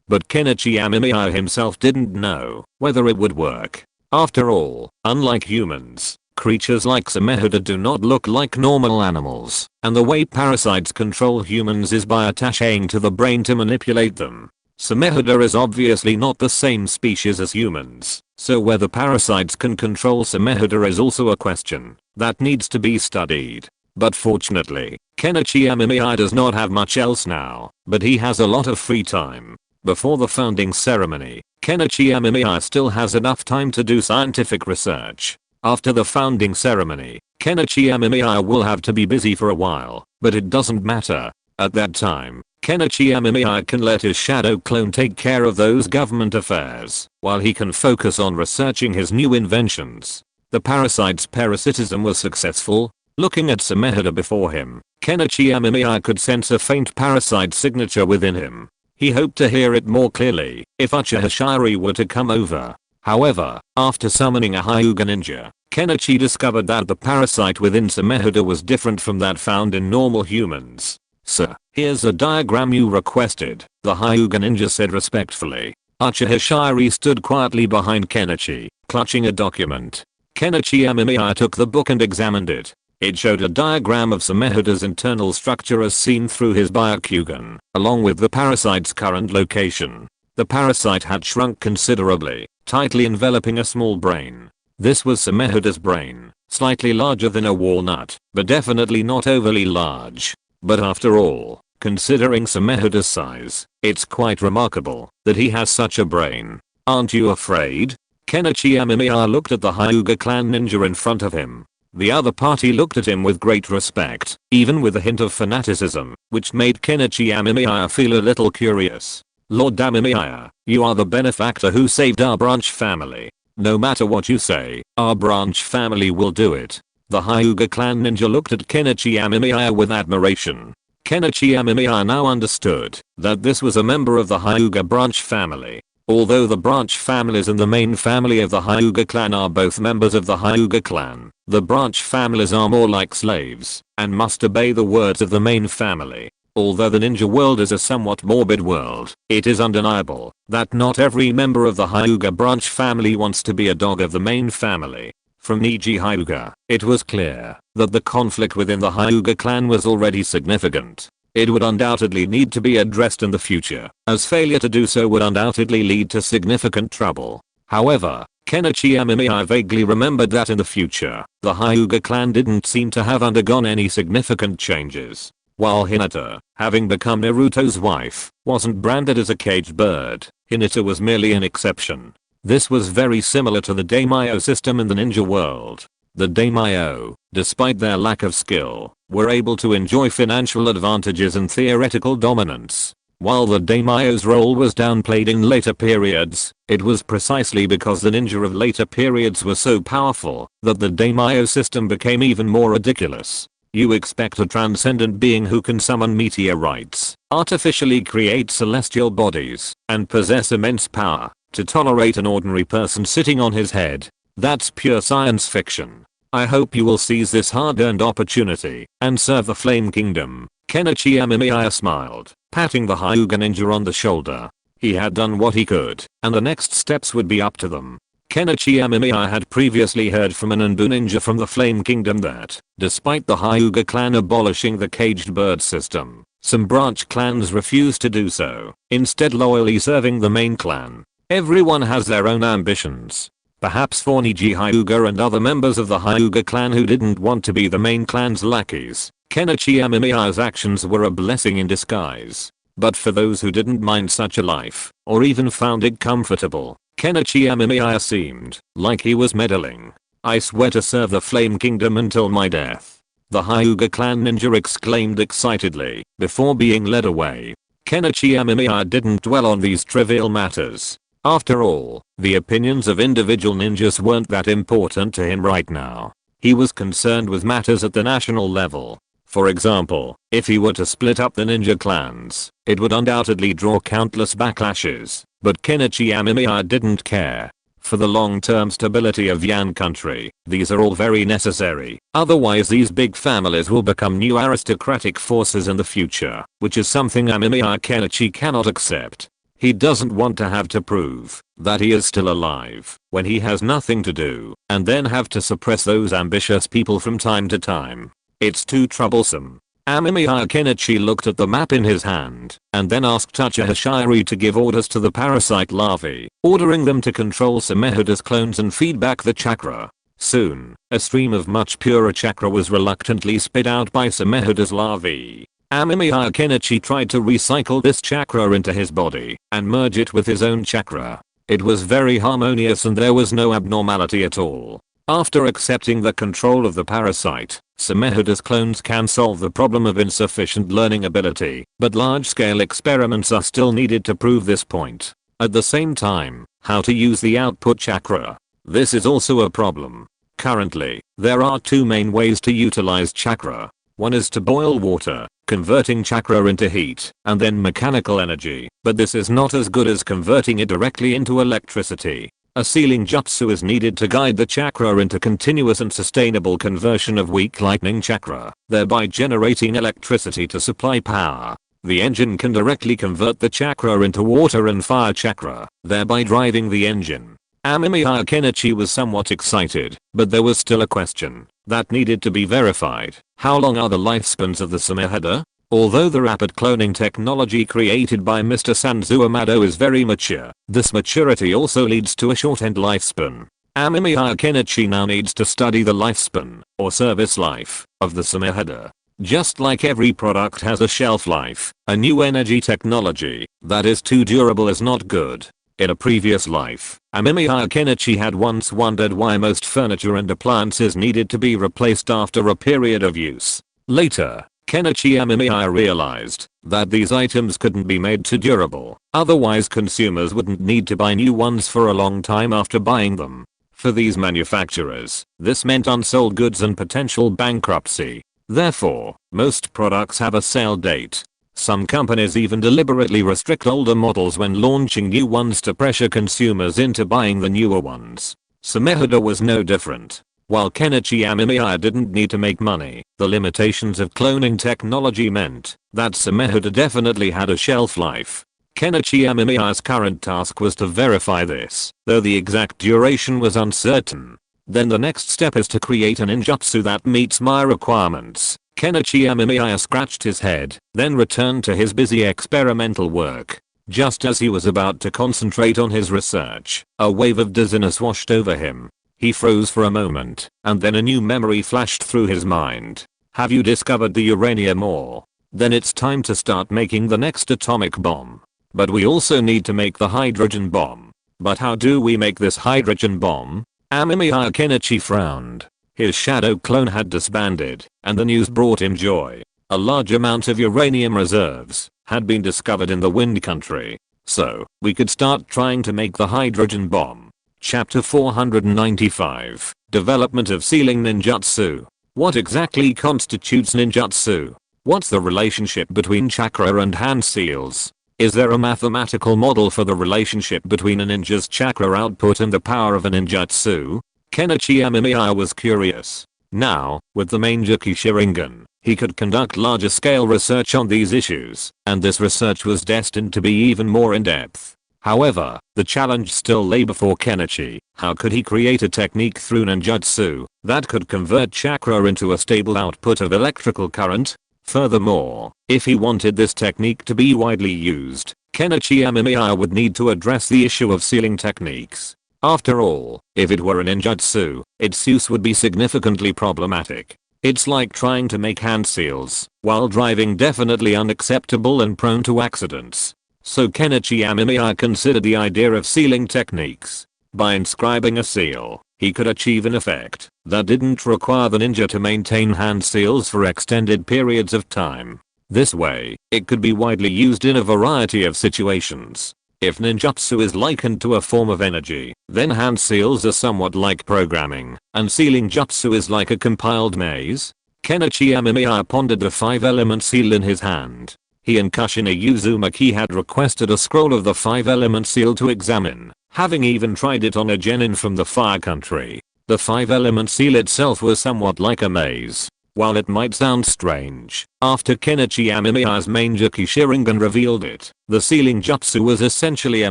But Kenichi Amemiya himself didn't know whether it would work. After all, unlike humans, creatures like Sumehoda do not look like normal animals, and the way parasites control humans is by attaching to the brain to manipulate them. Sumehoda is obviously not the same species as humans, so whether parasites can control Sumehoda is also a question that needs to be studied. But fortunately, Kenichi Amemiya does not have much else now, but he has a lot of free time. Before the founding ceremony, Kenichi Amemiya still has enough time to do scientific research. After the founding ceremony, Kenichi Amemiya will have to be busy for a while, but it doesn't matter. At that time, Kenichi Amemiya can let his shadow clone take care of those government affairs, while he can focus on researching his new inventions. The parasite's parasitism was successful. Looking at Sumehoda before him, Kenichi Amemiya could sense a faint parasite signature within him. He hoped to hear it more clearly if Uchiha were to come over. However, after summoning a Hyuga ninja, Kenichi discovered that the parasite within Sumehoda was different from that found in normal humans. "Sir, here's a diagram you requested," the Hyuga ninja said respectfully. Uchiha stood quietly behind Kenichi, clutching a document. Kenichi Amemiya took the book and examined it. It showed a diagram of Sumehoda's internal structure as seen through his Byakugan, along with the parasite's current location. The parasite had shrunk considerably, tightly enveloping a small brain. This was Sumehoda's brain, slightly larger than a walnut, but definitely not overly large. But after all, considering Sumehoda's size, it's quite remarkable that he has such a brain. "Aren't you afraid?" Kenichi Amemiya looked at the Hyuga clan ninja in front of him. The other party looked at him with great respect, even with a hint of fanaticism, which made Kenichi Amemiya feel a little curious. "Lord Amemiya, you are the benefactor who saved our branch family. No matter what you say, our branch family will do it." The Hyuga clan ninja looked at Kenichi Amemiya with admiration. Kenichi Amemiya now understood that this was a member of the Hyuga branch family. Although the branch families and the main family of the Hyuga clan are both members of the Hyuga clan, the branch families are more like slaves and must obey the words of the main family. Although the ninja world is a somewhat morbid world, it is undeniable that not every member of the Hyuga branch family wants to be a dog of the main family. From Niji Hyuga, it was clear that the conflict within the Hyuga clan was already significant. It would undoubtedly need to be addressed in the future, as failure to do so would undoubtedly lead to significant trouble. However, Kenichi Amemiya vaguely remembered that in the future, the Hyuga clan didn't seem to have undergone any significant changes. While Hinata, having become Naruto's wife, wasn't branded as a caged bird, Hinata was merely an exception. This was very similar to the daimyo system in the ninja world. The daimyo, despite their lack of skill, were able to enjoy financial advantages and theoretical dominance. While the daimyo's role was downplayed in later periods, it was precisely because the ninja of later periods were so powerful that the daimyo system became even more ridiculous. You expect a transcendent being who can summon meteorites, artificially create celestial bodies, and possess immense power, to tolerate an ordinary person sitting on his head. That's pure science fiction. I hope you will seize this hard-earned opportunity and serve the Flame Kingdom. Kenichi Amemiya smiled, patting the Hyuga ninja on the shoulder. He had done what he could, and the next steps would be up to them. Kenichi Amemiya had previously heard from an ANBU ninja from the Flame Kingdom that, despite the Hyuga clan abolishing the caged bird system, some branch clans refused to do so, instead loyally serving the main clan. Everyone has their own ambitions. Perhaps for Niji Hyuga and other members of the Hyuga clan who didn't want to be the main clan's lackeys, Kenichi Amemiya's actions were a blessing in disguise. But for those who didn't mind such a life, or even found it comfortable, Kenichi Amemiya seemed like he was meddling. "I swear to serve the Flame Kingdom until my death," the Hyuga clan ninja exclaimed excitedly, before being led away. Kenichi Amemiya didn't dwell on these trivial matters. After all, the opinions of individual ninjas weren't that important to him right now. He was concerned with matters at the national level. For example, if he were to split up the ninja clans, it would undoubtedly draw countless backlashes, but Kenichi Amemiya didn't care. For the long-term stability of Yan country, these are all very necessary, otherwise these big families will become new aristocratic forces in the future, which is something Amemiya Kenichi cannot accept. He doesn't want to have to prove that he is still alive when he has nothing to do, and then have to suppress those ambitious people from time to time. It's too troublesome. Amemiya Kenichi looked at the map in his hand, and then asked Uchiha Hashirama to give orders to the parasite larvae, ordering them to control Samehuda's clones and feed back the chakra. Soon, a stream of much purer chakra was reluctantly spit out by Samehuda's larvae. Amemiya Kenichi tried to recycle this chakra into his body, and merge it with his own chakra. It was very harmonious and there was no abnormality at all. After accepting the control of the parasite, Samehuda's clones can solve the problem of insufficient learning ability, but large-scale experiments are still needed to prove this point. At the same time, how to use the output chakra. This is also a problem. Currently, there are two main ways to utilize chakra. One is to boil water, converting chakra into heat, and then mechanical energy, but this is not as good as converting it directly into electricity. A sealing jutsu is needed to guide the chakra into continuous and sustainable conversion of weak lightning chakra, thereby generating electricity to supply power. The engine can directly convert the chakra into water and fire chakra, thereby driving the engine. Amemiya Kenichi was somewhat excited, but there was still a question that needed to be verified. How long are the lifespans of the Samehuda? Although the rapid cloning technology created by Mr. Sanzo Amado is very mature, this maturity also leads to a shortened lifespan. Amemiya Kenichi now needs to study the lifespan, or service life, of the Samehuda. Just like every product has a shelf life, a new energy technology that is too durable is not good. In a previous life, Amemiya Kenichi had once wondered why most furniture and appliances needed to be replaced after a period of use. Later, Kenichi Amemiya realized that these items couldn't be made too durable, otherwise consumers wouldn't need to buy new ones for a long time after buying them. For these manufacturers, this meant unsold goods and potential bankruptcy. Therefore, most products have a sale date. Some companies even deliberately restrict older models when launching new ones to pressure consumers into buying the newer ones. Samehuda was no different. While Kenichi Amemiya didn't need to make money, the limitations of cloning technology meant that Samehuda definitely had a shelf life. Kenichi Amemiya's current task was to verify this, though the exact duration was uncertain. Then the next step is to create an ninjutsu that meets my requirements. Kenichi Amemiya scratched his head, then returned to his busy experimental work. Just as he was about to concentrate on his research, a wave of dizziness washed over him. He froze for a moment, and then a new memory flashed through his mind. Have you discovered the uranium ore? Then it's time to start making the next atomic bomb. But we also need to make the hydrogen bomb. But how do we make this hydrogen bomb? Amemiya Kenichi frowned. His shadow clone had disbanded, and the news brought him joy. A large amount of uranium reserves had been discovered in the wind country. So, we could start trying to make the hydrogen bomb. Chapter 495, Development of Sealing Ninjutsu. What exactly constitutes ninjutsu? What's the relationship between chakra and hand seals? Is there a mathematical model for the relationship between a ninja's chakra output and the power of a ninjutsu? Kenichi Amemiya was curious. Now, with the Mangekyou Sharingan, he could conduct larger scale research on these issues, and this research was destined to be even more in-depth. However, the challenge still lay before Kenichi. How could he create a technique through ninjutsu that could convert chakra into a stable output of electrical current? Furthermore, if he wanted this technique to be widely used, Kenichi Amemiya would need to address the issue of sealing techniques. After all, if it were a ninjutsu, its use would be significantly problematic. It's like trying to make hand seals while driving, definitely unacceptable and prone to accidents. So Kenichi Amemiya considered the idea of sealing techniques. By inscribing a seal, he could achieve an effect that didn't require the ninja to maintain hand seals for extended periods of time. This way, it could be widely used in a variety of situations. If ninjutsu is likened to a form of energy, then hand seals are somewhat like programming, and sealing jutsu is like a compiled maze. Kenichi Amemiya pondered the 5-element seal in his hand. He and Kushina Uzumaki had requested a scroll of the 5-element seal to examine, having even tried it on a genin from the Fire Country. The 5-element seal itself was somewhat like a maze. While it might sound strange, after Kenichi Amemiya's Mangekyou Sharingan revealed it, the sealing jutsu was essentially a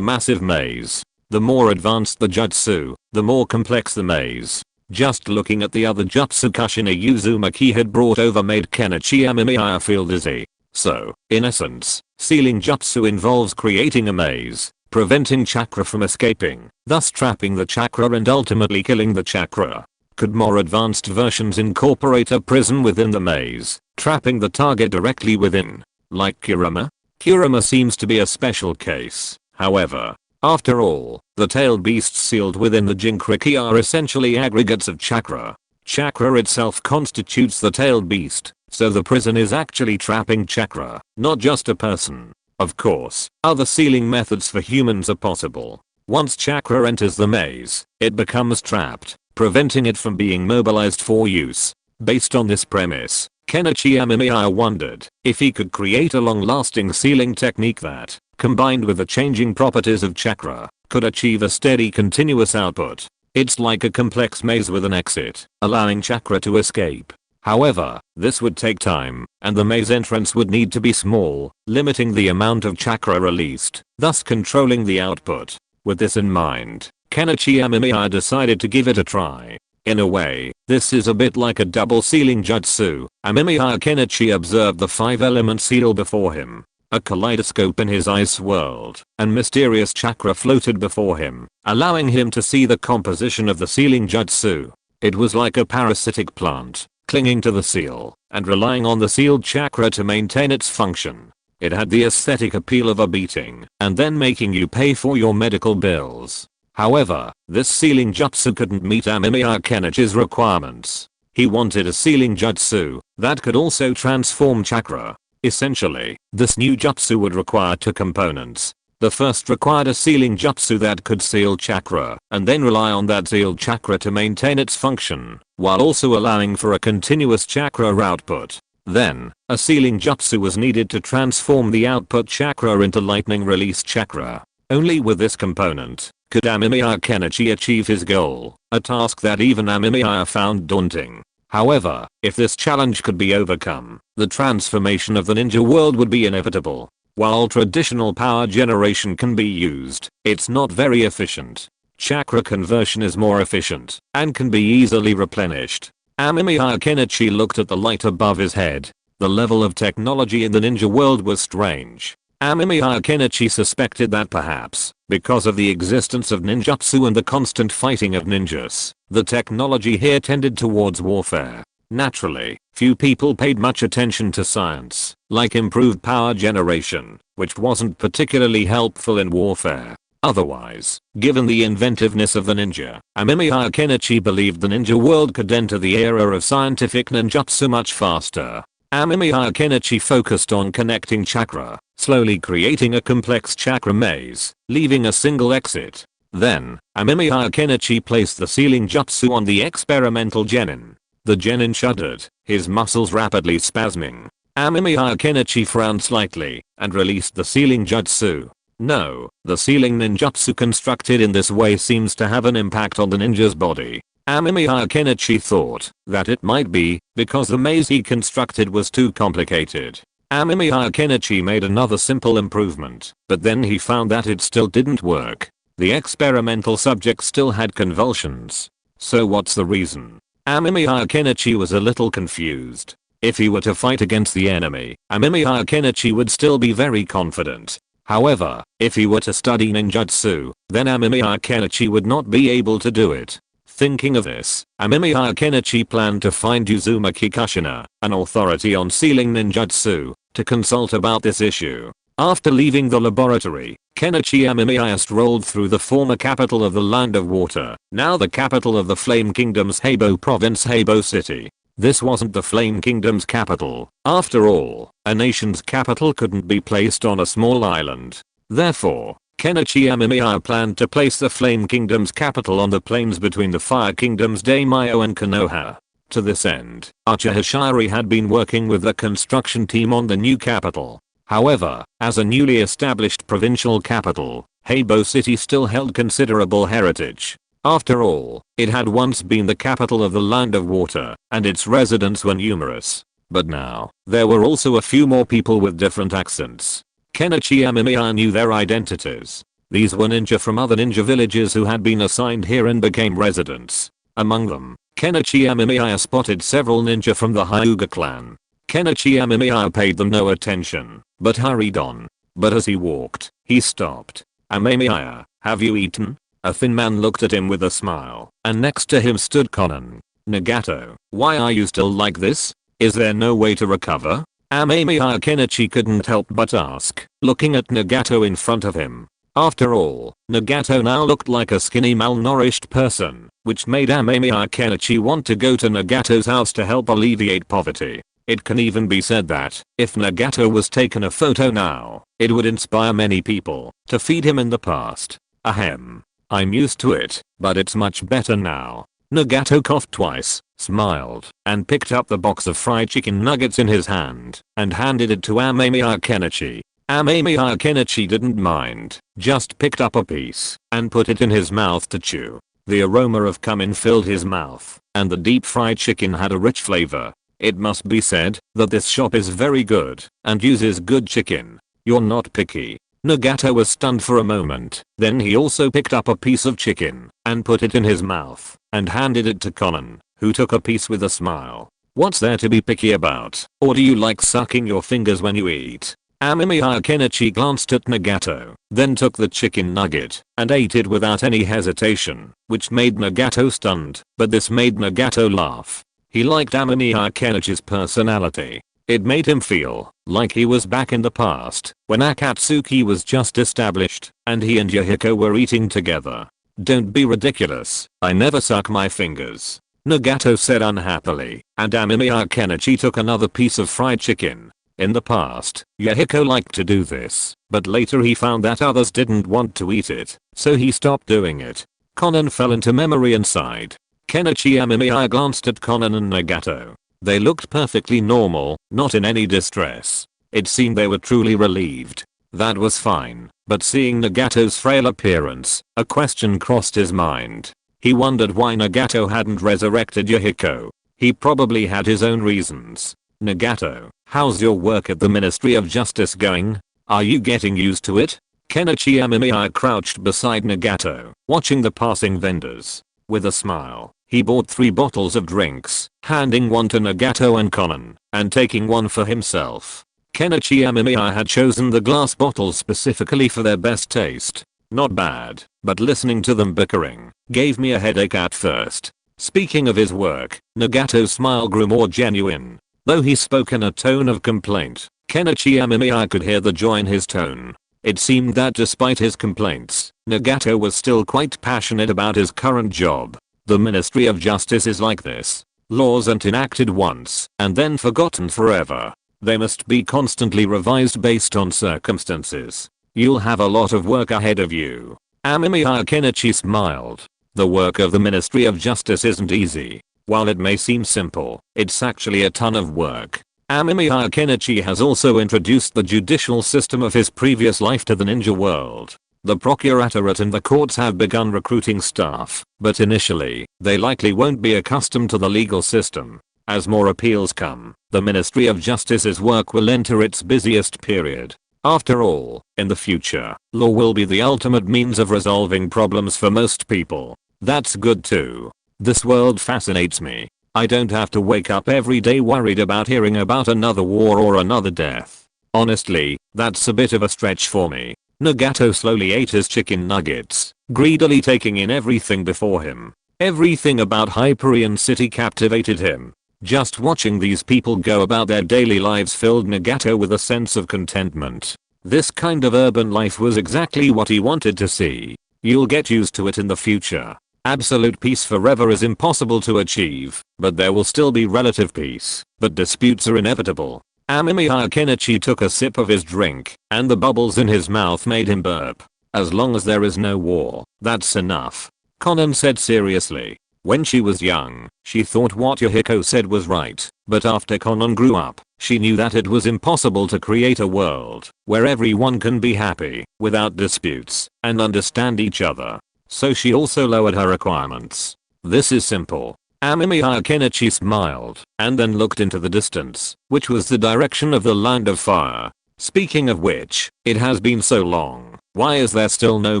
massive maze. The more advanced the jutsu, the more complex the maze. Just looking at the other jutsu Kushina Uzumaki had brought over made Kenichi Amemiya feel dizzy. So, in essence, sealing jutsu involves creating a maze, preventing chakra from escaping, thus trapping the chakra and ultimately killing the chakra. Could more advanced versions incorporate a prison within the maze, trapping the target directly within? Like Kurama? Kurama seems to be a special case. However, after all, the tailed beasts sealed within the Jinchuriki are essentially aggregates of chakra. Chakra itself constitutes the tailed beast, so the prison is actually trapping chakra, not just a person. Of course, other sealing methods for humans are possible. Once chakra enters the maze, it becomes trapped, preventing it from being mobilized for use. Based on this premise, Kenichi Amemiya wondered if he could create a long-lasting sealing technique that, combined with the changing properties of chakra, could achieve a steady continuous output. It's like a complex maze with an exit, allowing chakra to escape. However, this would take time, and the maze entrance would need to be small, limiting the amount of chakra released, thus controlling the output. With this in mind, Kenichi Amemiya decided to give it a try. In a way, this is a bit like a double sealing jutsu. Amemiya Kenichi observed the 5-element seal before him. A kaleidoscope in his eyes swirled, and mysterious chakra floated before him, allowing him to see the composition of the sealing jutsu. It was like a parasitic plant, clinging to the seal, and relying on the sealed chakra to maintain its function. It had the aesthetic appeal of a beating, and then making you pay for your medical bills. However, this sealing jutsu couldn't meet Amemiya Kenichi's requirements. He wanted a sealing jutsu that could also transform chakra. Essentially, this new jutsu would require two components. The first required a sealing jutsu that could seal chakra, and then rely on that sealed chakra to maintain its function, while also allowing for a continuous chakra output. Then, a sealing jutsu was needed to transform the output chakra into lightning release chakra. Only with this component could Amemiya Kenichi achieve his goal, a task that even Amemiya found daunting. However, if this challenge could be overcome, the transformation of the ninja world would be inevitable. While traditional power generation can be used, it's not very efficient. Chakra conversion is more efficient, and can be easily replenished. Amemiya Kenichi looked at the light above his head. The level of technology in the ninja world was strange. Amemiya Kenichi suspected that perhaps, because of the existence of ninjutsu and the constant fighting of ninjas, the technology here tended towards warfare. Naturally, few people paid much attention to science, like improved power generation, which wasn't particularly helpful in warfare. Otherwise, given the inventiveness of the ninja, Amemiya Kenichi believed the ninja world could enter the era of scientific ninjutsu much faster. Amemiya Kenichi focused on connecting chakra, slowly creating a complex chakra maze, leaving a single exit. Then, Amemiya Kenichi placed the sealing jutsu on the experimental genin. The genin shuddered, his muscles rapidly spasming. Amemiya Kenichi frowned slightly, and released the sealing jutsu. No, the sealing ninjutsu constructed in this way seems to have an impact on the ninja's body. Amemiya Kenichi thought that it might be because the maze he constructed was too complicated. Amemiya Kenichi made another simple improvement, but then he found that it still didn't work. The experimental subject still had convulsions. So what's the reason? Amemiya Kenichi was a little confused. If he were to fight against the enemy, Amemiya Kenichi would still be very confident. However, if he were to study ninjutsu, then Amemiya Kenichi would not be able to do it. Thinking of this, Amemiya Kenichi planned to find Uzumaki Kushina, an authority on sealing ninjutsu, to consult about this issue. After leaving the laboratory, Kenichi Amemiya strolled through the former capital of the Land of Water, now the capital of the Flame Kingdom's Heibo province, Heibo City. This wasn't the Flame Kingdom's capital. After all, a nation's capital couldn't be placed on a small island. Therefore, Kenichi Amemiya planned to place the Flame Kingdom's capital on the plains between the Fire Kingdoms Daimyo and Konoha. To this end, Uchiha had been working with the construction team on the new capital. However, as a newly established provincial capital, Heibo City still held considerable heritage. After all, it had once been the capital of the Land of Water, and its residents were numerous. But now, there were also a few more people with different accents. Kenichi Amemiya knew their identities. These were ninja from other ninja villages who had been assigned here and became residents. Among them, Kenichi Amemiya spotted several ninja from the Hyuga clan. Kenichi Amemiya paid them no attention, but hurried on. But as he walked, he stopped. "Amemiya, have you eaten?" A thin man looked at him with a smile, and next to him stood Konan. "Nagato, why are you still like this? Is there no way to recover?" Amemiya Kenichi couldn't help but ask, looking at Nagato in front of him. After all, Nagato now looked like a skinny malnourished person, which made Amemiya Kenichi want to go to Nagato's house to help alleviate poverty. It can even be said that, if Nagato was taken a photo now, it would inspire many people to feed him in the past. Ahem. I'm used to it, but it's much better now. Nagato coughed twice, smiled, and picked up the box of fried chicken nuggets in his hand, and handed it to Amemiya Kenichi. Amemiya Kenichi didn't mind, just picked up a piece, and put it in his mouth to chew. The aroma of cumin filled his mouth, and the deep fried chicken had a rich flavor. It must be said that this shop is very good, and uses good chicken. You're not picky. Nagato was stunned for a moment, then he also picked up a piece of chicken, and put it in his mouth, and handed it to Konan, who took a piece with a smile. What's there to be picky about, or do you like sucking your fingers when you eat? Amemiya Kenichi glanced at Nagato, then took the chicken nugget, and ate it without any hesitation, which made Nagato stunned, but this made Nagato laugh. He liked Amemiya Kenichi's personality. It made him feel like he was back in the past, when Akatsuki was just established, and he and Yahiko were eating together. Don't be ridiculous, I never suck my fingers, Nagato said unhappily, and Amemiya Kenichi took another piece of fried chicken. In the past, Yahiko liked to do this, but later he found that others didn't want to eat it, so he stopped doing it. Konan fell into memory and sighed. Kenichi Amemiya glanced at Konan and Nagato. They looked perfectly normal, not in any distress. It seemed they were truly relieved. That was fine, but seeing Nagato's frail appearance, a question crossed his mind. He wondered why Nagato hadn't resurrected Yahiko. He probably had his own reasons. "Nagato, how's your work at the Ministry of Justice going? Are you getting used to it?" Kenichi Amemiya crouched beside Nagato, watching the passing vendors. With a smile, he bought 3 bottles of drinks, handing one to Nagato and Konan, and taking one for himself. Kenichi Amemiya had chosen the glass bottles specifically for their best taste. Not bad, but listening to them bickering gave me a headache at first. Speaking of his work, Nagato's smile grew more genuine. Though he spoke in a tone of complaint, Kenichi Amemiya could hear the joy in his tone. It seemed that despite his complaints, Nagato was still quite passionate about his current job. The Ministry of Justice is like this. Laws aren't enacted once and then forgotten forever. They must be constantly revised based on circumstances. You'll have a lot of work ahead of you. Amemiya Kenichi smiled. The work of the Ministry of Justice isn't easy. While it may seem simple, it's actually a ton of work. Amemiya Kenichi has also introduced the judicial system of his previous life to the ninja world. The procuratorate and the courts have begun recruiting staff, but initially, they likely won't be accustomed to the legal system. As more appeals come, the Ministry of Justice's work will enter its busiest period. After all, in the future, law will be the ultimate means of resolving problems for most people. That's good too. This world fascinates me. I don't have to wake up every day worried about hearing about another war or another death. Honestly, that's a bit of a stretch for me. Nagato slowly ate his chicken nuggets, greedily taking in everything before him. Everything about Hyperion City captivated him. Just watching these people go about their daily lives filled Nagato with a sense of contentment. This kind of urban life was exactly what he wanted to see. You'll get used to it in the future. Absolute peace forever is impossible to achieve, but there will still be relative peace, but disputes are inevitable. Amemiya Kenichi took a sip of his drink, and the bubbles in his mouth made him burp. As long as there is no war, that's enough. Konan said seriously. When she was young, she thought what Yohiko said was right, but after Konan grew up, she knew that it was impossible to create a world where everyone can be happy, without disputes, and understand each other. So she also lowered her requirements. This is simple. Amemiya Kenichi smiled, and then looked into the distance, which was the direction of the line of fire. Speaking of which, it has been so long, why is there still no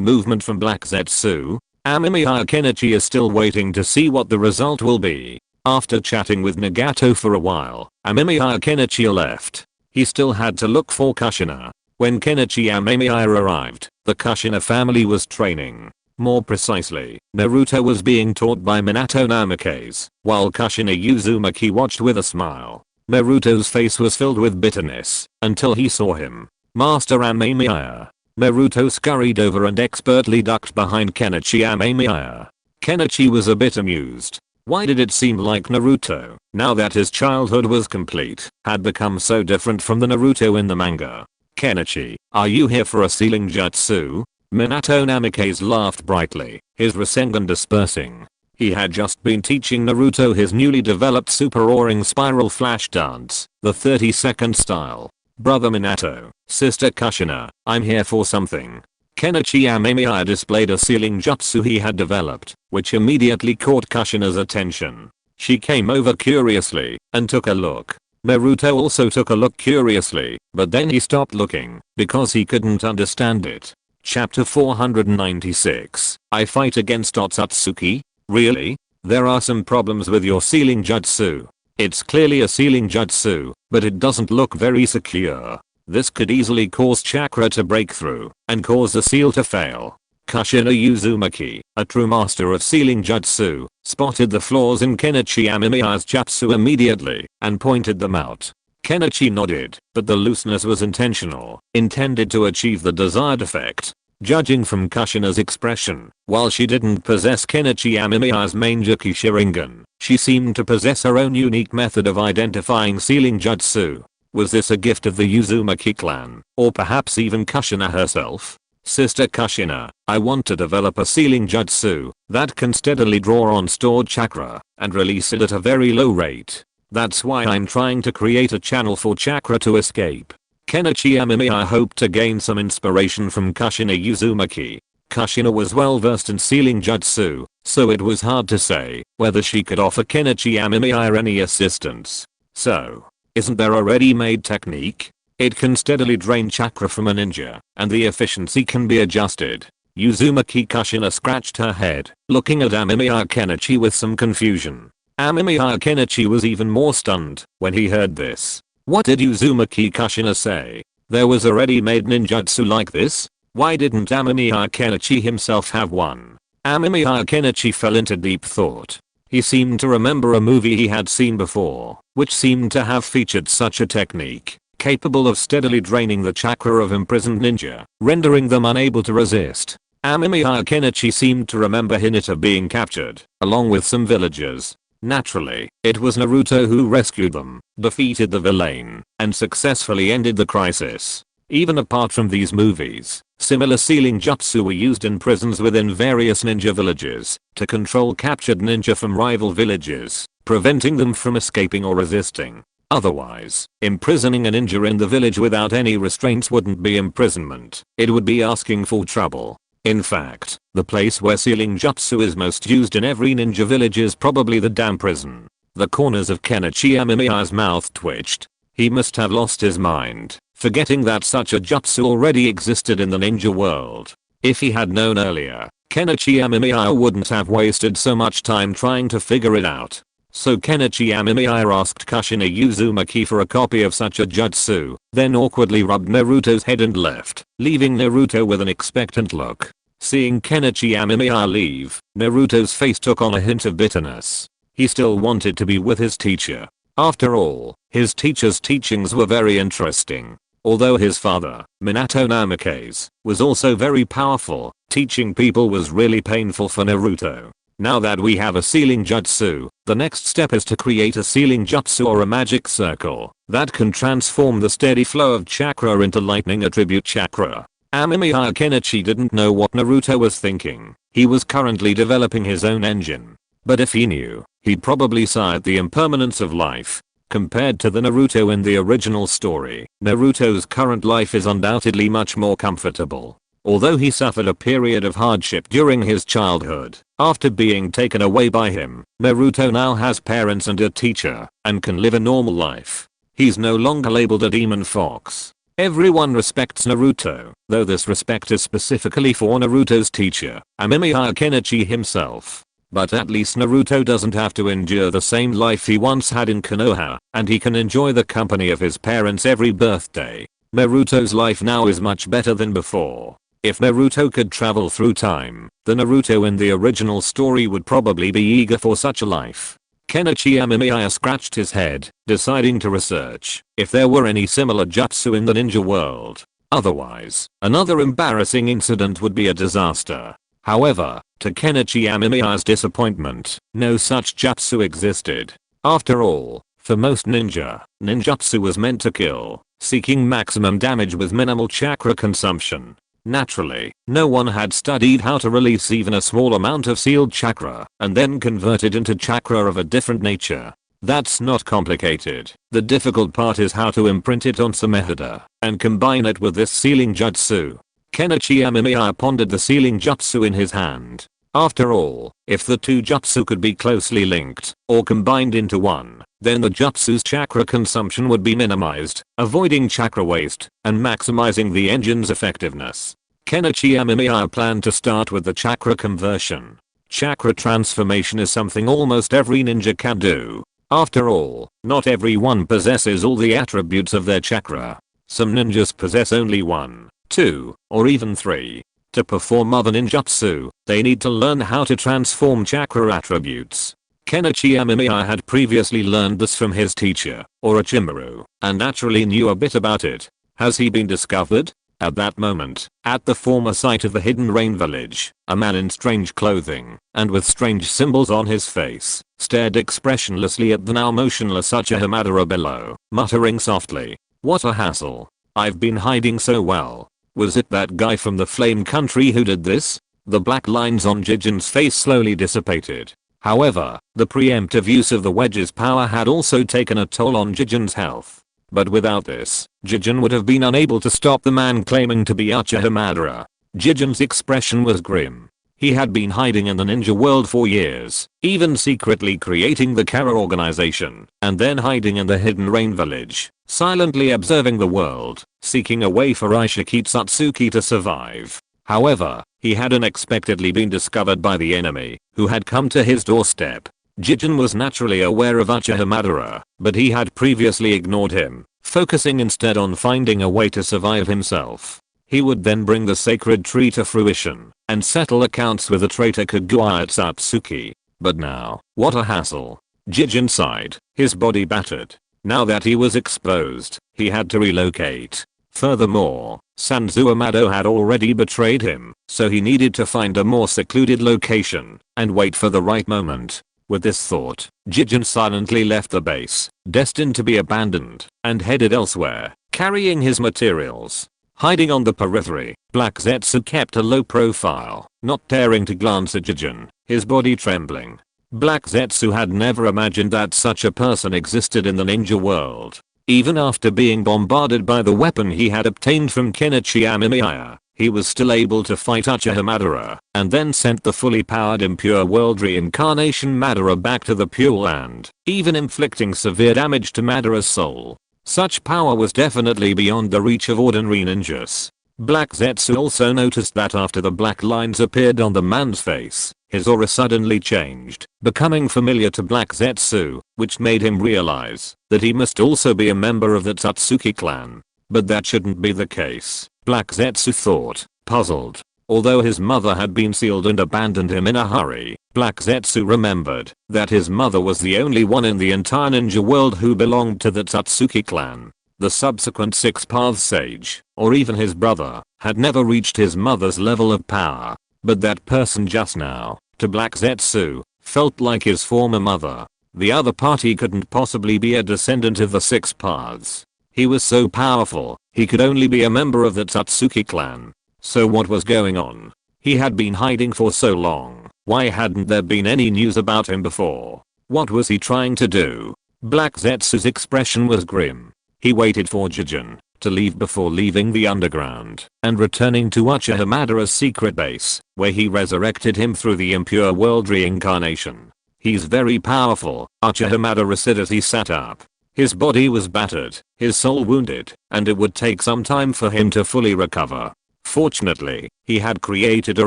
movement from Black Zetsu? Amemiya Kenichi is still waiting to see what the result will be. After chatting with Nagato for a while, Amemiya Kenichi left. He still had to look for Kushina. When Kenichi Amemiya arrived, the Kushina family was training. More precisely, Naruto was being taught by Minato Namikaze, while Kushina Uzumaki watched with a smile. Naruto's face was filled with bitterness, until he saw him. Master Amemiya. Naruto scurried over and expertly ducked behind Kenichi Amemiya. Kenichi was a bit amused. Why did it seem like Naruto, now that his childhood was complete, had become so different from the Naruto in the manga? Kenichi, are you here for a sealing jutsu? Minato Namikaze laughed brightly, his Rasengan dispersing. He had just been teaching Naruto his newly developed super roaring spiral flash dance, the 30-second style. Brother Minato, sister Kushina, I'm here for something. Kenichi Amemiya displayed a sealing jutsu he had developed, which immediately caught Kushina's attention. She came over curiously and took a look. Naruto also took a look curiously, but then he stopped looking because he couldn't understand it. Chapter 496. I fight against Otsutsuki? Really? There are some problems with your sealing jutsu. It's clearly a sealing jutsu, but it doesn't look very secure. This could easily cause chakra to break through and cause the seal to fail. Kushina Uzumaki, a true master of sealing jutsu, spotted the flaws in Kenichi Amemiya's jutsu immediately and pointed them out. Kenichi nodded, but the looseness was intentional, intended to achieve the desired effect. Judging from Kushina's expression, while she didn't possess Kenichi Amemiya's Mangekyou Sharingan, she seemed to possess her own unique method of identifying sealing jutsu. Was this a gift of the Uzumaki clan, or perhaps even Kushina herself? Sister Kushina, I want to develop a sealing jutsu that can steadily draw on stored chakra and release it at a very low rate. That's why I'm trying to create a channel for chakra to escape. Kenichi Amemiya hoped to gain some inspiration from Kushina Uzumaki. Kushina was well versed in sealing jutsu, so it was hard to say whether she could offer Kenichi Amemiya any assistance. So, isn't there a ready-made technique? It can steadily drain chakra from a ninja, and the efficiency can be adjusted. Uzumaki Kushina scratched her head, looking at Amemiya Kenichi with some confusion. Amemiya Kenichi was even more stunned when he heard this. What did Uzumaki Kushina say? There was a ready-made ninjutsu like this? Why didn't Amemiya Kenichi himself have one? Amemiya Kenichi fell into deep thought. He seemed to remember a movie he had seen before, which seemed to have featured such a technique, capable of steadily draining the chakra of imprisoned ninja, rendering them unable to resist. Amemiya Kenichi seemed to remember Hinata being captured, along with some villagers. Naturally, it was Naruto who rescued them, defeated the villain, and successfully ended the crisis. Even apart from these movies, similar sealing jutsu were used in prisons within various ninja villages to control captured ninja from rival villages, preventing them from escaping or resisting. Otherwise, imprisoning a ninja in the village without any restraints wouldn't be imprisonment, it would be asking for trouble. In fact, the place where sealing jutsu is most used in every ninja village is probably the damn prison. The corners of Kenichi Amemiya's mouth twitched. He must have lost his mind, forgetting that such a jutsu already existed in the ninja world. If he had known earlier, Kenichi Amemiya wouldn't have wasted so much time trying to figure it out. So Kenichi Amemiya asked Kushina Uzumaki for a copy of such a jutsu, then awkwardly rubbed Naruto's head and left, leaving Naruto with an expectant look. Seeing Kenichi Amemiya leave, Naruto's face took on a hint of bitterness. He still wanted to be with his teacher. After all, his teacher's teachings were very interesting. Although his father, Minato Namikaze, was also very powerful, teaching people was really painful for Naruto. Now that we have a sealing jutsu, the next step is to create a sealing jutsu or a magic circle that can transform the steady flow of chakra into lightning attribute chakra. Amemiya Kenichi didn't know what Naruto was thinking. He was currently developing his own engine. But if he knew, he'd probably sigh the impermanence of life. Compared to the Naruto in the original story, Naruto's current life is undoubtedly much more comfortable. Although he suffered a period of hardship during his childhood, after being taken away by him, Naruto now has parents and a teacher, and can live a normal life. He's no longer labeled a demon fox. Everyone respects Naruto, though this respect is specifically for Naruto's teacher, Amemiya Kenichi himself. But at least Naruto doesn't have to endure the same life he once had in Konoha, and he can enjoy the company of his parents every birthday. Naruto's life now is much better than before. If Naruto could travel through time, the Naruto in the original story would probably be eager for such a life. Kenichi Amemiya scratched his head, deciding to research if there were any similar jutsu in the ninja world. Otherwise, another embarrassing incident would be a disaster. However, to Kenichi Amemiya's disappointment, no such jutsu existed. After all, for most ninjutsu was meant to kill, seeking maximum damage with minimal chakra consumption. Naturally, no one had studied how to release even a small amount of sealed chakra and then convert it into chakra of a different nature. That's not complicated. The difficult part is how to imprint it on Samehada and combine it with this sealing jutsu. Kenichi Amemiya pondered the sealing jutsu in his hand. After all, if the two jutsu could be closely linked or combined into one, then the jutsu's chakra consumption would be minimized, avoiding chakra waste and maximizing the engine's effectiveness. Kenichi Amemiya planned to start with the chakra conversion. Chakra transformation is something almost every ninja can do. After all, not everyone possesses all the attributes of their chakra. Some ninjas possess only 1, 2, or even 3. To perform other ninjutsu, they need to learn how to transform chakra attributes. Kenichi Amemiya had previously learned this from his teacher, Orochimaru, and naturally knew a bit about it. Has he been discovered? At that moment, at the former site of the hidden rain village, a man in strange clothing, and with strange symbols on his face, stared expressionlessly at the now motionless Uchiha below, muttering softly, "What a hassle. I've been hiding so well. Was it that guy from the Flame Country who did this?" The black lines on Jijin's face slowly dissipated. However, the preemptive use of the wedge's power had also taken a toll on Jijin's health. But without this, Jijin would have been unable to stop the man claiming to be Uchiha. Jijin's expression was grim. He had been hiding in the ninja world for years, even secretly creating the Kara organization, and then hiding in the hidden rain village, silently observing the world, seeking a way for Ishiki Satsuki to survive. However, he had unexpectedly been discovered by the enemy, who had come to his doorstep. Jijin was naturally aware of Uchiha, but he had previously ignored him, focusing instead on finding a way to survive himself. He would then bring the sacred tree to fruition, and settle accounts with the traitor Kaguya Satsuki. But now, what a hassle. Jijin sighed, his body battered. Now that he was exposed, he had to relocate. Furthermore, Sanzuamado had already betrayed him, so he needed to find a more secluded location, and wait for the right moment. With this thought, Jijin silently left the base, destined to be abandoned, and headed elsewhere, carrying his materials. Hiding on the periphery, Black Zetsu kept a low profile, not daring to glance at Jijin, his body trembling. Black Zetsu had never imagined that such a person existed in the ninja world. Even after being bombarded by the weapon he had obtained from Kenichi Amemiya, he was still able to fight Uchiha Madara, and then sent the fully powered impure world reincarnation Madara back to the Pure Land, even inflicting severe damage to Madara's soul. Such power was definitely beyond the reach of ordinary ninjas. Black Zetsu also noticed that after the black lines appeared on the man's face, his aura suddenly changed, becoming familiar to Black Zetsu, which made him realize that he must also be a member of the Satsuki clan. But that shouldn't be the case, Black Zetsu thought, puzzled. Although his mother had been sealed and abandoned him in a hurry, Black Zetsu remembered that his mother was the only one in the entire ninja world who belonged to the Satsuki clan. The subsequent Six Paths Sage, or even his brother, had never reached his mother's level of power. But that person just now, to Black Zetsu, felt like his former mother. The other party couldn't possibly be a descendant of the Six Paths. He was so powerful, he could only be a member of the Satsuki clan. So what was going on? He had been hiding for so long. Why hadn't there been any news about him before? What was he trying to do? Black Zetsu's expression was grim. He waited for Jijin to leave before leaving the underground and returning to Uchiha Madara's secret base, where he resurrected him through the impure world reincarnation. He's very powerful, Uchiha Madara said as he sat up. His body was battered, his soul wounded, and it would take some time for him to fully recover. Fortunately, he had created a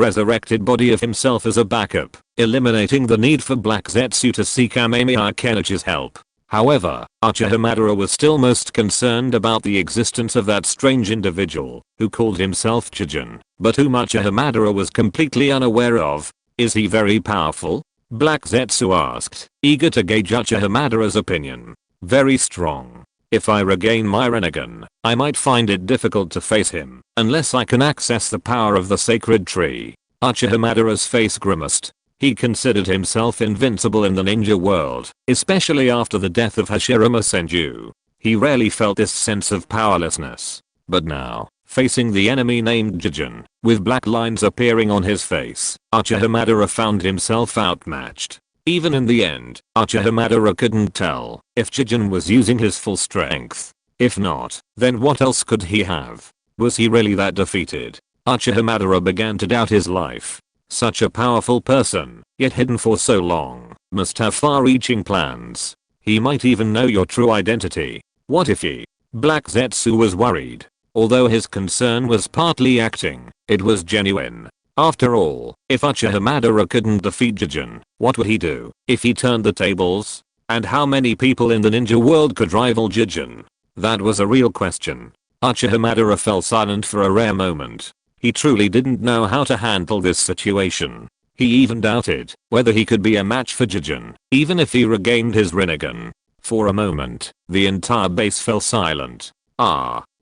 resurrected body of himself as a backup, eliminating the need for Black Zetsu to seek Amemiya Kenichi's help. However, Uchiha Madara was still most concerned about the existence of that strange individual, who called himself Jijin, but whom Uchiha Madara was completely unaware of. Is he very powerful? Black Zetsu asked, eager to gauge Uchiha Madara's opinion. Very strong. If I regain my Rinnegan, I might find it difficult to face him, unless I can access the power of the sacred tree. Uchiha Madara's face grimaced. He considered himself invincible in the ninja world, especially after the death of Hashirama Senju. He rarely felt this sense of powerlessness. But now, facing the enemy named Jijin, with black lines appearing on his face, Uchiha Madara found himself outmatched. Even in the end, Uchiha Madara couldn't tell if Jijin was using his full strength. If not, then what else could he have? Was he really that defeated? Uchiha Madara began to doubt his life. Such a powerful person, yet hidden for so long, must have far-reaching plans. He might even know your true identity. What if he? Black Zetsu was worried. Although his concern was partly acting, it was genuine. After all, if Uchiha Madara couldn't defeat Jijin, what would he do if he turned the tables? And how many people in the ninja world could rival Jijin? That was a real question. Uchiha Madara fell silent for a rare moment. He truly didn't know how to handle this situation. He even doubted whether he could be a match for Jijin, even if he regained his Rinnegan. For a moment, the entire base fell silent.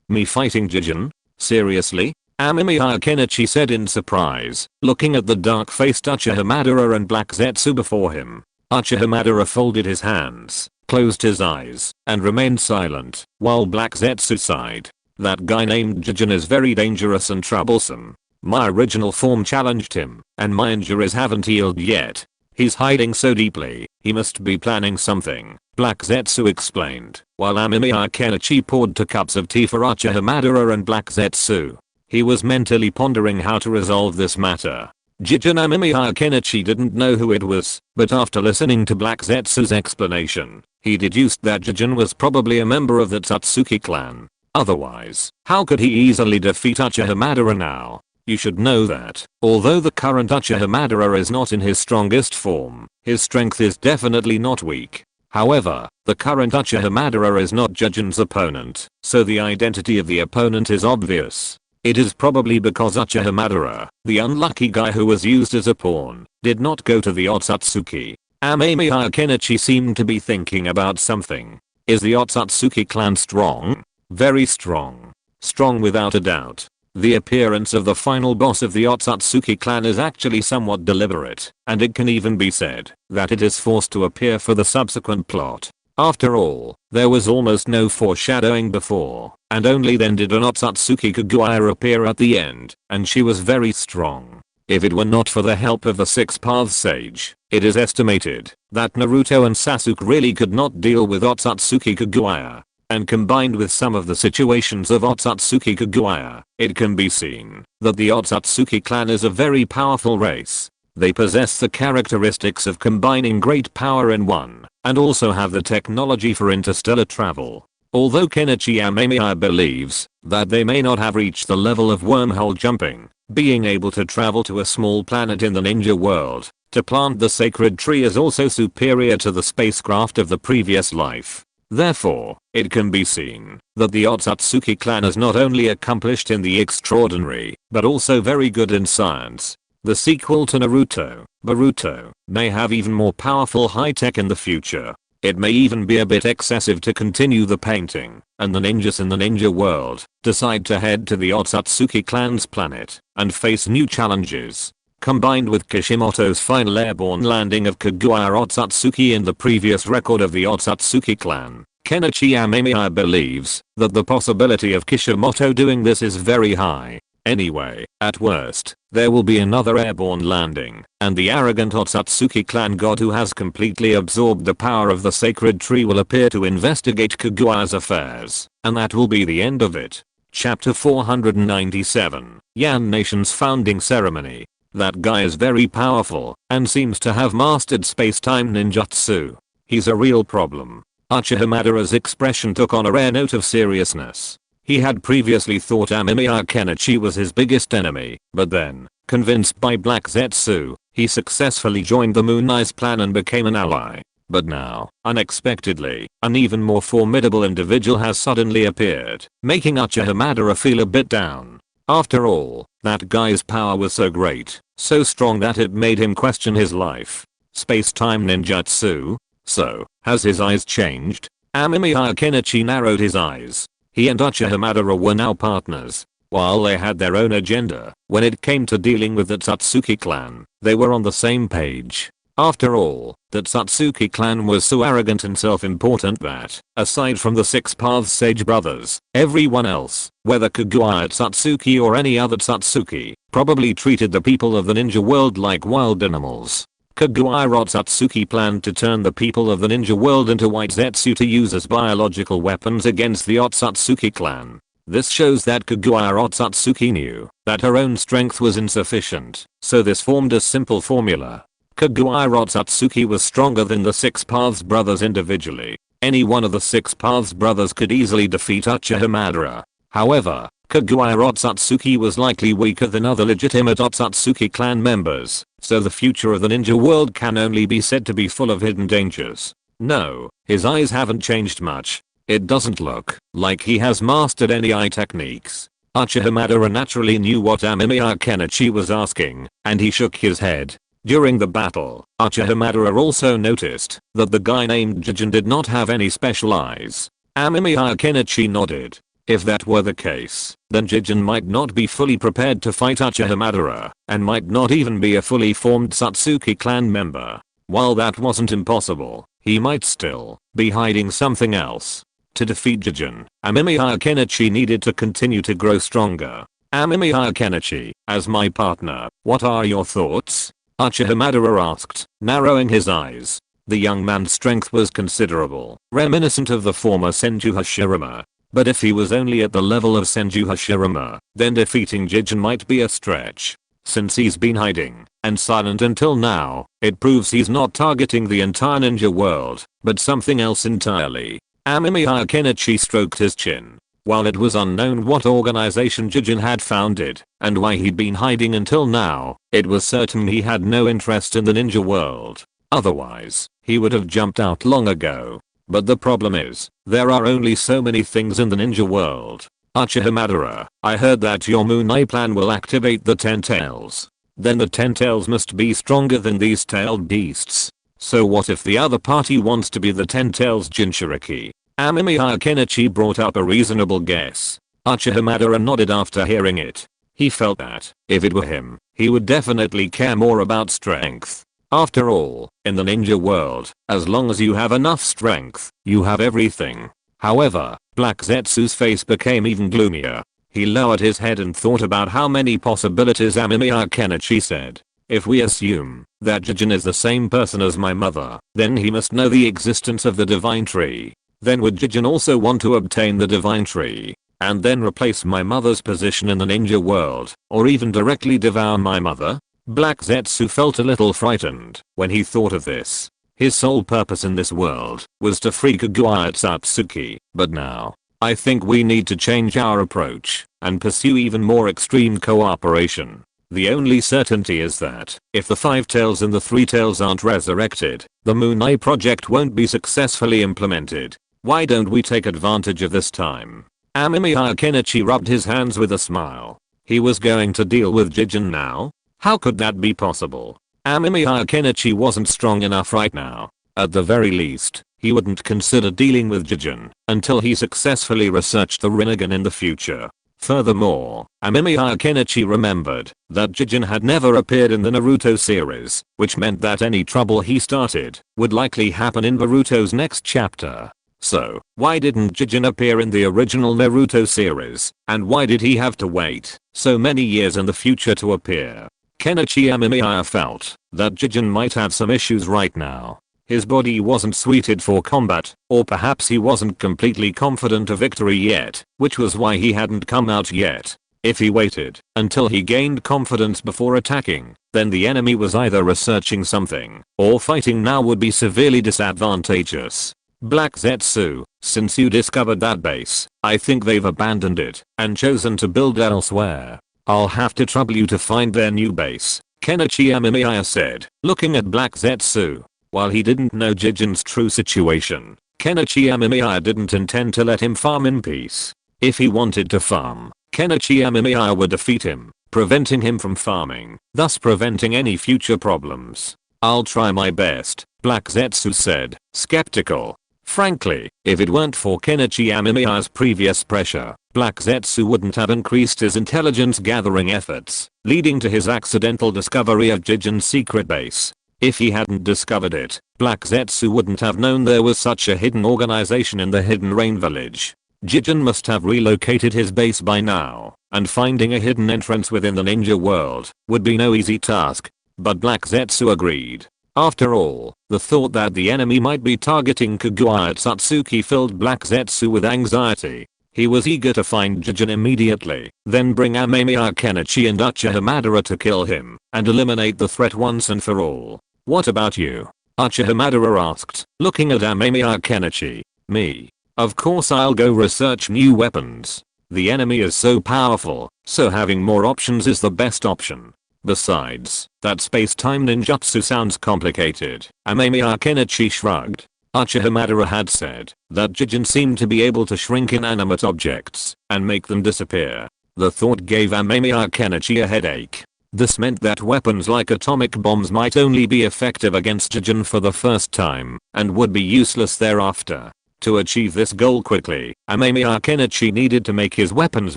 Me fighting Jijin? Seriously? Amemiya Kenichi said in surprise, looking at the dark-faced Uchiha Madara and Black Zetsu before him. Uchiha Madara folded his hands, closed his eyes, and remained silent, while Black Zetsu sighed. That guy named Jijin is very dangerous and troublesome. My original form challenged him, and my injuries haven't healed yet. He's hiding so deeply, he must be planning something, Black Zetsu explained, while Amemiya Kenichi poured 2 cups of tea for Uchiha Madara and Black Zetsu. He was mentally pondering how to resolve this matter. Jijin Amemiya Kenichi didn't know who it was, but after listening to Black Zetsu's explanation, he deduced that Jijin was probably a member of the Tatsuki clan. Otherwise, how could he easily defeat Uchiha Madara now? You should know that, although the current Uchiha Madara is not in his strongest form, his strength is definitely not weak. However, the current Uchiha Madara is not Jijin's opponent, so the identity of the opponent is obvious. It is probably because Uchiha Madara, the unlucky guy who was used as a pawn, did not go to the Otsutsuki. Amemiya Kenichi seemed to be thinking about something. Is the Otsutsuki clan strong? Very strong. Strong without a doubt. The appearance of the final boss of the Otsutsuki clan is actually somewhat deliberate, and it can even be said that it is forced to appear for the subsequent plot. After all, there was almost no foreshadowing before, and only then did an Otsutsuki Kaguya appear at the end, and she was very strong. If it were not for the help of the 6 Paths Sage, it is estimated that Naruto and Sasuke really could not deal with Otsutsuki Kaguya. And combined with some of the situations of Otsutsuki Kaguya, it can be seen that the Otsutsuki clan is a very powerful race. They possess the characteristics of combining great power in one, and also have the technology for interstellar travel. Although Kenichi Amemiya believes that they may not have reached the level of wormhole jumping, being able to travel to a small planet in the ninja world to plant the sacred tree is also superior to the spacecraft of the previous life. Therefore, it can be seen that the Otsutsuki clan is not only accomplished in the extraordinary, but also very good in science. The sequel to Naruto, Boruto, may have even more powerful high-tech in the future. It may even be a bit excessive to continue the painting, and the ninjas in the ninja world decide to head to the Otsutsuki clan's planet and face new challenges. Combined with Kishimoto's final airborne landing of Kaguya Otsutsuki in the previous record of the Otsutsuki clan, Kenichi Amemiya believes that the possibility of Kishimoto doing this is very high. Anyway, at worst, there will be another airborne landing, and the arrogant Otsutsuki clan god who has completely absorbed the power of the sacred tree will appear to investigate Kaguya's affairs, and that will be the end of it. Chapter 497, Yan Nation's founding ceremony. That guy is very powerful, and seems to have mastered space-time ninjutsu. He's a real problem. Uchiha Madara's expression took on a rare note of seriousness. He had previously thought Amemiya Kenichi was his biggest enemy, but then, convinced by Black Zetsu, he successfully joined the Moon Knight's plan and became an ally. But now, unexpectedly, an even more formidable individual has suddenly appeared, making Uchiha Madara feel a bit down. After all, that guy's power was so great, so strong that it made him question his life. Space-time ninjutsu? So, has his eyes changed? Amemiya Kenichi narrowed his eyes. He and Uchiha Madara were now partners. While they had their own agenda, when it came to dealing with the Tsutsuki clan, they were on the same page. After all, the Tsutsuki clan was so arrogant and self-important that, aside from the Six Paths Sage brothers, everyone else, whether Kaguya Tsutsuki or any other Tsutsuki, probably treated the people of the ninja world like wild animals. Kaguya Tsutsuki planned to turn the people of the ninja world into white zetsu to use as biological weapons against the Otsutsuki clan. This shows that Kaguya Otsutsuki knew that her own strength was insufficient, so this formed a simple formula. Kaguya Otsutsuki was stronger than the Six Paths brothers individually. Any one of the Six Paths brothers could easily defeat Uchiha Madara. However, Kaguya Otsutsuki was likely weaker than other legitimate Otsutsuki clan members, so the future of the ninja world can only be said to be full of hidden dangers. No, his eyes haven't changed much. It doesn't look like he has mastered any eye techniques. Uchiha Madara naturally knew what Amemiya Kenichi was asking, and he shook his head. During the battle, Uchiha Madara also noticed that the guy named Jijin did not have any special eyes. Amemiya Kenichi nodded. If that were the case, then Jijin might not be fully prepared to fight Uchiha Madara, and might not even be a fully formed Tsutsuki clan member. While that wasn't impossible, he might still be hiding something else. To defeat Jijin, Amemiya Kenichi needed to continue to grow stronger. Amemiya Kenichi, as my partner, what are your thoughts? Uchiha Madara asked, narrowing his eyes. The young man's strength was considerable, reminiscent of the former Senju Hashirama. But if he was only at the level of Senju Hashirama, then defeating Jijin might be a stretch. Since he's been hiding and silent until now, it proves he's not targeting the entire ninja world, but something else entirely. Amemiya Kenichi stroked his chin. While it was unknown what organization Jijin had founded and why he'd been hiding until now, it was certain he had no interest in the ninja world. Otherwise, he would have jumped out long ago. But the problem is, there are only so many things in the ninja world. Uchiha Madara, I heard that your Moon Knight plan will activate the 10 tails. Then the 10 tails must be stronger than these tailed beasts. So what if the other party wants to be the 10 tails Jinchuriki? Amemiya Kenichi brought up a reasonable guess. Uchiha Madara nodded after hearing it. He felt that, if it were him, he would definitely care more about strength. After all, in the ninja world, as long as you have enough strength, you have everything. However, Black Zetsu's face became even gloomier. He lowered his head and thought about how many possibilities Amemiya Kenichi said. If we assume that Jijin is the same person as my mother, then he must know the existence of the divine tree. Then would Jijin also want to obtain the divine tree, and then replace my mother's position in the ninja world, or even directly devour my mother? Black Zetsu felt a little frightened when he thought of this. His sole purpose in this world was to free Kaguya Tsutsuki, but now, I think we need to change our approach and pursue even more extreme cooperation. The only certainty is that, if the 5 tails and the 3 tails aren't resurrected, the Moon Eye project won't be successfully implemented. Why don't we take advantage of this time? Amemiya Kenichi rubbed his hands with a smile. He was going to deal with Jijin now? How could that be possible? Amemiya Kenichi wasn't strong enough right now. At the very least, he wouldn't consider dealing with Jijin until he successfully researched the Rinnegan in the future. Furthermore, Amemiya Kenichi remembered that Jijin had never appeared in the Naruto series, which meant that any trouble he started would likely happen in Naruto's next chapter. So, why didn't Jijin appear in the original Naruto series, and why did he have to wait so many years in the future to appear? Kenichi Amemiya felt that Jijin might have some issues right now. His body wasn't suited for combat, or perhaps he wasn't completely confident of victory yet, which was why he hadn't come out yet. If he waited until he gained confidence before attacking, then the enemy was either researching something, or fighting now would be severely disadvantageous. Black Zetsu, since you discovered that base, I think they've abandoned it and chosen to build elsewhere. I'll have to trouble you to find their new base, Kenichi Amemiya said, looking at Black Zetsu. While he didn't know Jijin's true situation, Kenichi Amemiya didn't intend to let him farm in peace. If he wanted to farm, Kenichi Amemiya would defeat him, preventing him from farming, thus preventing any future problems. I'll try my best, Black Zetsu said, skeptical. Frankly, if it weren't for Kenichi Amemiya's previous pressure, Black Zetsu wouldn't have increased his intelligence gathering efforts, leading to his accidental discovery of Jijin's secret base. If he hadn't discovered it, Black Zetsu wouldn't have known there was such a hidden organization in the Hidden Rain Village. Jijin must have relocated his base by now, and finding a hidden entrance within the ninja world would be no easy task. But Black Zetsu agreed. After all, the thought that the enemy might be targeting Kaguya at Satsuki filled Black Zetsu with anxiety. He was eager to find Jijin immediately, then bring Amemiya, Kenichi and Uchiha Madara to kill him, and eliminate the threat once and for all. What about you? Uchiha Madara asked, looking at Amemiya Kenichi. Me. Of course I'll go research new weapons. The enemy is so powerful, so having more options is the best option. Besides, that space-time ninjutsu sounds complicated. Amemiya Kenichi shrugged. Uchiha Madara had said that Jijin seemed to be able to shrink inanimate objects and make them disappear. The thought gave Amemiya Kenichi a headache. This meant that weapons like atomic bombs might only be effective against Jijin for the first time, and would be useless thereafter. To achieve this goal quickly, Amemiya Kenichi needed to make his weapons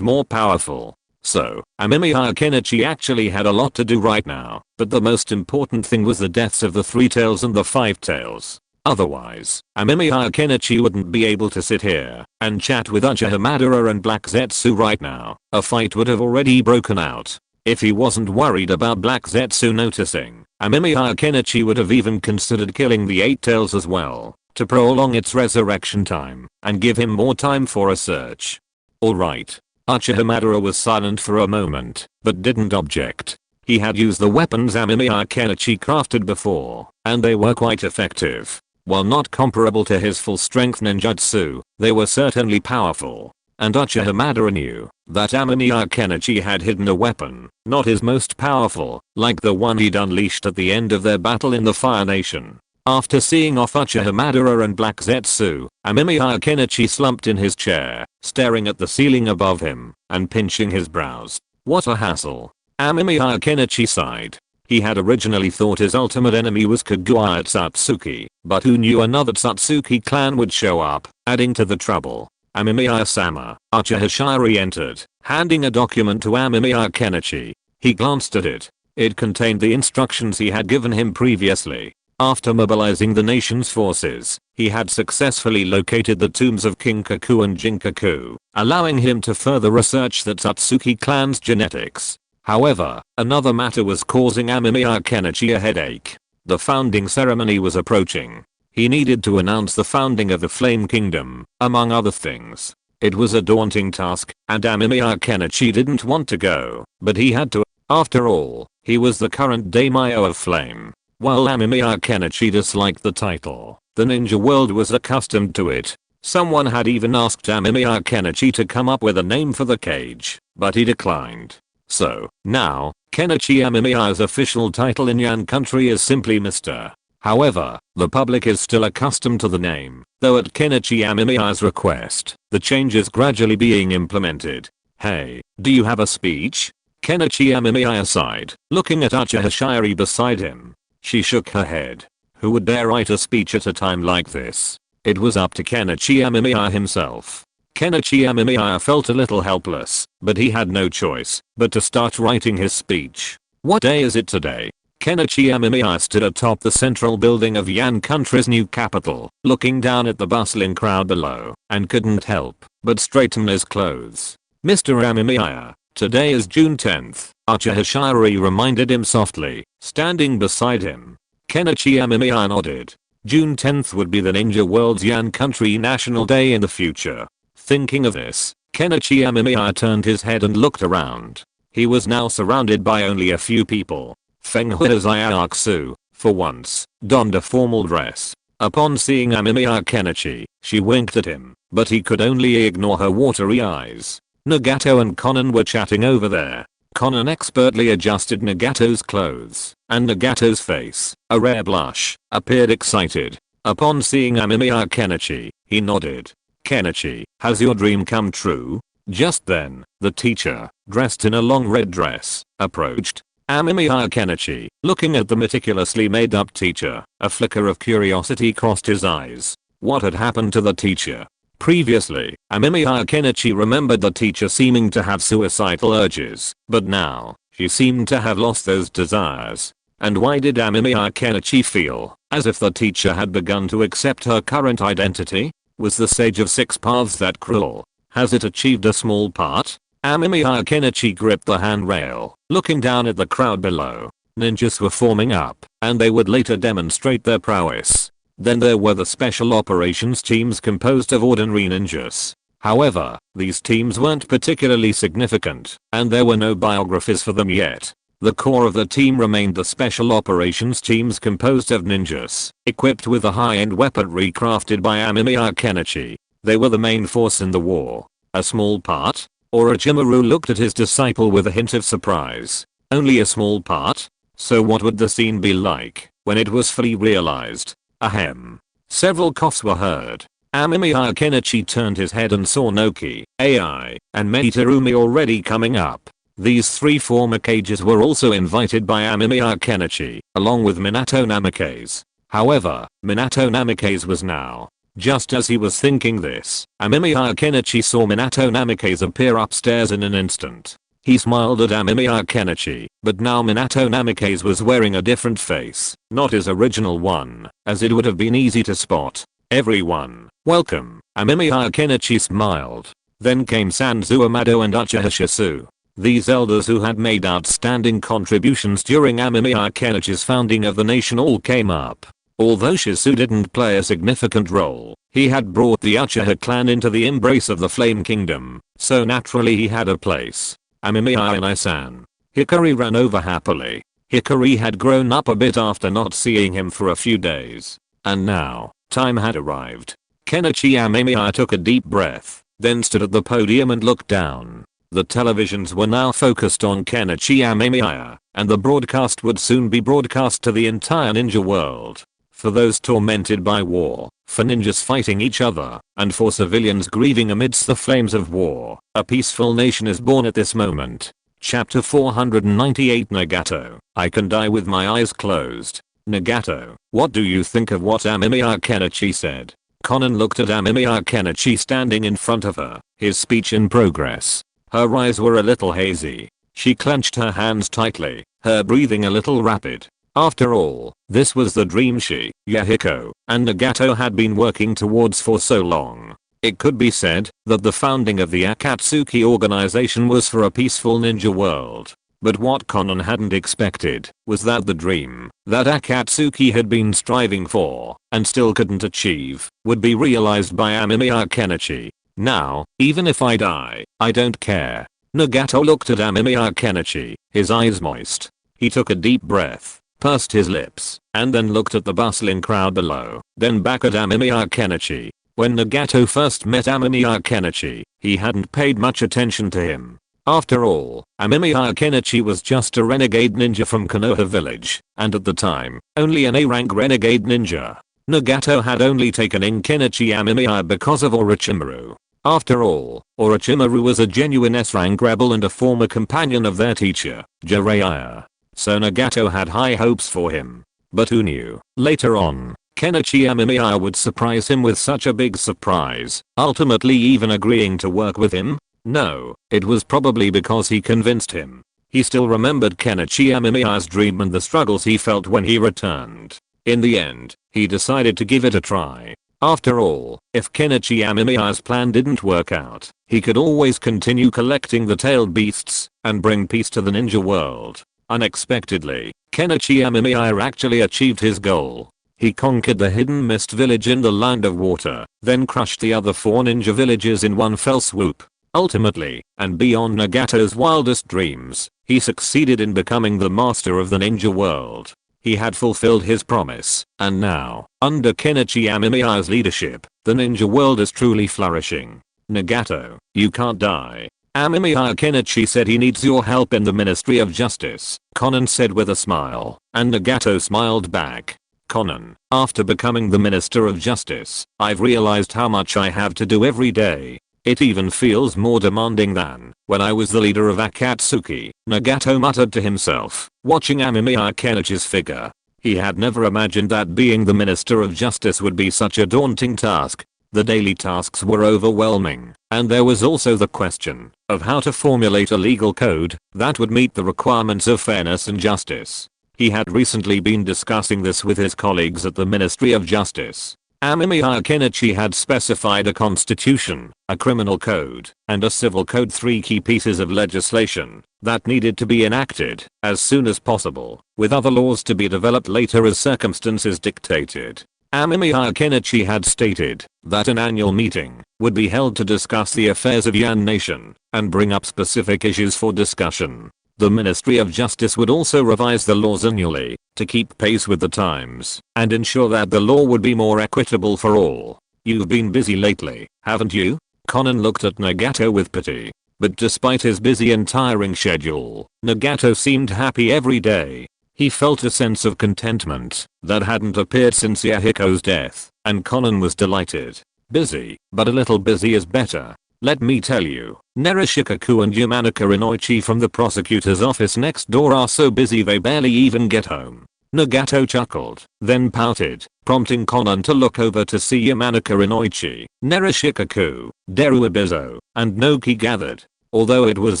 more powerful. So, Amemiya Kenichi actually had a lot to do right now, but the most important thing was the deaths of the 3 tails and the 5 tails. Otherwise, Amemiya Kenichi wouldn't be able to sit here and chat with Uchiha Madara and Black Zetsu right now. A fight would have already broken out. If he wasn't worried about Black Zetsu noticing, Amemiya Kenichi would have even considered killing the 8 tails as well, to prolong its resurrection time and give him more time for a search. Alright. Uchiha Madara was silent for a moment, but didn't object. He had used the weapons Amemiya Kenichi crafted before, and they were quite effective. While not comparable to his full strength ninjutsu, they were certainly powerful. And Uchiha Madara knew that Amemiya Kenichi had hidden a weapon, not his most powerful, like the one he'd unleashed at the end of their battle in the Fire Nation. After seeing off Uchiha Madara and Black Zetsu, Amemiya Kenichi slumped in his chair, staring at the ceiling above him, and pinching his brows. What a hassle. Amemiya Kenichi sighed. He had originally thought his ultimate enemy was Kaguya at Satsuki, but who knew another Satsuki clan would show up, adding to the trouble. Amemiya-sama, Uchiha Hashirama entered, handing a document to Amemiya Kenichi. He glanced at it. It contained the instructions he had given him previously. After mobilizing the nation's forces, he had successfully located the tombs of King Kaku and Jinkaku, allowing him to further research the Satsuki clan's genetics. However, another matter was causing Amemiya Kenichi a headache. The founding ceremony was approaching. He needed to announce the founding of the Flame Kingdom, among other things. It was a daunting task, and Amemiya Kenichi didn't want to go, but he had to. After all, he was the current daimyo of Flame. While Amemiya Kenichi disliked the title, the ninja world was accustomed to it. Someone had even asked Amemiya Kenichi to come up with a name for the cage, but he declined. So, now, Kenichi Amemiya's official title in Yan country is simply Mr. However, the public is still accustomed to the name, though at Kenichi Amemiya's request, the change is gradually being implemented. Hey, do you have a speech? Kenichi Amemiya sighed, looking at Uchiha Hashirama beside him. She shook her head. Who would dare write a speech at a time like this? It was up to Kenichi Amemiya himself. Kenichi Amemiya felt a little helpless, but he had no choice but to start writing his speech. What day is it today? Kenichi Amemiya stood atop the central building of Yan country's new capital, looking down at the bustling crowd below, and couldn't help but straighten his clothes. Mr. Amemiya, today is June 10th, Uchiha Hashirama reminded him softly, standing beside him. Kenichi Amemiya nodded. June 10th would be the ninja world's Yan country national day in the future. Thinking of this, Kenichi Amemiya turned his head and looked around. He was now surrounded by only a few people. Feng Huizayaksu, for once, donned a formal dress. Upon seeing Amemiya Kenichi, she winked at him, but he could only ignore her watery eyes. Nagato and Konan were chatting over there. Konan expertly adjusted Nagato's clothes, and Nagato's face, a rare blush, appeared excited. Upon seeing Amemiya Kenichi, he nodded. Kenichi, has your dream come true? Just then, the teacher, dressed in a long red dress, approached. Amemiya Kenichi, looking at the meticulously made up teacher, a flicker of curiosity crossed his eyes. What had happened to the teacher? Previously, Amemiya Kenichi remembered the teacher seeming to have suicidal urges, but now, she seemed to have lost those desires. And why did Amemiya Kenichi feel as if the teacher had begun to accept her current identity? Was the Sage of Six Paths that cruel? Has it achieved a small part? Amemiya Kenichi gripped the handrail, looking down at the crowd below. Ninjas were forming up, and they would later demonstrate their prowess. Then there were the special operations teams composed of ordinary ninjas. However, these teams weren't particularly significant, and there were no biographies for them yet. The core of the team remained the special operations teams composed of ninjas, equipped with a high-end weaponry crafted by Amemiya Kenichi. They were the main force in the war. A small part? Orochimaru looked at his disciple with a hint of surprise. Only a small part? So what would the scene be like when it was fully realized? Ahem. Several coughs were heard. Amemiya Kenichi turned his head and saw Noki, AI, and Meitarumi already coming up. These three former cages were also invited by Amemiya Kenichi, along with Minato Namikaze. However, Minato Namikaze was now. Just as he was thinking this, Amemiya Kenichi saw Minato Namikaze appear upstairs in an instant. He smiled at Amemiya Kenichi, but now Minato Namikaze was wearing a different face, not his original one, as it would have been easy to spot. Everyone, welcome, Amemiya Kenichi smiled. Then came Sanzu Amado and Uchiha Shisu. These elders who had made outstanding contributions during Amemiya Kenichi's founding of the nation all came up. Although Shisu didn't play a significant role, he had brought the Uchiha clan into the embrace of the Flame Kingdom, so naturally he had a place. Amemiya Inai-san. Hikari ran over happily. Hikari had grown up a bit after not seeing him for a few days. And now, time had arrived. Kenichi Amemiya took a deep breath, then stood at the podium and looked down. The televisions were now focused on Kenichi Amemiya, and the broadcast would soon be broadcast to the entire ninja world. For those tormented by war, for ninjas fighting each other, and for civilians grieving amidst the flames of war, a peaceful nation is born at this moment. Chapter 498 Nagato, I can die with my eyes closed. Nagato, what do you think of what Amemiya Kenichi said? Konan looked at Amemiya Kenichi standing in front of her, his speech in progress. Her eyes were a little hazy. She clenched her hands tightly, her breathing a little rapid. After all, this was the dream she, Yahiko, and Nagato had been working towards for so long. It could be said that the founding of the Akatsuki organization was for a peaceful ninja world. But what Konan hadn't expected was that the dream that Akatsuki had been striving for, and still couldn't achieve, would be realized by Amemiya Kenichi. Now, even if I die, I don't care. Nagato looked at Amemiya Kenichi, his eyes moist. He took a deep breath, pursed his lips, and then looked at the bustling crowd below, then back at Amemiya Kenichi. When Nagato first met Amemiya Kenichi, he hadn't paid much attention to him. After all, Amemiya Kenichi was just a renegade ninja from Konoha village, and at the time, only an A-rank renegade ninja. Nagato had only taken in Kenichi Amemiya because of Orochimaru. After all, Orochimaru was a genuine S-rank rebel and a former companion of their teacher, Jiraiya. So Nagato had high hopes for him. But who knew, later on, Kenichi Amemiya would surprise him with such a big surprise, ultimately even agreeing to work with him? No, it was probably because he convinced him. He still remembered Kenichi Amemiya's dream and the struggles he felt when he returned. In the end, he decided to give it a try. After all, if Kenichi Amemiya's plan didn't work out, he could always continue collecting the tailed beasts and bring peace to the ninja world. Unexpectedly, Kenichi Amemiya actually achieved his goal. He conquered the hidden mist village in the Land of Water, then crushed the other 4 ninja villages in one fell swoop. Ultimately, and beyond Nagato's wildest dreams, he succeeded in becoming the master of the ninja world. He had fulfilled his promise, and now, under Kenichi Amemiya's leadership, the ninja world is truly flourishing. Nagato, you can't die. Amemiya Kenichi said he needs your help in the Ministry of Justice, Konan said with a smile, and Nagato smiled back. Konan, after becoming the Minister of Justice, I've realized how much I have to do every day. It even feels more demanding than when I was the leader of Akatsuki, Nagato muttered to himself, watching Amemiya Kenichi's figure. He had never imagined that being the Minister of Justice would be such a daunting task. The daily tasks were overwhelming, and there was also the question of how to formulate a legal code that would meet the requirements of fairness and justice. He had recently been discussing this with his colleagues at the Ministry of Justice. Amemiya Kenichi had specified a constitution, a criminal code, and a civil code, 3 key pieces of legislation that needed to be enacted as soon as possible, with other laws to be developed later as circumstances dictated. Amemiya Kenichi had stated that an annual meeting would be held to discuss the affairs of Yan Nation and bring up specific issues for discussion. The Ministry of Justice would also revise the laws annually to keep pace with the times and ensure that the law would be more equitable for all. You've been busy lately, haven't you? Konan looked at Nagato with pity. But despite his busy and tiring schedule, Nagato seemed happy every day. He felt a sense of contentment that hadn't appeared since Yahiko's death, and Konan was delighted. Busy, but a little busy is better. Let me tell you, Narashikaku and Yamanaka Inoichi from the prosecutor's office next door are so busy they barely even get home. Nagato chuckled, then pouted, prompting Konan to look over to see Yamanaka Inoichi, Narashikaku, Deru Ibizo, and Noki gathered. Although it was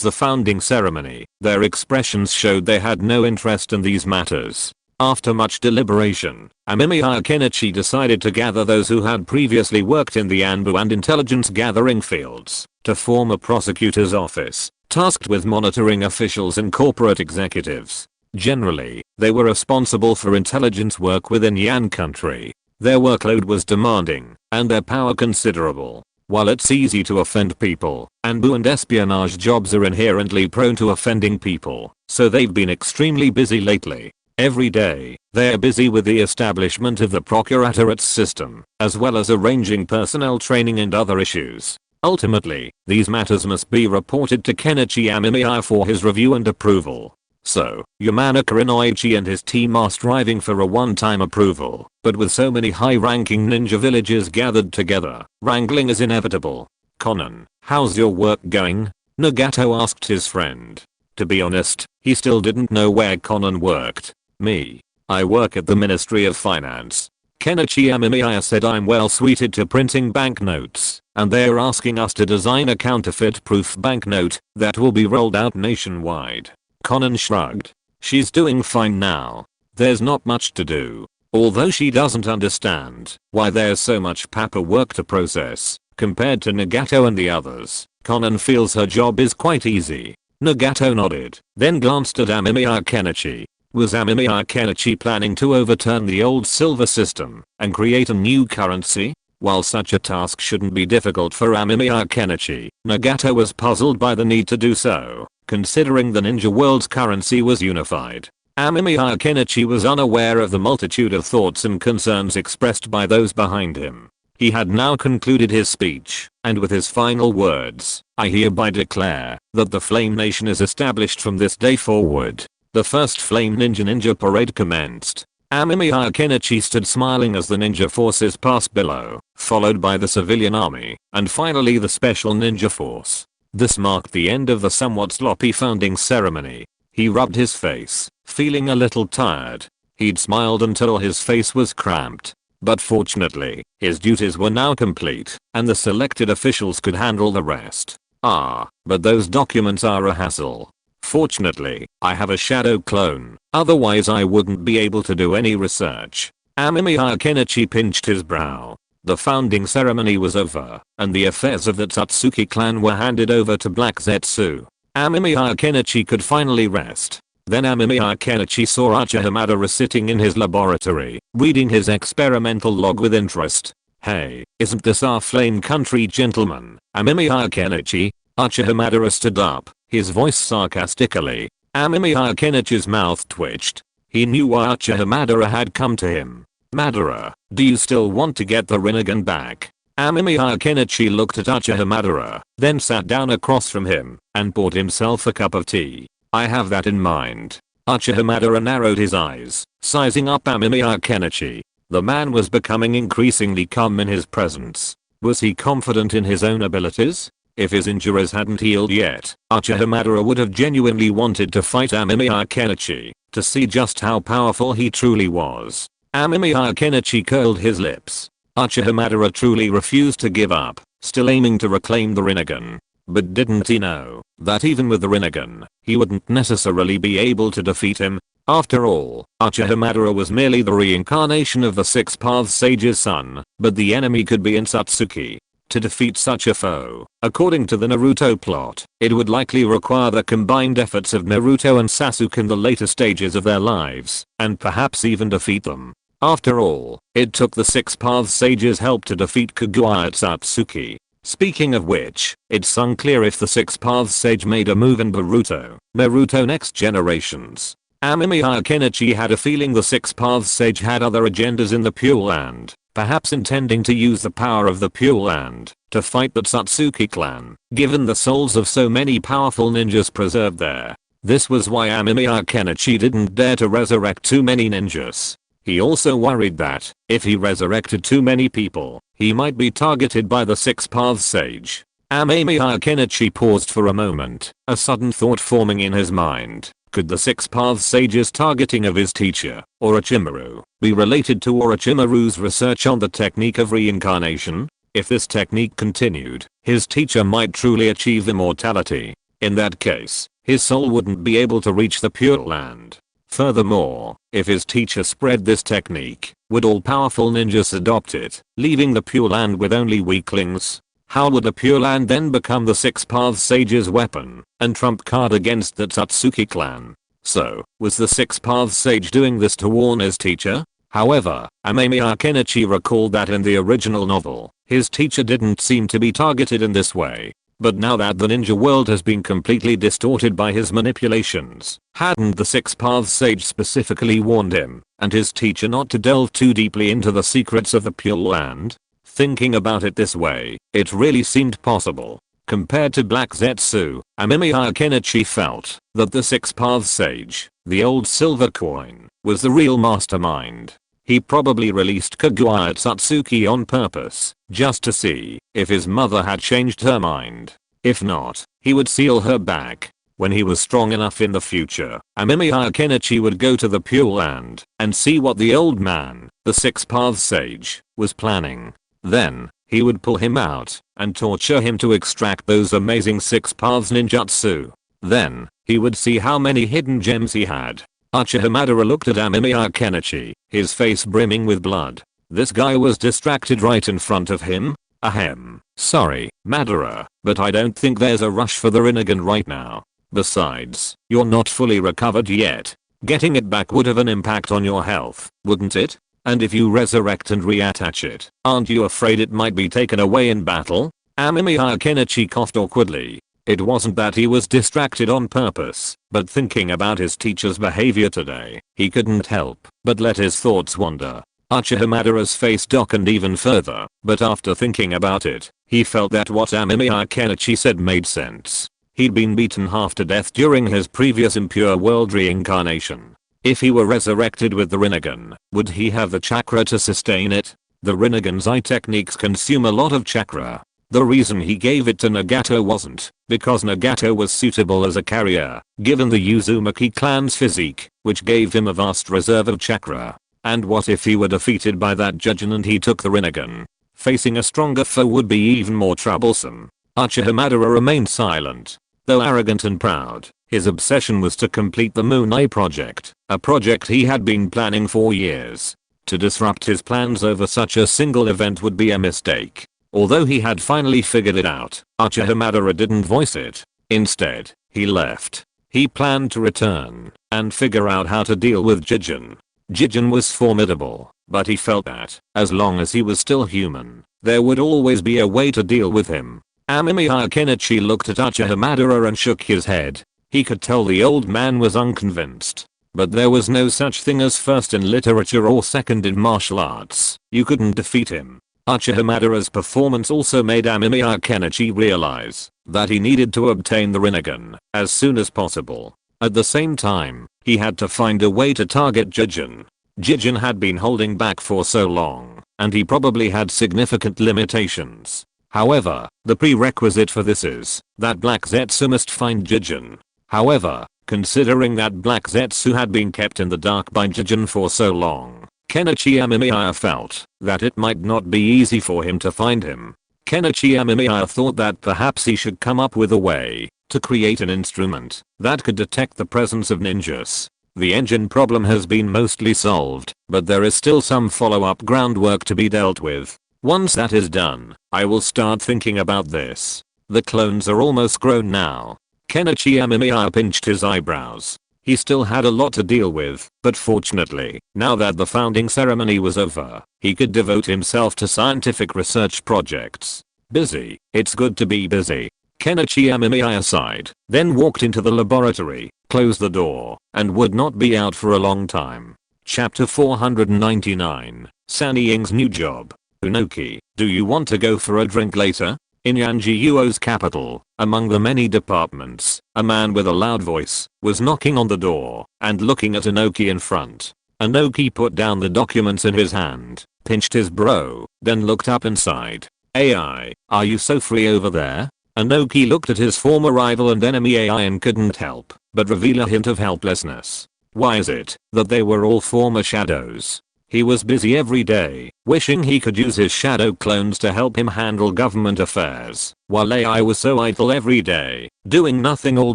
the founding ceremony, their expressions showed they had no interest in these matters. After much deliberation, Amemiya Kenichi decided to gather those who had previously worked in the ANBU and intelligence gathering fields to form a prosecutor's office, tasked with monitoring officials and corporate executives. Generally, they were responsible for intelligence work within Yan country. Their workload was demanding, and their power considerable. While it's easy to offend people, ANBU and espionage jobs are inherently prone to offending people, so they've been extremely busy lately. Every day, they are busy with the establishment of the procuratorate system, as well as arranging personnel training and other issues. Ultimately, these matters must be reported to Kenichi Amemiya for his review and approval. So, Yamanaka Inoichi and his team are striving for a one-time approval, but with so many high-ranking ninja villages gathered together, wrangling is inevitable. Konan, how's your work going? Nagato asked his friend. To be honest, he still didn't know where Konan worked. Me. I work at the Ministry of Finance. Kenichi Amemiya said I'm well suited to printing banknotes, and they're asking us to design a counterfeit-proof banknote that will be rolled out nationwide. Konan shrugged. She's doing fine now. There's not much to do. Although she doesn't understand why there's so much paperwork to process, compared to Nagato and the others, Konan feels her job is quite easy. Nagato nodded, then glanced at Amemiya Kenichi. Was Amemiya Kenichi planning to overturn the old silver system and create a new currency? While such a task shouldn't be difficult for Amemiya Kenichi, Nagato was puzzled by the need to do so, considering the ninja world's currency was unified. Amemiya Kenichi was unaware of the multitude of thoughts and concerns expressed by those behind him. He had now concluded his speech, and with his final words, I hereby declare that the Flame Nation is established from this day forward. The first Flame Ninja parade commenced. Amemiya Kenichi stood smiling as the ninja forces passed below, followed by the civilian army, and finally the special ninja force. This marked the end of the somewhat sloppy founding ceremony. He rubbed his face, feeling a little tired. He'd smiled until his face was cramped. But fortunately, his duties were now complete, and the selected officials could handle the rest. But those documents are a hassle. Fortunately, I have a shadow clone, otherwise I wouldn't be able to do any research. Amemiya Kenichi pinched his brow. The founding ceremony was over, and the affairs of the Tatsuki clan were handed over to Black Zetsu. Amemiya Kenichi could finally rest. Then Amemiya Kenichi saw Uchiha Madara sitting in his laboratory, reading his experimental log with interest. "Hey, isn't this our flame country gentleman, Amemiya Kenichi?" Uchiha Madara stood up, his voice sarcastically. Amemiya Kenichi's mouth twitched. He knew why Uchiha Madara had come to him. "Madara, do you still want to get the Rinnegan back?" Amemiya Kenichi looked at Uchiha Madara, then sat down across from him, and poured himself a cup of tea. "I have that in mind." Uchiha Madara narrowed his eyes, sizing up Amemiya Kenichi. The man was becoming increasingly calm in his presence. Was he confident in his own abilities? If his injuries hadn't healed yet, Uchiha Madara would have genuinely wanted to fight Amemiya Kenichi, to see just how powerful he truly was. Amemiya Kenichi curled his lips. Uchiha Madara truly refused to give up, still aiming to reclaim the Rinnegan. But didn't he know that even with the Rinnegan, he wouldn't necessarily be able to defeat him? After all, Uchiha Madara was merely the reincarnation of the Six Paths Sage's son, but the enemy could be in Satsuki. To defeat such a foe, according to the Naruto plot, it would likely require the combined efforts of Naruto and Sasuke in the later stages of their lives, and perhaps even defeat them. After all, it took the Six Paths Sage's help to defeat Kaguya at Satsuki. Speaking of which, it's unclear if the Six Paths Sage made a move in Naruto Next Generations. Amemiya Kenichi had a feeling the Six Paths Sage had other agendas in the Pure Land, perhaps intending to use the power of the Pure Land to fight the Tatsuki clan, given the souls of so many powerful ninjas preserved there. This was why Amemiya Kenichi didn't dare to resurrect too many ninjas. He also worried that, if he resurrected too many people, he might be targeted by the Six Paths Sage. Amemiya Kenichi paused for a moment, a sudden thought forming in his mind. Could the Six Paths Sage's targeting of his teacher, Orochimaru, be related to Orochimaru's research on the technique of reincarnation? If this technique continued, his teacher might truly achieve immortality. In that case, his soul wouldn't be able to reach the Pure Land. Furthermore, if his teacher spread this technique, would all powerful ninjas adopt it, leaving the Pure Land with only weaklings? How would the Pure Land then become the Six Paths Sage's weapon and trump card against the Tatsuki clan? So, was the Six Paths Sage doing this to warn his teacher? However, Amemiya Kenichi recalled that in the original novel, his teacher didn't seem to be targeted in this way. But now that the ninja world has been completely distorted by his manipulations, hadn't the Six Paths Sage specifically warned him and his teacher not to delve too deeply into the secrets of the Pure Land? Thinking about it this way, it really seemed possible. Compared to Black Zetsu, Amemiya Kenichi felt that the Six Paths Sage, the old silver coin, was the real mastermind. He probably released Kaguya at Satsuki on purpose, just to see if his mother had changed her mind. If not, he would seal her back. When he was strong enough in the future, Amemiya Kenichi would go to the Pure Land and see what the old man, the Six Paths Sage, was planning. Then, he would pull him out and torture him to extract those amazing Six Paths ninjutsu. Then, he would see how many hidden gems he had. Uchiha Madara looked at Amemiya Kenichi, his face brimming with blood. This guy was distracted right in front of him? Ahem. Sorry, Madara, but I don't think there's a rush for the Rinnegan right now. Besides, you're not fully recovered yet. Getting it back would have an impact on your health, wouldn't it? And if you resurrect and reattach it, aren't you afraid it might be taken away in battle? Amemiya Kenichi coughed awkwardly. It wasn't that he was distracted on purpose, but thinking about his teacher's behavior today, he couldn't help but let his thoughts wander. Uchiha Madara's face darkened even further, but after thinking about it, he felt that what Amemiya Kenichi said made sense. He'd been beaten half to death during his previous impure world reincarnation. If he were resurrected with the Rinnegan, would he have the chakra to sustain it? The Rinnegan's eye techniques consume a lot of chakra. The reason he gave it to Nagato wasn't because Nagato was suitable as a carrier, given the Uzumaki clan's physique, which gave him a vast reserve of chakra. And what if he were defeated by that Jujin and he took the Rinnegan? Facing a stronger foe would be even more troublesome. Uchiha Madara remained silent. Though arrogant and proud, His obsession was to complete the Moon project, a project he had been planning for years. To disrupt his plans over such a single event would be a mistake. Although he had finally figured it out, Uchiha didn't voice it. Instead, he left. He planned to return and figure out how to deal with Jijin. Jijin was formidable, but he felt that, as long as he was still human, there would always be a way to deal with him. Amemiya Kenichi looked at Uchiha and shook his head. He could tell the old man was unconvinced. But there was no such thing as first in literature or second in martial arts. You couldn't defeat him. Uchiha performance also made Amemiya Kenichi realize that he needed to obtain the Rinnegan as soon as possible. At the same time, he had to find a way to target Jijin. Jijin had been holding back for so long, and he probably had significant limitations. However, the prerequisite for this is that Black Zetsu must find Jijin. However, considering that Black Zetsu had been kept in the dark by Jijin for so long, Kenichi Amemiya felt that it might not be easy for him to find him. Kenichi Amemiya thought that perhaps he should come up with a way to create an instrument that could detect the presence of ninjas. The engine problem has been mostly solved, but there is still some follow-up groundwork to be dealt with. Once that is done, I will start thinking about this. The clones are almost grown now. Kenichi Amemiya pinched his eyebrows. He still had a lot to deal with, but fortunately, now that the founding ceremony was over, he could devote himself to scientific research projects. Busy, it's good to be busy. Kenichi Amemiya sighed, then walked into the laboratory, closed the door, and would not be out for a long time. Chapter 499, Sannin Ying's new job. Unoki, do you want to go for a drink later? In Yanji-Uo's capital, among the many departments, a man with a loud voice was knocking on the door and looking at Inoki in front. Inoki put down the documents in his hand, pinched his brow, then looked up and sighed. AI, are you so free over there? Inoki looked at his former rival and enemy AI and couldn't help but reveal a hint of helplessness. Why is it that they were all former shadows? He was busy every day, wishing he could use his shadow clones to help him handle government affairs, while AI was so idle every day, doing nothing all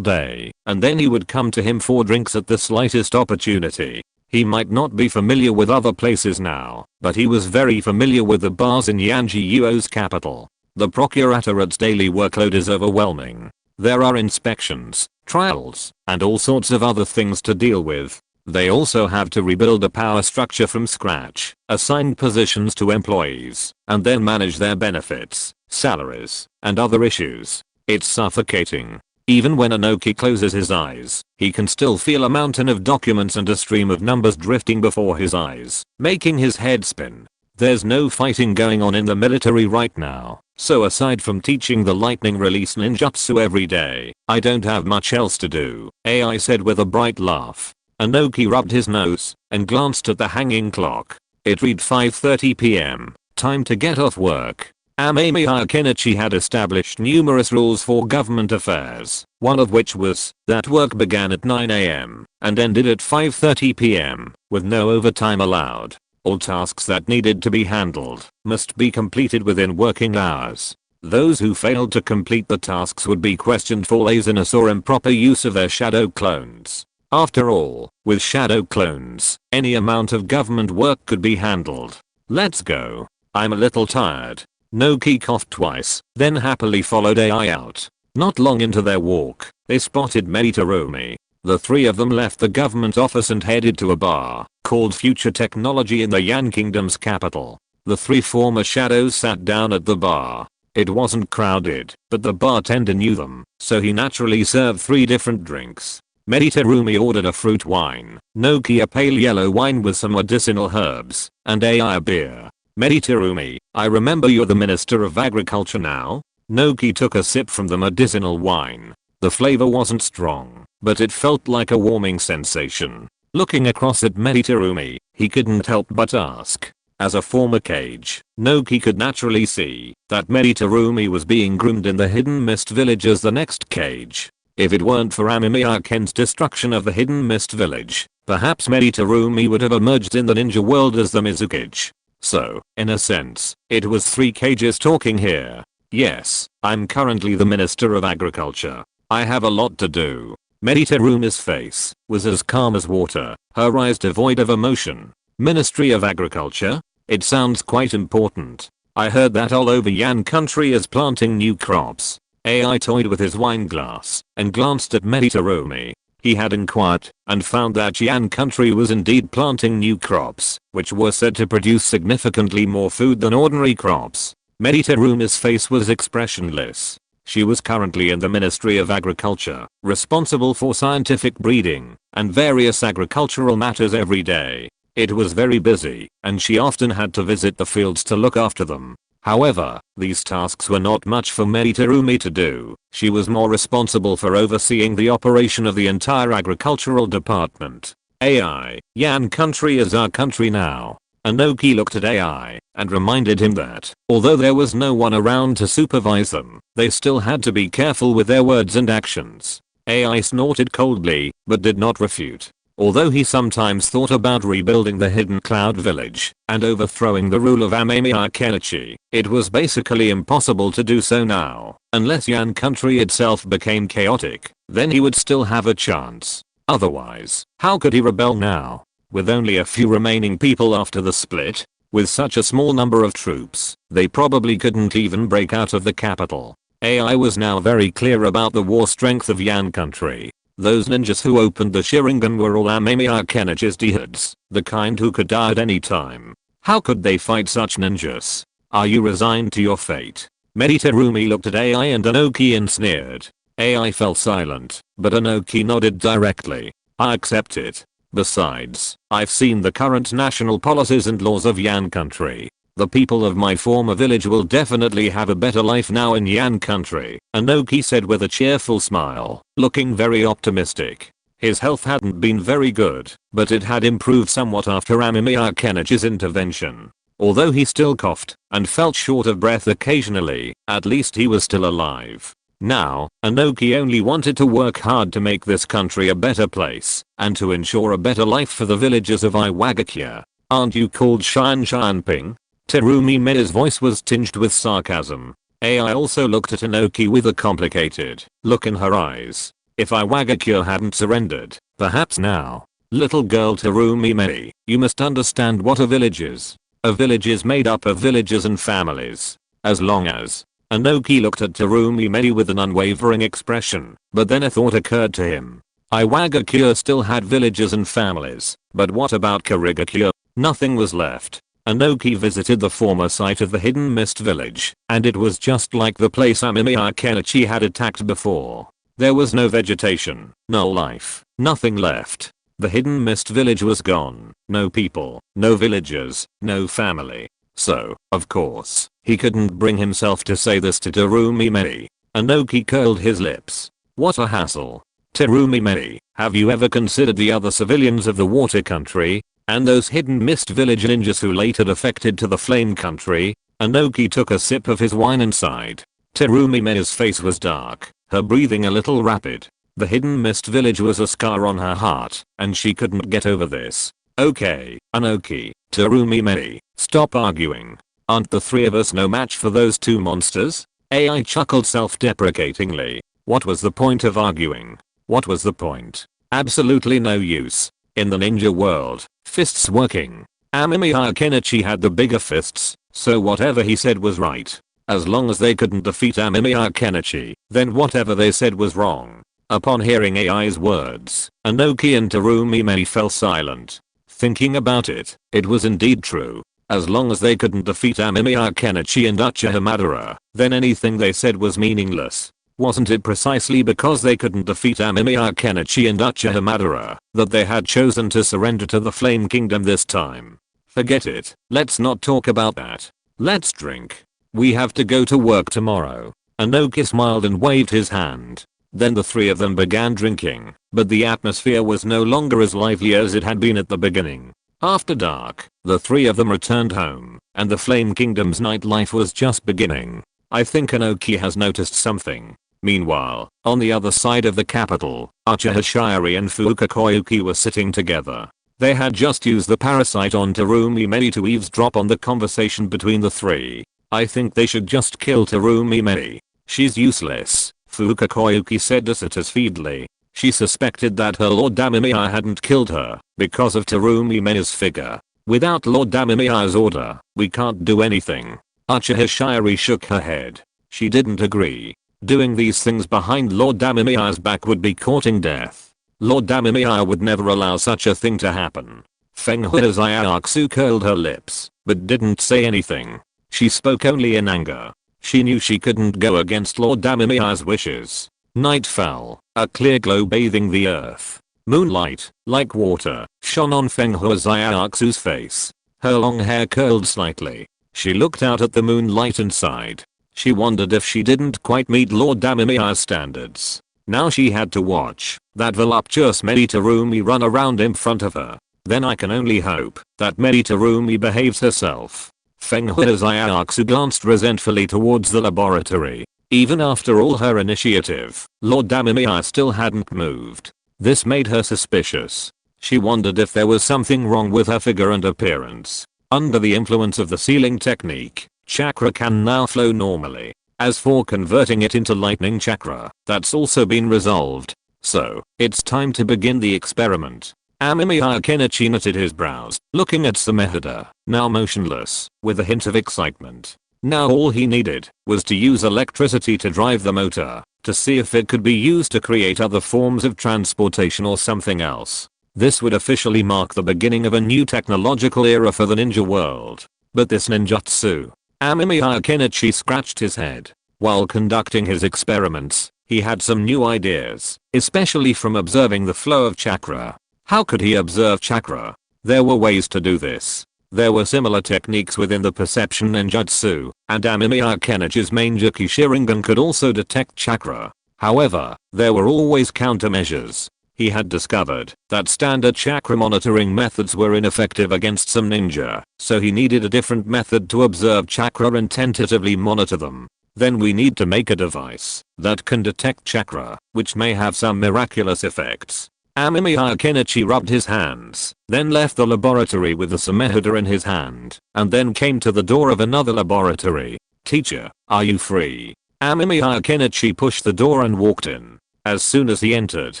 day, and then he would come to him for drinks at the slightest opportunity. He might not be familiar with other places now, but he was very familiar with the bars in Yanji-Uo's capital. The Procurator's daily workload is overwhelming. There are inspections, trials, and all sorts of other things to deal with. They also have to rebuild a power structure from scratch, assign positions to employees, and then manage their benefits, salaries, and other issues. It's suffocating. Even when Inoki closes his eyes, he can still feel a mountain of documents and a stream of numbers drifting before his eyes, making his head spin. There's no fighting going on in the military right now, so aside from teaching the lightning release ninjutsu every day, I don't have much else to do, AI said with a bright laugh. Inoki rubbed his nose and glanced at the hanging clock. It read 5:30 p.m. Time to get off work. Amemiya Kenichi had established numerous rules for government affairs, one of which was that work began at 9 a.m. and ended at 5:30 p.m. with no overtime allowed. All tasks that needed to be handled must be completed within working hours. Those who failed to complete the tasks would be questioned for laziness or improper use of their shadow clones. After all, with shadow clones, any amount of government work could be handled. Let's go. I'm a little tired. Noki coughed twice, then happily followed AI out. Not long into their walk, they spotted Meditarumi. The three of them left the government office and headed to a bar called Future Technology in the Yan Kingdom's capital. The three former shadows sat down at the bar. It wasn't crowded, but the bartender knew them, so he naturally served 3 different drinks. Meditarumi ordered a fruit wine, Noki a pale yellow wine with some medicinal herbs, and AI a beer. Meditarumi, I remember you're the Minister of Agriculture now? Noki took a sip from the medicinal wine. The flavor wasn't strong, but it felt like a warming sensation. Looking across at Meditarumi, he couldn't help but ask. As a former Kage, Noki could naturally see that Meditarumi was being groomed in the Hidden Mist Village as the next Kage. If it weren't for Amemiya Ken's destruction of the Hidden Mist Village, perhaps Meditarumi would have emerged in the ninja world as the Mizukage. So, in a sense, it was 3 Kages talking here. Yes, I'm currently the Minister of Agriculture. I have a lot to do. Terumi's face was as calm as water, her eyes devoid of emotion. Ministry of Agriculture? It sounds quite important. I heard that all over Yan country is planting new crops. AI toyed with his wine glass and glanced at Terumi. He had inquired and found that Yan country was indeed planting new crops, which were said to produce significantly more food than ordinary crops. Terumi's face was expressionless. She was currently in the Ministry of Agriculture, responsible for scientific breeding and various agricultural matters every day. It was very busy, and she often had to visit the fields to look after them. However, these tasks were not much for Terumi to do. She was more responsible for overseeing the operation of the entire agricultural department. AI, Yan country is our country now. Anoki looked at AI and reminded him that, although there was no one around to supervise them, they still had to be careful with their words and actions. AI snorted coldly, but did not refute. Although he sometimes thought about rebuilding the hidden cloud village and overthrowing the rule of Amemiya Kenichi, it was basically impossible to do so now. Unless Yan country itself became chaotic, then he would still have a chance. Otherwise, how could he rebel now? With only a few remaining people after the split, with such a small number of troops, they probably couldn't even break out of the capital. AI was now very clear about the war strength of Yan country. Those ninjas who opened the Sharingan were all Amemiya Kenichi's diehards, the kind who could die at any time. How could they fight such ninjas? Are you resigned to your fate? Terumi looked at AI and Anoki and sneered. AI fell silent, but Anoki nodded directly. I accept it. Besides, I've seen the current national policies and laws of Yan country. The people of my former village will definitely have a better life now in Yan country, Anoki said with a cheerful smile, looking very optimistic. His health hadn't been very good, but it had improved somewhat after Amemiya Kenichi's intervention. Although he still coughed and felt short of breath occasionally, at least he was still alive. Now, Anoki only wanted to work hard to make this country a better place and to ensure a better life for the villagers of Iwagakure. Aren't you called Ping? Terumi Me's voice was tinged with sarcasm. AI also looked at Anoki with a complicated look in her eyes. If Iwagakure hadn't surrendered, perhaps now. Little girl Terumi Me, you must understand what a village is. A village is made up of villages and families. As long as Anoki looked at Terumi Me with an unwavering expression, but then a thought occurred to him. Iwagakure still had villages and families, but what about Kurigakure? Nothing was left. Anoki visited the former site of the Hidden Mist village, and it was just like the place Amemiya Kenichi had attacked before. There was no vegetation, no life, nothing left. The Hidden Mist village was gone, no people, no villagers, no family. So, of course, he couldn't bring himself to say this to Terumi Me. Anoki curled his lips. What a hassle. Terumi Me, have you ever considered the other civilians of the water country? And those Hidden Mist village ninjas who later defected to the flame country? Anoki took a sip of his wine and sighed. Terumi Me's face was dark, her breathing a little rapid. The Hidden Mist village was a scar on her heart, and she couldn't get over this. Okay, Anoki, Terumi Me, stop arguing. Aren't the three of us no match for those two monsters? AI chuckled self-deprecatingly. What was the point of arguing? What was the point? Absolutely no use. In the ninja world, fists working. Amemiya Kenichi had the bigger fists, so whatever he said was right. As long as they couldn't defeat Amemiya Kenichi, then whatever they said was wrong. Upon hearing AI's words, Anoki and Terumi Me fell silent. Thinking about it, it was indeed true. As long as they couldn't defeat Amemiya Kenichi and Uchiha Madara, then anything they said was meaningless. Wasn't it precisely because they couldn't defeat Amemiya Kenichi and Uchiha Madara that they had chosen to surrender to the Flame Kingdom this time? Forget it, let's not talk about that. Let's drink. We have to go to work tomorrow. Anoki smiled and waved his hand. Then the three of them began drinking, but the atmosphere was no longer as lively as it had been at the beginning. After dark, the three of them returned home, and the Flame Kingdom's nightlife was just beginning. I think Anoki has noticed something. Meanwhile, on the other side of the capital, Uchiha Shiri and Fuuka Koyuki were sitting together. They had just used the parasite on Terumi Me to eavesdrop on the conversation between the three. I think they should just kill Terumi Me. She's useless, Fuuka Koyuki said satisfiedly. She suspected that her Lord Amemiya hadn't killed her because of Terumi Mei's figure. Without Lord Amemiya's order, we can't do anything. Uchiha Shiri shook her head. She didn't agree. Doing these things behind Lord Amemiya's back would be courting death. Lord Amemiya would never allow such a thing to happen. Fenghui Zayaksu curled her lips, but didn't say anything. She spoke only in anger. She knew she couldn't go against Lord Amemiya's wishes. Night fell, a clear glow bathing the earth. Moonlight, like water, shone on Fenghui Zayaksu's face. Her long hair curled slightly. She looked out at the moonlight and sighed. She wondered if she didn't quite meet Lord Amemiya's standards. Now she had to watch that voluptuous Terumi run around in front of her. Then I can only hope that Terumi behaves herself. Fenghui Zayaksu glanced resentfully towards the laboratory. Even after all her initiative, Lord Amemiya still hadn't moved. This made her suspicious. She wondered if there was something wrong with her figure and appearance. Under the influence of the sealing technique, chakra can now flow normally. As for converting it into lightning chakra, that's also been resolved. So, it's time to begin the experiment. Amemiya Kenichi knitted his brows, looking at Samehada, now motionless, with a hint of excitement. Now all he needed was to use electricity to drive the motor, to see if it could be used to create other forms of transportation or something else. This would officially mark the beginning of a new technological era for the ninja world. But this ninjutsu? Amemiya Kenichi scratched his head. While conducting his experiments, he had some new ideas, especially from observing the flow of chakra. How could he observe chakra? There were ways to do this. There were similar techniques within the perception ninjutsu, and Amemiya Kenichi's main Jiki Sharingan could also detect chakra. However, there were always countermeasures. He had discovered that standard chakra monitoring methods were ineffective against some ninja, so he needed a different method to observe chakra and tentatively monitor them. Then we need to make a device that can detect chakra, which may have some miraculous effects. Amemiya Kenichi rubbed his hands, then left the laboratory with the Samehada in his hand, and then came to the door of another laboratory. Teacher, are you free? Amemiya Kenichi pushed the door and walked in. As soon as he entered,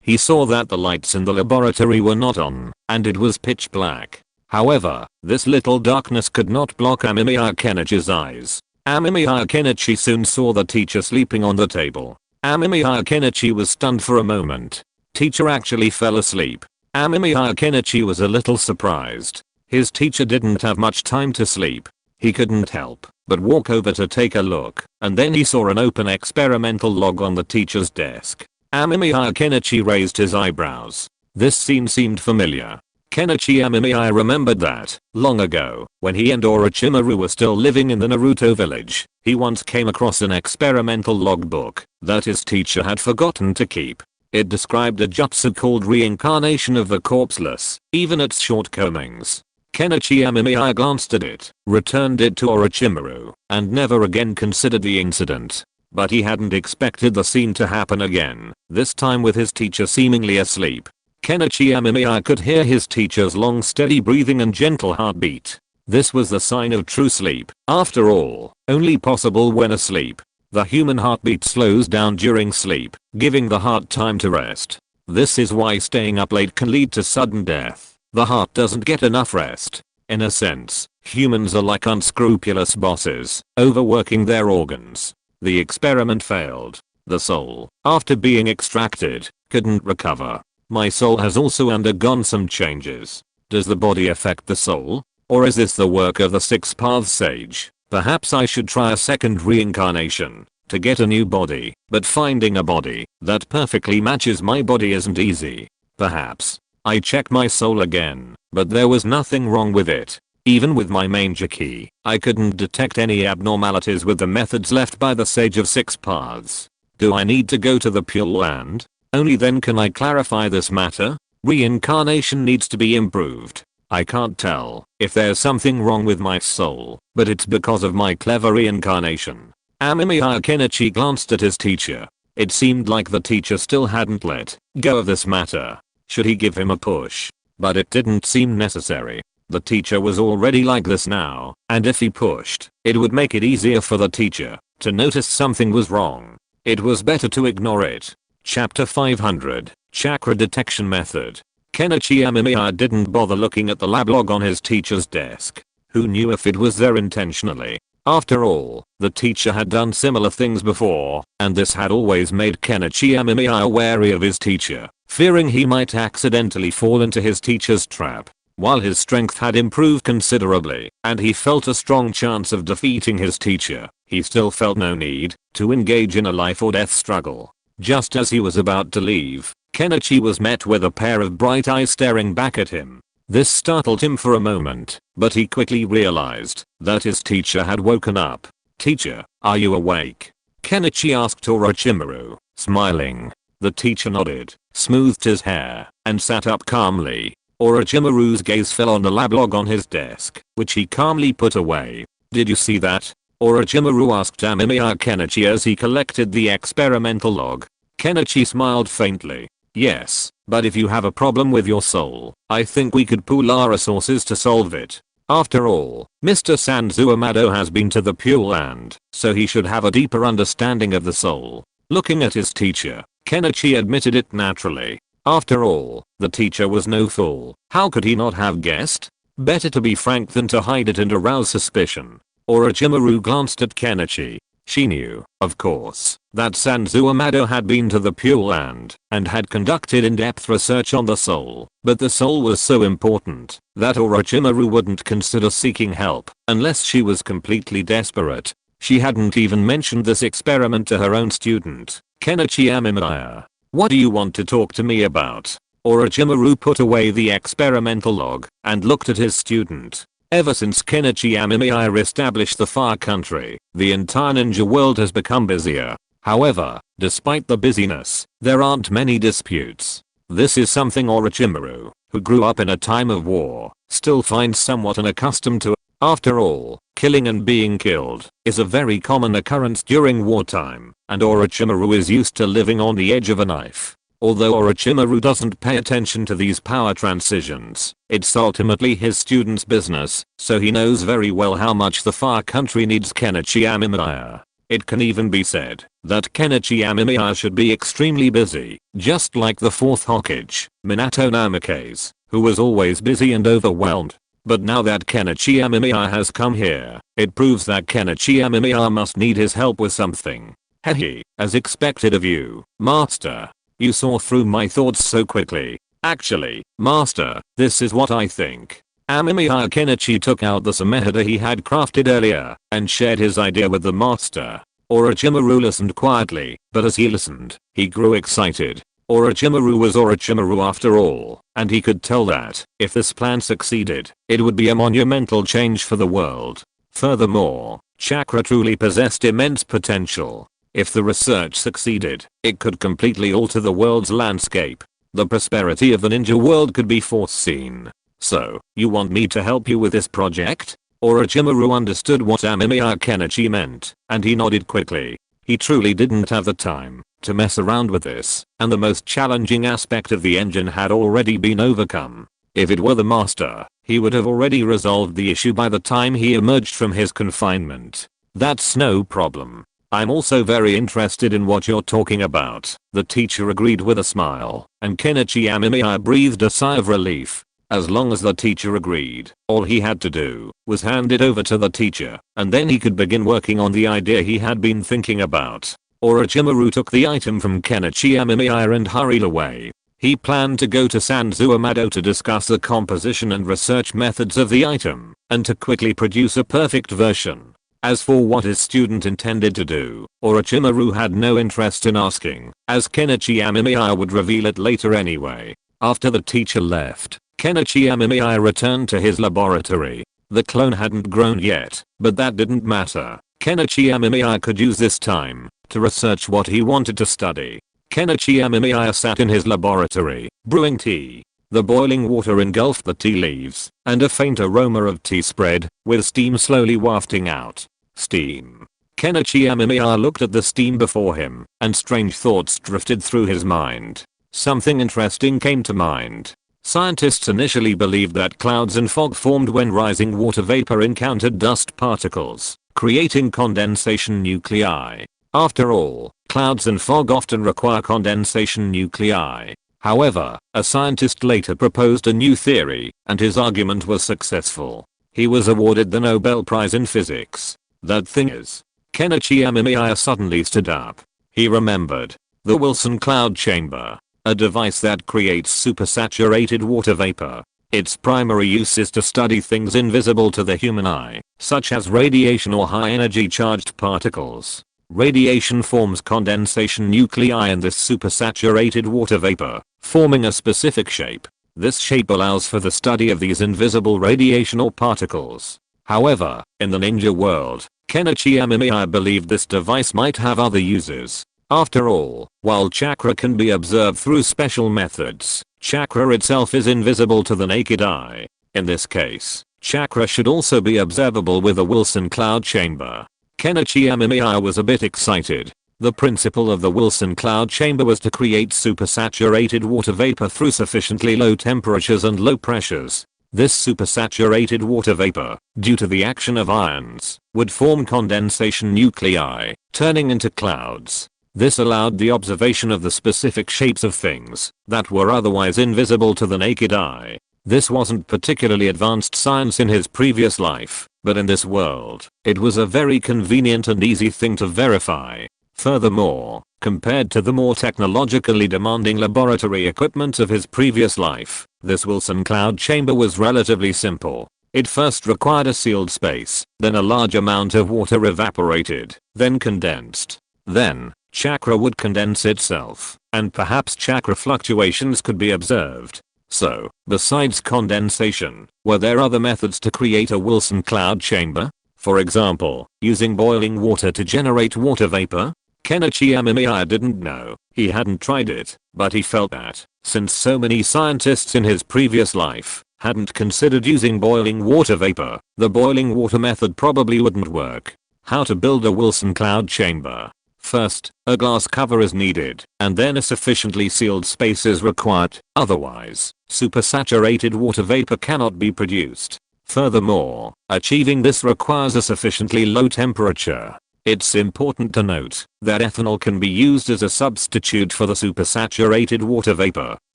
he saw that the lights in the laboratory were not on, and it was pitch black. However, this little darkness could not block Amemiya Kenichi's eyes. Amemiya Kenichi soon saw the teacher sleeping on the table. Amemiya Kenichi was stunned for a moment. Teacher actually fell asleep. Amemiya Kenichi was a little surprised. His teacher didn't have much time to sleep. He couldn't help but walk over to take a look, and then he saw an open experimental log on the teacher's desk. Amemiya Kenichi raised his eyebrows. This scene seemed familiar. Kenichi Amemiya remembered that, long ago, when he and Orochimaru were still living in the Naruto village, he once came across an experimental logbook that his teacher had forgotten to keep. It described a jutsu called reincarnation of the corpseless, even its shortcomings. Kenichi Amemiya glanced at it, returned it to Orochimaru, and never again considered the incident. But he hadn't expected the scene to happen again, this time with his teacher seemingly asleep. Kenichi Amemiya could hear his teacher's long steady breathing and gentle heartbeat. This was the sign of true sleep. After all, only possible when asleep. The human heartbeat slows down during sleep, giving the heart time to rest. This is why staying up late can lead to sudden death. The heart doesn't get enough rest. In a sense, humans are like unscrupulous bosses, overworking their organs. The experiment failed. The soul, after being extracted, couldn't recover. My soul has also undergone some changes. Does the body affect the soul? Or is this the work of the Six Paths Sage? Perhaps I should try a second reincarnation to get a new body, but finding a body that perfectly matches my body isn't easy. Perhaps. I checked my soul again, but there was nothing wrong with it. Even with my main Jiki, I couldn't detect any abnormalities with the methods left by the Sage of Six Paths. Do I need to go to the Pure Land? Only then can I clarify this matter. Reincarnation needs to be improved. I can't tell if there's something wrong with my soul, but it's because of my clever reincarnation. Amemiya Kenichi glanced at his teacher. It seemed like the teacher still hadn't let go of this matter. Should he give him a push? But it didn't seem necessary. The teacher was already like this now, and if he pushed, it would make it easier for the teacher to notice something was wrong. It was better to ignore it. Chapter 500, Chakra Detection Method. Kenichi Amemiya didn't bother looking at the lab log on his teacher's desk. Who knew if it was there intentionally? After all, the teacher had done similar things before, and this had always made Kenichi Amemiya wary of his teacher, fearing he might accidentally fall into his teacher's trap. While his strength had improved considerably, and he felt a strong chance of defeating his teacher, he still felt no need to engage in a life or death struggle. Just as he was about to leave, Kenichi was met with a pair of bright eyes staring back at him. This startled him for a moment, but he quickly realized that his teacher had woken up. "Teacher, are you awake?" Kenichi asked Orochimaru, smiling. The teacher nodded, smoothed his hair, and sat up calmly. Orochimaru's gaze fell on the lab log on his desk, which he calmly put away. "Did you see that?" Orochimaru asked Amemiya Kenichi as he collected the experimental log. Kenichi smiled faintly. "Yes, but if you have a problem with your soul, I think we could pool our resources to solve it. After all, Mr. Sanzuamado has been to the Pure Land, so he should have a deeper understanding of the soul." Looking at his teacher, Kenichi admitted it naturally. After all, the teacher was no fool. How could he not have guessed? Better to be frank than to hide it and arouse suspicion. Orochimaru glanced at Kenichi. She knew, of course, that Sanzuamado had been to the Pure Land and had conducted in-depth research on the soul, but the soul was so important that Orochimaru wouldn't consider seeking help unless she was completely desperate. She hadn't even mentioned this experiment to her own student, Kenichi Amemiya. "What do you want to talk to me about?" Orochimaru put away the experimental log and looked at his student. Ever since Kenichi Amemiya established the Far Country, the entire ninja world has become busier. However, despite the busyness, there aren't many disputes. This is something Orochimaru, who grew up in a time of war, still finds somewhat unaccustomed to. After all, killing and being killed is a very common occurrence during wartime, and Orochimaru is used to living on the edge of a knife. Although Orochimaru doesn't pay attention to these power transitions, it's ultimately his student's business, so he knows very well how much the Far Country needs Kenichi Amemiya. It can even be said that Kenichi Amemiya should be extremely busy, just like the fourth Hokage, Minato Namikaze, who was always busy and overwhelmed. But now that Kenichi Amemiya has come here, it proves that Kenichi Amemiya must need his help with something. "Hehe, as expected of you, Master. You saw through my thoughts so quickly. Actually, Master, this is what I think." Amemiya Kenichi took out the Samehada he had crafted earlier and shared his idea with the Master. Orochimaru listened quietly, but as he listened, he grew excited. Orochimaru was Orochimaru after all, and he could tell that, if this plan succeeded, it would be a monumental change for the world. Furthermore, chakra truly possessed immense potential. If the research succeeded, it could completely alter the world's landscape. The prosperity of the ninja world could be foreseen. "So, you want me to help you with this project?" Orochimaru understood what Amemiya Kenichi meant, and he nodded quickly. He truly didn't have the time to mess around with this, and the most challenging aspect of the engine had already been overcome. If it were the Master, he would have already resolved the issue by the time he emerged from his confinement. "That's no problem. I'm also very interested in what you're talking about," the teacher agreed with a smile, and Kenichi Amemiya breathed a sigh of relief. As long as the teacher agreed, all he had to do was hand it over to the teacher, and then he could begin working on the idea he had been thinking about. Orochimaru took the item from Kenichi Amemiya and hurried away. He planned to go to Sanzuamado to discuss the composition and research methods of the item, and to quickly produce a perfect version. As for what his student intended to do, Orochimaru had no interest in asking, as Kenichi Amemiya would reveal it later anyway. After the teacher left, Kenichi Amemiya returned to his laboratory. The clone hadn't grown yet, but that didn't matter. Kenichi Amemiya could use this time to research what he wanted to study. Kenichi Amemiya sat in his laboratory, brewing tea. The boiling water engulfed the tea leaves, and a faint aroma of tea spread, with steam slowly wafting out. Steam. Kenichi Amemiya looked at the steam before him, and strange thoughts drifted through his mind. Something interesting came to mind. Scientists initially believed that clouds and fog formed when rising water vapor encountered dust particles, creating condensation nuclei. After all, clouds and fog often require condensation nuclei. However, a scientist later proposed a new theory, and his argument was successful. He was awarded the Nobel Prize in Physics. That thing is, Kenichi Amemiya suddenly stood up. He remembered. The Wilson cloud chamber. A device that creates supersaturated water vapor. Its primary use is to study things invisible to the human eye, such as radiation or high-energy charged particles. Radiation forms condensation nuclei in this supersaturated water vapor, forming a specific shape. This shape allows for the study of these invisible radiation or particles. However, in the ninja world, Kenichi Amemiya believed this device might have other uses. After all, while chakra can be observed through special methods, chakra itself is invisible to the naked eye. In this case, chakra should also be observable with a Wilson cloud chamber. Kenichi Amemiya was a bit excited. The principle of the Wilson cloud chamber was to create supersaturated water vapor through sufficiently low temperatures and low pressures. This supersaturated water vapor, due to the action of ions, would form condensation nuclei, turning into clouds. This allowed the observation of the specific shapes of things that were otherwise invisible to the naked eye. This wasn't particularly advanced science in his previous life, but in this world, it was a very convenient and easy thing to verify. Furthermore, compared to the more technologically demanding laboratory equipment of his previous life, this Wilson cloud chamber was relatively simple. It first required a sealed space, then a large amount of water evaporated, then condensed. Then, chakra would condense itself, and perhaps chakra fluctuations could be observed. So, besides condensation, were there other methods to create a Wilson cloud chamber? For example, using boiling water to generate water vapor? Kenichi Amemiya didn't know. He hadn't tried it, but he felt that, since so many scientists in his previous life hadn't considered using boiling water vapor, the boiling water method probably wouldn't work. How to build a Wilson cloud chamber? First, a glass cover is needed, and then a sufficiently sealed space is required. Otherwise, supersaturated water vapor cannot be produced. Furthermore, achieving this requires a sufficiently low temperature. It's important to note that ethanol can be used as a substitute for the supersaturated water vapor,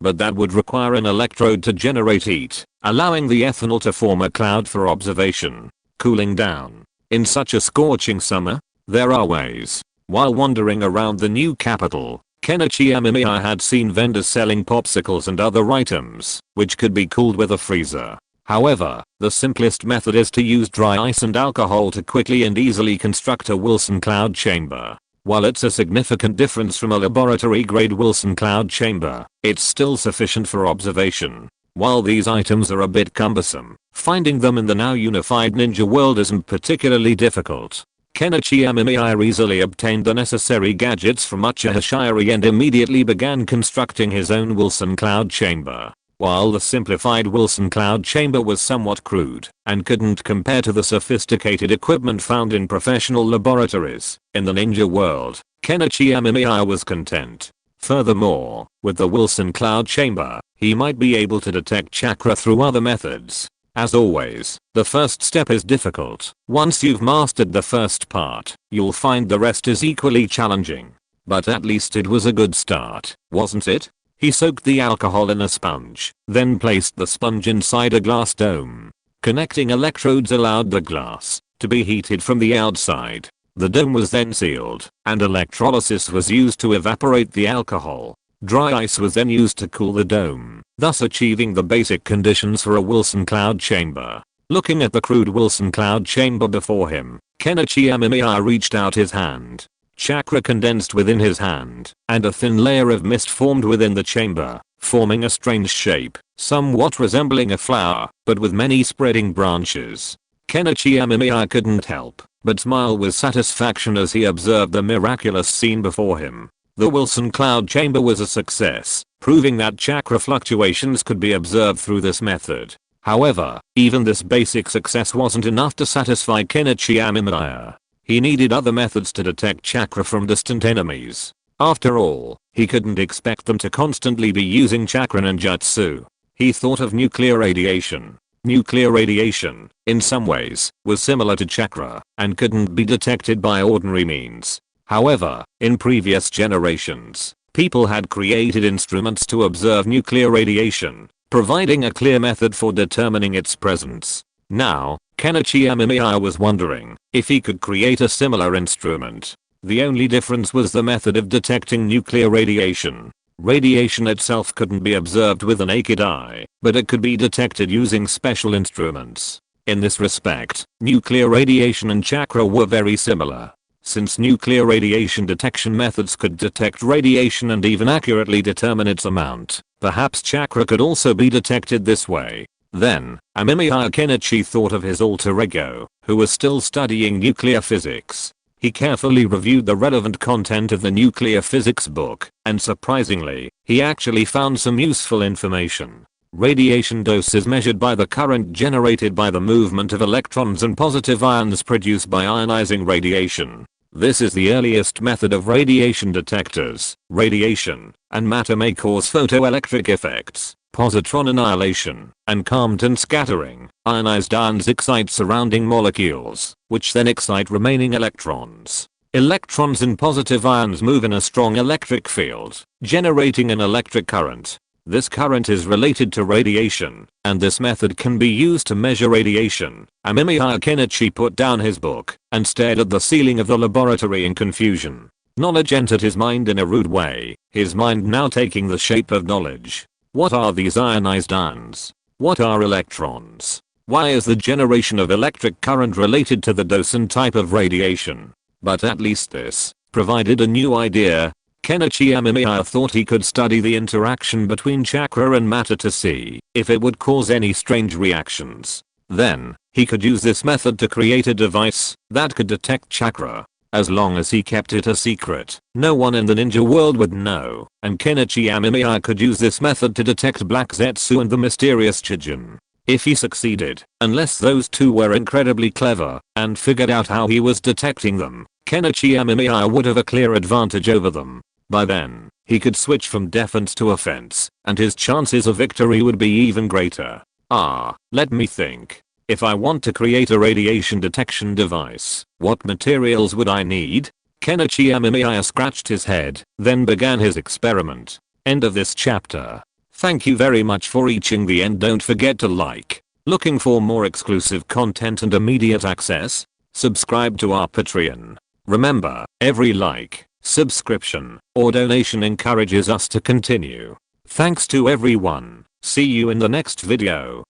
but that would require an electrode to generate heat, allowing the ethanol to form a cloud for observation. Cooling down. In such a scorching summer, there are ways. While wandering around the new capital, Kenichi Amemiya had seen vendors selling popsicles and other items, which could be cooled with a freezer. However, the simplest method is to use dry ice and alcohol to quickly and easily construct a Wilson cloud chamber. While it's a significant difference from a laboratory-grade Wilson cloud chamber, it's still sufficient for observation. While these items are a bit cumbersome, finding them in the now unified ninja world isn't particularly difficult. Kenichi Amemiya easily obtained the necessary gadgets from Uchiha and immediately began constructing his own Wilson cloud chamber. While the simplified Wilson cloud chamber was somewhat crude and couldn't compare to the sophisticated equipment found in professional laboratories in the ninja world, Kenichi Amemiya was content. Furthermore, with the Wilson cloud chamber, he might be able to detect chakra through other methods. As always, the first step is difficult. Once you've mastered the first part, you'll find the rest is equally challenging. But at least it was a good start, wasn't it? He soaked the alcohol in a sponge, then placed the sponge inside a glass dome. Connecting electrodes allowed the glass to be heated from the outside. The dome was then sealed, and electrolysis was used to evaporate the alcohol. Dry ice was then used to cool the dome, thus achieving the basic conditions for a Wilson cloud chamber. Looking at the crude Wilson cloud chamber before him, Kenichi Amemiya reached out his hand. Chakra condensed within his hand, and a thin layer of mist formed within the chamber, forming a strange shape, somewhat resembling a flower, but with many spreading branches. Kenichi Amemiya couldn't help but smile with satisfaction as he observed the miraculous scene before him. The Wilson cloud chamber was a success, proving that chakra fluctuations could be observed through this method. However, even this basic success wasn't enough to satisfy Kenichi Amemiya. He needed other methods to detect chakra from distant enemies. After all, he couldn't expect them to constantly be using chakra ninjutsu. He thought of nuclear radiation. Nuclear radiation, in some ways, was similar to chakra, and couldn't be detected by ordinary means. However, in previous generations, people had created instruments to observe nuclear radiation, providing a clear method for determining its presence. Now, Kenichi Amemiya was wondering if he could create a similar instrument. The only difference was the method of detecting nuclear radiation. Radiation itself couldn't be observed with a naked eye, but it could be detected using special instruments. In this respect, nuclear radiation and chakra were very similar. Since nuclear radiation detection methods could detect radiation and even accurately determine its amount, perhaps chakra could also be detected this way. Then, Amemiya Kenichi thought of his alter ego, who was still studying nuclear physics. He carefully reviewed the relevant content of the nuclear physics book, and surprisingly, he actually found some useful information. Radiation dose is measured by the current generated by the movement of electrons and positive ions produced by ionizing radiation. This is the earliest method of radiation detectors. Radiation and matter may cause photoelectric effects, positron annihilation, and Compton scattering. Ionized ions excite surrounding molecules, which then excite remaining electrons. Electrons in positive ions move in a strong electric field, generating an electric current. This current is related to radiation, and this method can be used to measure radiation. Amemiya Kenichi put down his book and stared at the ceiling of the laboratory in confusion. Knowledge entered his mind in a rude way, his mind now taking the shape of knowledge. What are these ionized ions? What are electrons? Why is the generation of electric current related to the dose and type of radiation? But at least this provided a new idea. Kenichi Amemiya thought he could study the interaction between chakra and matter to see if it would cause any strange reactions. Then, he could use this method to create a device that could detect chakra. As long as he kept it a secret, no one in the ninja world would know, and Kenichi Amemiya could use this method to detect Black Zetsu and the mysterious Chijin. If he succeeded, unless those two were incredibly clever and figured out how he was detecting them, Kenichi Amemiya would have a clear advantage over them. By then, he could switch from defense to offense, and his chances of victory would be even greater. Let me think. If I want to create a radiation detection device, what materials would I need? Kenichi Amemiya scratched his head, then began his experiment. End of this chapter. Thank you very much for reaching the end. Don't forget to like. Looking for more exclusive content and immediate access? Subscribe to our Patreon. Remember, every like, subscription, or donation encourages us to continue. Thanks to everyone. See you in the next video.